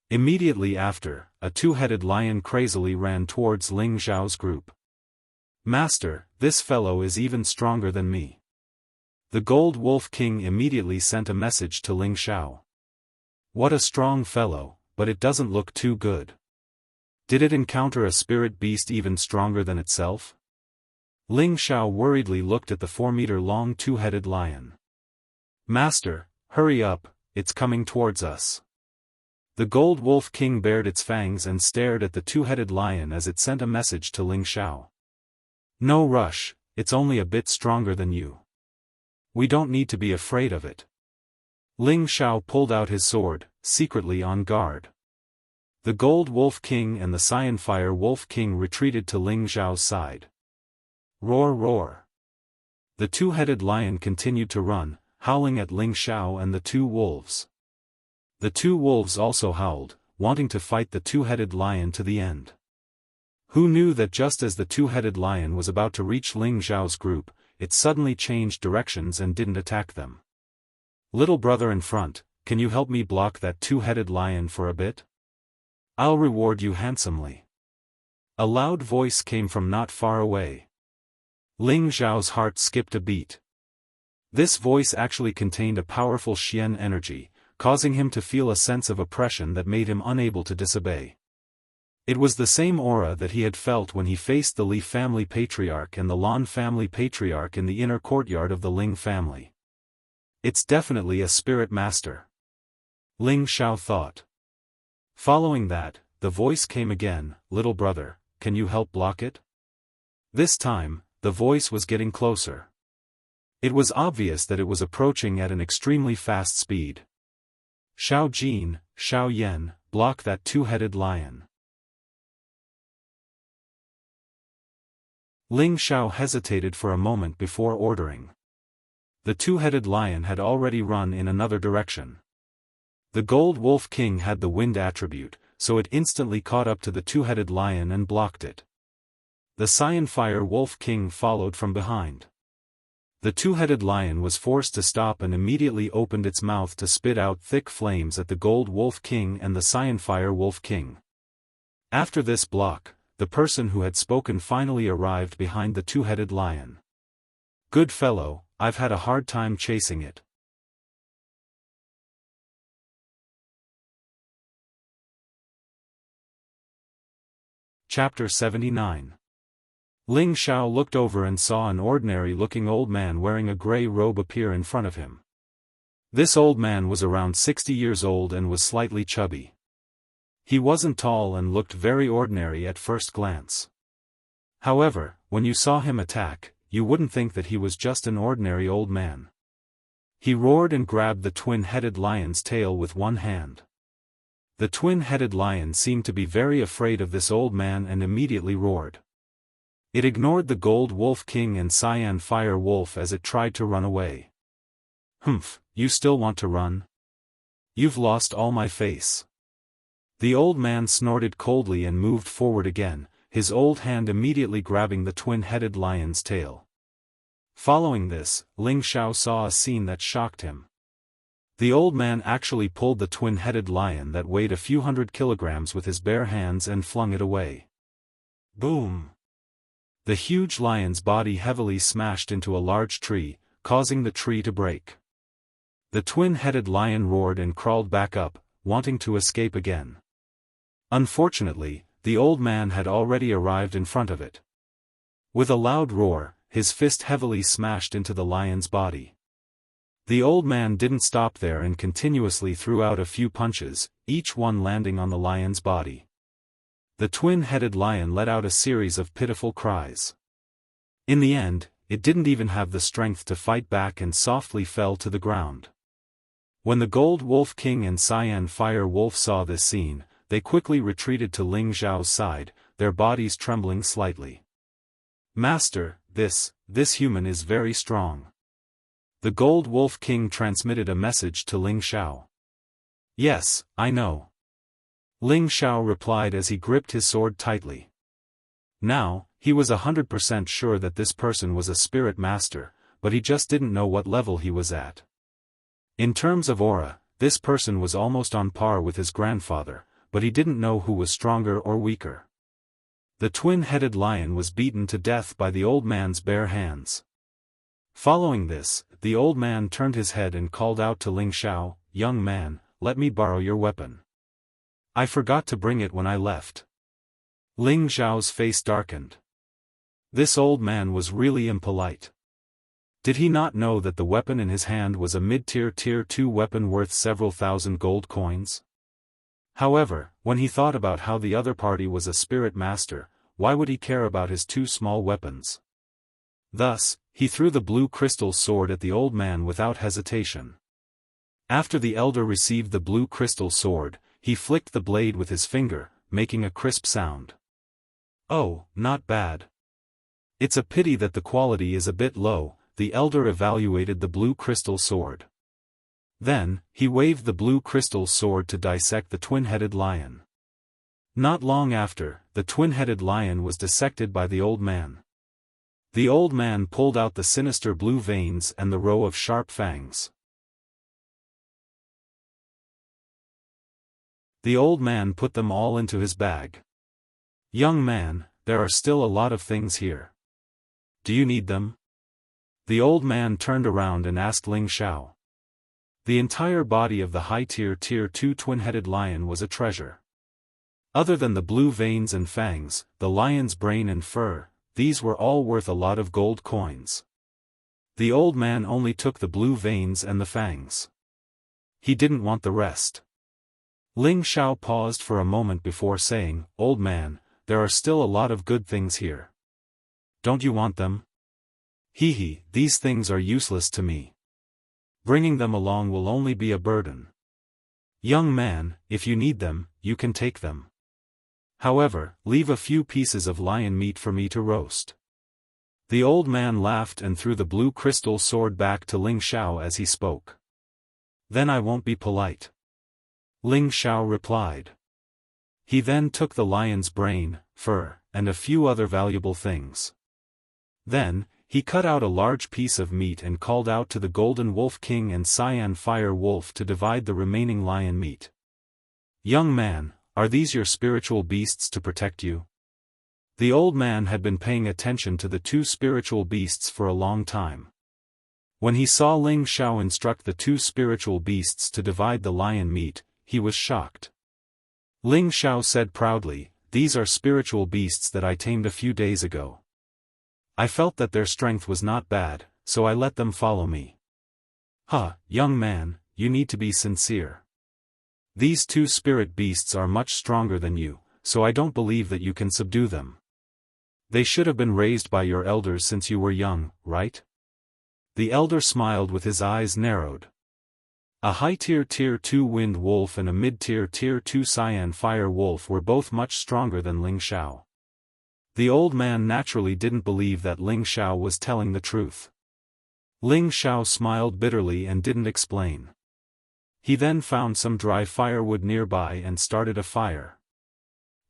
Immediately after, a two-headed lion crazily ran towards Ling Xiao's group. "Master, this fellow is even stronger than me." The Gold Wolf King immediately sent a message to Ling Xiao. "What a strong fellow, but it doesn't look too good. Did it encounter a spirit beast even stronger than itself?" Ling Xiao worriedly looked at the 4-meter-long two-headed lion. "Master, hurry up, it's coming towards us." The Gold Wolf King bared its fangs and stared at the two-headed lion as it sent a message to Ling Xiao. "No rush, it's only a bit stronger than you. We don't need to be afraid of it." Ling Xiao pulled out his sword, secretly on guard. The Gold Wolf King and the Cyanfire Wolf King retreated to Ling Xiao's side. Roar roar. The two-headed lion continued to run, howling at Ling Xiao and the two wolves. The two wolves also howled, wanting to fight the two-headed lion to the end. Who knew that just as the two-headed lion was about to reach Ling Xiao's group, it suddenly changed directions and didn't attack them. "Little brother in front, can you help me block that two-headed lion for a bit? I'll reward you handsomely." A loud voice came from not far away. Ling Xiao's heart skipped a beat. This voice actually contained a powerful Xian energy, causing him to feel a sense of oppression that made him unable to disobey. It was the same aura that he had felt when he faced the Li family patriarch and the Lan family patriarch in the inner courtyard of the Ling family. "It's definitely a spirit master," Ling Xiao thought. Following that, the voice came again, "Little brother, can you help block it?" This time, the voice was getting closer. It was obvious that it was approaching at an extremely fast speed. "Xiao Jin, Xiao Yan, block that two-headed lion." Ling Xiao hesitated for a moment before ordering. The two-headed lion had already run in another direction. The Gold Wolf King had the wind attribute, so it instantly caught up to the two-headed lion and blocked it. The Cyanfire Wolf King followed from behind. The two-headed lion was forced to stop and immediately opened its mouth to spit out thick flames at the Gold Wolf King and the Cyanfire Wolf King. After this block, the person who had spoken finally arrived behind the two-headed lion. "Good fellow, I've had a hard time chasing it." Chapter 79. Ling Xiao looked over and saw an ordinary-looking old man wearing a gray robe appear in front of him. This old man was around 60 years old and was slightly chubby. He wasn't tall and looked very ordinary at first glance. However, when you saw him attack, you wouldn't think that he was just an ordinary old man. He roared and grabbed the twin-headed lion's tail with one hand. The twin-headed lion seemed to be very afraid of this old man and immediately roared. It ignored the Gold Wolf King and Cyanfire Wolf as it tried to run away. "Humph, you still want to run? You've lost all my face." The old man snorted coldly and moved forward again, his old hand immediately grabbing the twin-headed lion's tail. Following this, Ling Xiao saw a scene that shocked him. The old man actually pulled the twin-headed lion that weighed a few hundred kilograms with his bare hands and flung it away. Boom! The huge lion's body heavily smashed into a large tree, causing the tree to break. The twin-headed lion roared and crawled back up, wanting to escape again. Unfortunately, the old man had already arrived in front of it. With a loud roar, his fist heavily smashed into the lion's body. The old man didn't stop there and continuously threw out a few punches, each one landing on the lion's body. The twin-headed lion let out a series of pitiful cries. In the end, it didn't even have the strength to fight back and softly fell to the ground. When the Gold Wolf King and Cyanfire Wolf saw this scene, they quickly retreated to Ling Xiao's side, their bodies trembling slightly. "Master, this human is very strong. The Gold Wolf King transmitted a message to Ling Xiao. Yes, I know. Ling Xiao replied as he gripped his sword tightly. Now, he was 100% sure that this person was a spirit master, but he just didn't know what level he was at. In terms of aura, this person was almost on par with his grandfather, but he didn't know who was stronger or weaker. The twin-headed lion was beaten to death by the old man's bare hands. Following this, the old man turned his head and called out to Ling Xiao, "Young man, let me borrow your weapon. I forgot to bring it when I left." Ling Xiao's face darkened. This old man was really impolite. Did he not know that the weapon in his hand was a mid-tier Tier 2 weapon worth several thousand gold coins? However, when he thought about how the other party was a spirit master, why would he care about his two small weapons? Thus, he threw the blue crystal sword at the old man without hesitation. After the elder received the blue crystal sword, he flicked the blade with his finger, making a crisp sound. "Oh, not bad. It's a pity that the quality is a bit low," the elder evaluated the blue crystal sword. Then, he waved the blue crystal sword to dissect the twin-headed lion. Not long after, the twin-headed lion was dissected by the old man. The old man pulled out the sinister blue veins and the row of sharp fangs. The old man put them all into his bag. "Young man, there are still a lot of things here. Do you need them?" The old man turned around and asked Ling Xiao. The entire body of the high-tier Tier 2 twin-headed lion was a treasure. Other than the blue veins and fangs, the lion's brain and fur, these were all worth a lot of gold coins. The old man only took the blue veins and the fangs. He didn't want the rest. Ling Xiao paused for a moment before saying, "Old man, there are still a lot of good things here. Don't you want them?" "Hee, these things are useless to me. Bringing them along will only be a burden. Young man, if you need them, you can take them. However, leave a few pieces of lion meat for me to roast." The old man laughed and threw the blue crystal sword back to Ling Xiao as he spoke. "Then I won't be polite," Ling Xiao replied. He then took the lion's brain, fur, and a few other valuable things. Then, he cut out a large piece of meat and called out to the Golden Wolf King and Cyan Fire Wolf to divide the remaining lion meat. "Young man, are these your spiritual beasts to protect you?" The old man had been paying attention to the two spiritual beasts for a long time. When he saw Ling Xiao instruct the two spiritual beasts to divide the lion meat, he was shocked. Ling Xiao said proudly, "These are spiritual beasts that I tamed a few days ago. I felt that their strength was not bad, so I let them follow me." Young man, you need to be sincere. These two spirit beasts are much stronger than you, so I don't believe that you can subdue them. They should have been raised by your elders since you were young, right?" The elder smiled with his eyes narrowed. A high-tier Tier 2 Wind Wolf and a mid-tier Tier 2 Cyan Fire Wolf were both much stronger than Ling Xiao. The old man naturally didn't believe that Ling Xiao was telling the truth. Ling Xiao smiled bitterly and didn't explain. He then found some dry firewood nearby and started a fire.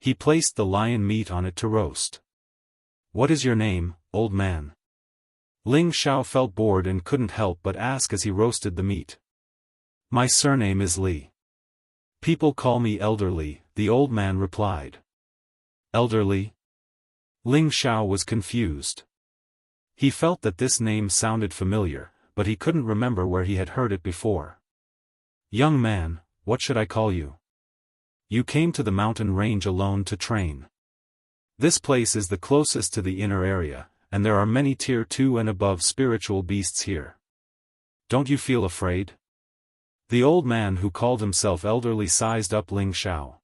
He placed the lion meat on it to roast. "What is your name, old man?" Ling Xiao felt bored and couldn't help but ask as he roasted the meat. "My surname is Li. People call me Elderly," the old man replied. "Elderly?" Ling Xiao was confused. He felt that this name sounded familiar, but he couldn't remember where he had heard it before. "Young man, what should I call you? You came to the mountain range alone to train. This place is the closest to the inner area, and there are many Tier 2 and above spiritual beasts here. Don't you feel afraid?" The old man who called himself Elderly sized up Ling Xiao.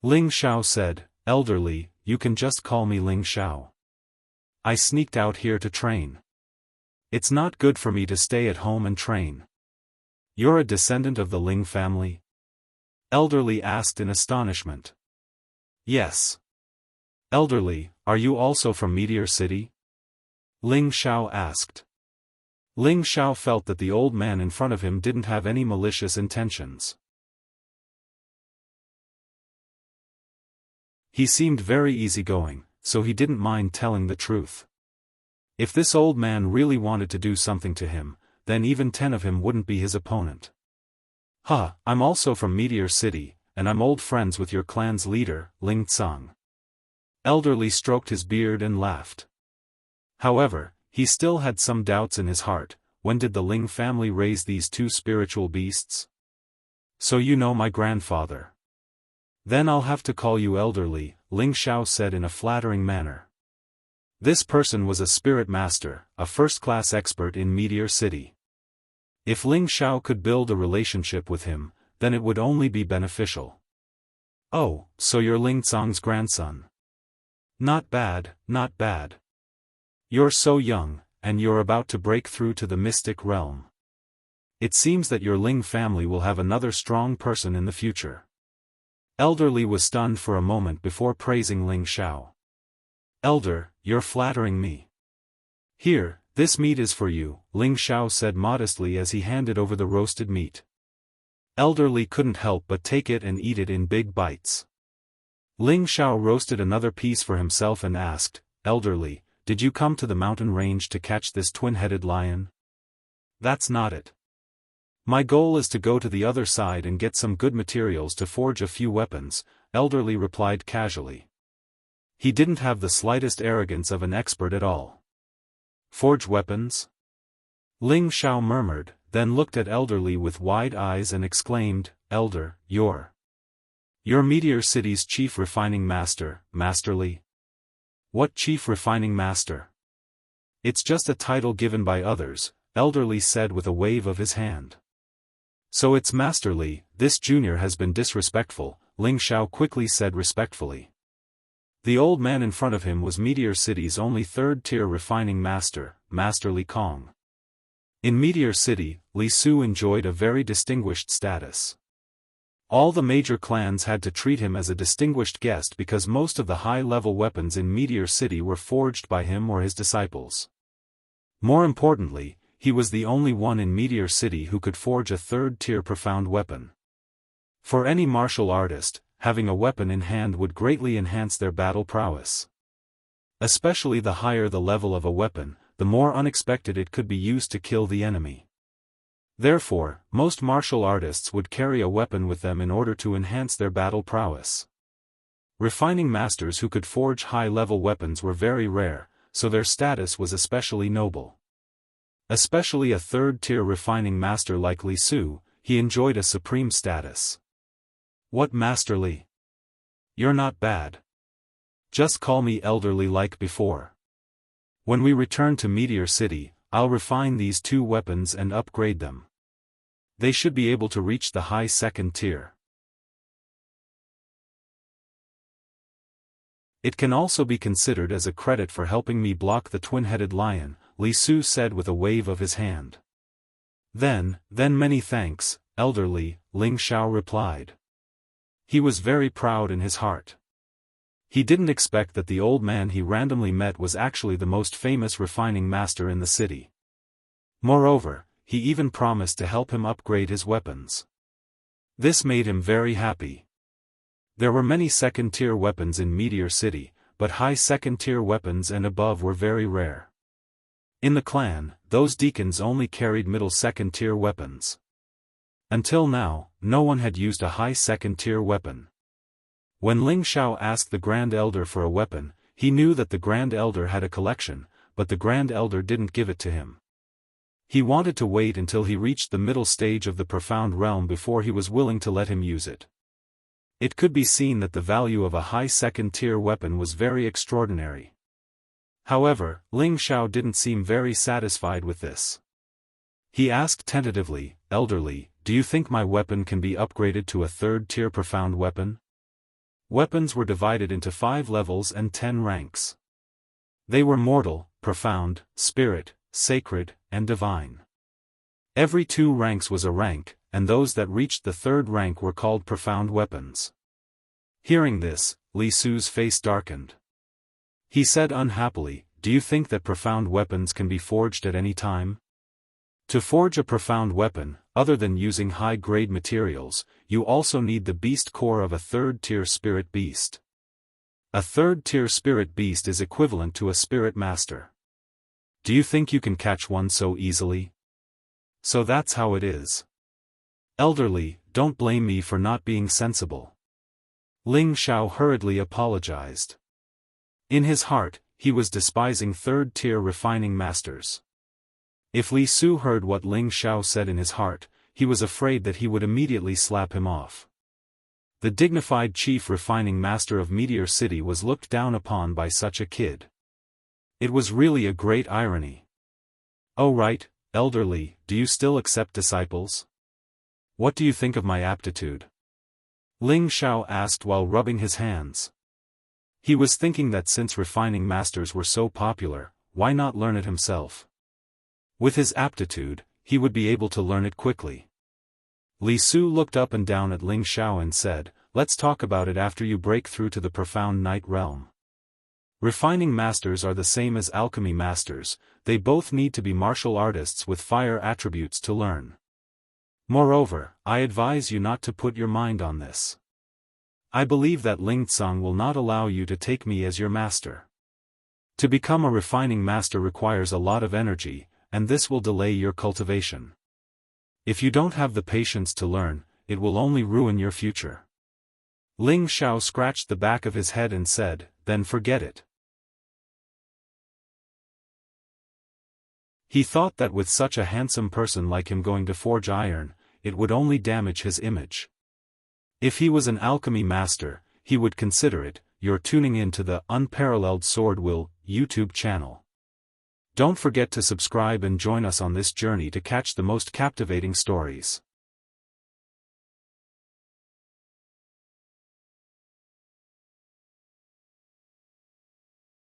Ling Xiao said, "Elderly, you can just call me Ling Xiao. I sneaked out here to train. It's not good for me to stay at home and train." "You're a descendant of the Ling family?" Elderly asked in astonishment. "Yes." "Elderly, are you also from Meteor City?" Ling Xiao asked. Ling Xiao felt that the old man in front of him didn't have any malicious intentions. He seemed very easygoing, so he didn't mind telling the truth. If this old man really wanted to do something to him, then even 10 of him wouldn't be his opponent. I'm also from Meteor City, and I'm old friends with your clan's leader, Ling Tsang. Elderly stroked his beard and laughed. However, he still had some doubts in his heart. When did the Ling family raise these two spiritual beasts? So you know my grandfather. Then I'll have to call you elderly, Ling Xiao said in a flattering manner. This person was a spirit master, a first-class expert in Meteor City. If Ling Xiao could build a relationship with him, then it would only be beneficial. Oh, so you're Ling Tsang's grandson. Not bad, not bad. You're so young, and you're about to break through to the mystic realm. It seems that your Ling family will have another strong person in the future. Elderly was stunned for a moment before praising Ling Xiao. Elder, you're flattering me. Here, this meat is for you, Ling Xiao said modestly as he handed over the roasted meat. Elderly couldn't help but take it and eat it in big bites. Ling Xiao roasted another piece for himself and asked, Elderly, did you come to the mountain range to catch this twin-headed lion? That's not it. My goal is to go to the other side and get some good materials to forge a few weapons, Elderly replied casually. He didn't have the slightest arrogance of an expert at all. Forge weapons? Ling Xiao murmured, then looked at Elderly with wide eyes and exclaimed, Elder, you're Meteor City's chief refining master, Masterly? What chief refining master? It's just a title given by others, Elderly said with a wave of his hand. So it's Masterly, this junior has been disrespectful, Ling Xiao quickly said respectfully. The old man in front of him was Meteor City's only third-tier refining master, Masterly Kong. In Meteor City, Li Su enjoyed a very distinguished status. All the major clans had to treat him as a distinguished guest because most of the high-level weapons in Meteor City were forged by him or his disciples. More importantly, he was the only one in Meteor City who could forge a third-tier profound weapon. For any martial artist, having a weapon in hand would greatly enhance their battle prowess. Especially the higher the level of a weapon, the more unexpected it could be used to kill the enemy. Therefore, most martial artists would carry a weapon with them in order to enhance their battle prowess. Refining masters who could forge high-level weapons were very rare, so their status was especially noble. Especially a third-tier refining master like Li Su, he enjoyed a supreme status. What Masterly? You're not bad. Just call me Elderly like before. When we return to Meteor City, I'll refine these two weapons and upgrade them. They should be able to reach the high second tier. It can also be considered as a credit for helping me block the twin-headed lion, Li Su said with a wave of his hand. Then many thanks, Elderly, Ling Xiao replied. He was very proud in his heart. He didn't expect that the old man he randomly met was actually the most famous refining master in the city. Moreover, he even promised to help him upgrade his weapons. This made him very happy. There were many second-tier weapons in Meteor City, but high second-tier weapons and above were very rare. In the clan, those deacons only carried middle second-tier weapons. Until now, no one had used a high second-tier weapon. When Ling Xiao asked the Grand Elder for a weapon, he knew that the Grand Elder had a collection, but the Grand Elder didn't give it to him. He wanted to wait until he reached the middle stage of the profound realm before he was willing to let him use it. It could be seen that the value of a high second-tier weapon was very extraordinary. However, Ling Xiao didn't seem very satisfied with this. He asked tentatively, Elderly, do you think my weapon can be upgraded to a third-tier profound weapon? Weapons were divided into 5 levels and 10 ranks. They were mortal, profound, spirit, sacred, and divine. Every 2 ranks was a rank, and those that reached the 3rd rank were called profound weapons. Hearing this, Li Su's face darkened. He said unhappily, do you think that profound weapons can be forged at any time? To forge a profound weapon, other than using high-grade materials, you also need the beast core of a third-tier spirit beast. A third-tier spirit beast is equivalent to a spirit master. Do you think you can catch one so easily? So that's how it is. Elderly, don't blame me for not being sensible. Ling Xiao hurriedly apologized. In his heart, he was despising third-tier refining masters. If Li Su heard what Ling Xiao said in his heart, he was afraid that he would immediately slap him off. The dignified chief refining master of Meteor City was looked down upon by such a kid. It was really a great irony. Oh right, elderly, do you still accept disciples? What do you think of my aptitude? Ling Xiao asked while rubbing his hands. He was thinking that since refining masters were so popular, why not learn it himself? With his aptitude, he would be able to learn it quickly. Li Su looked up and down at Ling Xiao and said, "Let's talk about it after you break through to the profound night realm." Refining masters are the same as alchemy masters, they both need to be martial artists with fire attributes to learn. Moreover, I advise you not to put your mind on this. I believe that Ling Tsang will not allow you to take me as your master. To become a refining master requires a lot of energy, and this will delay your cultivation. If you don't have the patience to learn, it will only ruin your future. Ling Xiao scratched the back of his head and said, "Then forget it." He thought that with such a handsome person like him going to forge iron, it would only damage his image. If he was an alchemy master, he would consider it. You're tuning in to the Unparalleled SwordWill YouTube channel. Don't forget to subscribe and join us on this journey to catch the most captivating stories.